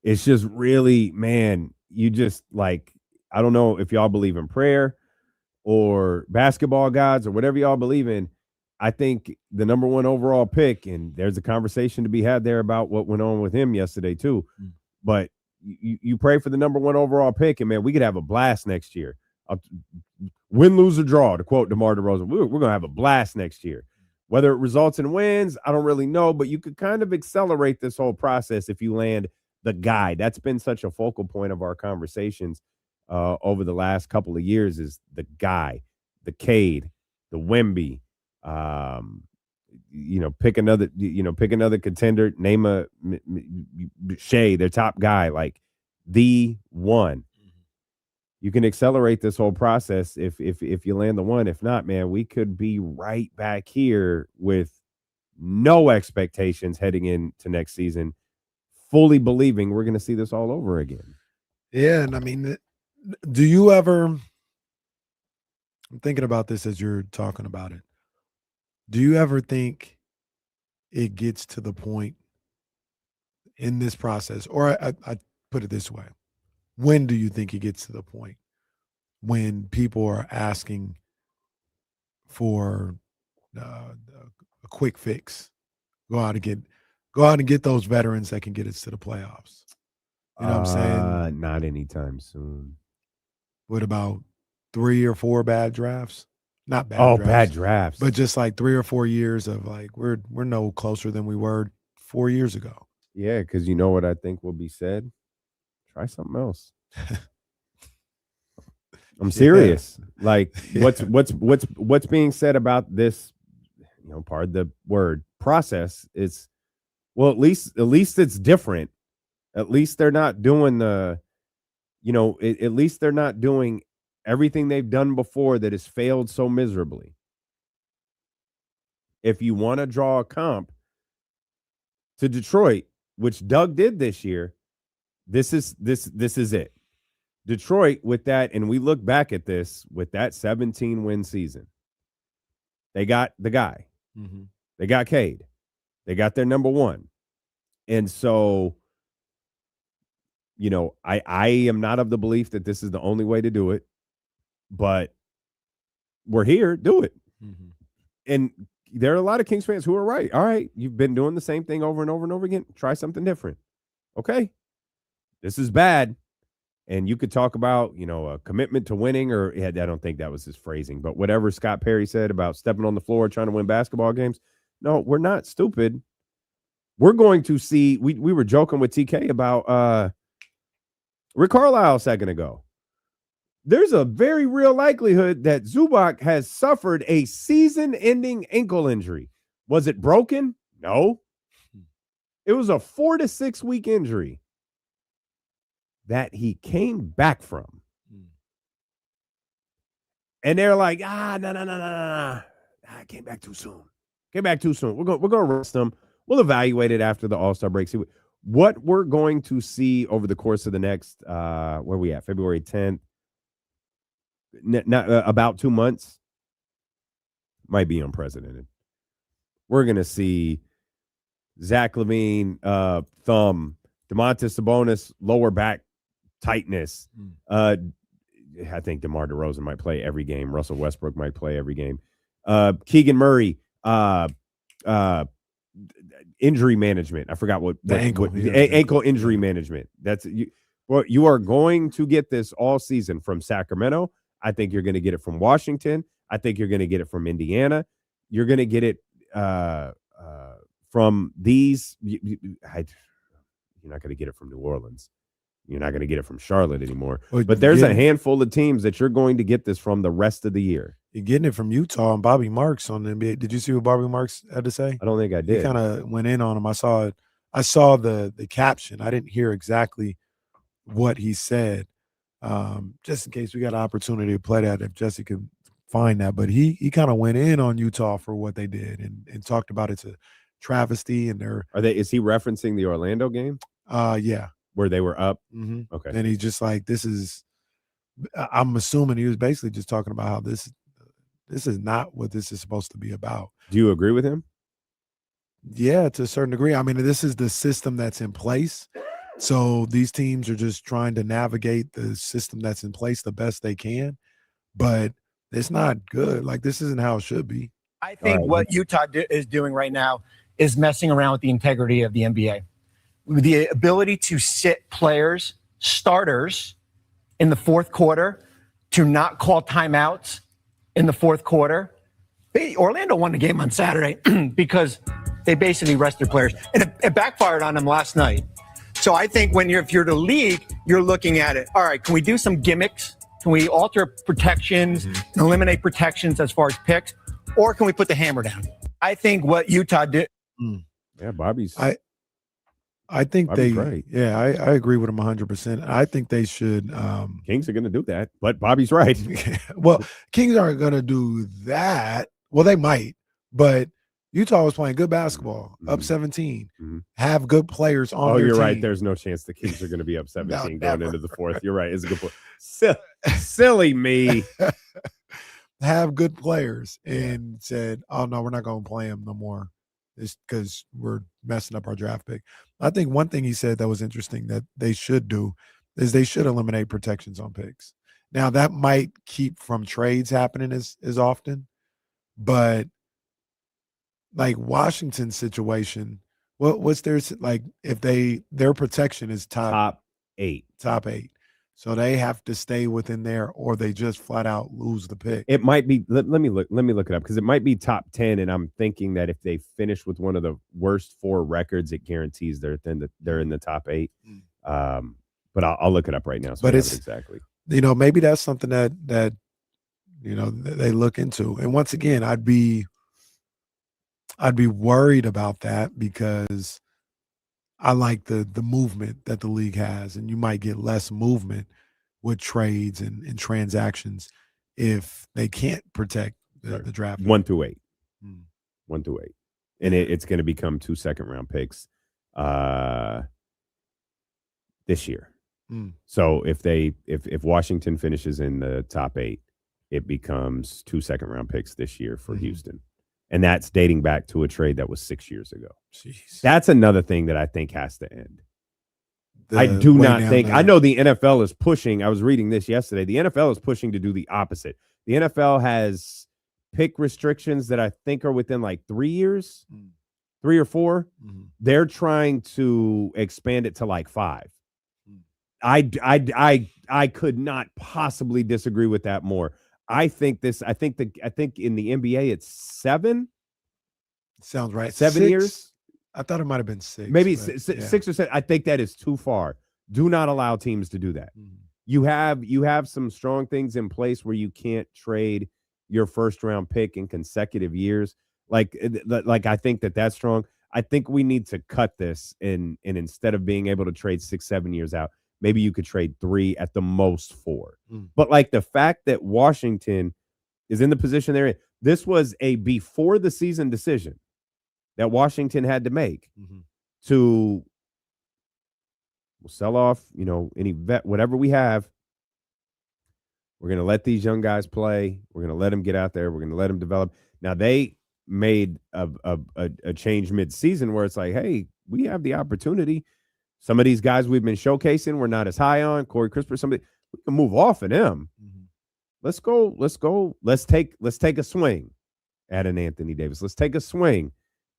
It's just really, man. You just like I don't know if y'all believe in prayer or basketball gods or whatever y'all believe in. I think the number one overall pick, and there's a conversation to be had there about what went on with him yesterday too. Mm. But you pray for the number one overall pick, and man, we could have a blast next year. Win, lose, or draw, to quote DeMar DeRozan. We're going to have a blast next year. Whether it results in wins, I don't really know, but you could kind of accelerate this whole process if you land the guy. That's been such a focal point of our conversations over the last couple of years is the guy, the Cade, the Wemby, pick another contender, name a Shea, their top guy, like the one. You can accelerate this whole process if you land the one. If not, man, we could be right back here with no expectations heading into next season, fully believing we're going to see this all over again.
Yeah, and I mean, do you ever? I'm thinking about this as you're talking about it. Do you ever think it gets to the point in this process, or I put it this way? When do you think it gets to the point when people are asking for a quick fix? Go out and get those veterans that can get us to the playoffs. You know what I'm saying?
Not anytime soon.
What about 3 or 4 bad drafts? Not bad drafts.
Bad drafts.
But just like 3 or 4 years of like we're no closer than we were 4 years ago.
Yeah, because you know what I think will be said? Try something else. I'm serious. Like what's being said about this, pardon the word, process is, well, at least it's different. At least they're not doing at least they're not doing everything they've done before that has failed so miserably. If you want to draw a comp to Detroit, which Doug did this year, this is it. Detroit with that, and we look back at this with that 17-win season. They got the guy. Mm-hmm. They got Cade. They got their number one. And so, I am not of the belief that this is the only way to do it, but we're here, do it. Mm-hmm. And there are a lot of Kings fans who are right. All right, you've been doing the same thing over and over and over again. Try something different. Okay, this is bad. And you could talk about, a commitment to winning, or I don't think that was his phrasing, but whatever Scott Perry said about stepping on the floor, trying to win basketball games. No, we're not stupid. We're going to see, we were joking with TK about Rick Carlisle a second ago. There's a very real likelihood that Zubac has suffered a season-ending ankle injury. Was it broken? No. It was a 4 to 6 week injury that he came back from. And they're like, no. I came back too soon. We're going to rest him. We'll evaluate it after the All-Star break. See what we're going to see over the course of the next, where are we at? February 10th. About 2 months. Might be unprecedented. We're going to see Zach LaVine, thumb, Domantas Sabonis, lower back tightness. I think DeMar DeRozan might play every game. Russell Westbrook might play every game. Keegan Murray, injury management. I forgot what ankle injury management. That's you. Well, you are going to get this all season from Sacramento. I think you're going to get it from Washington. I think you're going to get it from Indiana. You're going to get it from these. You're not going to get it from New Orleans. You're not going to get it from Charlotte anymore. But there's a handful of teams that you're going to get this from the rest of the year.
You're getting it from Utah and Bobby Marks on the NBA. Did you see what Bobby Marks had to say?
I don't think I did.
He kind of went in on him. I saw it. I saw the caption. I didn't hear exactly what he said. Just in case we got an opportunity to play that, if Jesse could find that. But he kind of went in on Utah for what they did and talked about it's a travesty. And
is he referencing the Orlando game?
Yeah.
Where they were up?
Mm-hmm.
Okay.
And he's just like, I'm assuming he was basically just talking about how this is not what this is supposed to be about.
Do you agree with him?
Yeah, to a certain degree. I mean, this is the system that's in place. So these teams are just trying to navigate the system that's in place the best they can. But it's not good. Like, this isn't how it should be.
I think what Utah is doing right now is messing around with the integrity of the NBA. The ability to sit players, starters, in the fourth quarter, to not call timeouts in the fourth quarter. Orlando won the game on Saturday because they basically rested players. And it backfired on them last night. So I think if you're the league, you're looking at it. All right, can we do some gimmicks? Can we alter protections and eliminate protections as far as picks? Or can we put the hammer down? I think what Utah did.
Yeah, Bobby's.
I think
Bobby's right.
Yeah, I agree with him 100%. I think they should.
Kings are going to do that, but Bobby's right.
Well, Kings aren't going to do that. Well, they might, but Utah was playing good basketball, up 17. Have good players on their
you're
team.
right. There's no chance the Kings are going to be up 17 going into the fourth. You're right. It's a good point. Silly me.
Have good players and said, oh, no, we're not going to play them no more. It's because we're messing up our draft pick. I think one thing he said that was interesting that they should do is they should eliminate protections on picks. Now, that might keep from trades happening as often, but like Washington's situation, what's their, like, if their protection is top
8.
So they have to stay within there or they just flat out lose the pick.
It might be, let me look it up because it might be top 10. And I'm thinking that if they finish with one of the worst 4 records, it guarantees they're in the top 8. But I'll look it up right now. So
but it's
exactly,
maybe that's something that they look into. And once again, I'd be worried about that because I like the movement that the league has, and you might get less movement with trades and transactions if they can't protect the draft.
1 through 8. 1 through 8. And it's going to become 2 second-round picks this year. So if Washington finishes in the top 8, it becomes 2 second-round picks this year for Houston. And that's dating back to a trade that was 6 years ago.
Jeez.
That's another thing that I think has to end. I do not think. I know the NFL is pushing. I was reading this yesterday. The NFL is pushing to do the opposite. The NFL has pick restrictions that I think are within like 3 years, 3 or 4. They're trying to expand it to like 5. I could not possibly disagree with that more. I think in the NBA it's 7.
Sounds right.
7 years.
I thought it might have been 6.
Maybe 6 or 7. I think that is too far. Do not allow teams to do that. You have some strong things in place where you can't trade your first round pick in consecutive years. Like I think that's strong. I think we need to cut this and instead of being able to trade 6-7 years out, maybe you could trade 3 at the most 4. But like the fact that Washington is in the position they're in, this was a before the season decision that Washington had to make to sell off, any vet, whatever we have. We're going to let these young guys play. We're going to let them get out there. We're going to let them develop. Now, they made a change mid-season where it's like, hey, we have the opportunity. Some of these guys we've been showcasing, we're not as high on. Corey Crisper, somebody, we can move off of them. Let's go. Let's take a swing at an Anthony Davis. Let's take a swing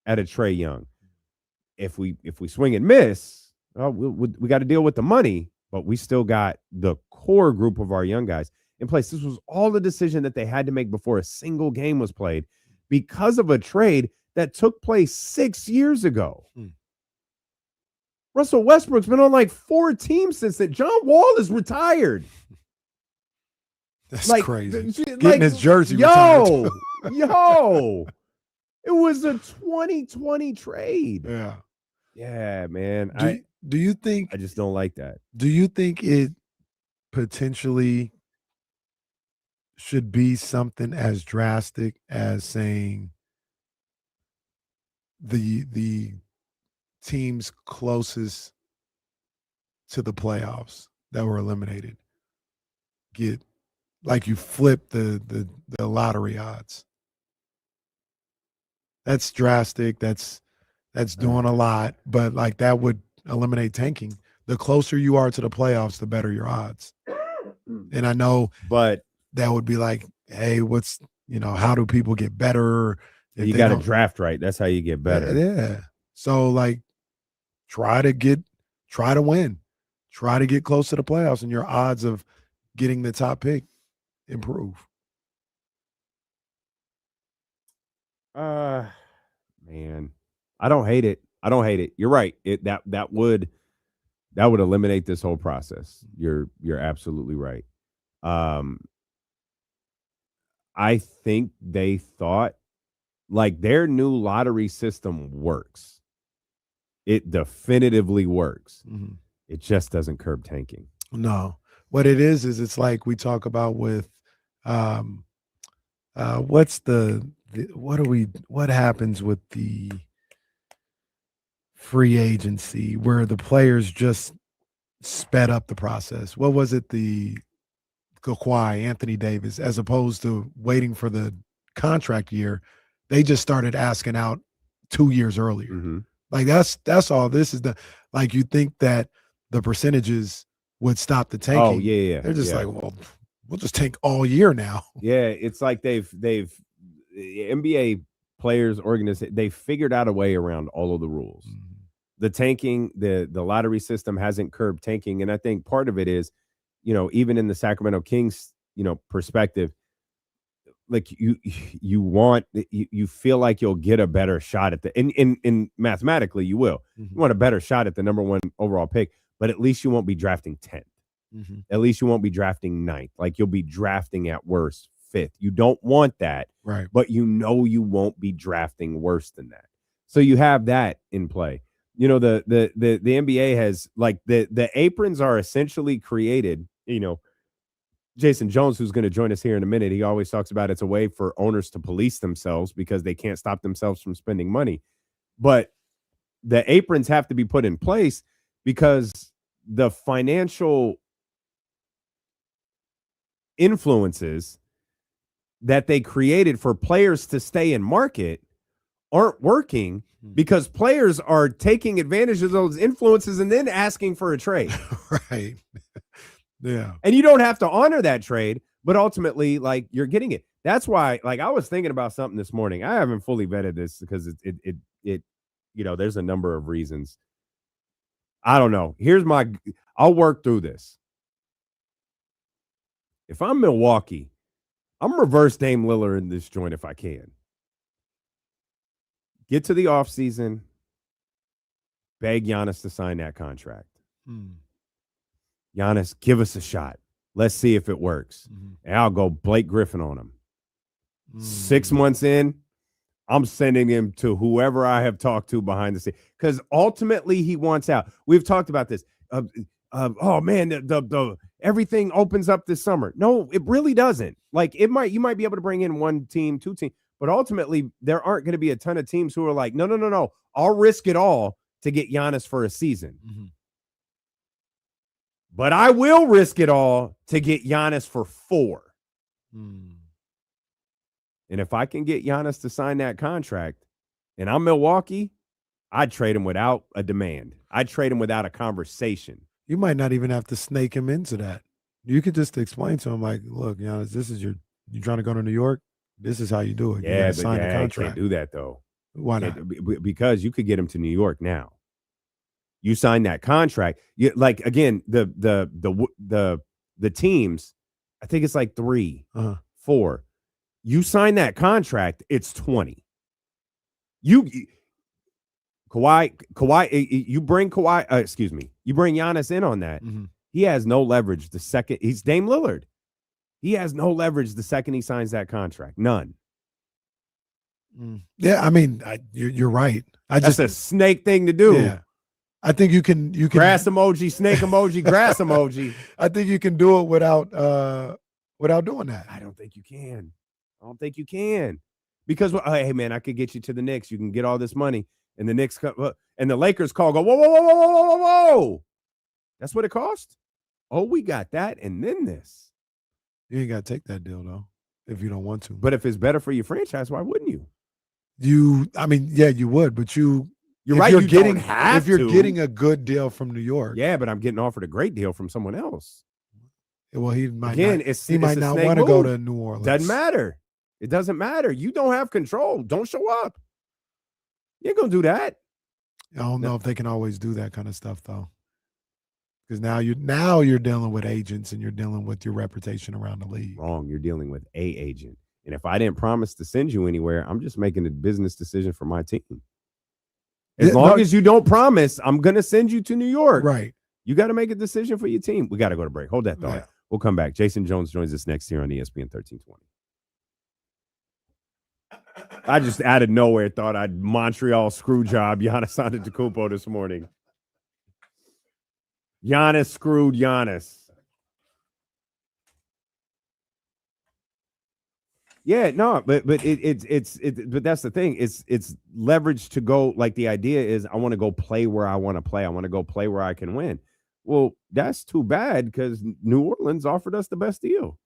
at a Trae Young. If we swing and miss, we got to deal with the money, but we still got the core group of our young guys in place. This was all the decision that they had to make before a single game was played because of a trade that took place 6 years ago. Russell Westbrook's been on like 4 teams since then. John Wall is retired.
That's crazy. Getting his jersey
retired. Yo. It was a 2020 trade. Yeah, man.
Do you think
I just don't like that?
Do you think it potentially should be something as drastic as saying the teams closest to the playoffs that were eliminated get, like, you flip the lottery odds? That's drastic. That's doing a lot, but like that would eliminate tanking. The closer you are to the playoffs, the better your odds. And I know,
but
that would be like, hey, how do people get better?
You got to draft right. That's how you get better.
Yeah. So like, try to win, try to get close to the playoffs, and your odds of getting the top pick improve.
Man, I don't hate it. You're right. That would eliminate this whole process. You're absolutely right. I think they thought, like, their new lottery system works. It definitively works. It just doesn't curb tanking.
No, what it is it's like we talk about with what happens with the free agency where the players just sped up the process. What was it? The Kawhi, Anthony Davis, as opposed to waiting for the contract year, they just started asking out 2 years earlier. Like that's all this is. Like, you think that the percentages would stop the tanking.
Oh, yeah.
They're just like, well, we'll just tank all year now.
Yeah, it's like they've NBA players organization, they figured out a way around all of the rules. The tanking, the lottery system hasn't curbed tanking, and I think part of it is, even in the Sacramento Kings, perspective, like you feel like you'll get a better shot at in mathematically you will. You want a better shot at the number 1 overall pick, but at least you won't be drafting 10th. At least you won't be drafting 9th. Like, you'll be drafting at worst 5th. You don't want that,
right?
But you won't be drafting worse than that. So you have that in play. The NBA has, like, the aprons are essentially created. Jason Jones, who's going to join us here in a minute, he always talks about it's a way for owners to police themselves because they can't stop themselves from spending money. But the aprons have to be put in place because the financial influences that they created for players to stay in market aren't working because players are taking advantage of those influences and then asking for a trade.
Right. Yeah.
And you don't have to honor that trade, but ultimately, like, you're getting it. That's why, like, I was thinking about something this morning. I haven't fully vetted this because it there's a number of reasons. I don't know. I'll work through this. If I'm Milwaukee, I'm reverse Dame Lillard in this joint if I can. Get to the offseason, beg Giannis to sign that contract. Giannis, give us a shot. Let's see if it works. And I'll go Blake Griffin on him. 6 months in, I'm sending him to whoever I have talked to behind the scenes because ultimately he wants out. We've talked about this. Oh man, the everything opens up this summer. No, it really doesn't. Like you might be able to bring in one team, two teams, but ultimately there aren't going to be a ton of teams who are like, no. I'll risk it all to get Giannis for a season.
Mm-hmm.
But I will risk it all to get Giannis for 4. And if I can get Giannis to sign that contract and I'm Milwaukee, I'd trade him without a demand. I'd trade him without a conversation.
You might not even have to snake him into that. You could just explain to him, like, look, Giannis, this is you trying to go to New York? This is how you do it.
Yeah,
you sign the contract.
I can't do that, though.
Why not?
Because you could get him to New York now. You sign that contract. Like, again, the teams, I think it's like 3, 4. You sign that contract, it's 20. Kawhi, you bring you bring Giannis in on that.
Mm-hmm.
He has no leverage the second he's Dame Lillard. He has no leverage the second he signs that contract. None.
Yeah, I mean, you're right.
That's a snake thing to do.
Yeah. I think you can
grass emoji, snake emoji, grass emoji.
I think you can do it without doing that.
I don't think you can. Because hey man, I could get you to the Knicks. You can get all this money, and the Knicks and the Lakers go whoa. That's what it cost. Oh, we got that, and then this.
You ain't got to take that deal though, if you don't want to.
But if it's better for your franchise, why wouldn't you?
You would, but you're
right.
If you're getting a good deal from New York,
yeah, but I'm getting offered a great deal from someone else.
Well, he might
he
might not want to go to New Orleans.
Doesn't matter. It doesn't matter. You don't have control. Don't show up. You ain't gonna do that.
I don't know if they can always do that kind of stuff though, because now you're dealing with agents and you're dealing with your reputation around the league.
Wrong. You're dealing with a agent, and if I didn't promise to send you anywhere, I'm just making a business decision for my team. As long as you don't promise, I'm gonna send you to New York.
Right.
You got to make a decision for your team. We got to go to break. Hold that thought. Yeah. We'll come back. Jason Jones joins us next here on ESPN 1320. I just out of nowhere thought I'd Montreal screw job Giannis Antetokounmpo this morning. Giannis screwed Giannis. Yeah, no, but but that's the thing. It's leverage to go. Like the idea is, I want to go play where I want to play. I want to go play where I can win. Well, that's too bad because New Orleans offered us the best deal.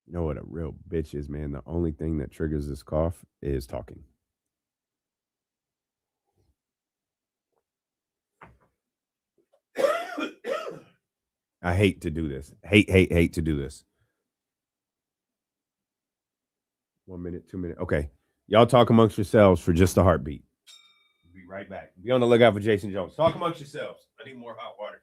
You know what a real bitch is, man? The only thing that triggers this cough is talking. I hate to do this. Hate to do this. 1 minute, 2 minutes. Okay. Y'all talk amongst yourselves for just a heartbeat. We'll be right back. Be on the lookout for Jason Jones. Talk amongst yourselves. I need more hot water.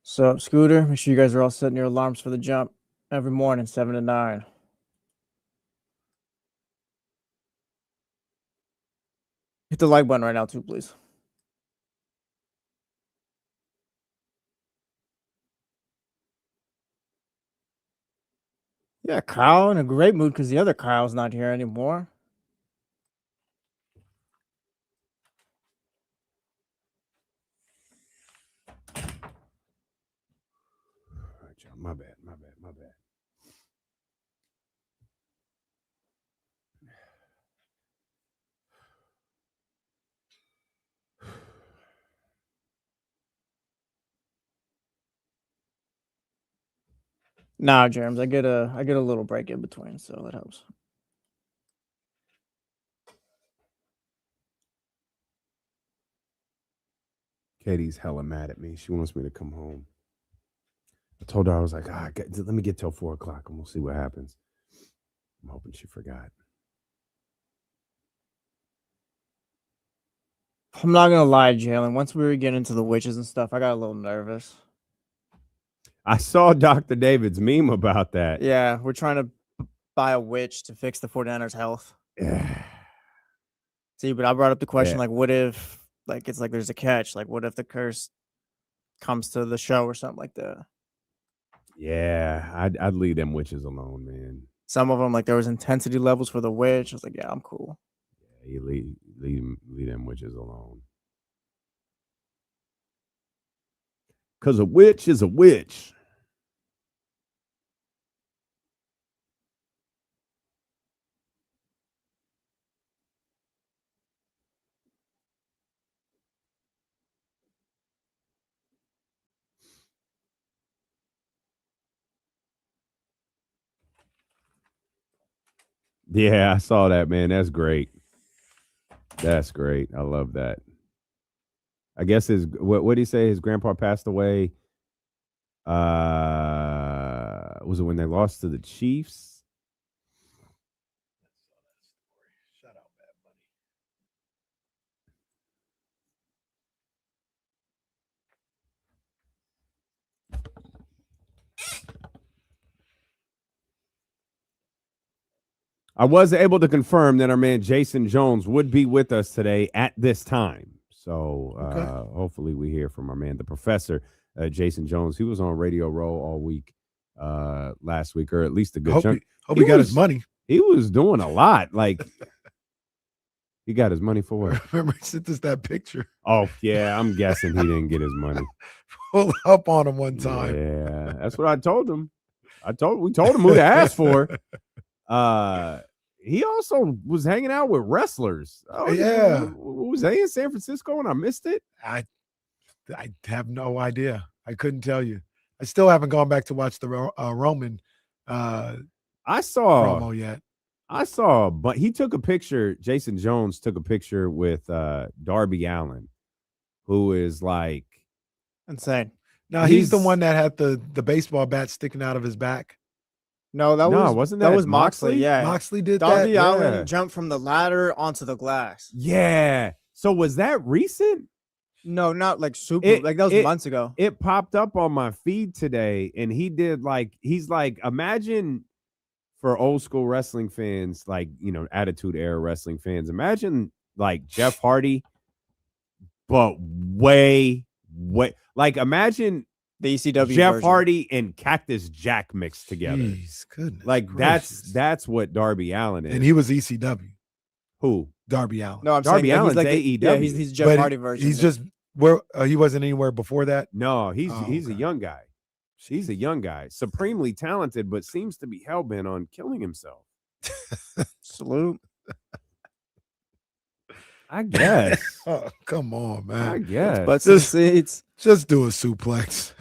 So, Scooter, make sure you guys are all setting your alarms for the jump every morning, 7 to 9. Hit the like button right now, too, please. Yeah, Kyle in a great mood because the other Kyle's not here anymore.
My bad.
Nah, Jerms, I get a little break in between, so that helps.
Katie's hella mad at me. She wants me to come home. I told her, I was like, let me get till 4 o'clock and we'll see what happens. I'm hoping she forgot.
I'm not gonna lie, Jalen. Once we were getting into the witches and stuff, I got a little nervous.
I saw Dr. David's meme about that.
Yeah, we're trying to buy a witch to fix the 49ers' health. See, but I brought up the question, like, what if, like, it's like there's a catch? Like, what if the curse comes to the show or something like that?
Yeah, I'd leave them witches alone, man.
Some of them, like, there was intensity levels for the witch. I was like, yeah, I'm cool.
Yeah, you leave them witches alone. Because a witch is a witch. Yeah, I saw that, man. That's great. That's great. I love that. I guess what did he say? His grandpa passed away. Was it when they lost to the Chiefs?
Shout out, Bad Bunny.
I was able to confirm that our man Jason Jones would be with us today at this time. So hopefully we hear from our man, the professor, Jason Jones. He was on Radio Row all week last week, or at least a good chunk.
Hope he got his money.
He was doing a lot. Like, he got his money for what?
Remember, he sent us that picture.
Oh, yeah. I'm guessing he didn't get his money.
Pulled up on him one time.
Yeah, that's what I told him. We told him who to ask for. He also was hanging out with wrestlers. Oh,
yeah.
Was they in San Francisco and I missed it?
I have no idea. I couldn't tell you. I still haven't gone back to watch the Roman promo yet.
I saw, but he took a picture. Jason Jones took a picture with Darby Allin, who is like
insane.
Now he's the one that had the baseball bat sticking out of his back.
No,
wasn't that
was Moxley. Yeah,
Moxley did
Darby
that.
Allin jumped from the ladder onto the glass.
Yeah. So was that recent?
No, not like super. Like that was months ago.
It popped up on my feed today, and he's like, imagine for old school wrestling fans, like, you know, Attitude Era wrestling fans, imagine like Jeff Hardy, but way like imagine
the ECW
Jeff
version.
Hardy and Cactus Jack mixed together.
Jeez, goodness
like
gracious.
that's what Darby Allin is.
And he was ECW.
Who?
Darby Allin.
No, I'm
Darby
saying
Allin's
he's like
AEW.
yeah, he's Jeff Hardy version.
He's just where he wasn't anywhere before that.
No, he's a young guy. He's a young guy, supremely talented, but seems to be hell-bent on killing himself.
Salute.
I guess.
Oh, come on, man.
I guess.
But just
do a suplex.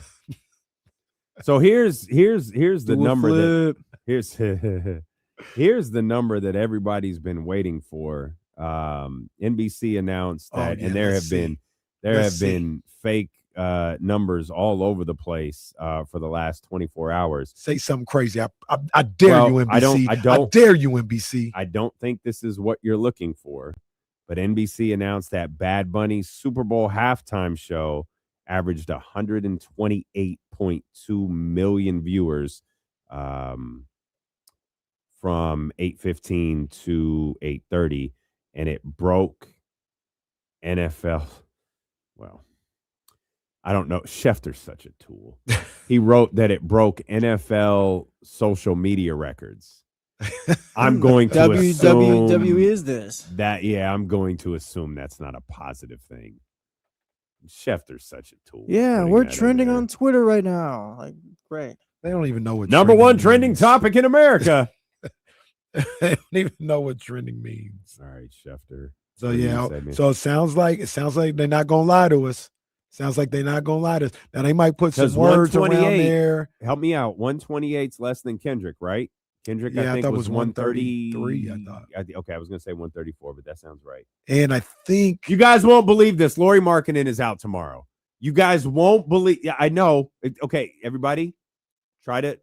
So here's the number here's the number that everybody's been waiting for. NBC announced that, and there have been fake numbers all over the place for the last 24 hours.
Say something crazy. I dare you, NBC. I dare you, NBC.
I don't think this is what you're looking for, but NBC announced that Bad Bunny's Super Bowl halftime show averaged 128.2 million viewers from 8:15 to 8:30, and it broke NFL. Well, I don't know. Schefter's such a tool. He wrote that it broke NFL social media records. I'm going to assume
WWE is this.
that. Yeah, I'm going to assume that's not a positive thing. Schefter's such a tool.
Yeah, we're trending on Twitter right now. Like, great.
They don't even know what
number one trending topic in America.
They don't even know what trending means.
All right, Schefter.
So yeah, so it sounds like they're not gonna lie to us. Sounds like they're not gonna lie to us. Now they might put some words around there.
Help me out. 128's less than Kendrick, right? Kendrick,
Yeah,
I think
thought
was 133.
I thought.
Okay, I was gonna say 134, but that sounds right.
And I think
You guys won't believe this. Lori Markkinen is out tomorrow. You guys won't believe. Yeah, I know. Okay, everybody, try to.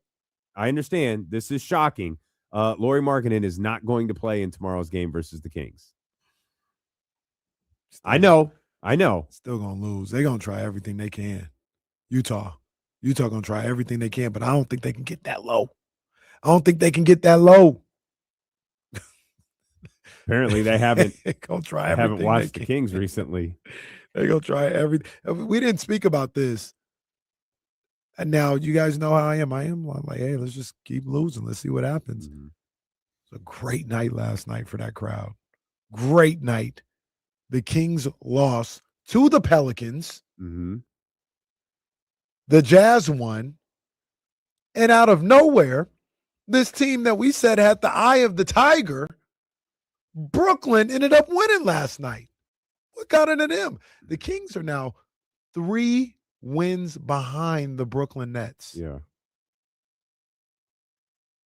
I understand. This is shocking. Lauri Markkanen is not going to play in tomorrow's game versus the Kings. I know.
Still gonna lose. They're gonna try everything they can. Utah gonna try everything they can, but I don't think they can get that low.
Apparently, they haven't.
Gonna try
haven't
everything
watched
they
the
can.
Kings recently.
They're gonna try everything. We didn't speak about this. And now you guys know how I am. I'm like, hey, let's just keep losing. Let's see what happens.
Mhm.
It's a great night last night for that crowd. Great night. The Kings lost to the Pelicans.
Mm-hmm.
The Jazz won. And out of nowhere, this team that we said had the eye of the tiger, Brooklyn, ended up winning last night. What got into them? The Kings are now 3 wins behind the Brooklyn Nets.
Yeah.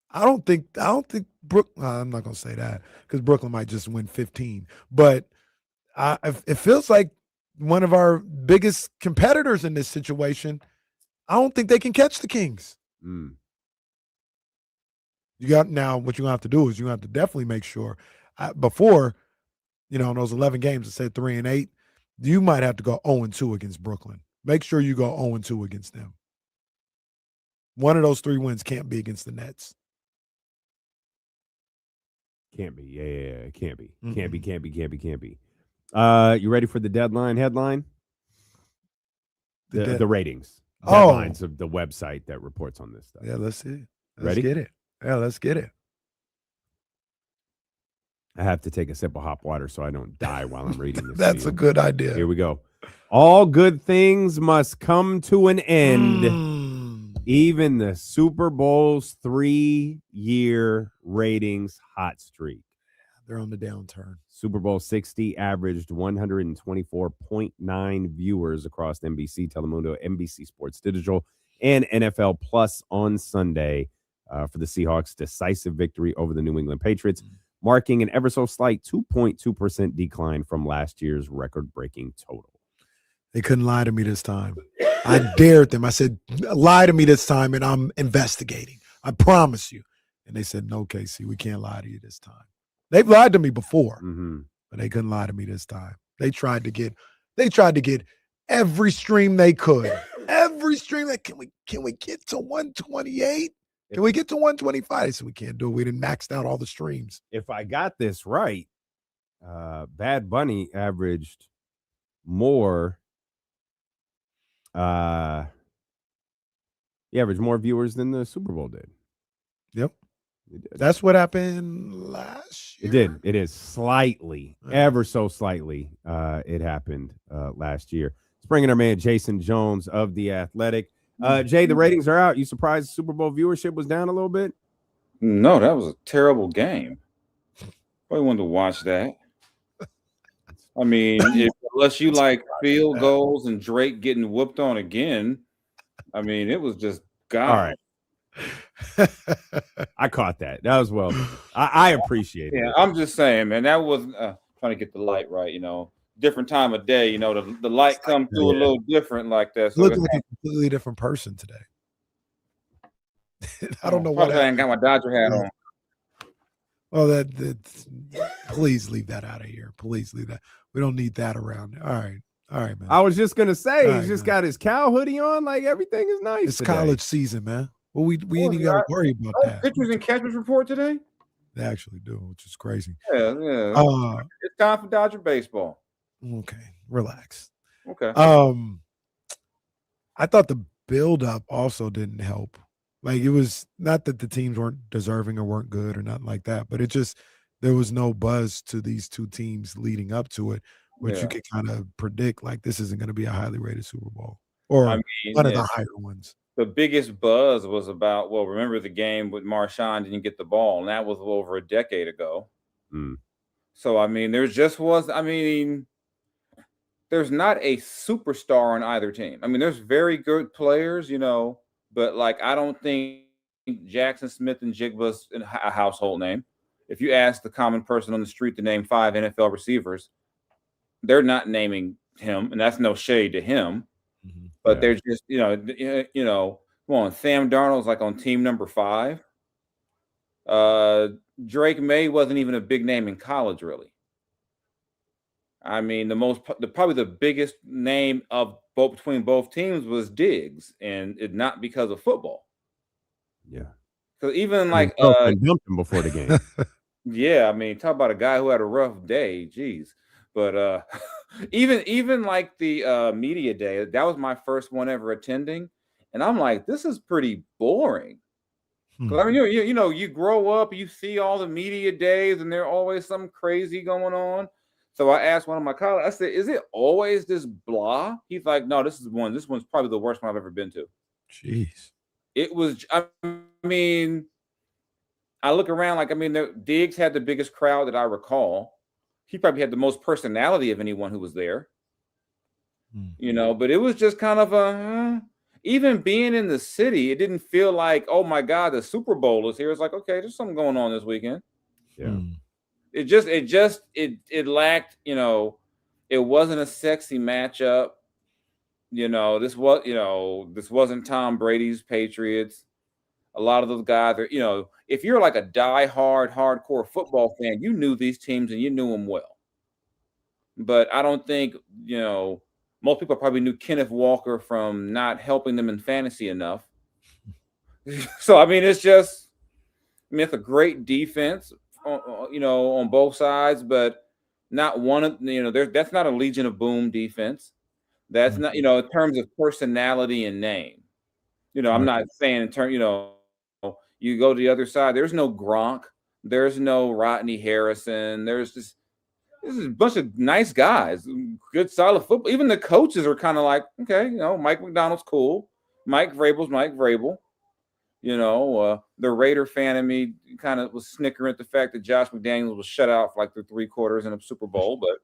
I don't think I'm not going to say that because Brooklyn might just win 15. But it feels like one of our biggest competitors in this situation, I don't think they can catch the Kings.
Mm.
What you're going to have to do is you're going to have to definitely make sure before, in those 11 games that said 3-8, you might have to go 0-2 against Brooklyn. Make sure you go 0-2 against them. One of those 3 wins can't be against the Nets.
Can't be. Yeah. It can't be.
Mm-mm.
Can't be. You ready for the deadline headline? The ratings. Deadlines of the website that reports on this stuff.
Yeah, let's see it.
Ready?
Get it. Yeah, let's get it.
I have to take a sip of hot water so I don't die while I'm reading this.
That's a good idea.
Here we go. All good things must come to an end. Even the Super Bowl's 3-year ratings hot streak.
They're on the downturn.
Super Bowl 60 averaged 124.9 viewers across NBC, Telemundo, NBC Sports Digital, and NFL Plus on Sunday for the Seahawks' decisive victory over the New England Patriots, marking an ever so slight 2.2% decline from last year's record-breaking total.
They couldn't lie to me this time. I dared them. I said, lie to me this time, and I'm investigating. I promise you. And they said, no, Casey, we can't lie to you this time. They've lied to me before, but they couldn't lie to me this time. They tried to get every stream they could. Every stream that can we get to 128? Can we get to 125? They said we can't do it. We didn't maxed out all the streams.
If I got this right, Bad Bunny averaged more. He averaged more viewers than the Super Bowl did.
Yep. That's what happened last year.
It is slightly, ever so slightly. It happened last year. Let's bring in our man Jason Jones of The Athletic. Jay, the ratings are out. You surprised the Super Bowl viewership was down a little bit?
No, that was a terrible game. Nobody wanted to watch that. I mean, unless you like field goals and Drake getting whooped on again, I mean, it was just God.
All right. I caught that. That was well. I appreciate it.
Yeah, I'm just saying, man, that was trying to get the light right, different time of day, the light come through a little different like that. So
Look like a completely different person today. I don't know what
I ain't got my Dodger hat on.
Well, please leave that out of here. Please leave that. We don't need that around. All right, man.
I was just gonna say
All
he's just
man.
got his cow hoodie on, like everything is nice.
It's
today.
college season, man. Well, we ain't even got to worry about that.
Pitchers and catchers report today?
They actually do, which is crazy.
Yeah. It's time for Dodger baseball.
Okay, relax.
Okay.
I thought the build-up also didn't help. Like, it was not that the teams weren't deserving or weren't good or nothing like that, but it just there was no buzz to these two teams leading up to it, which you could kind of predict. Like, this isn't going to be a highly rated Super Bowl or one of the higher ones.
The biggest buzz was about, remember the game with Marshawn didn't get the ball, and that was over a decade ago. So, I mean, there's not a superstar on either team. I mean, there's very good players, but, like, I don't think Jackson Smith and Jigba's a household name. If you ask the common person on the street to name 5 NFL receivers, they're not naming him, and that's no shade to him. but they're just come on, Sam Darnold's like on team number 5. Drake May wasn't even a big name in college, really. I mean, probably the biggest name of both between both teams was Diggs, and it not because of football.
Yeah.
Because even like
dumped him before the game.
Yeah, I mean, talk about a guy who had a rough day. Jeez. But even like the media day, that was my first one ever attending, and I'm like, this is pretty boring. Because I mean, you grow up, you see all the media days, and there's always something crazy going on. So I asked one of my colleagues, I said, "Is it always this blah?" He's like, "No, this one's probably the worst one I've ever been to."
Jeez.
It was. I mean, I look around, like, I mean, Diggs had the biggest crowd that I recall. He probably had the most personality of anyone who was there. But it was just kind of even being in the city, it didn't feel like, oh my God, the Super Bowl is here. It's like, okay, there's something going on this weekend.
Yeah.
It lacked, it wasn't a sexy matchup. This wasn't Tom Brady's Patriots. A lot of those guys are, if you're like a hardcore football fan, you knew these teams and you knew them well. But I don't think, most people probably knew Kenneth Walker from not helping them in fantasy enough. So, I mean, it's a great defense, on both sides, but not one of, that's not a Legion of Boom defense. That's not, in terms of personality and name. I'm not saying in terms, you go to the other side, there's no Gronk, there's no Rodney Harrison, this is a bunch of nice guys, good solid football. Even the coaches are kind of like, okay, Mike McDonald's cool, Mike Vrabel's Mike Vrabel. The Raider fan in me kind of was snickering at the fact that Josh McDaniels was shut out for like the 3 quarters in a Super Bowl, but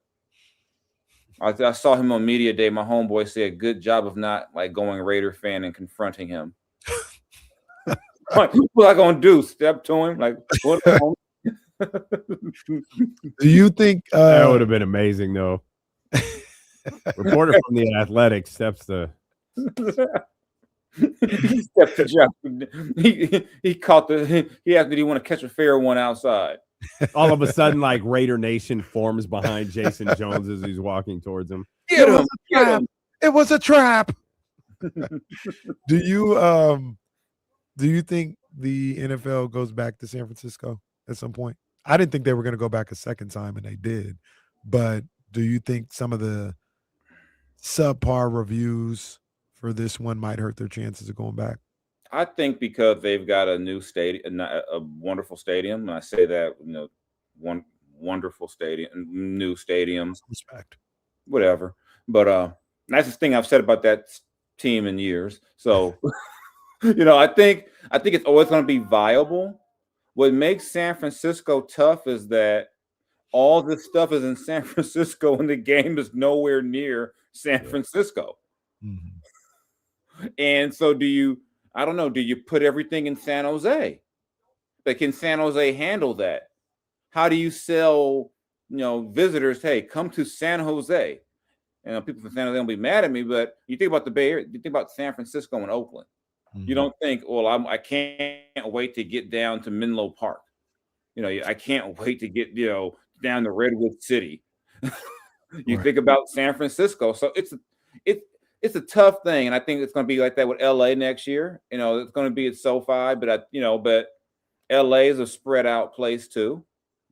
I saw him on media day. My homeboy said, "Good job of not like going Raider fan and confronting him." What I gonna do? Step to him? Like what?
Do you think
that would have been amazing, though? Reporter from the Athletic steps to.
He stepped to Jeff. He caught he asked, "Did he want to catch a fair one outside?"
All of a sudden, like Raider Nation forms behind Jason Jones as he's walking towards him.
Get him! Get him!
It was a trap. Do you think the NFL goes back to San Francisco at some point? I didn't think they were going to go back a second time, and they did. But do you think some of the subpar reviews for this one might hurt their chances of going back?
I think because they've got a new stadium, a wonderful stadium. And I say that, one wonderful stadium, new stadiums.
Respect.
Whatever. But nicest thing I've said about that team in years. So, I think it's always going to be viable. What makes San Francisco tough is that all this stuff is in San Francisco and the game is nowhere near San Francisco. Mm-hmm. And so I don't know, do you put everything in San Jose? Like, can San Jose handle that? How do you sell, visitors, hey, come to San Jose? People from San Jose will be mad at me, but you think about the Bay Area, you think about San Francisco and Oakland. Mm-hmm. You don't think, well, I can't wait to get down to Menlo Park. I can't wait to get, down to Redwood City. You think about San Francisco. So it's a tough thing. And I think it's going to be like that with LA next year. It's going to be at SoFi, but LA is a spread out place too.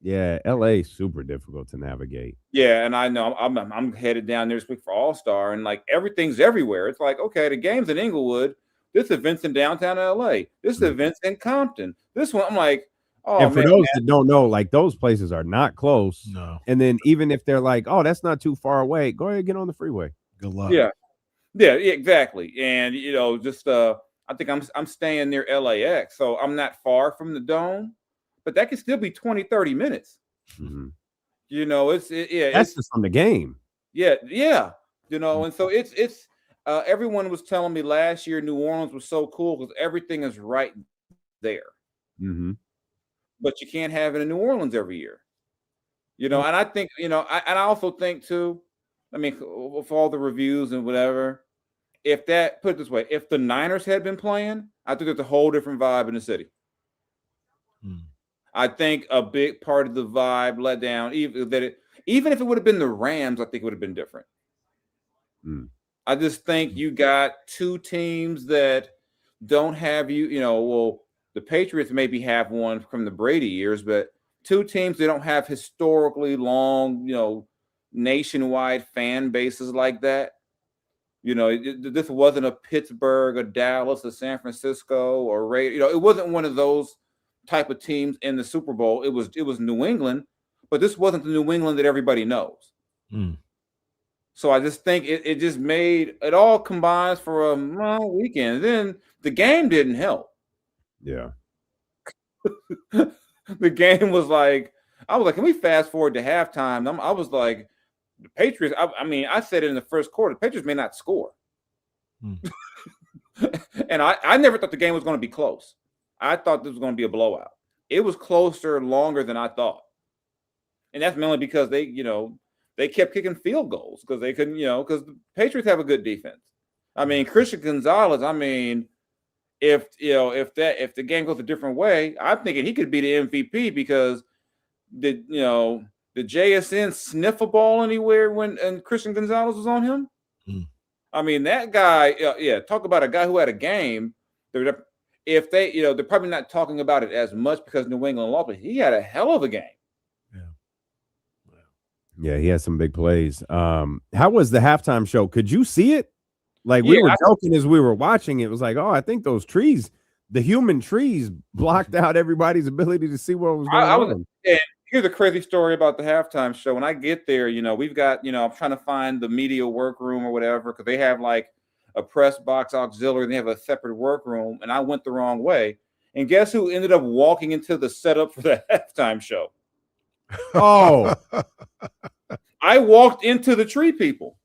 Yeah, LA is super difficult to navigate.
Yeah, and I know I'm headed down there this week for All-Star, and like everything's everywhere. It's like, okay, the game's in Inglewood. This event's in downtown LA. This event's in Compton. This one, I'm like, oh,
and for those that don't know, like those places are not close.
No.
And then even if they're like, oh, that's not too far away, go ahead and get on the freeway.
Good luck.
Yeah, exactly. And I think I'm staying near LAX, so I'm not far from the Dome, but that can still be 20, 30 minutes.
Mm-hmm.
That's
just on the game.
Yeah. And so it's everyone was telling me last year New Orleans was so cool because everything is right there.
Mm-hmm.
But you can't have it in New Orleans every year. And I think, I also think too, I mean, with all the reviews and whatever, if that, put it this way, if the Niners had been playing, I think it's a whole different vibe in the city. I think a big part of the vibe let down, even if it would have been the Rams, I think it would have been different. I just think you got two teams that don't have well, the Patriots maybe have one from the Brady years, but two teams that don't have historically long, nationwide fan bases like that. This wasn't a Pittsburgh, a Dallas, a San Francisco, or Ray. It wasn't one of those type of teams in the Super Bowl. It was New England, but this wasn't the New England that everybody knows. So I just think it just made it all combines for a weekend. Then the game didn't help.
Yeah.
The game was like, I was like, can we fast forward to halftime? I was like, the Patriots, I said it in the first quarter, the Patriots may not score. And I never thought the game was going to be close. I thought this was going to be a blowout. It was closer longer than I thought. And that's mainly because they kept kicking field goals because they couldn't, because the Patriots have a good defense. Christian Gonzalez, if the game goes a different way, I'm thinking he could be the MVP because the JSN sniff a ball anywhere when Christian Gonzalez was on him. That guy, talk about a guy who had a game. If they're probably not talking about it as much because New England lost, but he had a hell of a game.
Yeah, he had some big plays. How was the halftime show? Could you see it? Like we were joking as we were watching. It was like, I think those trees, the human trees, blocked out everybody's ability to see what was going on.
And here's a crazy story about the halftime show. When I get there, we've got, I'm trying to find the media workroom or whatever because they have like a press box auxiliary and they have a separate workroom. And I went the wrong way. And guess who ended up walking into the setup for the halftime show?
Oh,
I walked into the tree people.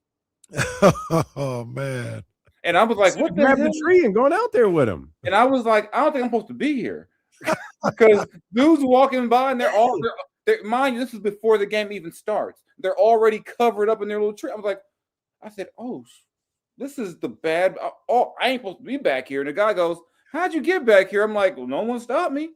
Oh man!
And I was like, "What the
grab
hell?"
the tree and going out there with him.
And I was like, "I don't think I'm supposed to be here," because dudes walking by and they're mind you, this is before the game even starts. They're already covered up in their little tree. I said, "Oh, this is the bad. Oh, I ain't supposed to be back here." And the guy goes, "How'd you get back here?" I'm like, "Well, no one stopped me."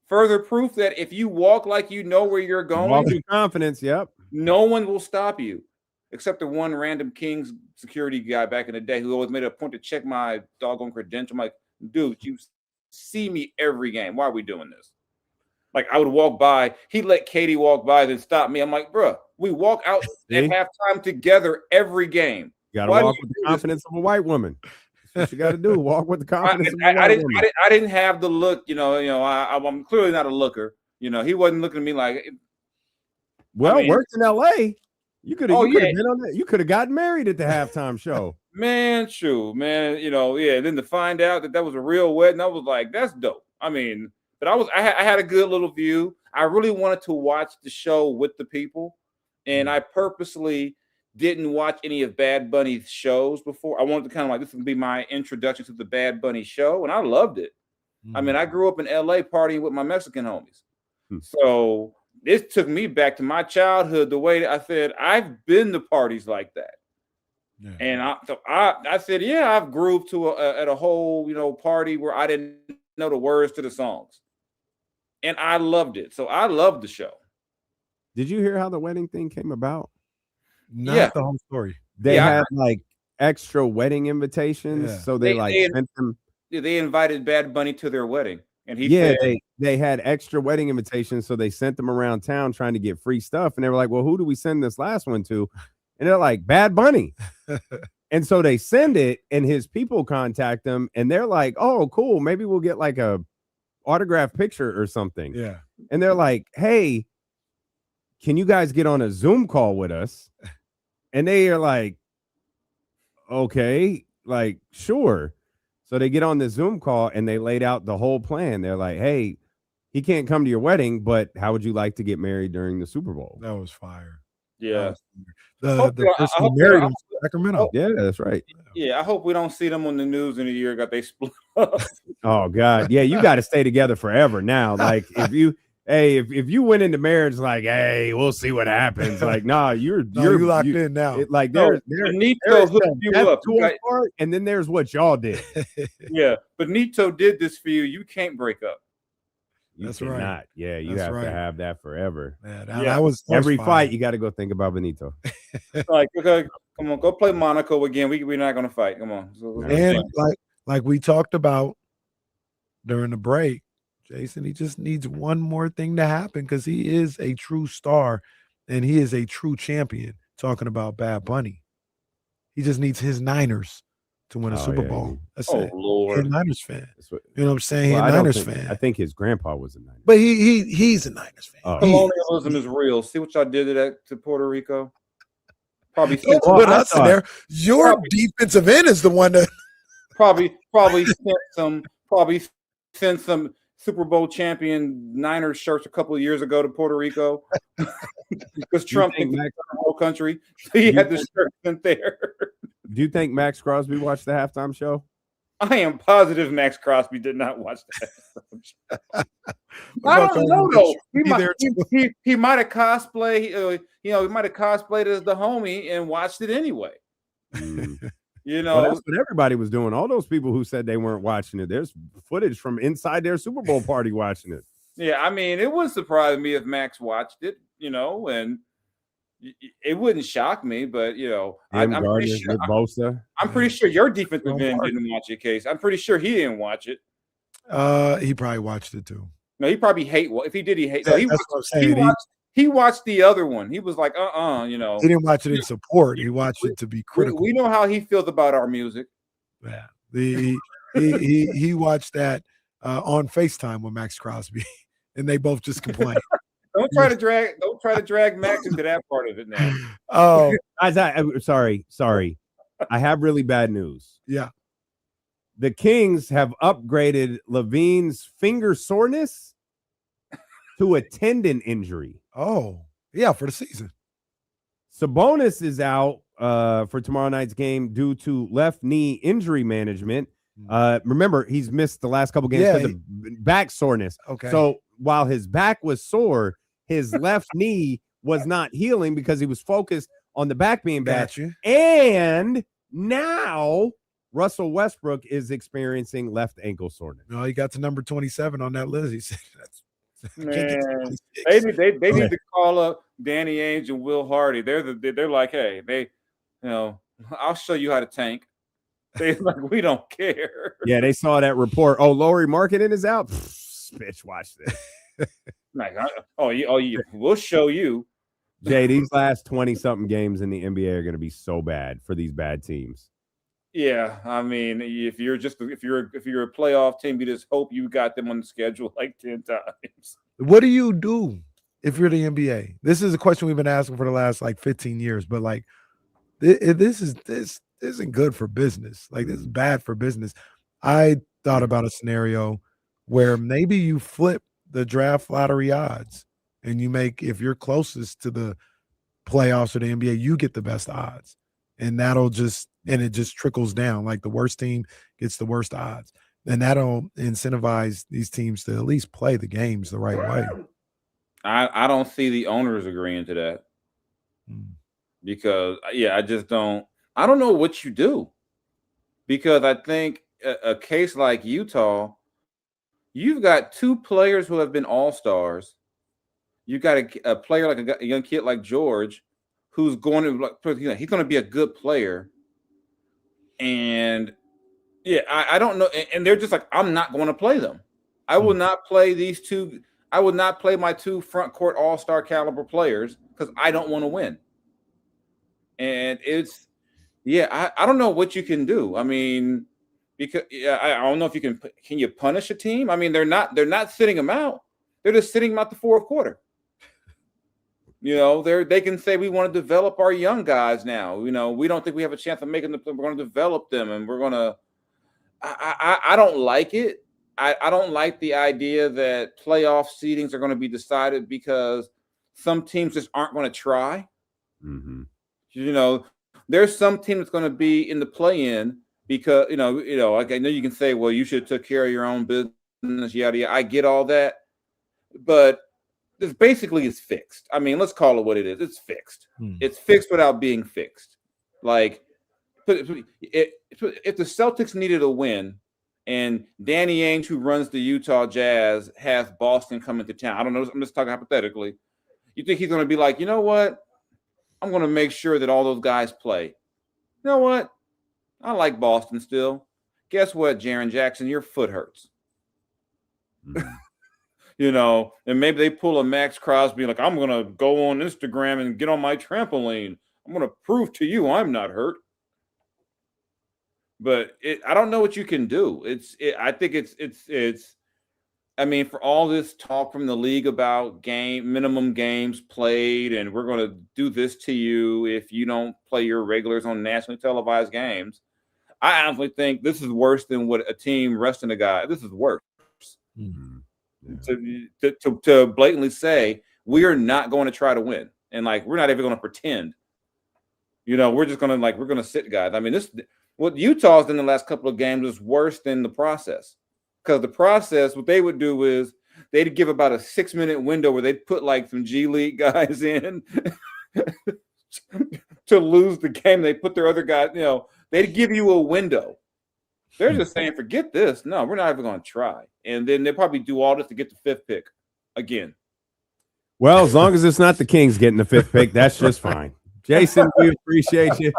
Further proof that if you walk like you know where you're going,
walk with confidence. Yep.
No one will stop you, except the one random Kings security guy back in the day who always made a point to check my doggone credential. I'm like, dude, you see me every game. Why are we doing this? Like, I would walk by. He'd let Katie walk by, then stop me. I'm like, bro, we walk out at halftime together every game.
You got to walk with the confidence of a white woman. That's what you got to do. Walk with the confidence of a white woman.
I didn't have the look. I'm clearly not a looker. He wasn't looking at me like.
Well, worked in L.A. You could have been on that. You could have gotten married at the halftime show.
Man, true, man. Then to find out that was a real wedding, I was like, that's dope. But I had a good little view. I really wanted to watch the show with the people, and I purposely didn't watch any of Bad Bunny's shows before. I wanted to kind of like, this would be my introduction to the Bad Bunny show, and I loved it. I grew up in LA partying with my Mexican homies. So this took me back to my childhood, the way that I said, I've been to parties like that. Yeah. And I said, I've grooved to at a whole, party where I didn't know the words to the songs. And I loved it. So I loved the show.
Did you hear how the wedding thing came about?
Not the whole story.
They had like extra wedding invitations.
Yeah.
So they sent them.
They invited Bad Bunny to their wedding. And
they had extra wedding invitations. So they sent them around town trying to get free stuff. And they were like, well, who do we send this last one to? And they're like, Bad Bunny. And so they send it and his people contact them. And they're like, oh, cool. Maybe we'll get like a autograph picture or something.
Yeah.
And they're like, hey, can you guys get on a Zoom call with us? And they are like, okay, like, sure. So they get on the Zoom call and they laid out the whole plan. They're like, hey, he can't come to your wedding, but how would you like to get married during the Super Bowl?
That was fire.
Yeah.
The person married in Sacramento.
Yeah, that's right.
Yeah, I hope we don't see them on the news in a year. Got they split up.
Oh God, yeah, you got to stay together forever now. Like if Hey, if you went into marriage like, hey, we'll see what happens. Like, nah, you're
locked in now.
Like
No, Benito hooked you up. You got-
part, and then there's what y'all did.
Yeah, Benito did this for you. You can't break up.
That's right. Yeah, you have to have that forever.
That was
every
fine.
fight. You got to go think about Benito.
Like, okay, come on, go play Monaco again. We're not gonna fight. Come on.
And like we talked about during the break, Jason, he just needs one more thing to happen because he is a true star and he is a true champion. Talking about Bad Bunny, he just needs his Niners to win a Super Bowl. That's it.
Lord,
he's a Niners fan. You know what I'm saying?
Well,
he's a Niners
fan.
fan.
I think his grandpa was a Niners.
But he's a Niners fan.
Oh.
Colonialism is real. See what y'all did to Puerto Rico? Probably
Don't put us in there. Your defensive end is the one that
probably sent some Super Bowl champion Niners shirts a couple of years ago to Puerto Rico because Trump thinks the whole country. So he had the shirt sent there.
Do you think Max Crosby watched the halftime show?
I am positive Max Crosby did not watch that. I don't know though. He might have cosplayed. He might have cosplayed as the homie and watched it anyway. You know,
well, that's what everybody was doing. All those people who said they weren't watching it. There's footage from inside their Super Bowl party watching it.
Yeah, I mean, it wouldn't surprise me if Max watched it. You know, and it wouldn't shock me. But I'm pretty sure.
Bosa.
I'm pretty sure your defensive end didn't watch it, Case. I'm pretty sure he didn't watch it.
He probably watched it too.
No, he probably hate. If he did, he hate.
That's what I'm saying.
He watched the other one. He was like,
He didn't watch it in support. He watched it to be critical.
We know how he feels about our music.
Yeah, he watched that on FaceTime with Max Crosby, and they both just complained.
Don't try to drag Max into that part of it now.
Oh,
I'm sorry. I have really bad news.
Yeah.
The Kings have upgraded Levine's finger soreness to a tendon injury.
Oh, yeah, for the season.
Sabonis is out for tomorrow night's game due to left knee injury management. Remember, he's missed the last couple games because of back soreness.
Okay.
So while his back was sore, his left knee was not healing because he was focused on the back being bad.
Gotcha.
And now Russell Westbrook is experiencing left ankle soreness.
No, he got to number 27 on that list. He said that's
Man, they need to call up Danny Ainge and Will Hardy. They're like, hey, I'll show you how to tank. They like, we don't care.
Yeah, they saw that report. Oh, Lauri Markkanen is out. Bitch, watch this.
Like, we'll show you.
Jay, these last 20-something games in the NBA are going to be so bad for these bad teams.
Yeah, I mean, if you're a playoff team, you just hope you got them on the schedule like 10 times.
What do you do if you're the NBA? This is a question we've been asking for the last 15 years, but this isn't good for business. Like, this is bad for business. I thought about a scenario where maybe you flip the draft lottery odds and you make, if you're closest to the playoffs or the NBA, you get the best odds. And it just trickles down. Like, the worst team gets the worst odds. And that'll incentivize these teams to at least play the games the right way.
I don't see the owners agreeing to that. Because, I just don't. I don't know what you do. Because I think a case like Utah, you've got two players who have been all-stars. You've got a player like a young kid like George, who's going to he's going to be a good player. And I don't know. And they're just like, I'm not going to play them. I will not play these two. I would not play my two front court all-star caliber players because I don't want to win. And it's, I don't know what you can do. I mean, because I don't know if can you punish a team? I mean, they're not sitting them out. They're just sitting them out the fourth quarter. They can say we want to develop our young guys now. We don't think we have a chance of making them. We're going to develop them, and we're going to. I don't like it. I don't like the idea that playoff seedings are going to be decided because some teams just aren't going to try.
Mm-hmm.
There's some team that's going to be in the play-in because like I know you can say, well, you should have took care of your own business, yada yada. I get all that, but this basically is fixed. I mean, let's call it what it is. It's fixed. It's fixed without being fixed. Like, if the Celtics needed a win, and Danny Ainge, who runs the Utah Jazz, has Boston coming to town, I don't know. I'm just talking hypothetically. You think he's going to be like, you know what? I'm going to make sure that all those guys play. You know what? I like Boston still. Guess what, Jaren Jackson? Your foot hurts. You know, and maybe they pull a Max Crosby like, I'm going to go on Instagram and get on my trampoline. I'm going to prove to you I'm not hurt. But I don't know what you can do. I think it's. I mean, for all this talk from the league about minimum games played, and we're going to do this to you if you don't play your regulars on nationally televised games. I honestly think this is worse than what a team resting a guy. This is worse. To blatantly say we are not going to try to win, and like we're not even going to pretend. You know, we're just going to we're going to sit guys. I mean, what Utah's done in the last couple of games is worse than the process. Because the process, what they would do is they'd give about a 6-minute window where they'd put like some G League guys in to lose the game. They put their other guys, you know, they'd give you a window. They're just saying, forget this. No, we're not even going to try. And then they'll probably do all this to get the 5th pick again.
Well, as long as it's not the Kings getting the 5th pick, that's just fine. Jason, we appreciate you.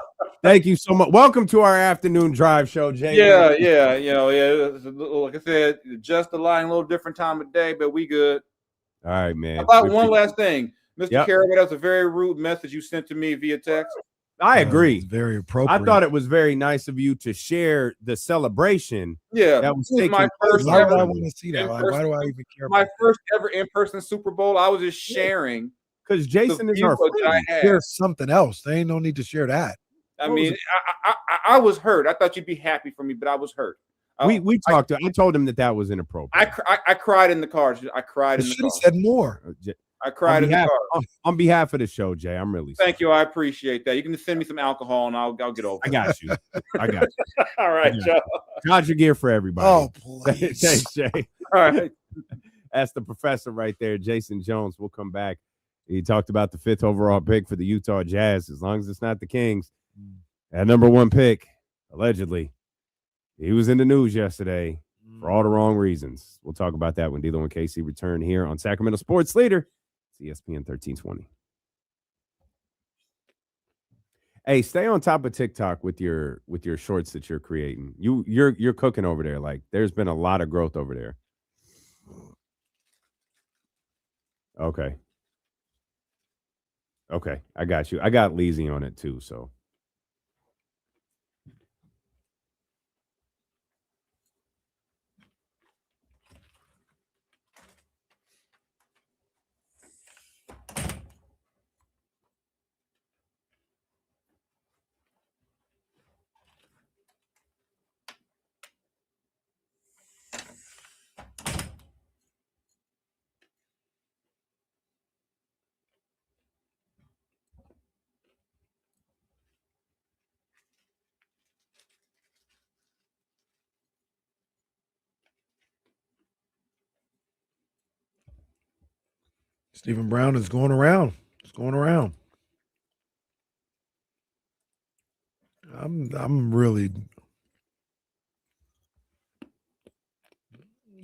Thank you so much. Welcome to our afternoon drive show, Jay.
Yeah. You know, like I said, just a line, a little different time of day, but we good.
All right, man.
How about one last thing, Mr. Carroll? That was a very rude message you sent to me via text.
I agree.
Very appropriate.
I thought it was very nice of you to share the celebration.
Yeah,
that was
my first.
Why do I want to see that? Why do I even care?
My first ever in-person Super Bowl. I was just sharing
because Jason is our friend.
Share something else. There ain't no need to share that.
I mean, I was hurt. I thought you'd be happy for me, but I was hurt.
We talked. I told him that was inappropriate.
I cried in the car. I cried in the car.
Should have said more.
I cried in the car.
On behalf of the show, Jay, I'm really sorry.
Thank you. I appreciate that. You can just send me some alcohol and I'll get over it.
I got you.
All right, Joe.
Dodger gear for everybody.
Oh, please.
Thanks, Jay.
All right.
That's the professor right there, Jason Jones. We'll come back. He talked about the 5th overall pick for the Utah Jazz. As long as it's not the Kings. At number 1 pick, allegedly, he was in the news yesterday for all the wrong reasons. We'll talk about that when D'Lo and Casey return here on Sacramento Sports Leader, ESPN 1320. Hey, stay on top of TikTok with your shorts that you're creating. You're cooking over there. Like there's been a lot of growth over there. Okay, I got you. I got Leezy on it too, so.
Stephen Brown is going around. It's going around. I'm really.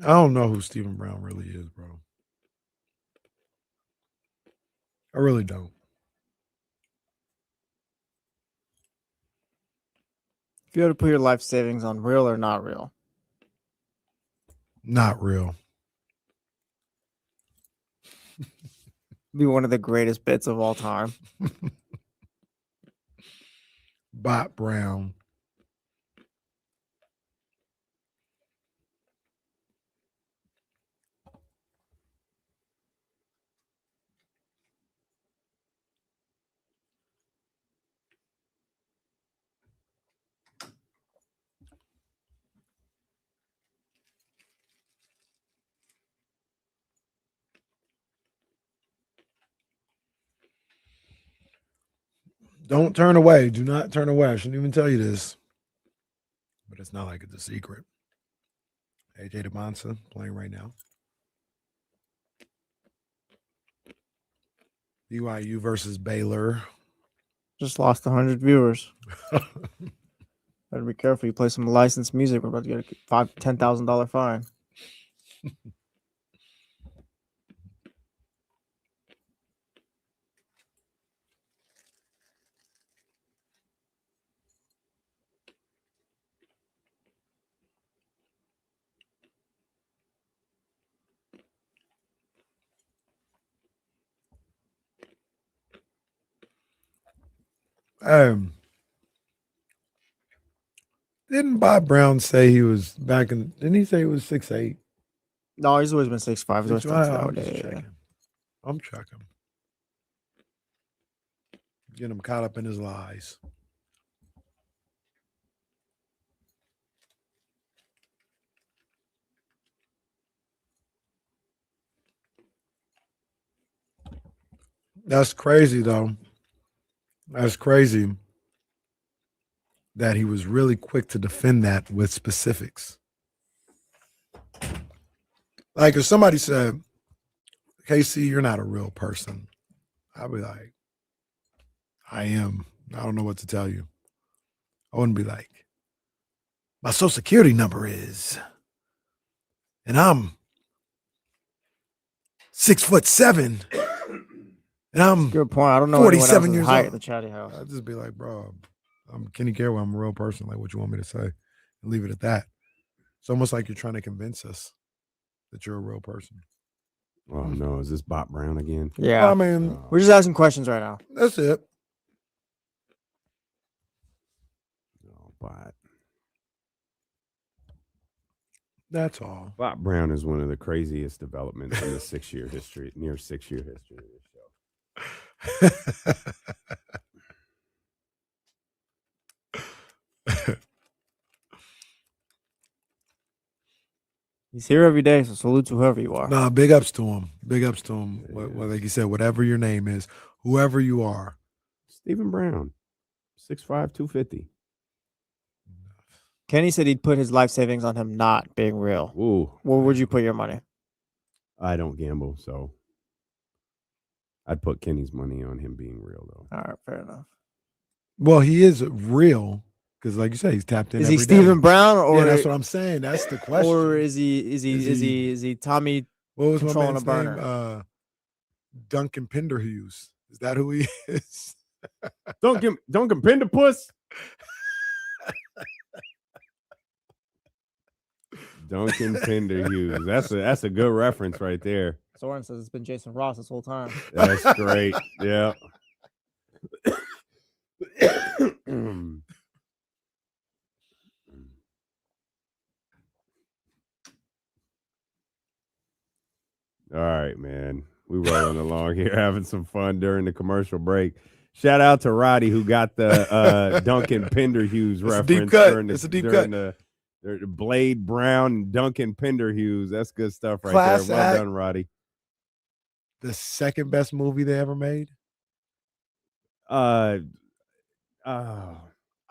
I don't know who Stephen Brown really is, bro. I really don't.
If you had to put your life savings on real or not real?
Not real.
Be one of the greatest bits of all time.
Bot Brown. Don't turn away. Do not turn away. I shouldn't even tell you this, but it's not like it's a secret. AJ DeMonsa playing right now. BYU versus Baylor.
Just lost 100 viewers. Better be careful. You play some licensed music. We're about to get a $10,000 fine.
Didn't Bob Brown say he was back in? Didn't he say he was 6'8"?
No, he's always been 6'5". He's always been
I'm
that
just
way.
checking. I'm checking. Get him caught up in his lies. That's crazy, though. That's crazy that he was really quick to defend that with specifics. Like if somebody said, KC, you're not a real person, I'd be like, I am. I don't know what to tell you. I wouldn't be like, my social security number is, and I'm 6'7", and I'm
good point. I don't know
47 years
height
old.
at the chatty house.
I'd just be like, bro, I'm Kenny Carroll. I'm a real person. Like, what you want me to say? And leave it at that. It's almost like you're trying to convince us that you're a real person.
Oh no, is this Bob Brown again?
Yeah.
Well, I mean,
we're just asking questions right now.
That's it.
No, but
that's all.
Bob Brown is one of the craziest developments in the 6-year history, near 6-year history of this show.
He's here every day, so salute to whoever you are.
Nah, big ups to him. Big ups to him. Well, like you said, whatever your name is, whoever you are.
Stephen Brown, 6'5", 250.
Kenny said he'd put his life savings on him not being real.
Ooh.
Where would you put your money?
I don't gamble, so I'd put Kenny's money on him being real, though.
All right, fair enough.
Well, he is real because, like you said, he's tapped in.
Is
every
he Stephen
day.
Brown, or
Yeah, that's what I'm saying. That's the question.
Or is he Tommy?
What was my
controlling
man's
a burner?
name? Duncan Pinderhughes. Is that who he is?
Duncan Pinderpuss. Duncan Pinderhughes. That's a good reference right there.
Soren says it's been Jason Ross this whole time.
That's great. Yeah. All right, man. We rolling along here, having some fun during the commercial break. Shout out to Roddy who got the Duncan Pinderhughes reference.
Deep cut.
During the,
It's a deep
during
cut.
The Blade Brown and Duncan Pinderhughes. That's good stuff right
Class
there. Well
act.
done, Roddy.
The second best movie they ever made.
I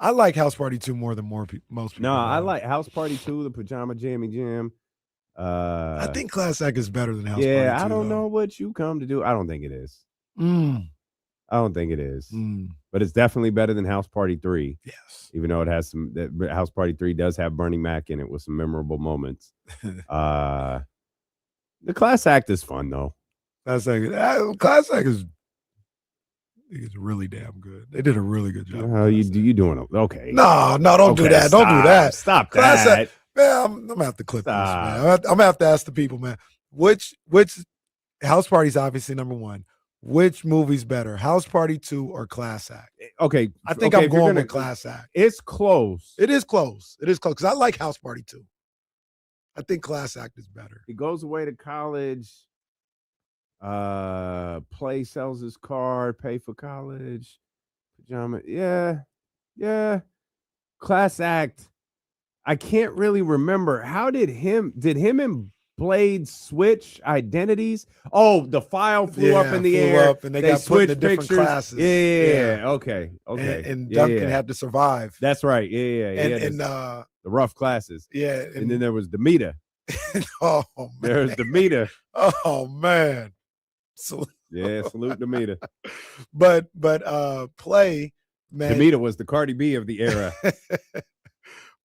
like House Party 2 more than most people.
No, I
know.
like House Party 2, the Pajama Jammy Jam.
I think Class Act is better than House Party 2.
Yeah, I don't
though.
know what you come to do. I don't think it is.
Mm.
I don't think it is.
Mm.
But it's definitely better than House Party 3.
Yes.
Even though it has some House Party 3 does have Bernie Mac in it with some memorable moments. The Class Act is fun though.
Class Act is really damn good. They did a really good job.
How you doing? Okay.
No, don't do that. Don't do that.
Stop
Class
that.
Act, man, I'm gonna have to clip this, man. I'm gonna have to ask the people, man. Which House Party is obviously number one. Which movie's better, House Party 2 or Class Act?
Okay,
I think
okay,
I'm going with Class Act.
It's close.
It is close. It is close because I like House Party 2. I think Class Act is better.
He goes away to college. Play sells his card, pay for college, pajama. Yeah. Class Act. I can't really remember. How did him and Blade switch identities? Oh, the file flew up in the air.
And they got put into different
pictures.
classes.
Yeah. Okay.
And Duncan had to survive.
That's right. Yeah.
And
the rough classes.
Yeah.
And then there was Demeter.
Oh man.
There's Demeter.
Oh man. So
Yeah, salute Demeter.
But Play, man.
Demeter was the Cardi B of the era.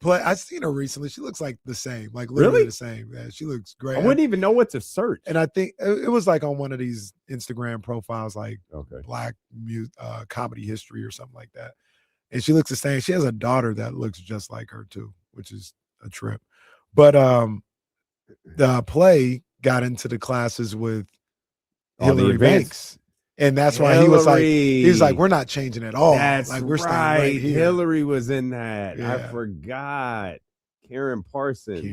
Play, I seen her recently. She looks like the same, like literally
Really?
the same. Yeah, she looks great.
I wouldn't even know what to search.
And I think it was like on one of these Instagram profiles, like
Okay.
Black comedy history or something like that. And she looks the same. She has a daughter that looks just like her too, which is a trip. But the Play got into the classes with
All the
Hillary
events.
Banks. And that's why he was like, we're not changing at all.
That's
like we're
right.
staying right here.
Hillary was in that. I
Yeah.
forgot. Karen Parsons.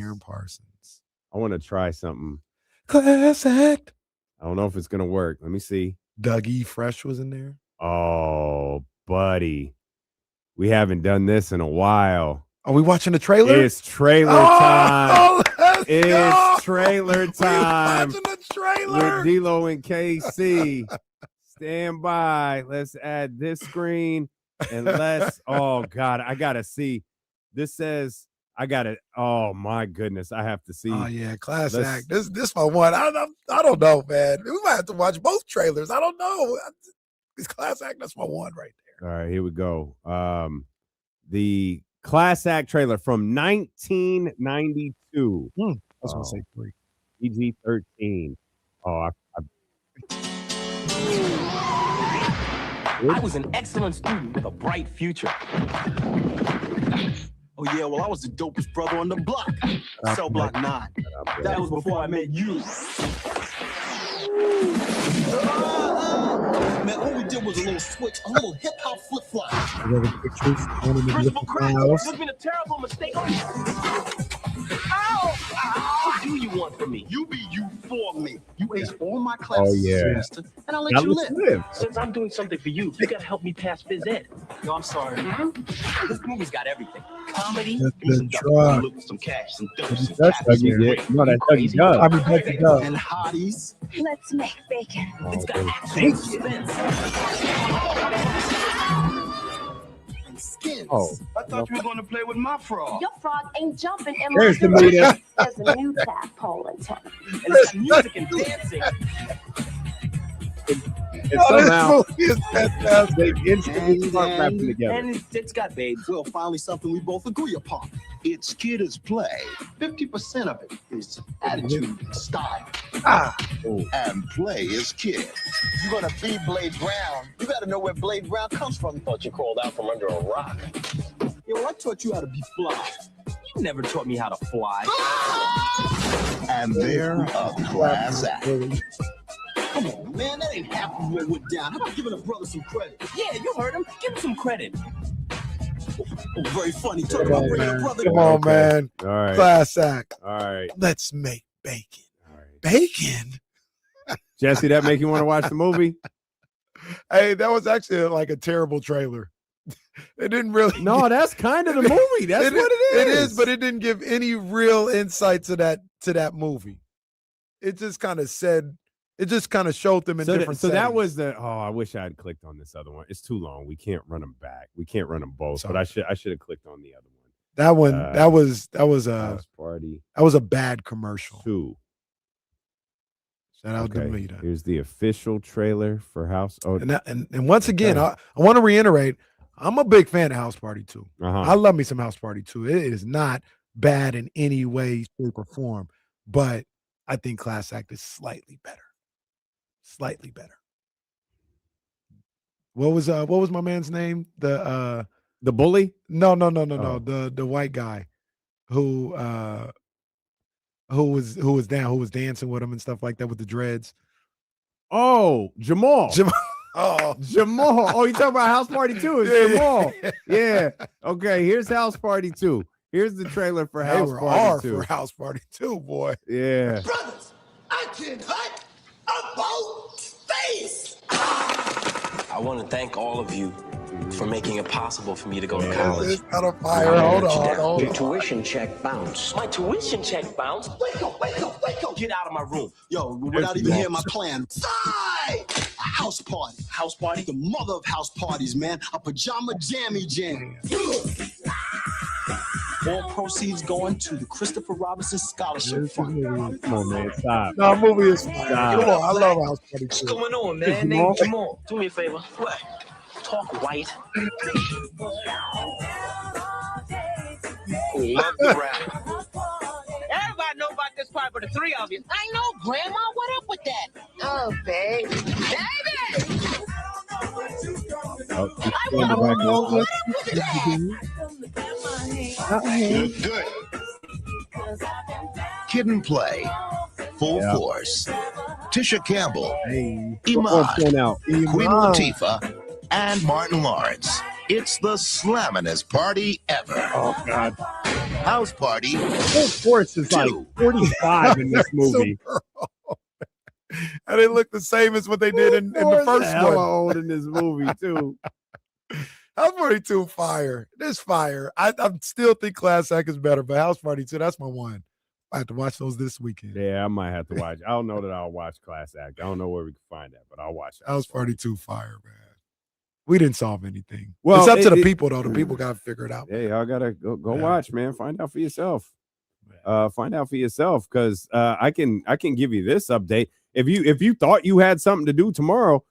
I want to try something.
Class act.
I don't know if it's gonna work. Let me see.
Dougie Fresh was in there.
Oh, buddy. We haven't done this in a while.
Are we watching the trailer?
It's trailer time.
Let's
It's
go.
trailer time.
We're watching the trailer.
With D-Lo and KC. Stand by. Let's add this screen and oh God, I gotta see. This says I gotta. Oh my goodness, I have to see.
Oh yeah, class act. This my one. I don't know, man. We might have to watch both trailers. I don't know. This class act. That's my one right there.
All right, here we go. The class act trailer from 1992.
I was gonna say 3.
PG-13. Oh,
I was an excellent student with a bright future. Oh yeah, well I was the dopest brother on the block. Cell block 9. That was before I met you. Man, all we did was a little switch, a little hip hop flip flop. Principal Krick, there's been a terrible mistake. Ow! What do you want from me? You be you for me. You ace all my classes this semester, and I'll let you live. Since I'm doing something for you, you gotta help me pass phys ed. No, I'm sorry. This movie's got everything. Comedy, some cash, some dope, some
that's how you get. No, that's how you go.
I mean, that's how you go. And hotties.
Let's make bacon.
It's got action, suspense. And skins.
Oh.
I thought you were going to play with my frog.
Your frog ain't jumping in
There's
my
the meter.
There's a new tadpole in town.
And it's got music and dancing.
And somehow they instantly start rapping together.
And it's got babes. Well, finally something we both agree upon. It's kid as play. 50% of it is attitude and style. And play is kid. You're going to be Blade Brown. You got to know where Blade Brown comes from. Thought you crawled out from under a rock. Yo, I taught you how to be fly. You never taught me how to fly. And they're a class act. Come on, man, that ain't half of what went down. How about giving a brother some credit? Yeah, you heard him. Give him some credit. Oh, very funny. Talk about bringing a brother.
Come on, man.
All right.
Class act.
All right.
Let's make bacon. Bacon.
Jesse, that make you want to watch the movie?
Hey, that was actually like a terrible trailer. It didn't really.
No, that's kind of the movie. That's what it is.
It is, but it didn't give any real insight to that movie. It just kind of said. It just kind of showed them in different.
So that
settings.
was the. Oh, I wish I had clicked on this other one. It's too long. We can't run them back. We can't run them both. But I should have clicked on the other one.
That one. That was a
House Party.
That was a bad commercial.
2.
Shout out to Demeter.
Here's the official trailer for House. Oh,
And once again, I want to reiterate. I'm a big fan of House Party 2. I love me some House Party 2. It is not bad in any way, shape, or form, but I think Class Act is slightly better. Slightly better. What was my man's name? The
bully?
No. The white guy who was dancing with him and stuff like that with the dreads.
Oh, Jamal.
Oh,
Jamal. Oh, you talking about House Party 2? It's Jamal. Yeah. Okay, here's House Party 2. Here's the trailer for House Party 2.
For House Party 2, boy.
Yeah.
Brothers, I can hunt about space.
I want to thank all of you for making it possible for me to go to college.
It's out of fire. Hold on.
Your tuition check bounced. My tuition check bounced? Wake up. Get out of my room. Yo, without even hearing my plan. Side! A house party. House party? The mother of house parties, man. A pajama jammy jam. All proceeds going to the Christopher Robinson Scholarship Fund.
Come on, man. Stop.
No, movie is fire.
Stop.
Come on, I love House Party
What's
2.
going on, man?
Come
Nate,
on.
come on. Do me a favor. What? Talk white. Love the rap.
Everybody know about this part, but the three of you. I know, Grandma. What up with that? Oh, baby. Baby!
Oh,
What up with that?
Good. Kid and Play. Full Force. Tisha Campbell.
Hey.
Point out.
Queen Latifah. And Martin Lawrence. It's the slamminest party ever.
Oh, God.
House Party.
Full Force is like 45 in this movie.
And they look the same as what they did in the first
hella
one.
old in this movie, too.
House Party 2 fire. This fire. I still think Class Act is better, but House Party 2, that's my one. I have to watch those this weekend.
Yeah, I might have to watch. I don't know that I'll watch Class Act. I don't know where we can find that, but I'll watch it.
House Party 2 fire, man. We didn't solve anything.
Well,
it's up to the people, though. The people got to figure it out.
Yeah, y'all got to go watch, man. Find out for yourself. Find out for yourself, because I can give you this update. If you thought you had something to do tomorrow,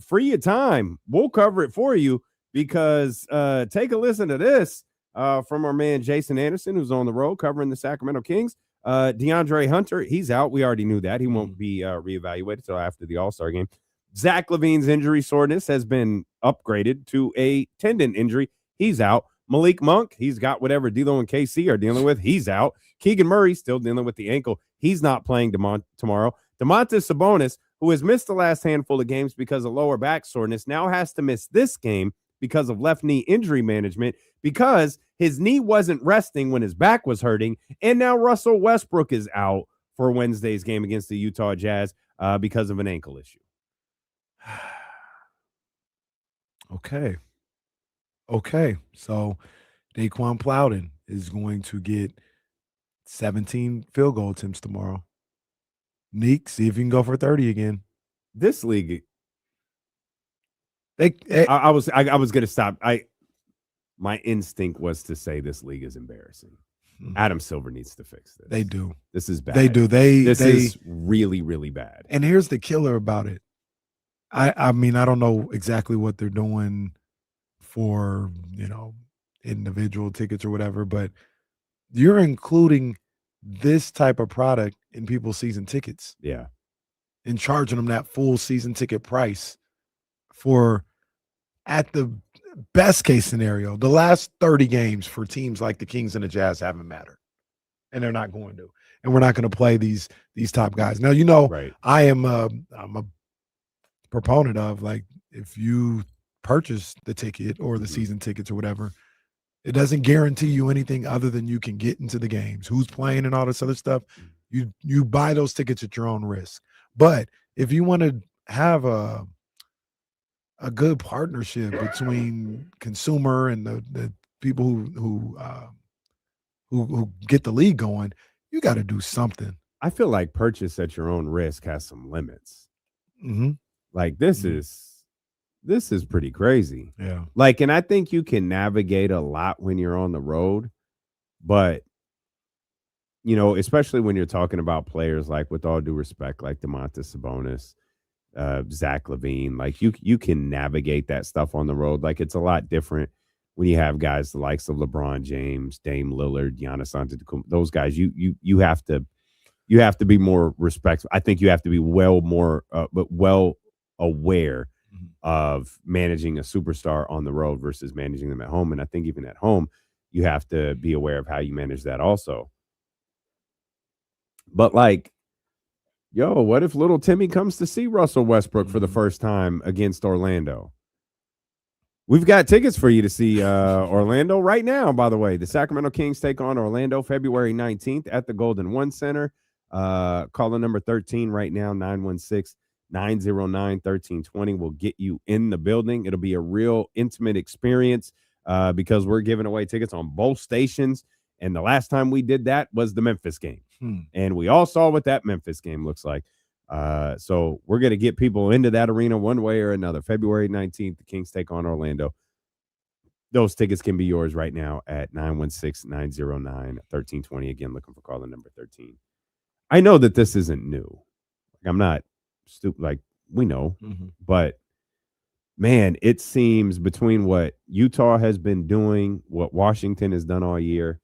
free your time. We'll cover it for you, because take a listen to this from our man Jason Anderson, who's on the road covering the Sacramento Kings. DeAndre Hunter, he's out. We already knew that. He won't be reevaluated until after the All-Star game. Zach LaVine's injury soreness has been upgraded to a tendon injury. He's out. Malik Monk, he's got whatever D'Lo and KC are dealing with. He's out. Keegan Murray still dealing with the ankle. He's not playing tomorrow. Domantas Sabonis, who has missed the last handful of games because of lower back soreness, now has to miss this game because of left knee injury management, because his knee wasn't resting when his back was hurting. And now Russell Westbrook is out for Wednesday's game against the Utah Jazz because of an ankle issue.
Okay. So Daquan Plowden is going to get 17 field goal attempts tomorrow. Neek, see if you can go for 30 again.
This league, I was gonna stop. My instinct was to say this league is embarrassing. Adam Silver needs to fix this.
They do.
This is bad.
They do.
This is really, really bad.
And here's the killer about it. I mean, I don't know exactly what they're doing for, individual tickets or whatever, but you're including this type of product in people's season tickets.
Yeah.
And charging them that full season ticket price for, at the best case scenario, the last 30 games for teams like the Kings and the Jazz haven't mattered. And they're not going to. And we're not going to play these top guys. Now,
right.
I'm a proponent of, like, if you purchase the ticket or the season tickets or whatever, it doesn't guarantee you anything other than you can get into the games, who's playing and all this other stuff. You buy those tickets at your own risk. But if you want to have a good partnership between consumer and the people who get the league going, you got to do something.
I feel like purchase at your own risk has some limits.
Mm-hmm.
Like this is pretty crazy.
Yeah.
Like, and I think you can navigate a lot when you're on the road, but especially when you're talking about players, like, with all due respect, like Domantas Sabonis, Zach LaVine, like you can navigate that stuff on the road. Like, it's a lot different when you have guys the likes of LeBron James, Dame Lillard, Giannis Antetokounmpo. Those guys, you have to be more respectful. I think you have to be well aware of managing a superstar on the road versus managing them at home. And I think even at home, you have to be aware of how you manage that also. But, like, what if little Timmy comes to see Russell Westbrook for the first time against Orlando? We've got tickets for you to see Orlando right now, by the way. The Sacramento Kings take on Orlando February 19th at the Golden One Center. Caller number 13 right now, 916-909-1320 will get you in the building. It'll be a real intimate experience because we're giving away tickets on both stations. And the last time we did that was the Memphis game. And we all saw what that Memphis game looks like. So we're going to get people into that arena one way or another. February 19th, the Kings take on Orlando. Those tickets can be yours right now at 916-909-1320. Again, looking for caller number 13. I know that this isn't new. I'm not stupid. Like, we know. But, man, it seems between what Utah has been doing, what Washington has done all year,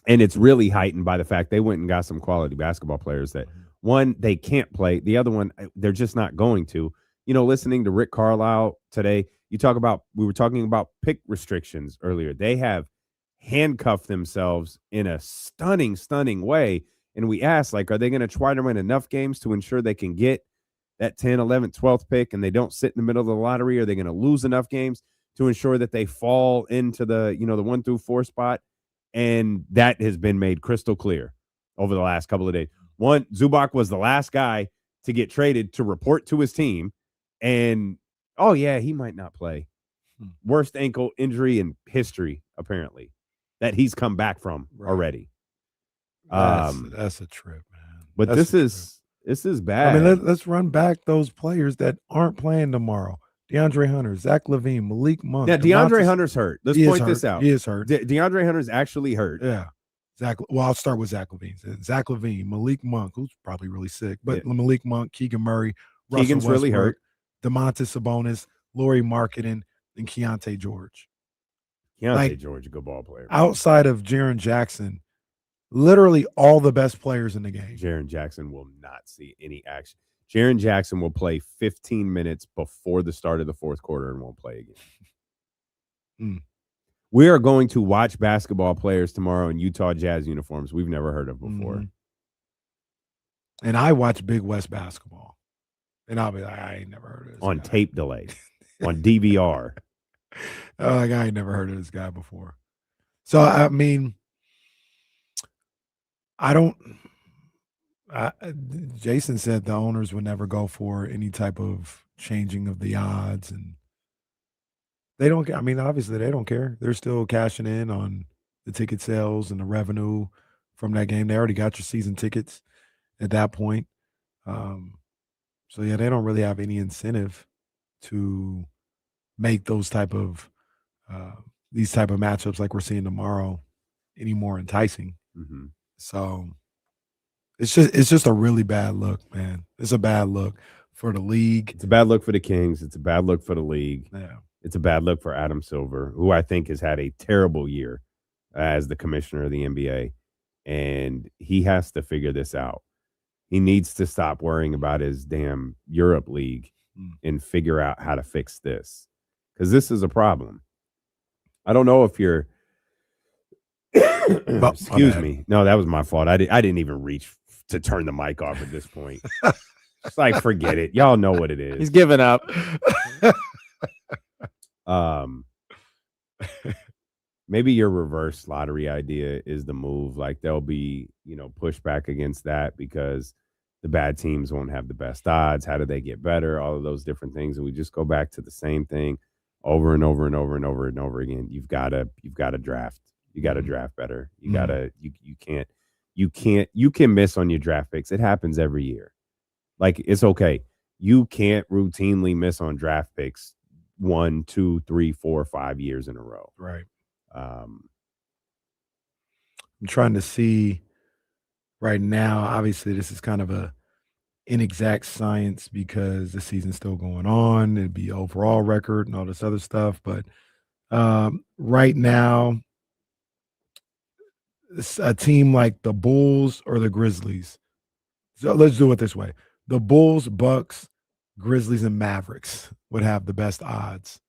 and it's really heightened by the fact they went and got some quality basketball players that, one, they can't play. The other one, they're just not going to. Listening to Rick Carlisle today, we were talking about pick restrictions earlier. They have handcuffed themselves in a stunning way. And we asked, like, are they going to try to win enough games to ensure they can get that 10, 11, 12th pick and they don't sit in the middle of the lottery? Are they going to lose enough games to ensure that they fall into the 1 through 4 spot? And that has been made crystal clear over the last couple of days. One, Zubac was the last guy to get traded to report to his team. And, oh, yeah, he might not play. Worst ankle injury in history, apparently, that he's come back from already.
That's a trip, man.
But this is bad.
I mean, let's run back those players that aren't playing tomorrow. DeAndre Hunter, Zach LaVine, Malik Monk.
Now, DeAndre Hunter's hurt. Let's point this out.
He is hurt.
DeAndre Hunter's actually hurt.
Yeah. I'll start with Zach LaVine. Zach LaVine, Malik Monk, who's probably really sick, but Malik Monk, Keegan Murray,
Keegan's
Russell
really hurt.
DeMontis Sabonis, Lauri Markkanen, and Keontae George.
George, a good ball player.
Outside of Jaren Jackson, literally all the best players in the game.
Jaren Jackson will not see any action. Jaren Jackson will play 15 minutes before the start of the fourth quarter and won't play again. We are going to watch basketball players tomorrow in Utah Jazz uniforms we've never heard of before.
And I watch Big West basketball. And I'll be like, I ain't never heard of this
on
guy.
tape delay, on DVR.
I ain't never heard of this guy before. So, I mean, Jason said the owners would never go for any type of changing of the odds, and they don't. I mean, obviously they don't care. They're still cashing in on the ticket sales and the revenue from that game. They already got your season tickets at that point. So yeah, they don't really have any incentive to make those type of these type of matchups like we're seeing tomorrow any more enticing. So it's just a really bad look, man. It's a bad look for the league.
It's a bad look for the Kings. It's a bad look for the league.
Yeah.
It's a bad look for Adam Silver, who I think has had a terrible year as the commissioner of the NBA, and he has to figure this out. He needs to stop worrying about his damn Europe league and figure out how to fix this, because this is a problem. I don't know if you're excuse me. No, that was my fault. I didn't even reach to turn the mic off at this point. It's like, forget it. Y'all know what it is.
He's giving up.
Maybe your reverse lottery idea is the move. Like, there'll be, pushback against that because the bad teams won't have the best odds. How do they get better? All of those different things. And we just go back to the same thing over and over and over and over and over again. You've got to draft. You got to draft better. You gotta, you can miss on your draft picks. It happens every year. Like, it's okay. You can't routinely miss on draft picks 1, 2, 3, 4, 5 years in a row.
Right. I'm trying to see right now. Obviously, this is kind of a inexact science because the season's still going on. It'd be overall record and all this other stuff. But right now, a team like the Bulls or the Grizzlies. So let's do it this way. The Bulls, Bucks, Grizzlies, and Mavericks would have the best odds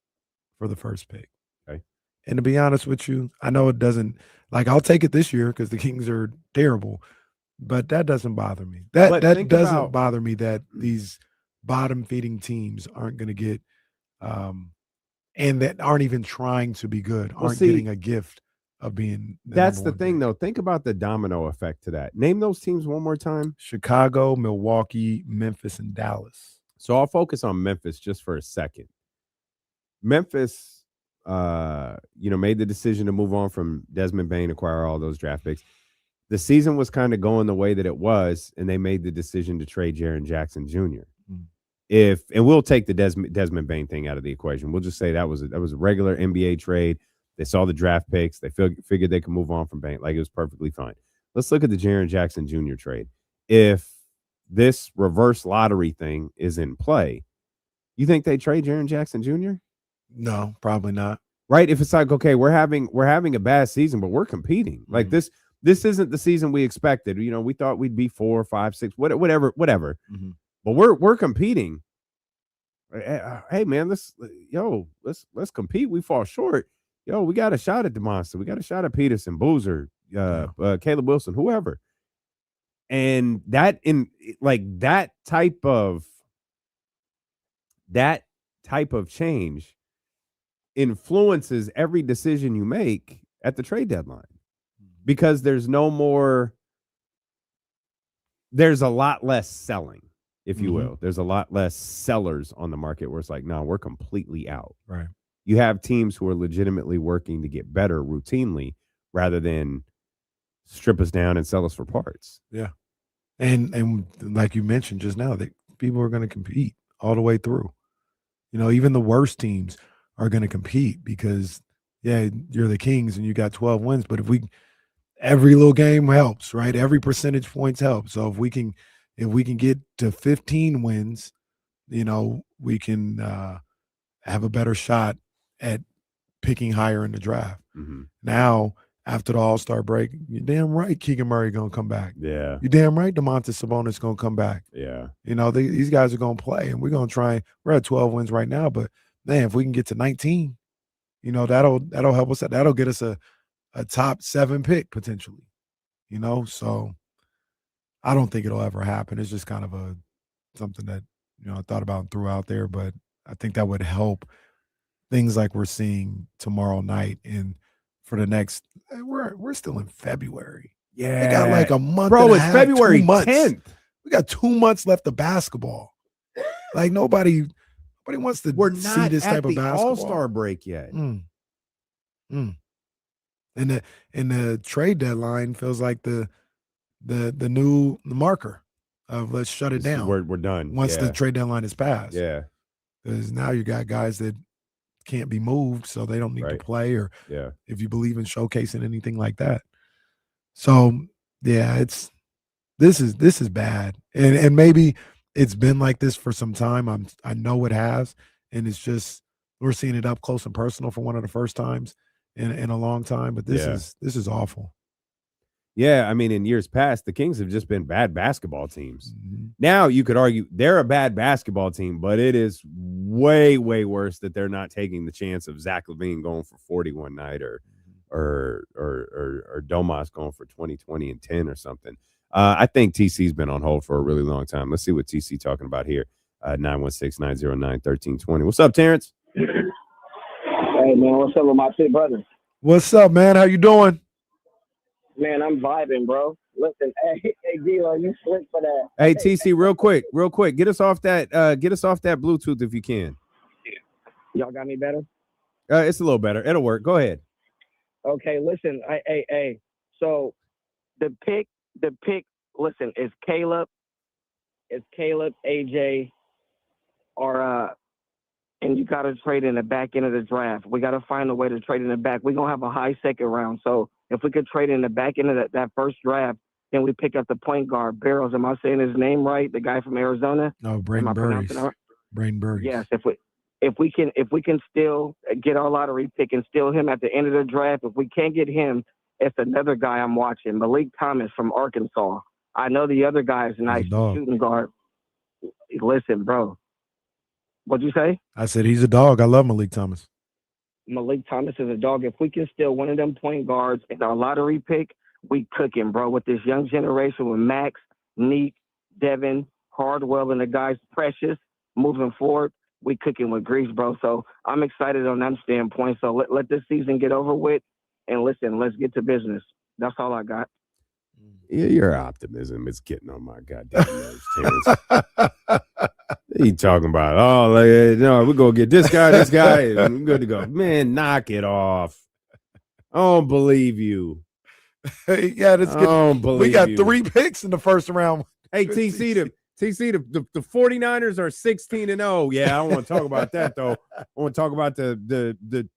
for the first pick.
Okay.
And to be honest with you, I know it doesn't, I'll take it this year because the Kings are terrible, but that doesn't bother me. That doesn't bother me that these bottom feeding teams aren't going to get, and that aren't even trying to be good, aren't getting a gift of being.
That's the thing, though. Think about the domino effect to that. Name those teams one more time.
Chicago, Milwaukee, Memphis, and Dallas.
So I'll focus on Memphis just for a second. Memphis, made the decision to move on from Desmond Bane, acquire all those draft picks. The season was kind of going the way that it was, and they made the decision to trade Jaren Jackson Jr. and we'll take the Desmond Bane thing out of the equation. We'll just say that was a regular NBA trade. They saw the draft picks. They figured they could move on from Bane. Like, it was perfectly fine. Let's look at the Jaren Jackson Jr. trade. If this reverse lottery thing is in play, you think they trade Jaren Jackson Jr.?
No, probably not.
Right? If it's like, okay, we're having a bad season, but we're competing. Mm-hmm. Like this isn't the season we expected. You know, we thought we'd be 4, 5, 6, whatever. Mm-hmm. But we're competing. Hey man, let's compete. We fall short. Yo, we got a shot at DeMonster. We got a shot at Peterson, Boozer, Caleb Wilson, whoever. And that type of change influences every decision you make at the trade deadline, because there's a lot less selling, if you will. There's a lot less sellers on the market where it's like, no, we're completely out.
Right.
You have teams who are legitimately working to get better routinely rather than strip us down and sell us for parts.
Yeah. And like you mentioned just now, that people are going to compete all the way through. You know, even the worst teams are going to compete because, yeah, you're the Kings and you got 12 wins. But every little game helps, right? Every percentage points help. So if we can get to 15 wins, you know, we can have a better shot at picking higher in the draft.
Mm-hmm.
Now, after the All-Star break, you're damn right Keegan Murray going to come back.
Yeah.
You're damn right Domantas Sabonis going to come back.
Yeah.
You know, these guys are going to play, and we're going to try. We're at 12 wins right now, but, man, if we can get to 19, you know, that'll help us. That'll get us a top 7 pick potentially, you know. So I don't think it'll ever happen. It's just kind of something that, you know, I thought about and threw out there, but I think that would help things like we're seeing tomorrow night and for the next. We're still in February.
Yeah,
they got like a month.
Bro,
and a
it's
half,
February
2 months.
10th.
We got 2 months left of basketball. Like nobody wants to see this type of basketball.
All-Star break yet.
And the trade deadline feels like the new marker of let's shut it down.
We're done
once the trade deadline is passed.
Yeah,
because now you got guys that can't be moved, so they don't need to play, or if you believe in showcasing anything like that. So yeah, this is bad, and maybe it's been like this for some time. I know it has, and it's just we're seeing it up close and personal for one of the first times in a long time. But this is awful.
Yeah, I mean, in years past, the Kings have just been bad basketball teams.
Mm-hmm.
Now you could argue they're a bad basketball team, but it is way, way worse that they're not taking the chance of Zach LaVine going for 40 one night or Domas going for 20 and 10 or something. I think TC's been on hold for a really long time. Let's see what TC talking about here. 916-909-1320. What's up, Terrence?
Hey man, what's up with my two brothers?
What's up, man? How you doing?
Man, I'm vibing, bro. Listen, hey, D-Lo, you slick for that.
Hey, TC, real quick. Get us off that Bluetooth if you can.
Y'all got me better?
It's a little better. It'll work. Go ahead.
Okay, listen, hey. So the pick, listen, is Caleb, AJ, or and you got to trade in the back end of the draft. We got to find a way to trade in the back. We're going to have a high second round. So if we could trade in the back end of that first draft, then we pick up the point guard, Barrows. Am I saying his name right? The guy from Arizona?
No, Braden Burries. Braden Burries.
Yes. If we can still get our lottery pick and steal him at the end of the draft, if we can't get him, it's another guy I'm watching, Malik Thomas from Arkansas. I know the other guy is a nice shooting guard. Listen, bro. What'd you say?
I said he's a dog. I love Malik Thomas.
Malik Thomas is a dog. If we can steal one of them point guards in our lottery pick, we cooking, bro. With this young generation with Max, Neek, Devin, Hardwell, and the guys Precious moving forward, we cooking with grease, bro. So I'm excited on that standpoint. So let this season get over with, and listen, let's get to business. That's all I got.
Yeah, your optimism is getting on my goddamn nerves, Terrence. You talking about, no, we're going to get this guy, and we're good to go. Man, knock it off. I don't believe you.
Yeah, that's good. We got 3 picks in the first round.
Hey, TC, TC, the 49ers are 16-0. Yeah, I don't want to talk about that though. I want to talk about the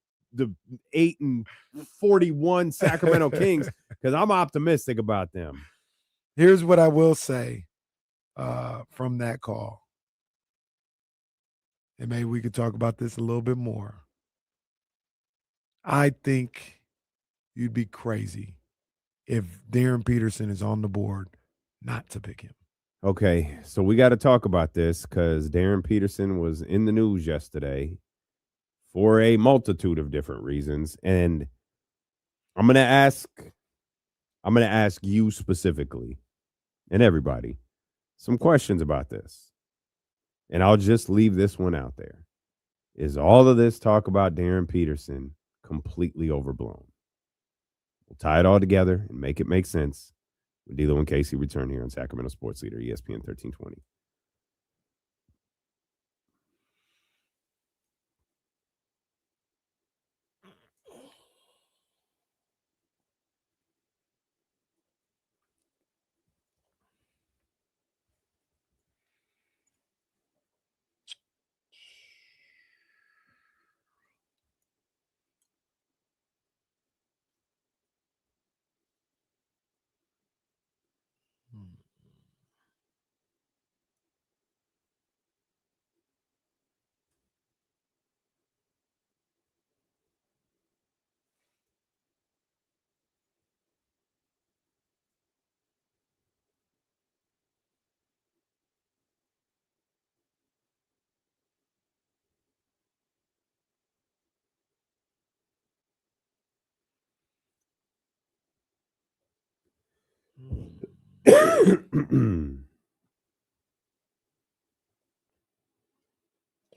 8-41 Sacramento Kings because I'm optimistic about them.
Here's what I will say from that call. And maybe we could talk about this a little bit more. I think you'd be crazy if Darryn Peterson is on the board not to pick him.
Okay, so we got to talk about this because Darryn Peterson was in the news yesterday for a multitude of different reasons, and I'm gonna ask you specifically and everybody some questions about this, and I'll just leave this one out there: is all of this talk about Darryn Peterson completely overblown? We'll tie it all together and make it make sense. D'Lo and Casey return here on Sacramento Sports Leader, ESPN 1320.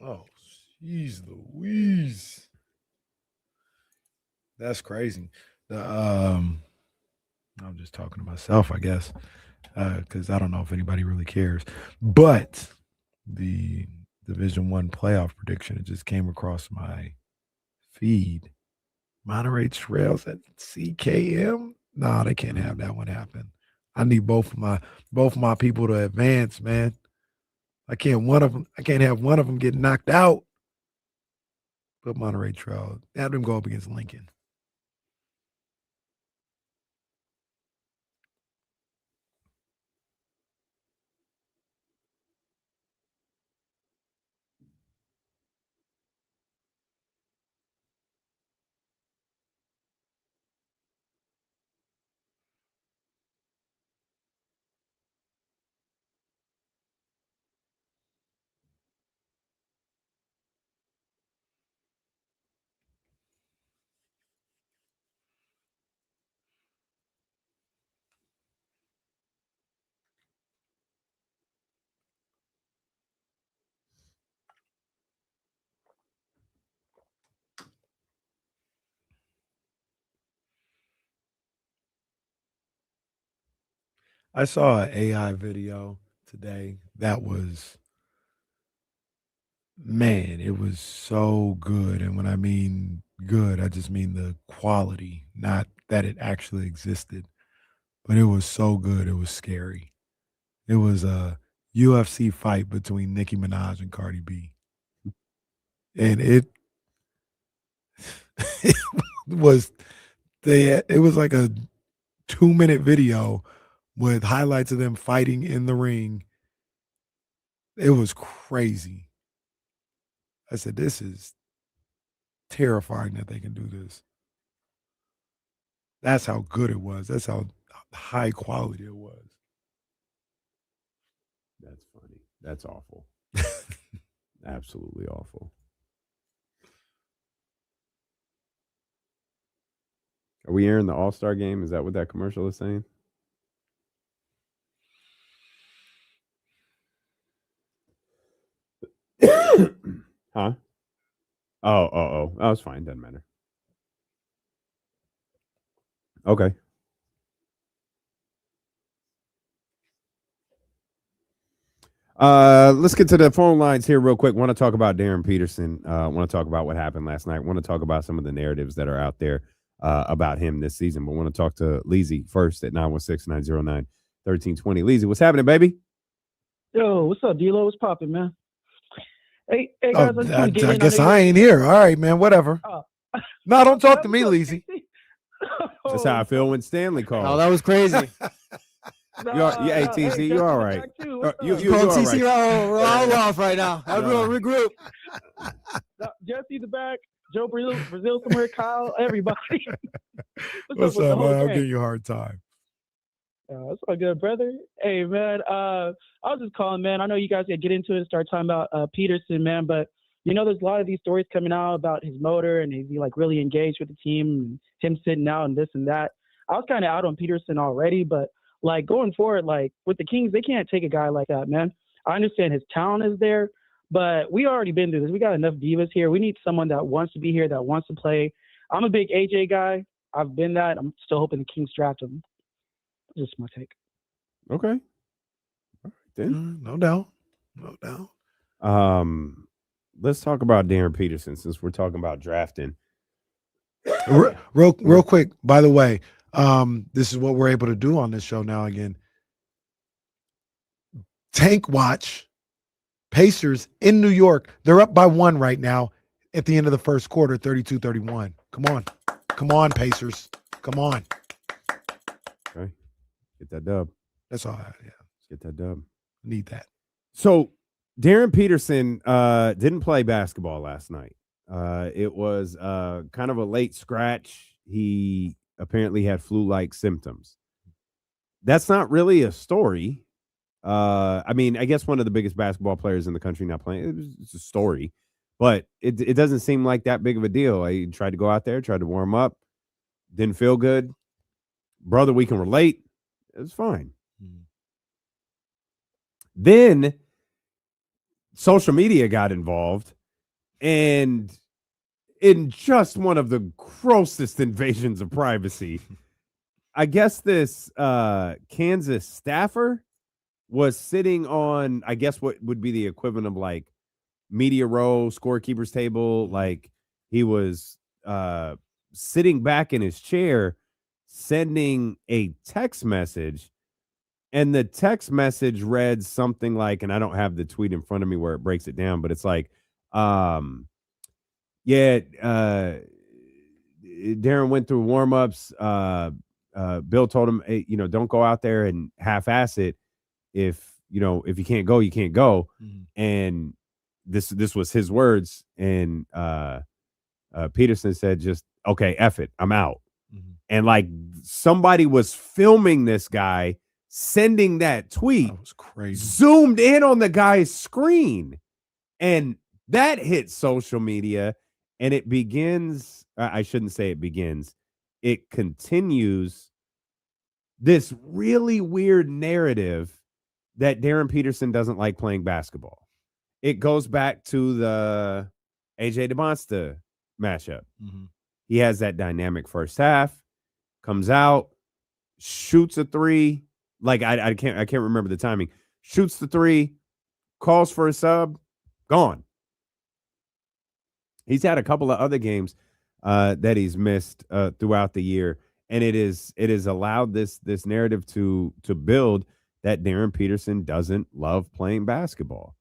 Oh, jeez Louise. That's crazy. I'm just talking to myself, I guess, because I don't know if anybody really cares. But the Division I playoff prediction, it just came across my feed. Monterey Trails at CKM? No, they can't have that one happen. I need both of my people to advance, man. I can't have one of them get knocked out. But Monterey Trail, have them go up against Lincoln. I saw an AI video today that was, man, it was so good. And when I mean good, I just mean the quality, not that it actually existed. But it was so good, it was scary. It was a UFC fight between Nicki Minaj and Cardi B. And it was it was like a 2-minute video with highlights of them fighting in the ring. It was crazy. I said, this is terrifying that they can do this. That's how good it was. That's how high quality it was.
That's funny. That's awful. Absolutely awful. Are we airing the All-Star game? Is that what that commercial is saying? Huh? Oh. That was fine. Doesn't matter. Okay. Let's get to the phone lines here real quick. Want to talk about Darryn Peterson. Want to talk about what happened last night. Want to talk about some of the narratives that are out there about him this season. But want to talk to Leezy first at 916-909-1320. Leezy, what's happening, baby?
Yo, what's up, D-Lo? What's popping, man? Hey, guys, I just want to get
I
in.
guess
know
I
you
ain't here. All right, man. Whatever.
Oh.
No, don't talk to me, Leezy.
That's how I feel when Stanley calls.
Oh, that was crazy.
Hey, TC, you all right? You
Call
all
TC.
right?
We're all off right now. Everyone regroup.
Jesse the back, Joe Brazil somewhere, Kyle, everybody.
What's
with the
up,
whole
man? I'll
gang?
give you a hard time.
That's all good, brother. Hey, man, I was just calling, man. I know you guys got to get into it and start talking about Peterson, man, but there's a lot of these stories coming out about his motor and is he like really engaged with the team and him sitting out and this and that. I was kind of out on Peterson already, but like going forward, like with the Kings, they can't take a guy like that, man. I understand his talent is there, but we already been through this. We got enough divas here. We need someone that wants to be here, that wants to play. I'm a big AJ guy. I've been that. I'm still hoping the Kings draft him. Just my take.
Okay. All right, then.
No doubt. No doubt.
Let's talk about Darryn Peterson since we're talking about drafting.
Real quick, by the way, this is what we're able to do on this show now again. Tank watch. Pacers in New York. They're up by 1 right now at the end of the first quarter, 32-31. Come on. Come on, Pacers. Come on.
Okay. Get that dub.
That's all. Yeah.
Get that dub.
Need that.
So Darryn Peterson didn't play basketball last night. It was kind of a late scratch. He apparently had flu-like symptoms. That's not really a story. I mean, I guess one of the biggest basketball players in the country not playing. It's a story, but it doesn't seem like that big of a deal. I tried to go out there, tried to warm up, didn't feel good. Brother, we can relate. It was fine. Then social media got involved, and in just one of the grossest invasions of privacy, I guess this Kansas staffer was sitting on, I guess, what would be the equivalent of like media row, scorekeeper's table. Like he was sitting back in his chair, sending a text message. And the text message read something like, and I don't have the tweet in front of me where it breaks it down, but it's like, Darryn went through warm-ups. Bill told him, hey, don't go out there and half-ass it. If you can't go, you can't go. And this was his words. And Peterson said, just, okay, F it, I'm out. And like somebody was filming this guy sending that tweet.
That was crazy.
Zoomed in on the guy's screen. And that hit social media. And it begins, I shouldn't say it begins. It continues this really weird narrative that Darryn Peterson doesn't like playing basketball. It goes back to the AJ DeMonsta matchup. He has that dynamic first half, comes out, shoots a three. Like I can't remember the timing. Shoots the three, calls for a sub, gone. He's had a couple of other games that he's missed throughout the year, and it is allowed this narrative to build that Darryn Peterson doesn't love playing basketball.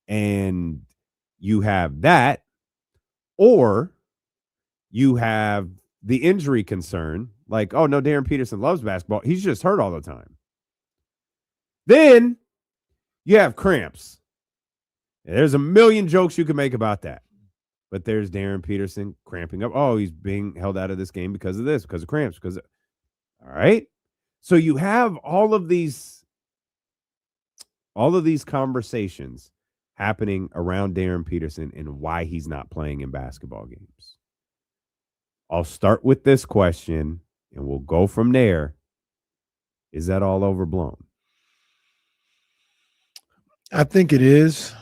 And you have that, or you have the injury concern, like, oh no, Darryn Peterson loves basketball. He's just hurt all the time. Then you have cramps. And there's a million jokes you can make about that. But there's Darryn Peterson cramping up. Oh, he's being held out of this game because of this, because of cramps, all right. So you have all of these conversations happening around Darryn Peterson and why he's not playing in basketball games. I'll start with this question and we'll go from there. Is that all overblown?
I think it is,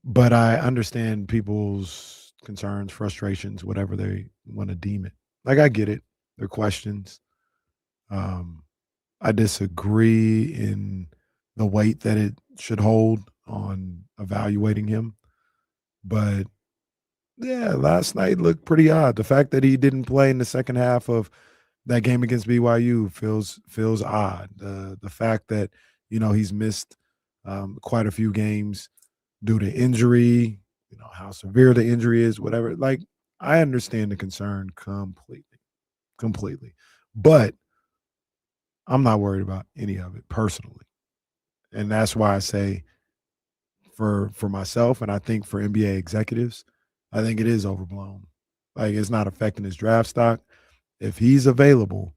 but I understand people's concerns, frustrations, whatever they want to deem it. Like, I get it. They're questions. I disagree in the weight that it should hold on evaluating him. But yeah, last night looked pretty odd. The fact that he didn't play in the second half of that game against BYU feels odd. The fact that, he's missed quite a few games due to injury, how severe the injury is, whatever. Like, I understand the concern completely. But I'm not worried about any of it personally. And that's why I say for myself, and I think for NBA executives, I think it is overblown. Like, it's not affecting his draft stock. If he's available,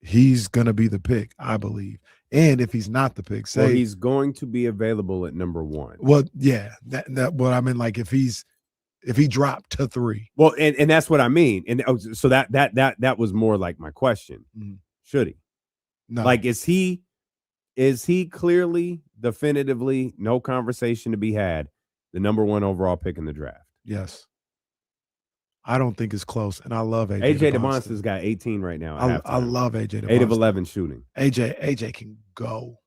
he's going to be the pick, I believe. And if he's not the pick, say
he's going to be available at number 1.
Well, yeah, that what I mean, like if he dropped to 3.
Well, and that's what I mean. And so that was more like my question. Should he?
No.
Like, is he clearly, definitively, no conversation to be had, the number 1 overall pick in the draft?
Yes. I don't think it's close, and I love AJ.
AJ DeMonster's got 18 right now.
I love AJ.
8 of 11 shooting.
AJ can go.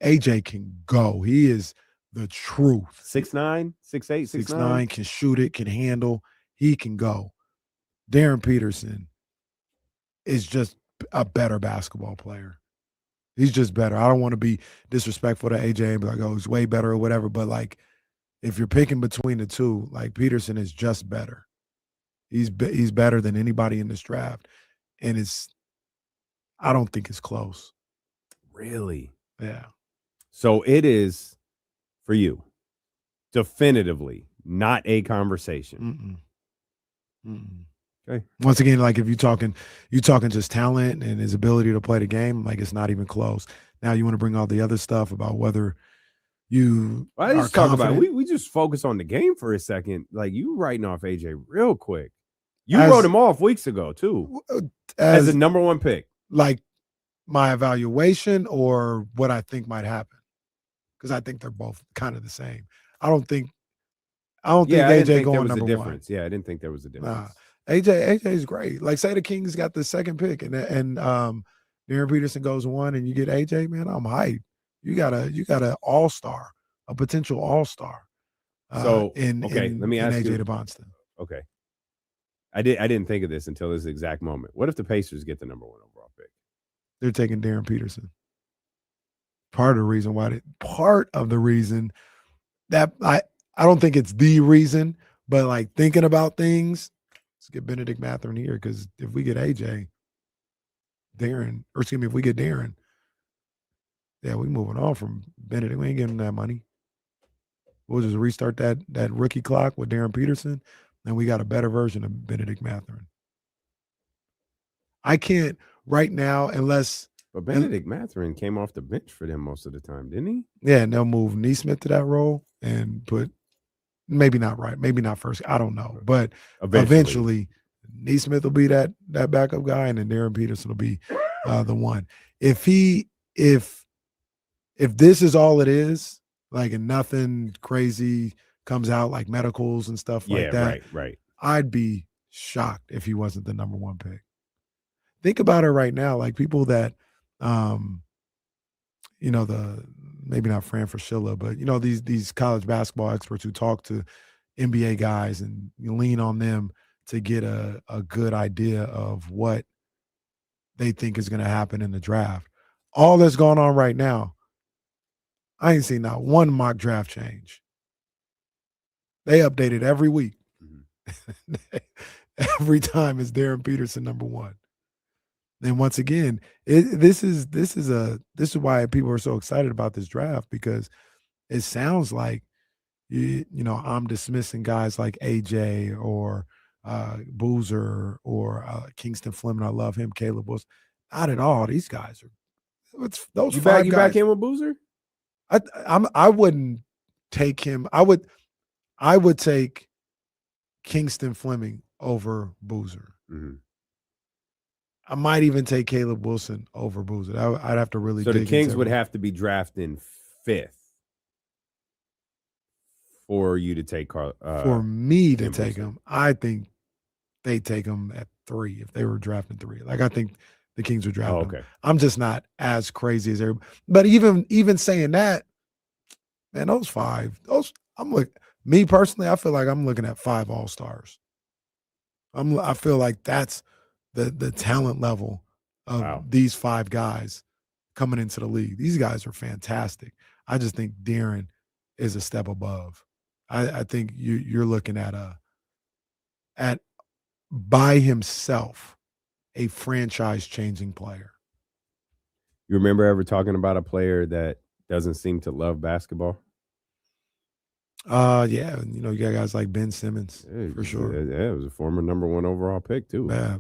AJ can go. He is the truth.
6'9", 6'8",
6'9", can shoot it, can handle. He can go. Darryn Peterson is just a better basketball player. He's just better. I don't want to be disrespectful to AJ and be like, oh, he's way better or whatever. But like, if you're picking between the two, like, Peterson is just better. He's better than anybody in this draft, and I don't think it's close.
Really?
Yeah.
So it is, for you, definitively not a conversation. Okay.
Once again, like, if you're talking just talent and his ability to play the game, like, it's not even close. Now you want to bring all the other stuff about whether you
I just talk about we just focus on the game for a second. Like, you writing off AJ real quick. You wrote him off weeks ago too, as a number 1 pick.
Like, my evaluation or what I think might happen, because I think they're both kind of the same. I don't think AJ going number 1.
Yeah, I didn't think there was a difference.
Nah, AJ is great. Like, say the Kings got the 2nd pick and Darryn Peterson goes 1 and you get AJ, man, I'm hyped. You got a all-star, a potential all-star.
Let me ask
AJ
you.
DeBonston.
Okay. I didn't think of this until this exact moment. What if the Pacers get the number 1 overall pick?
They're taking Darryn Peterson. Part of the reason that I don't think it's the reason, but like, thinking about things, let's get Benedict Mathurin here, because if we get AJ, if we get Darryn, yeah, we moving on from Benedict. We ain't getting that money. We'll just restart that rookie clock with Darryn Peterson, and we got a better version of Benedict Mathurin. I can't right now unless.
But Benedict Mathurin came off the bench for them most of the time, didn't he?
Yeah, and they'll move Neesmith to that role and put, maybe not first. I don't know, but eventually Neesmith will be that backup guy, and then Darryn Peterson will be the one. If this is all it is, like, and nothing crazy comes out, like medicals and stuff like that,
right.
I'd be shocked if he wasn't the number 1 pick. Think about it right now, like, people that, maybe not Fran Fraschilla, but these college basketball experts who talk to NBA guys and lean on them to get a good idea of what they think is going to happen in the draft. All that's going on right now, I ain't seen not one mock draft change. They update it every week. Every time it's Darryn Peterson number 1. And once again, this is why people are so excited about this draft, because it sounds like I'm dismissing guys like AJ or Boozer or Kingston Fleming. I love him. Caleb Wilson. Not at all. These guys are. Those
you
five guys.
back in with Boozer?
I wouldn't take him. I would take Kingston Fleming over Boozer.
Mm-hmm.
I might even take Caleb Wilson over Boozer. I'd have to really.
So the Kings would have to be drafting 5th for you to take
for me to take him. I think they take him at 3 if they were drafting 3. Like, I think the Kings would draft him. I'm just not as crazy as everybody. But even saying that, man, those 5, me personally, I feel like I'm looking at 5 all-stars. I feel like that's the talent level of these 5 guys coming into the league. These guys are fantastic. I just think Darryn is a step above. I think you're looking at by himself a franchise-changing player.
You remember ever talking about a player that doesn't seem to love basketball?
Yeah, you got guys like Ben Simmons for sure.
Yeah, it was a former number 1 overall pick too.
Yeah,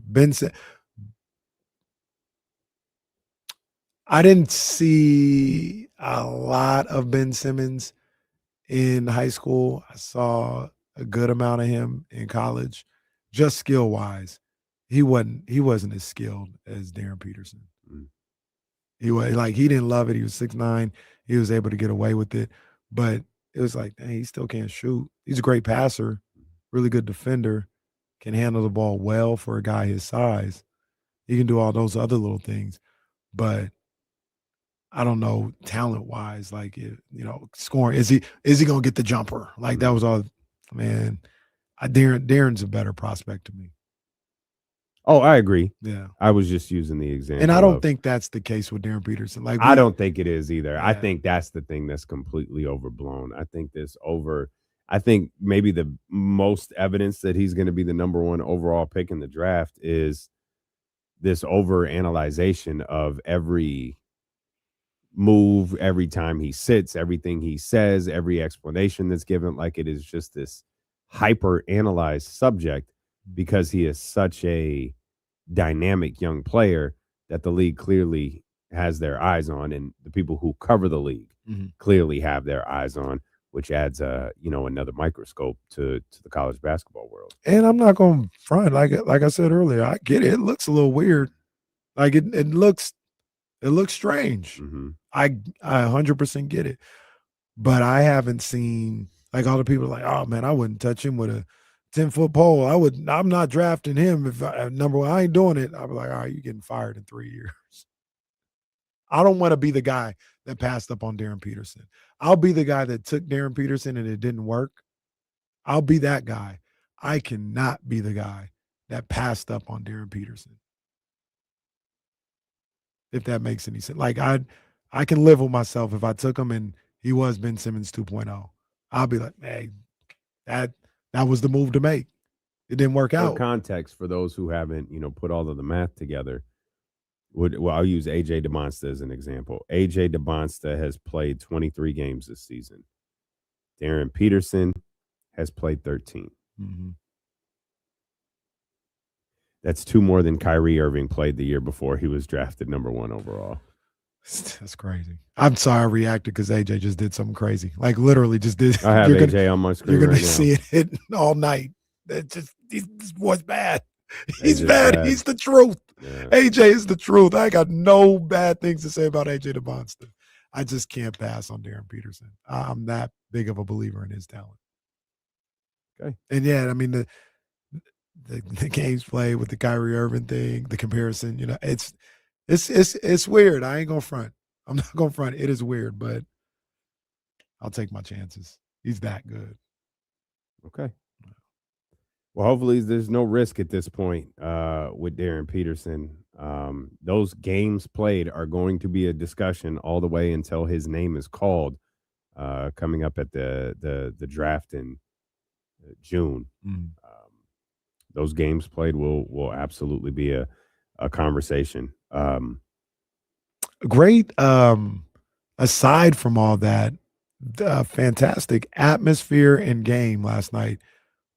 I didn't see a lot of Ben Simmons in high school. I saw a good amount of him in college, just skill wise. He wasn't as skilled as Darryn Peterson. He didn't love it. He was 6'9". He was able to get away with it, but it was like, dang, he still can't shoot. He's a great passer, really good defender, can handle the ball well for a guy his size. He can do all those other little things, but I don't know talent wise, scoring. Is he gonna get the jumper? Like that was all, man. Darren's a better prospect to me.
Oh, I agree.
Yeah.
I was just using the example.
And I don't think that's the case with Darryn Peterson.
I don't think it is either.
Yeah.
I think that's the thing that's completely overblown. I think maybe the most evidence that he's going to be the number 1 overall pick in the draft is this over-analyzation of every move, every time he sits, everything he says, every explanation that's given. Like it is just this hyper-analyzed subject because he is such a dynamic young player that the league clearly has their eyes on, and the people who cover the league clearly have their eyes on, which adds another microscope to the college basketball world.
And I'm not going to front, like I said earlier, I get it. It looks a little weird. Like it looks strange. I 100% get it. But I haven't seen, like, all the people are like, oh man, I wouldn't touch him with a 10-foot pole. I'm not drafting him if number 1. I ain't doing it. I'll be like, all right, you're getting fired in 3 years. I don't want to be the guy that passed up on Darryn Peterson. I'll be the guy that took Darryn Peterson and it didn't work. I'll be that guy. I cannot be the guy that passed up on Darryn Peterson. If that makes any sense. Like I can live with myself if I took him and he was Ben Simmons 2.0. I'll be like, hey, that was the move to make. It didn't work out.
For context, for those who haven't, put all of the math together, I'll use A.J. DeMonsta as an example. A.J. DeMonsta has played 23 games this season. Darryn Peterson has played 13. That's 2 more than Kyrie Irving played the year before he was drafted number 1 overall.
That's crazy. I'm sorry I reacted because AJ just did something crazy. Like literally just did.
I have AJ on my screen.
You're going
right
to
now.
see it hit all night. This boy's bad. He's bad. He's the truth. Yeah. AJ is the truth. I got no bad things to say about AJ DeMonsta. I just can't pass on Darryn Peterson. I'm that big of a believer in his talent.
Okay.
And yeah, I mean the games played with the Kyrie Irving thing, the comparison, it's weird. I ain't gonna front. I'm not gonna front. It is weird, but I'll take my chances. He's that good.
Okay. Well, hopefully there's no risk at this point with Darryn Peterson. Those games played are going to be a discussion all the way until his name is called coming up at the draft in June. Those games played will absolutely be a conversation.
Great. Aside from all that, fantastic atmosphere and game last night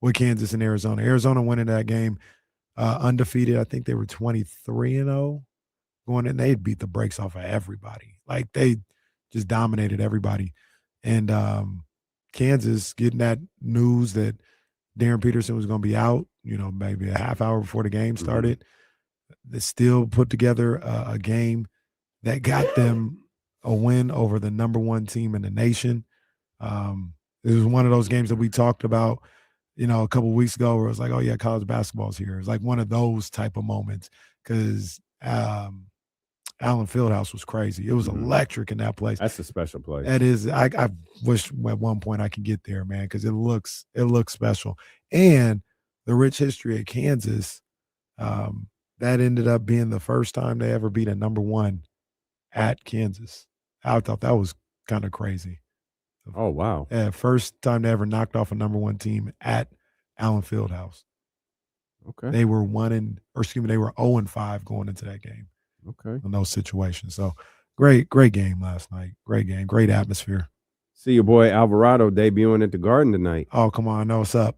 with Kansas and Arizona. Arizona winning that game undefeated. I think they were 23-0 going in. They beat the brakes off of everybody. Like they just dominated everybody. And Kansas getting that news that Darryn Peterson was going to be out, maybe a half hour before the game started. They still put together a game that got them a win over the number 1 team in the nation. It was one of those games that we talked about, a couple of weeks ago where it was like, oh yeah, college basketball's here. It's like one of those type of moments because Allen Fieldhouse was crazy. It was electric in that place.
That's a special place.
That is. I wish at one point I could get there, man, because it looks special. And the rich history of Kansas, that ended up being the first time they ever beat a number 1 at Kansas. I thought that was kind of crazy.
Oh, wow.
Yeah, first time they ever knocked off a number one team at Allen Fieldhouse.
Okay.
They were 0-5 going into that game.
Okay.
In those situations. So great game last night. Great game. Great atmosphere.
See your boy Alvarado debuting at the Garden tonight.
Oh, come on. I know what's up.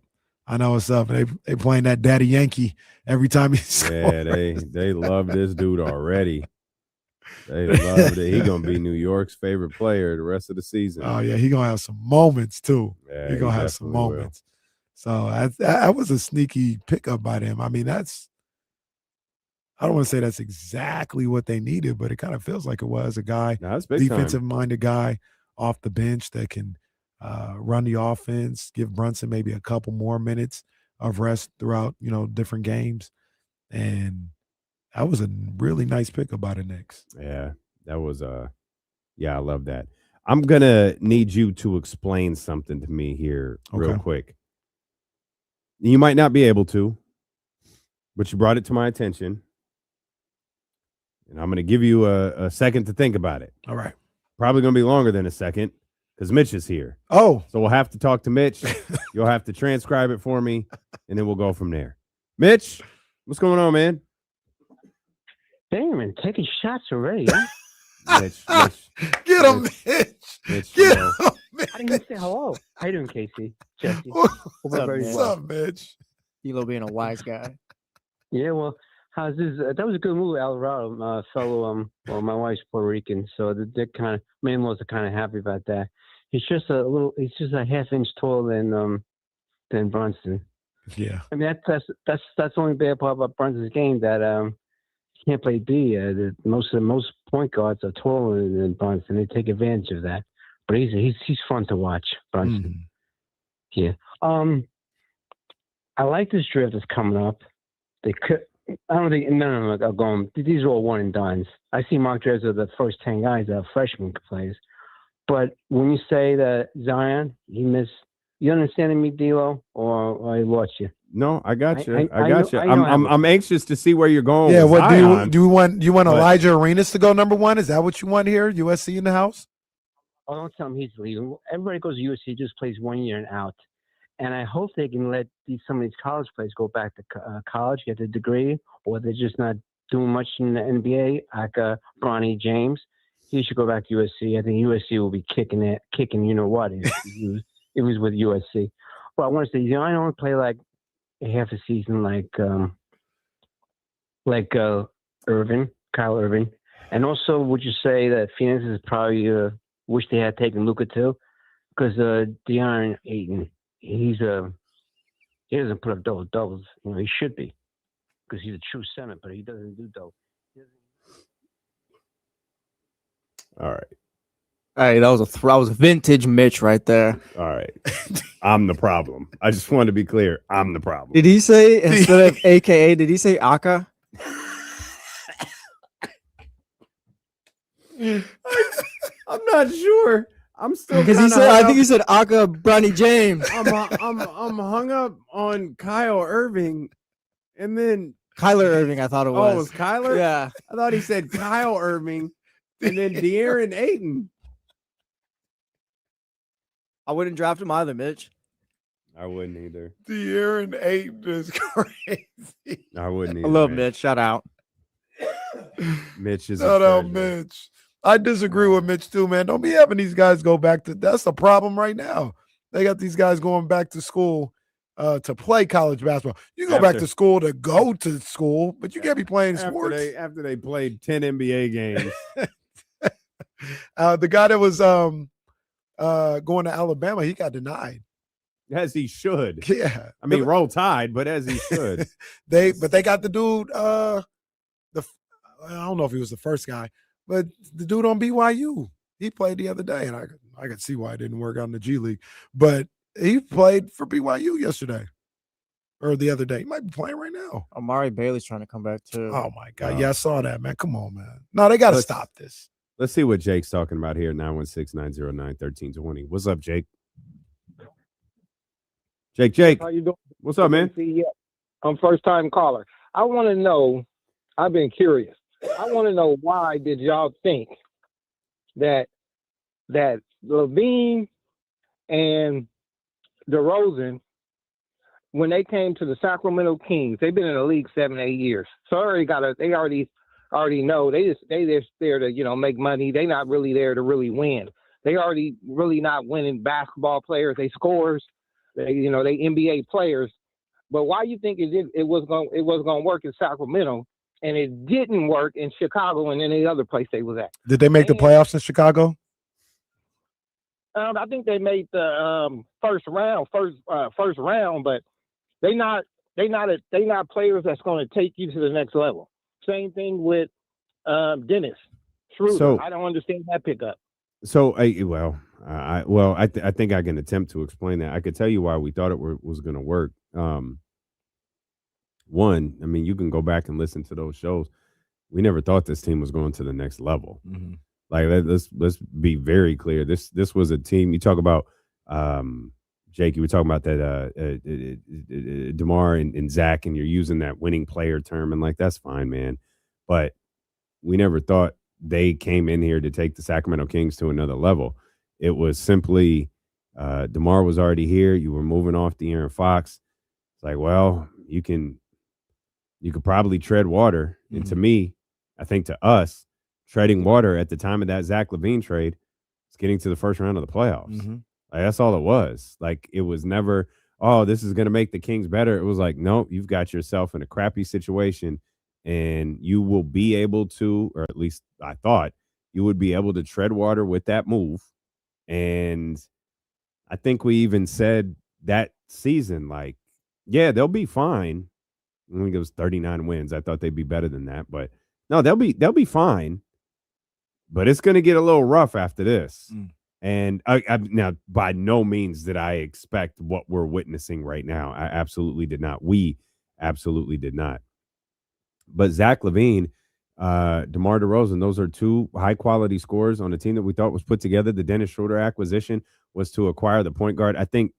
They playing that Daddy Yankee every time he scores.
Yeah, they love this dude already. They love it. He gonna be New York's favorite player the rest of the season.
Oh yeah, he gonna have some moments too.
Yeah,
he gonna have some moments. So that was a sneaky pickup by them. I mean, I don't want to say that's exactly what they needed, but it kind of feels like it was a guy, defensive-minded guy off the bench that can run the offense, give Brunson maybe a couple more minutes of rest throughout, different games. And that was a really nice pickup by the Knicks.
Yeah, that was I love that. I'm gonna need you to explain something to me here real quick. You might not be able to, but you brought it to my attention. And I'm going to give you a second to think about it.
All right.
Probably going to be longer than a second because Mitch is here.
Oh.
So we'll have to talk to Mitch. You'll have to transcribe it for me, and then we'll go from there. Mitch, what's going on, man?
Damn, taking shots already, huh?
Mitch.
Get him, Mitch. Get him, Mitch.
I didn't even say hello. How you doing, Casey? Jesse.
What's
up, Mitch?
D'Lo being a wise guy.
Yeah, well, how's this? That was a good move, Alvarado. Fellow, my wife's Puerto Rican, so they're kind of, in-laws are kind of happy about that. He's just a half-inch taller than Brunson.
Yeah.
I mean, that's the only bad part about Brunson's game, that he can't play D. Most point guards are taller than Brunson. They take advantage of that. But he's fun to watch, Brunson. Yeah. I like this draft that's coming up. They could. I don't think none of them are going. These are all one and dones. I see mock drafts of the first 10 guys that are freshman players. But when you say that Zion, he missed. You understanding me, D'Lo, or I lost you?
No, I got you. I
got
you. I'm anxious to see where you're going.
Yeah.
With
What
Zion,
do you want Elijah Arenas to go number one? Is that what you want here? USC in the house?
Oh, don't tell him he's leaving. Everybody goes to USC, just plays 1 year and out. And I hope they can let some of these college players go back to college, get a degree, or they're just not doing much in the NBA, like Bronny James. He should go back to USC. I think USC will be kicking you know what, if he was with USC. Well, I want to say, I don't play like half a season like Kyle Irving. And also, would you say that Phoenix is probably wish they had taken Luka too? Because Darryn Ayton, he doesn't put up doubles. He should be, because he's a true center, but he doesn't do doubles.
all right.
Hey, that was vintage Mitch right there.
All right. I'm the problem. I just want to be clear. I'm the problem.
Did he say, instead of AKA, did he say Aka?
I'm not sure. I'm still
because I think he said Aka Bronny James.
I'm hung up on Kyle Irving, and then
Kyler Irving. I thought it was.
Oh, it was Kyler?
Yeah,
I thought he said Kyle Irving, and then Darryn Ayton.
I wouldn't draft him either, Mitch.
I wouldn't either.
Darryn Ayton is crazy.
I wouldn't either.
I love Mitch. Shout out.
Mitch is
shout out, Mitch. I disagree with Mitch too, man. Don't be having these guys go back to. That's the problem right now. They got these guys going back to school to play college basketball. You go back to school to go to school, but you can't be playing sports.
After they played 10 NBA games.
The guy that was going to Alabama, he got denied.
As he should.
Yeah.
I mean, roll tide, but as he should.
They got the dude, I don't know if he was the first guy, but the dude on BYU, he played the other day, and I could see why it didn't work out in the G League. But he played for BYU yesterday or the other day. He might be playing right now.
Amari Bailey's trying to come back too.
Oh my God. Yeah, I saw that, man. Come on, man. No, they got to stop this.
Let's see what Jake's talking about here. 916-909-1320. What's up, Jake? Jake.
How you doing?
What's up, man?
I'm first time caller. I want to know, I've been curious. I want to know, why did y'all think that that Levine and DeRozan, when they came to the Sacramento Kings, they've been in the league 7-8 years. So they already know they just there to make money. They're not really there to really win. They already really not winning basketball players. They scorers. They NBA players. But why you think it was gonna work in Sacramento and it didn't work in Chicago and any other place they was at?
Did they make the playoffs in Chicago?
I think they made the first round, but they not players that's going to take you to the next level. Same thing with Dennis Schroeder.
So-
I don't understand that pickup.
So, I think I can attempt to explain that. I could tell you why we thought it was going to work. One, I mean, you can go back and listen to those shows. We never thought this team was going to the next level.
Mm-hmm.
Like, let's be very clear. This was a team. You talk about Jake. You were talking about that DeMar and Zach, and you're using that winning player term, and like that's fine, man. But we never thought they came in here to take the Sacramento Kings to another level. It was simply DeMar was already here. You were moving off the Aaron Fox. It's like, well, you could probably tread water. Mm-hmm. And to me, I think to us, treading water at the time of that Zach LaVine trade is getting to the first round of the playoffs.
Mm-hmm.
Like, that's all it was. Like, it was never, oh, this is going to make the Kings better. It was like, no, you've got yourself in a crappy situation, and you will be able to, or at least I thought, you would be able to tread water with that move. And I think we even said that season, like, yeah, they'll be fine. I think it was 39 wins. I thought they'd be better than that, but no, they'll be fine. But it's going to get a little rough after this. Mm. And I now, by no means did I expect what we're witnessing right now. I absolutely did not. We absolutely did not. But Zach LaVine, DeMar DeRozan, those are two high-quality scorers on a team that we thought was put together. The Dennis Schroeder acquisition was to acquire the point guard. I think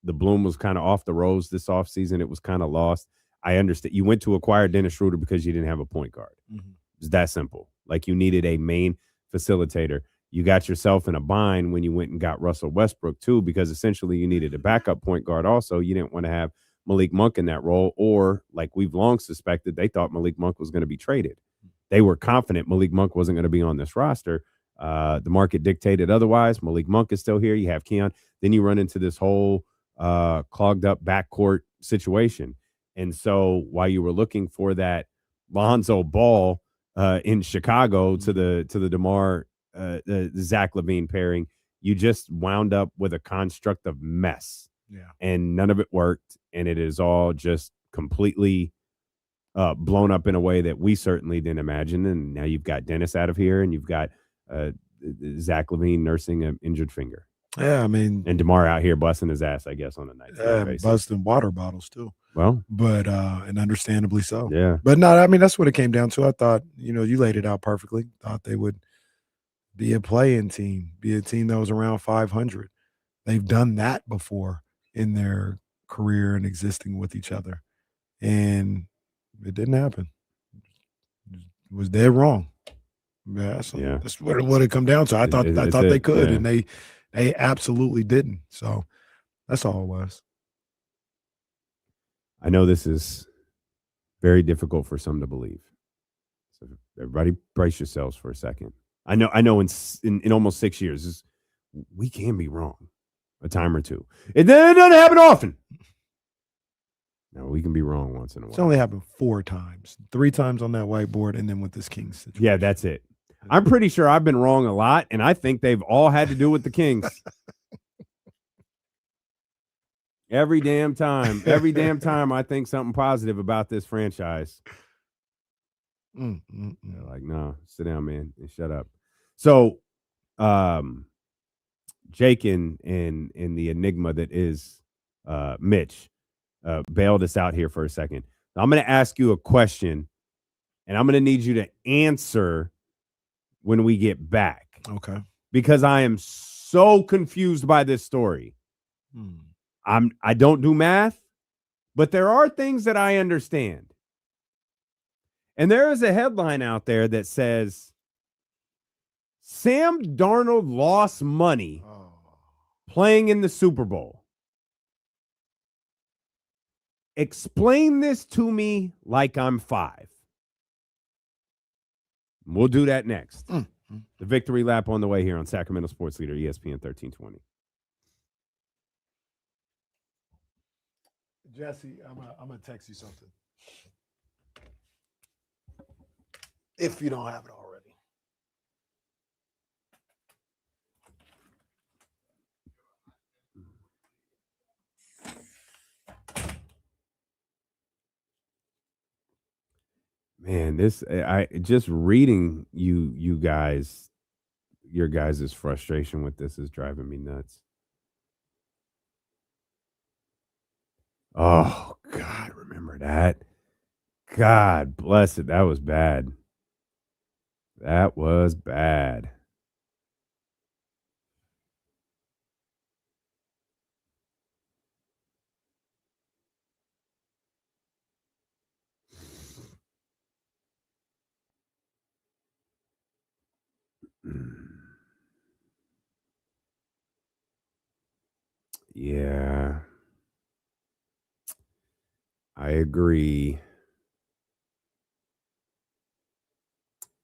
the bloom was kind of off the rose this offseason. It was kind of lost. I understand. You went to acquire Dennis Schroeder because you didn't have a point guard. Mm-hmm. It's that simple. Like, you needed a main facilitator. You got yourself in a bind when you went and got Russell Westbrook, too, because essentially you needed a backup point guard also. You didn't want to have Malik Monk in that role, or like we've long suspected, they thought Malik Monk was going to be traded. They were confident Malik Monk wasn't going to be on this roster. The market dictated otherwise. Malik Monk is still here. You have Keon. Then you run into this whole clogged up backcourt situation. And so while you were looking for that Lonzo Ball in Chicago to the DeMar the Zach LaVine pairing, you just wound up with a construct of mess.
Yeah.
And none of it worked. And it is all just completely blown up in a way that we certainly didn't imagine. And now you've got Dennis out of here, and you've got Zach LaVine nursing an injured finger.
Yeah, I mean,
and DeMar out here busting his ass, I guess, on a night.
Yeah, busting water bottles too.
Well,
but and understandably so.
Yeah.
But no, I mean, that's what it came down to. I thought, you laid it out perfectly. Thought they would be a play-in team, be a team that was around 500. They've done that before in their career and existing with each other, and it didn't happen. It was dead wrong. Yeah, so that's what it come down to. I thought they could, and they absolutely didn't. So that's all it was.
I know this is very difficult for some to believe. So everybody brace yourselves for a second. I know in almost 6 years, we can be wrong a time or two. It doesn't happen often. No, we can be wrong once in a while.
It's only happened 4 times, 3 times on that whiteboard, and then with this Kings situation.
Yeah, that's it. I'm pretty sure I've been wrong a lot, and I think they've all had to do with the Kings. Every damn time I think something positive about this franchise. They're like, no, sit down, man, and shut up. So, Jake and the enigma that is Mitch bailed us out here for a second. I'm going to ask you a question, and I'm going to need you to answer when we get back.
Okay.
Because I am so confused by this story. I don't do math, but there are things that I understand. And there is a headline out there that says Sam Darnold lost money playing in the Super Bowl. Explain this to me like I'm 5. We'll do that next. The victory lap on the way here on Sacramento Sports Leader, ESPN 1320.
Jesse, I'm gonna text you something. If you don't have it already.
Man, I just reading you guys, your guys' frustration with this is driving me nuts. Oh God, remember that? God bless it. That was bad. That was bad. Yeah. I agree.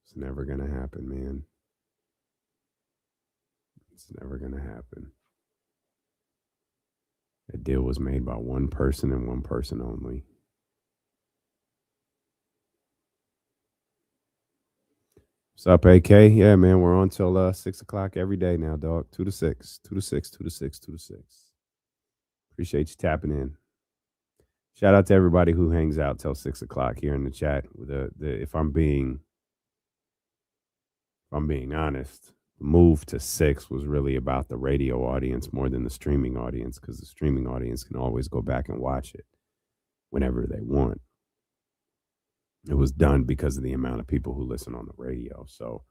It's never going to happen, man. It's never going to happen. The deal was made by one person and one person only. What's up, AK? Yeah, man, we're on till 6 o'clock every day now, dog. 2 to 6, 2 to 6, 2 to 6, 2 to 6. Appreciate you tapping in. Shout out to everybody who hangs out till 6 o'clock here in the chat. If I'm being honest, the move to 6 was really about the radio audience more than the streaming audience, because the streaming audience can always go back and watch it whenever they want. It was done because of the amount of people who listen on the radio. So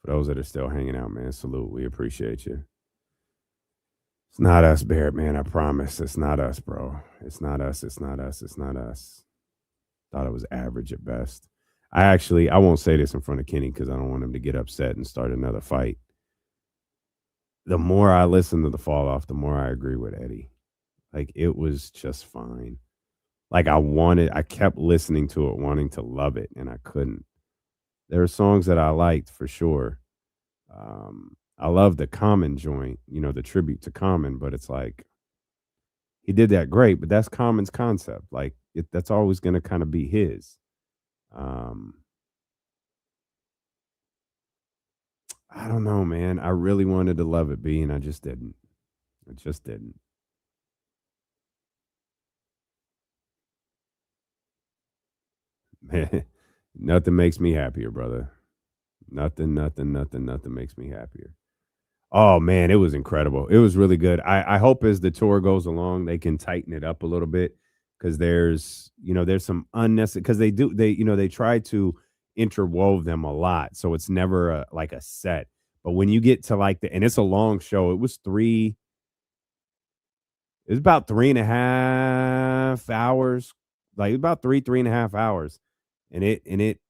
for those that are still hanging out, man, salute. We appreciate you. It's not us, Barrett, man. I promise. It's not us, bro. It's not us. It's not us. It's not us. Thought it was average at best. I won't say this in front of Kenny because I don't want him to get upset and start another fight. The more I listen to the fall off, the more I agree with Eddie. Like, it was just fine. Like, I kept listening to it, wanting to love it, and I couldn't. There are songs that I liked for sure. I love the Common joint, the tribute to Common, but it's like, he did that great, but that's Common's concept. Like, that's always going to kind of be his. I don't know, man. I really wanted to love it, B, and I just didn't. Man, nothing makes me happier, brother. Nothing makes me happier. Oh, man, it was incredible. It was really good. I hope as the tour goes along, they can tighten it up a little bit, because there's some unnecessary, because they try to interwove them a lot. So it's never like a set. But when you get to and it's a long show, it was about 3.5 hours, like about 3.5 hours. And it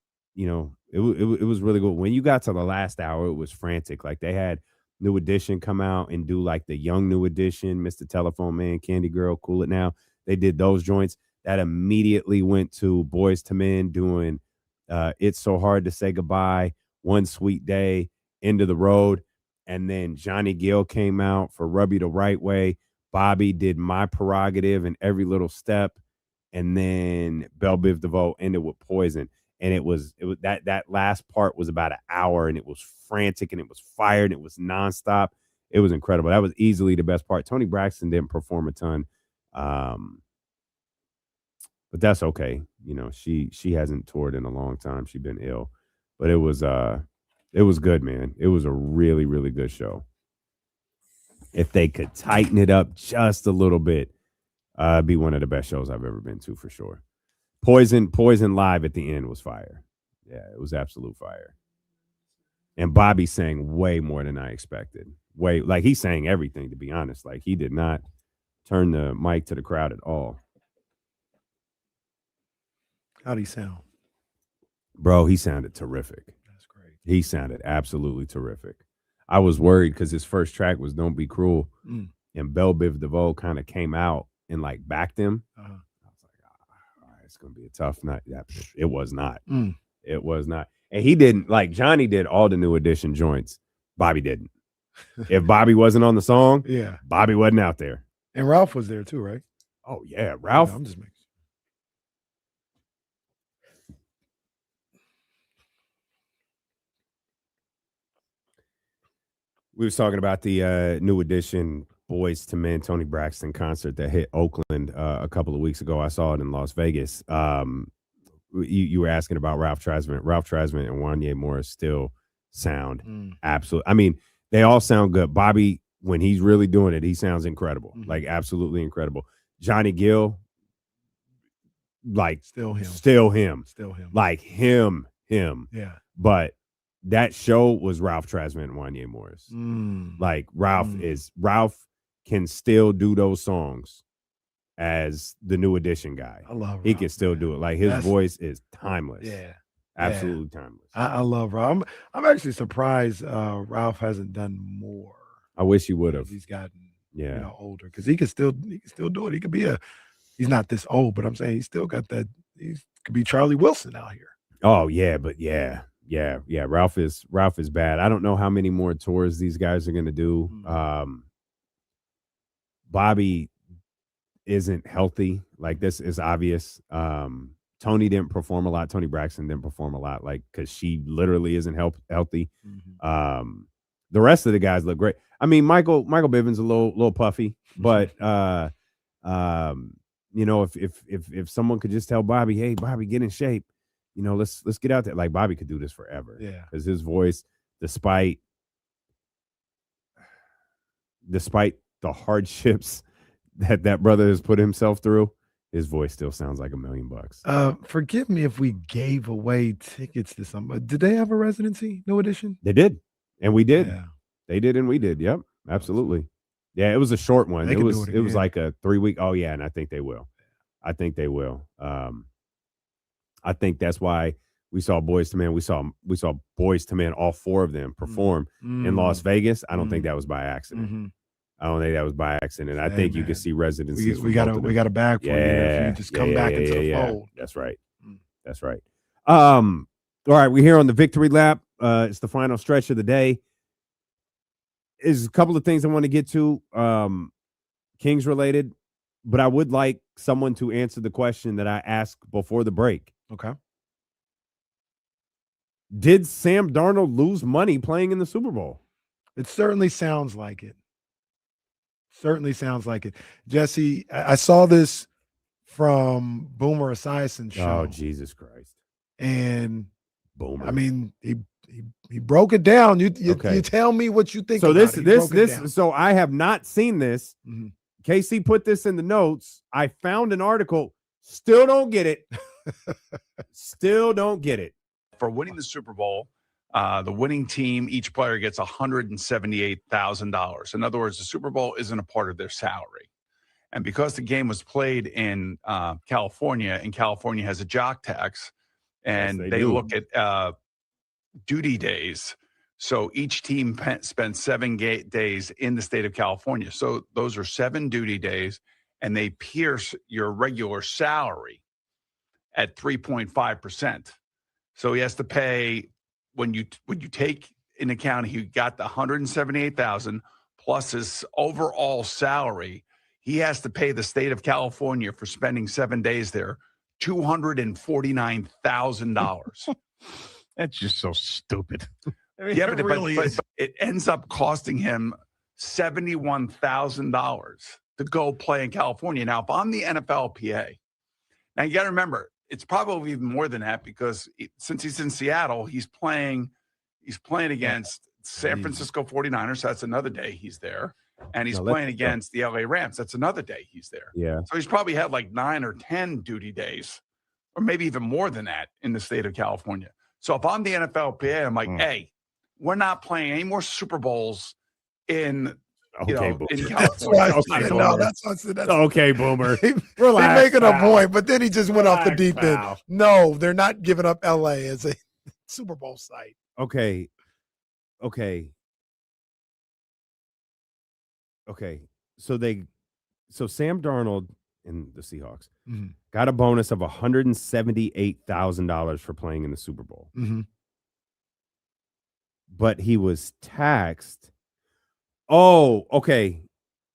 was really good. When you got to the last hour, it was frantic. Like, they had New Edition come out and do like the young New Edition, Mr. Telephone Man, Candy Girl, Cool It Now. They did those joints. That immediately went to Boys to Men doing It's So Hard to Say Goodbye, One Sweet Day, End of the Road. And then Johnny Gill came out for Rub You the Right Way. Bobby did My Prerogative and Every Little Step. And then Belle Biv DeVoe ended with Poison. And it was that last part was about an hour, and it was frantic, and it was fired, and it was nonstop. It was incredible. That was easily the best part. Toni Braxton didn't perform a ton. But that's okay. She hasn't toured in a long time. She's been ill. But it was good, man. It was a really, really good show. If they could tighten it up just a little bit, it'd be one of the best shows I've ever been to for sure. Poison live at the end was fire. Yeah, it was absolute fire. And Bobby sang way more than I expected. He sang everything, to be honest. Like, he did not turn the mic to the crowd at all.
How'd he sound?
Bro, he sounded terrific.
That's great.
He sounded absolutely terrific. I was worried because his first track was "Don't Be Cruel," and Belle Biv DeVoe kind of came out and like backed him. I was like, all right, it's gonna be a tough night. It was not. It was not. And he didn't like Johnny did all the New Edition joints. Bobby didn't. If Bobby wasn't on the song, Bobby wasn't out there.
And Ralph was there too, right?
Oh yeah, Ralph.
I'm just making
We was talking about the New Edition Boys to Men Tony Braxton concert that hit Oakland a couple of weeks ago. I saw it in Las Vegas. You were asking about Ralph Tresvant. Ralph Tresvant and Wanya Morris still sound absolute. I mean, they all sound good. Bobby, when he's really doing it, he sounds incredible, like absolutely incredible. Johnny Gill, like
still him,
like him.
Yeah.
But that show was Ralph Tresvant and Wanya Morris. Like Ralph can still do those songs as the New Edition guy.
I love
he
Ralph,
can still do it. Like his voice is timeless.
Yeah.
Absolutely timeless.
I love Ralph. I'm actually surprised Ralph hasn't done more.
I wish he would have.
He's gotten older because he can still do it. He could be he's not this old, but I'm saying he's still got that. He could be Charlie Wilson out here.
Oh yeah, but yeah. Ralph is bad. I don't know how many more tours these guys are gonna do. Bobby isn't healthy. Like this is obvious. Tony didn't perform a lot. Tony Braxton didn't perform a lot, like because she literally isn't healthy. The rest of the guys look great. I mean, Michael Bivens a little puffy, but you know, if someone could just tell Bobby, hey, Bobby, get in shape. You know, let's get out there. Like Bobby could do this forever.
Yeah,
because his voice, despite the hardships that brother has put himself through, his voice still sounds like $1 million.
Forgive me if we gave away tickets to somebody. Did they have a residency? New Edition?
They did, and we did.
Yeah.
They did, and we did. Yep, absolutely. Yeah, it was a short one.
They
It
can
was
do it
it was
again.
like a 3-week. Oh yeah, and I think they will. I think they will. I think that's why we saw Boys to Men. We saw Boys to Men, all four of them perform in Las Vegas. I don't think that was by accident. I don't think that was by accident. I think you can see residencies.
We got a bag for you if you just come back into the fold.
That's right. That's right. All right, we're here on the victory lap. It's the final stretch of the day. There's a couple of things I want to get to, Kings related, but I would like someone to answer the question that I asked before the break.
Okay.
Did Sam Darnold lose money playing in the Super Bowl?
It certainly sounds like it. Jesse, I saw this from Boomer Esiason's show.
Oh, Jesus Christ.
And
Boomer.
I mean, he broke it down. You tell me what you think.
So
about it.
So I have not seen this. KC put this in the notes. I found an article. Still don't get it. Still don't get it.
For winning the Super Bowl, the winning team, each player gets $178,000. In other words, the Super Bowl isn't a part of their salary. And because the game was played in California, and California has a jock tax, and
Yes,
they
do.
look at duty days. So each team spends 7 days in the state of California. So those are 7 duty days, and they pierce your regular salary at 3.5%. So he has to pay when you take in account he got the $178,000 plus his overall salary. He has to pay the state of California for spending 7 days there $249,000.
That's just so stupid. I mean,
Yeah,
it
but
really is.
it ends up costing him $71,000 to go play in California. Now, if I'm the NFLPA, now you got to remember, it's probably even more than that because since he's in Seattle, he's playing against San Francisco 49ers. That's another day he's there. And he's playing against the LA Rams. That's another day he's there.
Yeah.
So he's probably had like 9 or 10 duty days, or maybe even more than that in the state of California. So if I'm the NFLPA, I'm like, hey, we're not playing any more Super Bowls in
Boomer.
in
That's what I
California.
said. No, that's what I said. That's
Okay, Boomer.
He's
Relax,
making a
pal.
point, but then he just went off the
Relax,
deep end.
pal.
No, they're not giving up LA as a Super Bowl site.
Okay. So Sam Darnold and the Seahawks
Mhm.
got a bonus of $178,000 for playing in the Super Bowl.
Mhm.
But he was taxed. Oh, okay.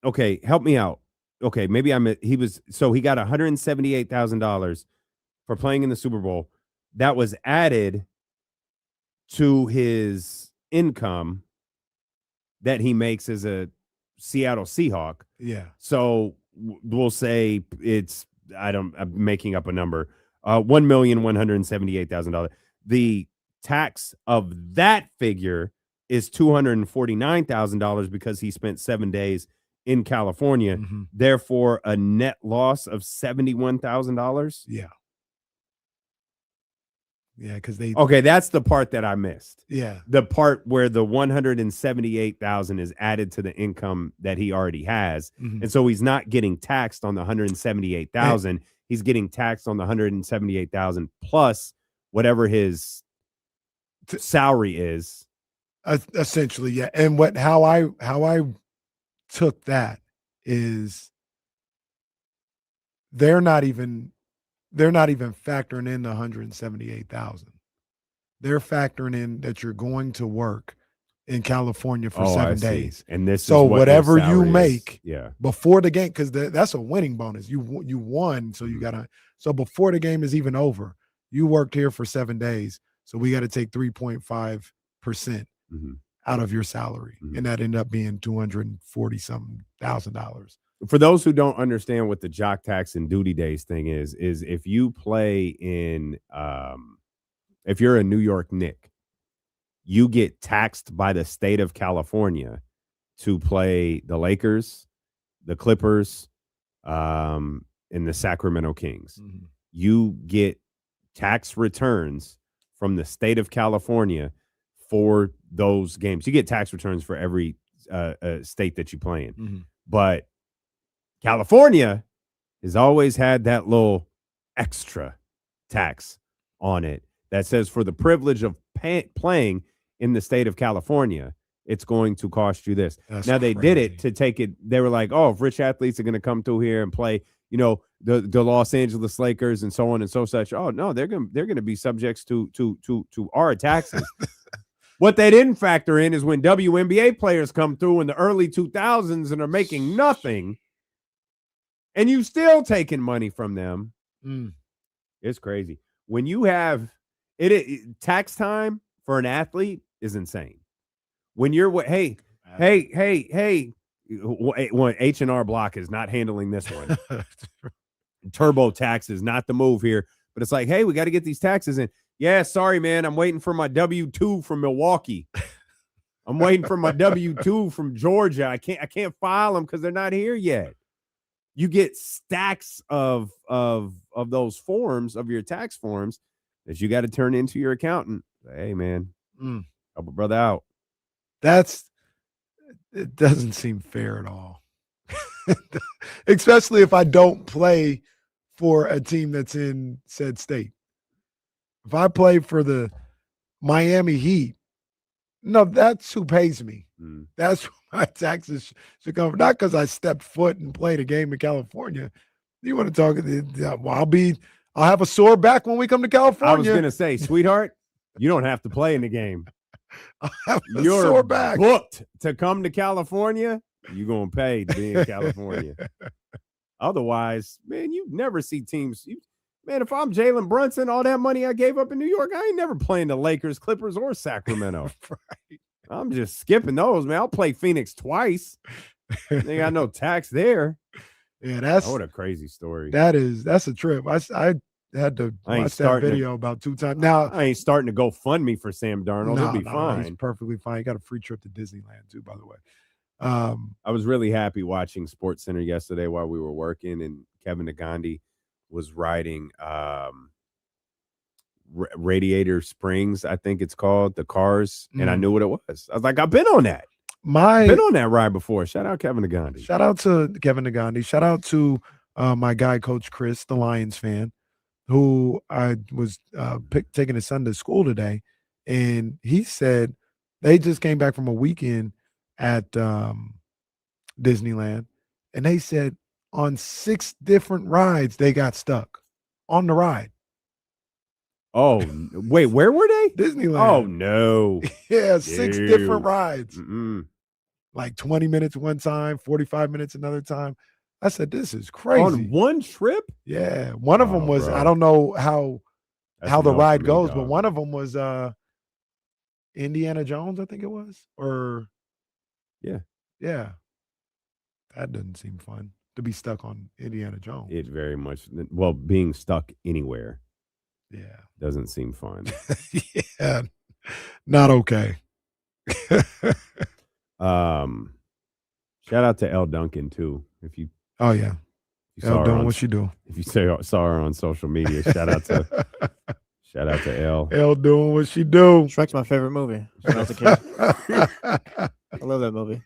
Okay, help me out. Okay, maybe he got $178,000 for playing in the Super Bowl. That was added to his income that he makes as a Seattle Seahawk.
Yeah.
So we'll say I'm making up a number. $1,178,000. The tax of that figure is $249,000 because he spent 7 days in California.
Mhm.
Therefore, a net loss of $71,000.
Yeah. Yeah, because
Okay, that's the part that I missed.
Yeah.
The part where the $178,000 is added to the income that he already has.
Mhm.
And so he's not getting taxed on the $178,000. He's getting taxed on the $178,000 plus whatever his salary is.
Essentially, yeah. And how I took that is they're not even factoring in the 178,000. They're factoring in that you're going to work in California for 7 days.
And this
so
is what
whatever
their
you
salary
make
is.
before the game, because that's a winning bonus. You won, so you gotta. So before the game is even over, you worked here for 7 days, so we got to take 3.5% out of your salary, and that ended up being $240,000.
For those who don't understand what the jock tax and duty days thing is if you play in if you're a New York Knick, you get taxed by the state of California to play the Lakers, the Clippers, and the Sacramento Kings. You get tax returns from the state of California for those games. You get tax returns for every state that you play in. But California has always had that little extra tax on it that says for the privilege of playing in the state of California, it's going to cost you this.
That's
now, they did it to take it. They were like, oh, if rich athletes are going to come through here and play, the Los Angeles Lakers and so on and so such. Oh, no, they're going to be subjects to our taxes. What they didn't factor in is when WNBA players come through in the early 2000s and are making nothing, and you still taking money from them. It's crazy. When you have tax time for an athlete is insane. When you're hey, H&R Block is not handling this one. TurboTax is not the move here, but it's like, hey, we got to get these taxes in. Yeah, sorry, man. I'm waiting for my W-2 from Milwaukee. I'm waiting for my W-2 from Georgia. I can't file them because they're not here yet. You get stacks of those forms, of your tax forms, that you got to turn into your accountant. Hey, man, help a brother out.
It doesn't seem fair at all. Especially if I don't play for a team that's in said state. If I play for the Miami Heat, no, that's who pays me. That's where my taxes should come from. Not because I stepped foot and played a game in California. You want to talk? Well, I'll have a sore back when we come to California.
I was going to say, sweetheart, you don't have to play in the game. You're
sore back.
booked to come to California. You're going to pay to be in California. Otherwise, man, you never see teams. Man, if I'm Jalen Brunson, all that money I gave up in New York, I ain't never playing the Lakers, Clippers, or Sacramento.
Right.
I'm just skipping those, man. I'll play Phoenix twice. They got no tax there.
Yeah,
what a crazy story.
That's a trip. I had to watch that video about 2 times. Now
I ain't starting to go fund me for Sam Darnold. He'll be fine.
He's perfectly fine. He got a free trip to Disneyland too, by the way.
I was really happy watching SportsCenter yesterday while we were working, and Kevin Nagandi was riding Radiator Springs, I think it's called, the cars, and I knew what it was. I was like, I've been on that. Been on that ride before. Shout out Kevin Nagandi.
Shout out to Kevin Nagandi. Shout out to my guy, Coach Chris, the Lions fan, who I was taking his son to school today, And he said they just came back from a weekend at Disneyland, and they said on 6 different rides they got stuck on the ride.
Oh, wait, where were they?
Disneyland.
Oh, no.
Yeah, 6 different
No.
rides.
Mm-mm.
Like 20 minutes one time, 45 minutes another time. I said, this is crazy.
On one trip?
Yeah. One of them was,
bro.
I don't know how
That's
the
no
ride
for me,
goes, but
dog.
one of them was Indiana Jones, I think it was. Or
Yeah.
yeah. That doesn't seem fun to be stuck on Indiana Jones.
It very much, well, being stuck anywhere
Yeah.
doesn't seem fun.
Yeah. Not okay.
Shout out to Elle Duncan too. If you
Oh yeah.
you
Elle
her
doing
on-
what she do.
If you saw her on social media, shout out to Elle.
Elle doing what she do.
Shrek's my favorite movie when I was a kid. I love that movie.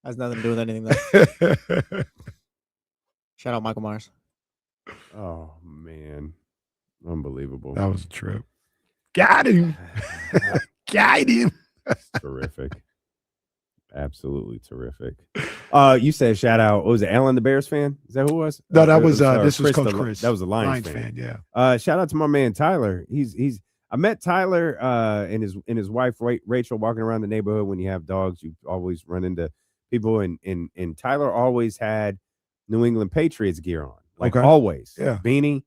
Has nothing to do with anything though. Shout out Michael Myers.
Oh man, unbelievable.
That was a trip. Got him. Got him.
Terrific. Absolutely terrific. You said shout out. What was it, Alan the Bears fan? Is that who it was?
No, that was
sorry,
this was Coach
the-
Chris.
That was a Lions fan.
Yeah.
Shout out to my man Tyler. He's I met Tyler and his wife Rachel walking around the neighborhood. When you have dogs, you always run into people, and Tyler always had New England Patriots gear on. Like
Okay.
always.
Yeah.
Beanie,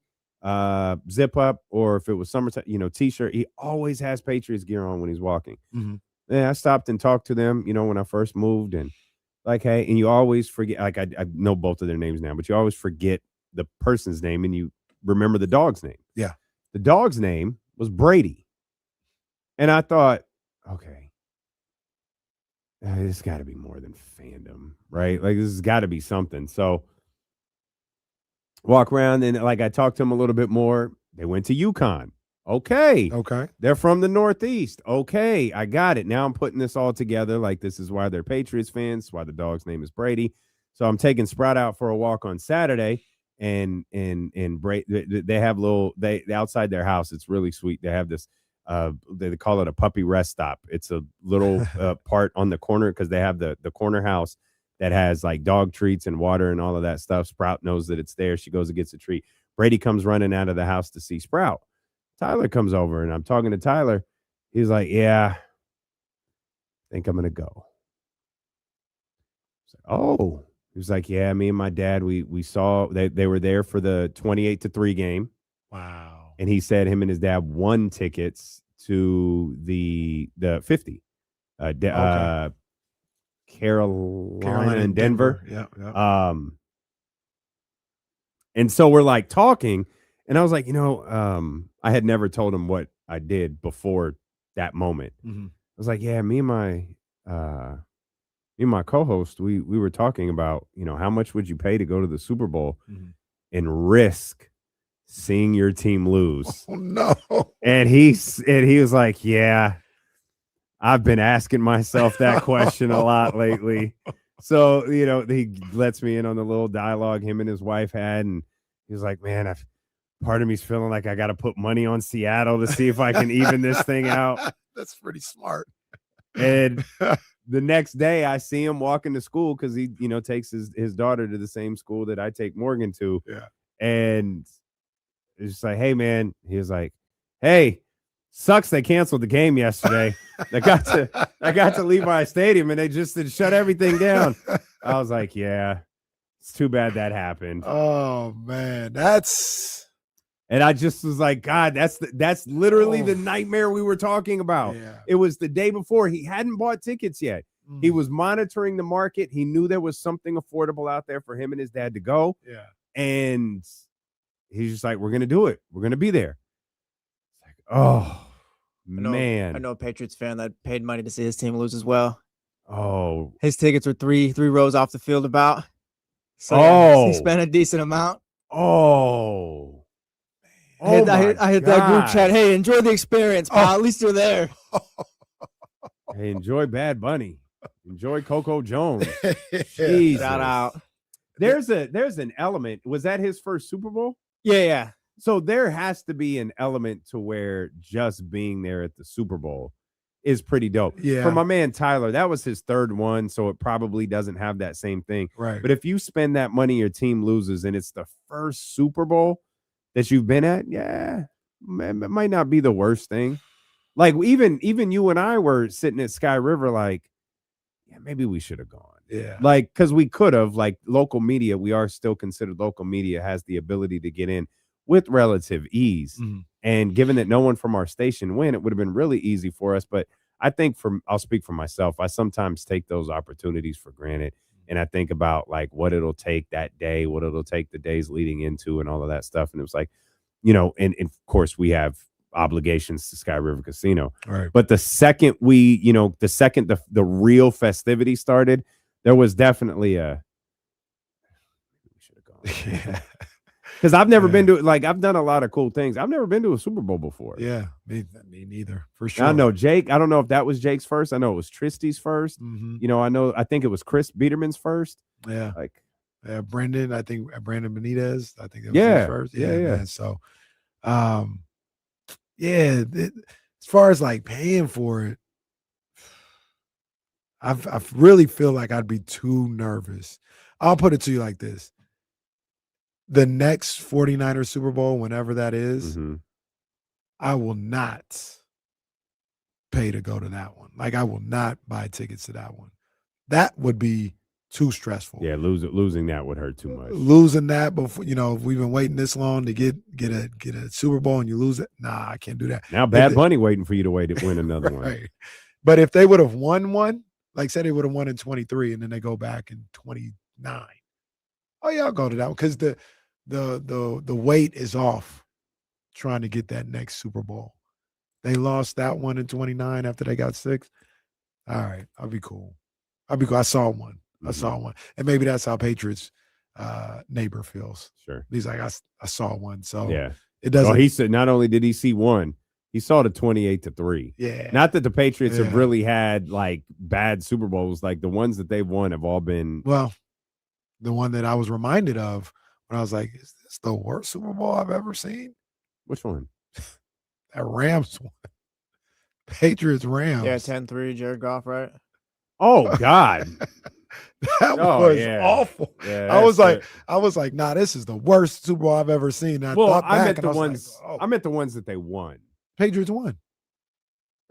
zip up, or if it was summertime, t-shirt. He always has Patriots gear on when he's walking.
Mhm.
Yeah, I stopped and talked to them, when I first moved, and like, hey, and you always forget, like I know both of their names now, but you always forget the person's name and you remember the dog's name.
Yeah.
The dog's name was Brady. And I thought, okay, this got to be more than fandom, right? Like, this has got to be something. So walk around and like I talked to them a little bit more. They went to UConn. Okay. They're from the Northeast. Okay, I got it. Now I'm putting this all together. Like, this is why they're Patriots fans, why the dog's name is Brady. So I'm taking Sprout out for a walk on Saturday, and they have they outside their house. It's really sweet. They have this they call it a puppy rest stop. It's a little part on the corner because they have the corner house that has like dog treats and water and all of that stuff. Sprout knows that it's there. She goes and gets a treat. Brady comes running out of the house to see Sprout. Tyler comes over and I'm talking to Tyler. He's like, yeah, I think I'm going to go. Oh, he was like, yeah, me and my dad, we saw they were there for the 28-3 game.
Wow.
And he said him and his dad won tickets to the 50. Carolina and Denver.
Yeah.
And so we're like talking, and I was like, I had never told him what I did before that moment.
Mhm.
I was like, yeah, me and my co-host, we were talking about, how much would you pay to go to the Super Bowl and risk seeing your team lose?
Oh no.
And he was like, yeah, I've been asking myself that question a lot lately. So, he lets me in on the little dialogue him and his wife had, and he was like, man, part of me's feeling like I got to put money on Seattle to see if I can even this thing out.
That's pretty smart.
And the next day I see him walking to school because he, takes his daughter to the same school that I take Morgan to.
Yeah.
And it's just like, hey, man, he was like, hey, sucks they canceled the game yesterday. I got to Levi Stadium and they just shut everything down. I was like, yeah, it's too bad that happened.
Oh man,
and I just was like, God, that's literally the nightmare we were talking about.
Yeah.
It was the day before. He hadn't bought tickets yet. He was monitoring the market. He knew there was something affordable out there for him and his dad to go.
Yeah.
And he's just like, we're going to do it. We're going to be there. It's like, oh, man.
I know a Patriots fan that paid money to see his team lose as well.
Oh.
His tickets were three rows off the field about. So he spent a decent amount.
Oh.
I hit that group chat. Hey, enjoy the experience, pal. At least you're there.
Hey, enjoy Bad Bunny. Enjoy Coco Jones.
Shout out.
There's an element. Was that his first Super Bowl?
Yeah.
So there has to be an element to where just being there at the Super Bowl is pretty dope.
Yeah.
For my man Tyler, that was his third one, so it probably doesn't have that same thing.
Right.
But if you spend that money, your team loses, and it's the first Super Bowl that you've been at, yeah, it might not be the worst thing. Like even you and I were sitting at Sky River, like, yeah, maybe we should have gone.
Yeah.
Like, because we could have, like, local media, we are still considered local media, has the ability to get in with relative ease. And given that no one from our station went, it would have been really easy for us. But I think I'll speak for myself. I sometimes take those opportunities for granted. And I think about like what it'll take that day, what it'll take the days leading into and all of that stuff. And it was like, and of course we have obligations to Sky River Casino.
Right.
But the second the real festivity started, there was definitely we should have gone.
Yeah.
Because I've never been to it. Like, I've done a lot of cool things. I've never been to a Super Bowl before.
Yeah, me neither, for sure.
I know Jake. I don't know if that was Jake's first. I know it was Tristy's first. I think it was Chris Biederman's first.
Yeah.
Like,
Brendan, I think Brandon Benitez, I think that was his first.
Yeah.
Man. So, as far as like paying for it, I really feel like I'd be too nervous. I'll put it to you like this. The next 49ers Super Bowl, whenever that is, I will not pay to go to that one. Like, I will not buy tickets to that one. That would be too stressful.
Yeah, losing that would hurt too much.
Losing that before, if we've been waiting this long to get a Super Bowl and you lose it, nah, I can't do that.
Now Bad Bunny waiting for you to win another one.
Right. But if they would have won one, like say they would have won in 23 and then they go back in 29. Oh yeah, I'll go to that one because the weight is off trying to get that next Super Bowl. They lost that one in 29 after they got 6. All right, I'll be cool. I saw one. And maybe that's how Patriots neighbor feels.
Sure.
He's like, I saw one. So
yeah.
It doesn't.
Well, he said not only did he see one, he saw the 28-3.
Yeah.
Not that the Patriots have really had like bad Super Bowls. Like the ones that they've won have all been.
Well, the one that I was reminded of when I was like, is this the worst Super Bowl I've ever seen?
Which one?
That Rams one. Patriots Rams.
Yeah, 10-3, Jared Goff, right?
Oh God.
That was awful.
Yeah,
I was like, nah, this is the worst Super Bowl I've ever seen. And
I meant the ones that they won.
Patriots won.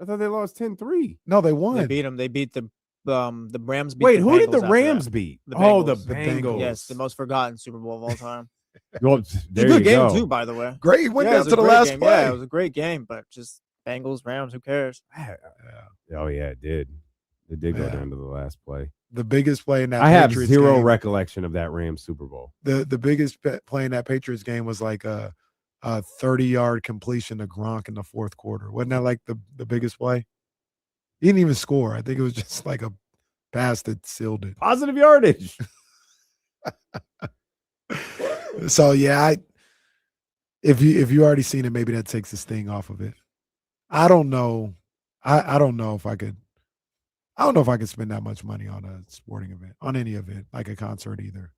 I thought they lost 10-3.
No, they won.
They beat them. They beat the Rams.
Wait, who did the Rams beat?
The
Bengals.
Yes, the most forgotten Super Bowl of all time.
Well,
It's a good game too, by the way.
Great. Went
Yeah, it
down
was
to
a
the
great
last
game.
play.
Yeah, it was a great game, but just Bengals, Rams, who cares?
Oh yeah, it did. It did go down to the last play.
The biggest play in that
I have
Patriots
zero
game,
recollection of that Rams Super Bowl.
The biggest play in that Patriots game was like a 30-yard completion to Gronk in the fourth quarter. Wasn't that like the biggest play? He didn't even score. I think it was just like a pass that sealed it.
Positive yardage.
So yeah, if you already seen it, maybe that takes the sting off of it. I don't know. I don't know if I could. I don't know if I could spend that much money on a sporting event, on any event, like a concert either.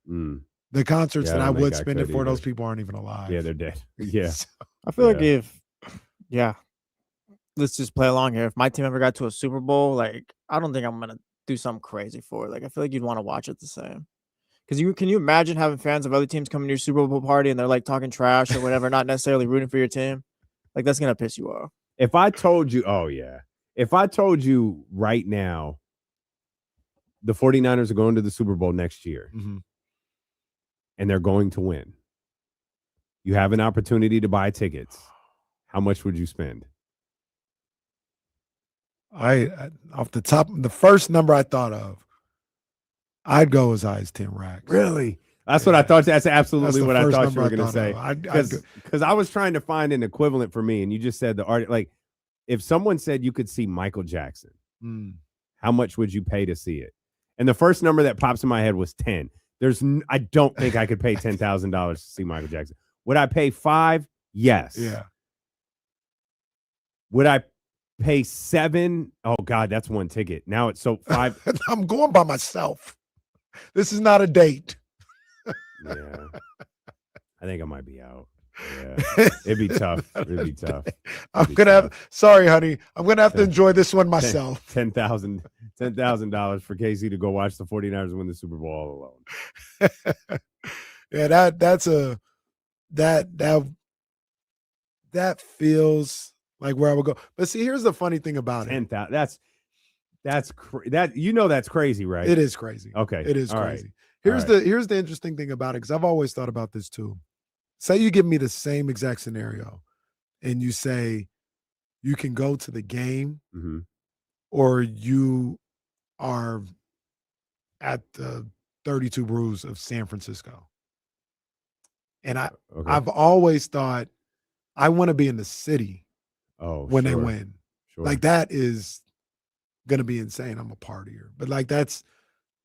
The concerts that I would spend it for, those people aren't even alive.
Yeah, they're dead. Yeah.
I feel like let's just play along here. If my team ever got to a Super Bowl, like I don't think I'm gonna do something crazy for it. Like I feel like you'd want to watch it the same. Because can you imagine having fans of other teams coming to your Super Bowl party and they're like talking trash or whatever, not necessarily rooting for your team? Like that's gonna piss you off.
If I told you, if I told you right now, the 49ers are going to the Super Bowl next year and they're going to win, you have an opportunity to buy tickets. How much would you spend?
Off the top, the first number I thought of, I'd go as high as 10 racks.
Really? That's what I thought. That's absolutely what I thought you were going to say.
Because
Because I was trying to find an equivalent for me, and you just said the art. Like, if someone said you could see Michael Jackson, how much would you pay to see it? And the first number that pops in my head was 10. I don't think I could pay $10,000 to see Michael Jackson. Would I pay 5? Yes.
Yeah.
Would I pay 7? Oh God, that's one ticket. Now it's 5.
I'm going by myself. This is not a date.
Yeah. I think I might be out. Yeah, it'd be tough. It'd be tough.
I'm gonna have. Sorry, honey. I'm gonna have to enjoy this one myself.
$10,000 for KC to go watch the 49ers win the Super Bowl all alone.
Yeah, that feels like where I would go. But see, here's the funny thing about it.
10,000. That's crazy, right?
It is crazy.
Okay,
it is
all
crazy.
right.
Here's the interesting thing about it, because I've always thought about this too. Say you give me the same exact scenario, and you say you can go to the game,
Mm-hmm.
or you are at the 32 Brews of San Francisco. And I've always thought I want to be in the city when they win.
Sure.
Like that is going to be insane. I'm a partier. But like that's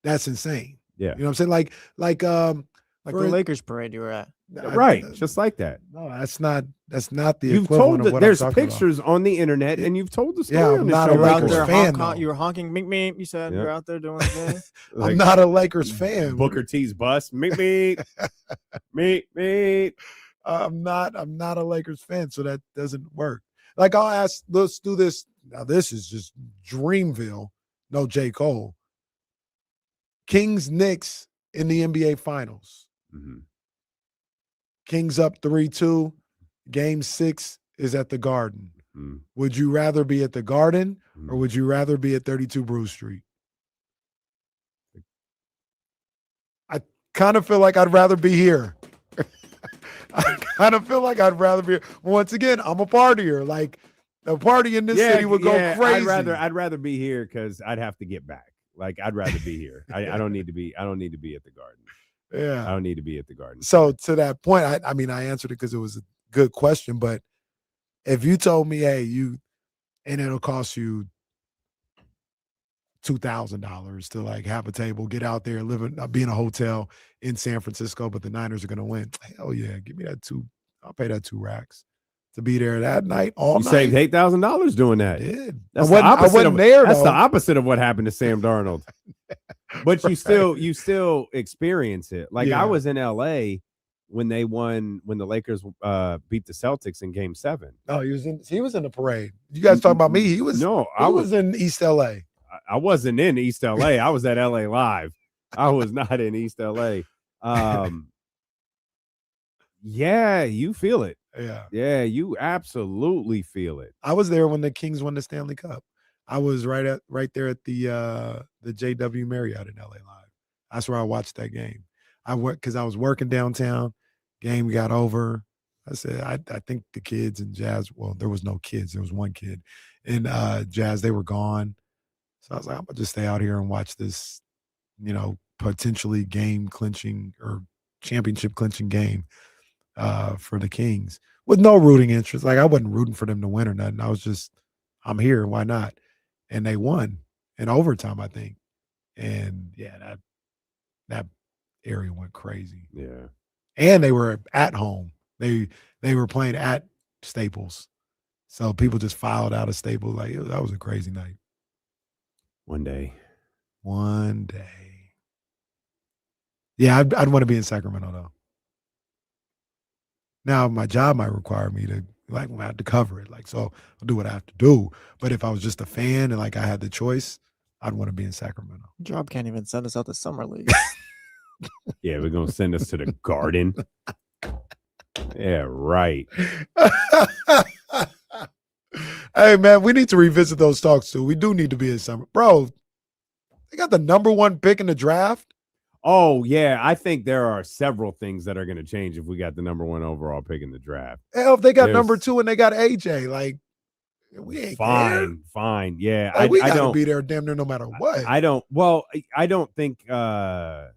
insane.
Yeah.
You know what I'm saying? Like
the Lakers parade you were at.
Right. Just like that.
No, that's not the
You've
equivalent
told
of what
there's
I'm talking
pictures on the internet, and you've told the story.
Yeah,
on
I'm
the
not
show.
a Lakers fan, though.
You were honking, meet me. You said you're out there doing the thing.
I'm not a Lakers fan.
Booker T's bus. Meet.
I'm not a Lakers fan, so that doesn't work. Like I'll ask, let's do this. Now this is just Dreamville. No J. Cole. Kings Knicks in the NBA Finals.
Mm-hmm.
Kings up 3-2. Game 6 is at the Garden.
Mm-hmm.
Would you rather be at the Garden or would you rather be at 32 Brew Street? I kind of feel like I'd rather be here. I kind of feel like I'd rather be here. Once again, I'm a partier. Like the party in this city would go crazy.
I'd rather be here because I'd have to get back. Like I'd rather be here. I don't need to be at the Garden.
Yeah.
I don't need to be at the Garden.
So to that point, I mean, I answered it because it was a good question. But if you told me, hey, and it'll cost you $2,000 to like have a table, get out there, be in a hotel in San Francisco, but the Niners are going to win. Hell yeah, give me that I'll pay that $2 to be there that night. All
you
night.
saved $8,000 doing that.
I did.
That's
I wasn't there.
That's
though.
the opposite of what happened to Sam Darnold. But you still experience it. Like I was in LA when the Lakers beat the Celtics in Game 7.
Oh, he was in the parade. You guys talking about me? I was in East LA.
I wasn't in East LA. I was at LA Live. I was not in East LA. Yeah, you feel it. Yeah, you absolutely feel it.
I was there when the Kings won the Stanley Cup. I was right there at the JW Marriott in LA Live. That's where I watched that game. I went because I was working downtown. Game got over. I said, I think the kids and Jazz. Well, there was no kids. There was one kid, and Jazz. They were gone. So I was like, I'm gonna just stay out here and watch this, potentially game clinching or championship clinching game for the Kings with no rooting interest. Like I wasn't rooting for them to win or nothing. I was just, I'm here. Why not? And they won in overtime, I think. And yeah, that area went crazy.
Yeah.
And they were at home. They were playing at Staples. So people just filed out of Staples. Like that was a crazy night.
One day.
Yeah, I'd want to be in Sacramento though. Now my job might require me to I have to cover it. Like, so I'll do what I have to do. But if I was just a fan and like I had the choice, I'd want to be in Sacramento.
Job can't even send us out to summer league.
Yeah, we're gonna send us to the Garden. Yeah, right.
Hey man, we need to revisit those talks too. We do need to be in summer. Bro, they got the #1 pick in the draft.
Oh, yeah. I think there are several things that are going to change if we got the #1 overall pick in the draft.
Hell, if they got #2 and they got AJ, like, we ain't
fine. Yeah.
Like, we got to be there damn near no matter what.
I don't think, I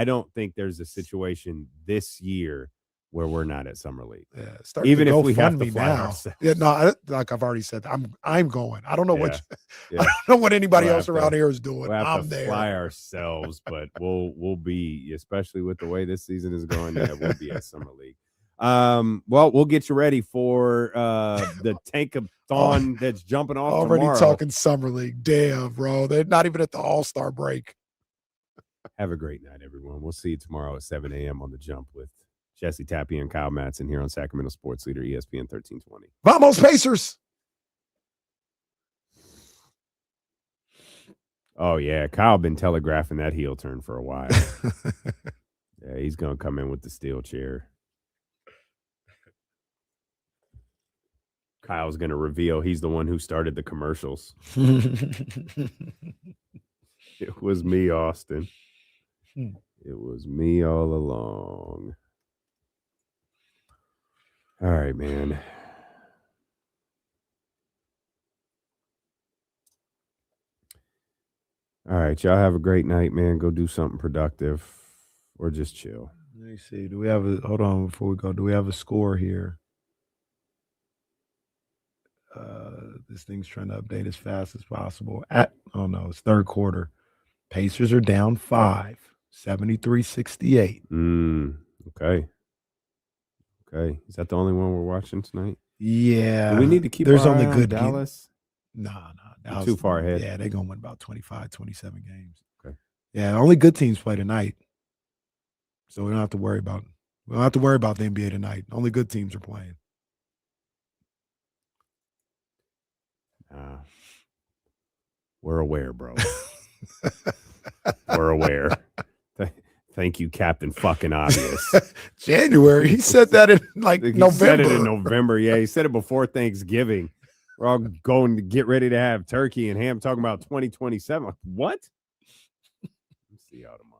don't think there's a situation this year where we're not at Summer League.
Yeah,
even if we have to fly ourselves.
Yeah, no, like I've already said, I'm going. I don't know I don't know what anybody else around here is doing.
We'll have
I'm
to
there.
fly ourselves, but we'll be, especially with the way this season is going, we'll be at Summer League. Well, we'll get you ready for the tankathon that's jumping off
already
tomorrow.
Talking Summer League. Damn, bro. They're not even at the All-Star break.
Have a great night, everyone. We'll see you tomorrow at 7 a.m. on The Jump with Jesse Tapia and Kyle Madson here on Sacramento Sports Leader ESPN 1320.
Vamos Pacers.
Oh, yeah. Kyle been telegraphing that heel turn for a while. Yeah, he's going to come in with the steel chair. Kyle's going to reveal he's the one who started the commercials. It was me, Austin. It was me all along. All right, man. All right, y'all have a great night, man. Go do something productive or just chill.
Let me see. Do we have a hold on before we go? Do we have a score here? This thing's trying to update as fast as possible. It's third quarter. Pacers are down 5, 73-68.
Okay. Okay. Is that the only one we're watching tonight?
Yeah.
Do we need to keep
There's
our
only
eye on
good
Dallas?
Nah.
They're too far ahead.
Yeah, they're going to win about 25, 27 games.
Okay.
Yeah, only good teams play tonight. So we don't have to worry about the NBA tonight. Only good teams are playing.
We're aware, bro. We're aware. Thank you, Captain Fucking Obvious.
January. He said that in November.
Said it in November. Yeah, he said it before Thanksgiving. We're all going to get ready to have turkey and ham talking about 2027. What? See y'all tomorrow.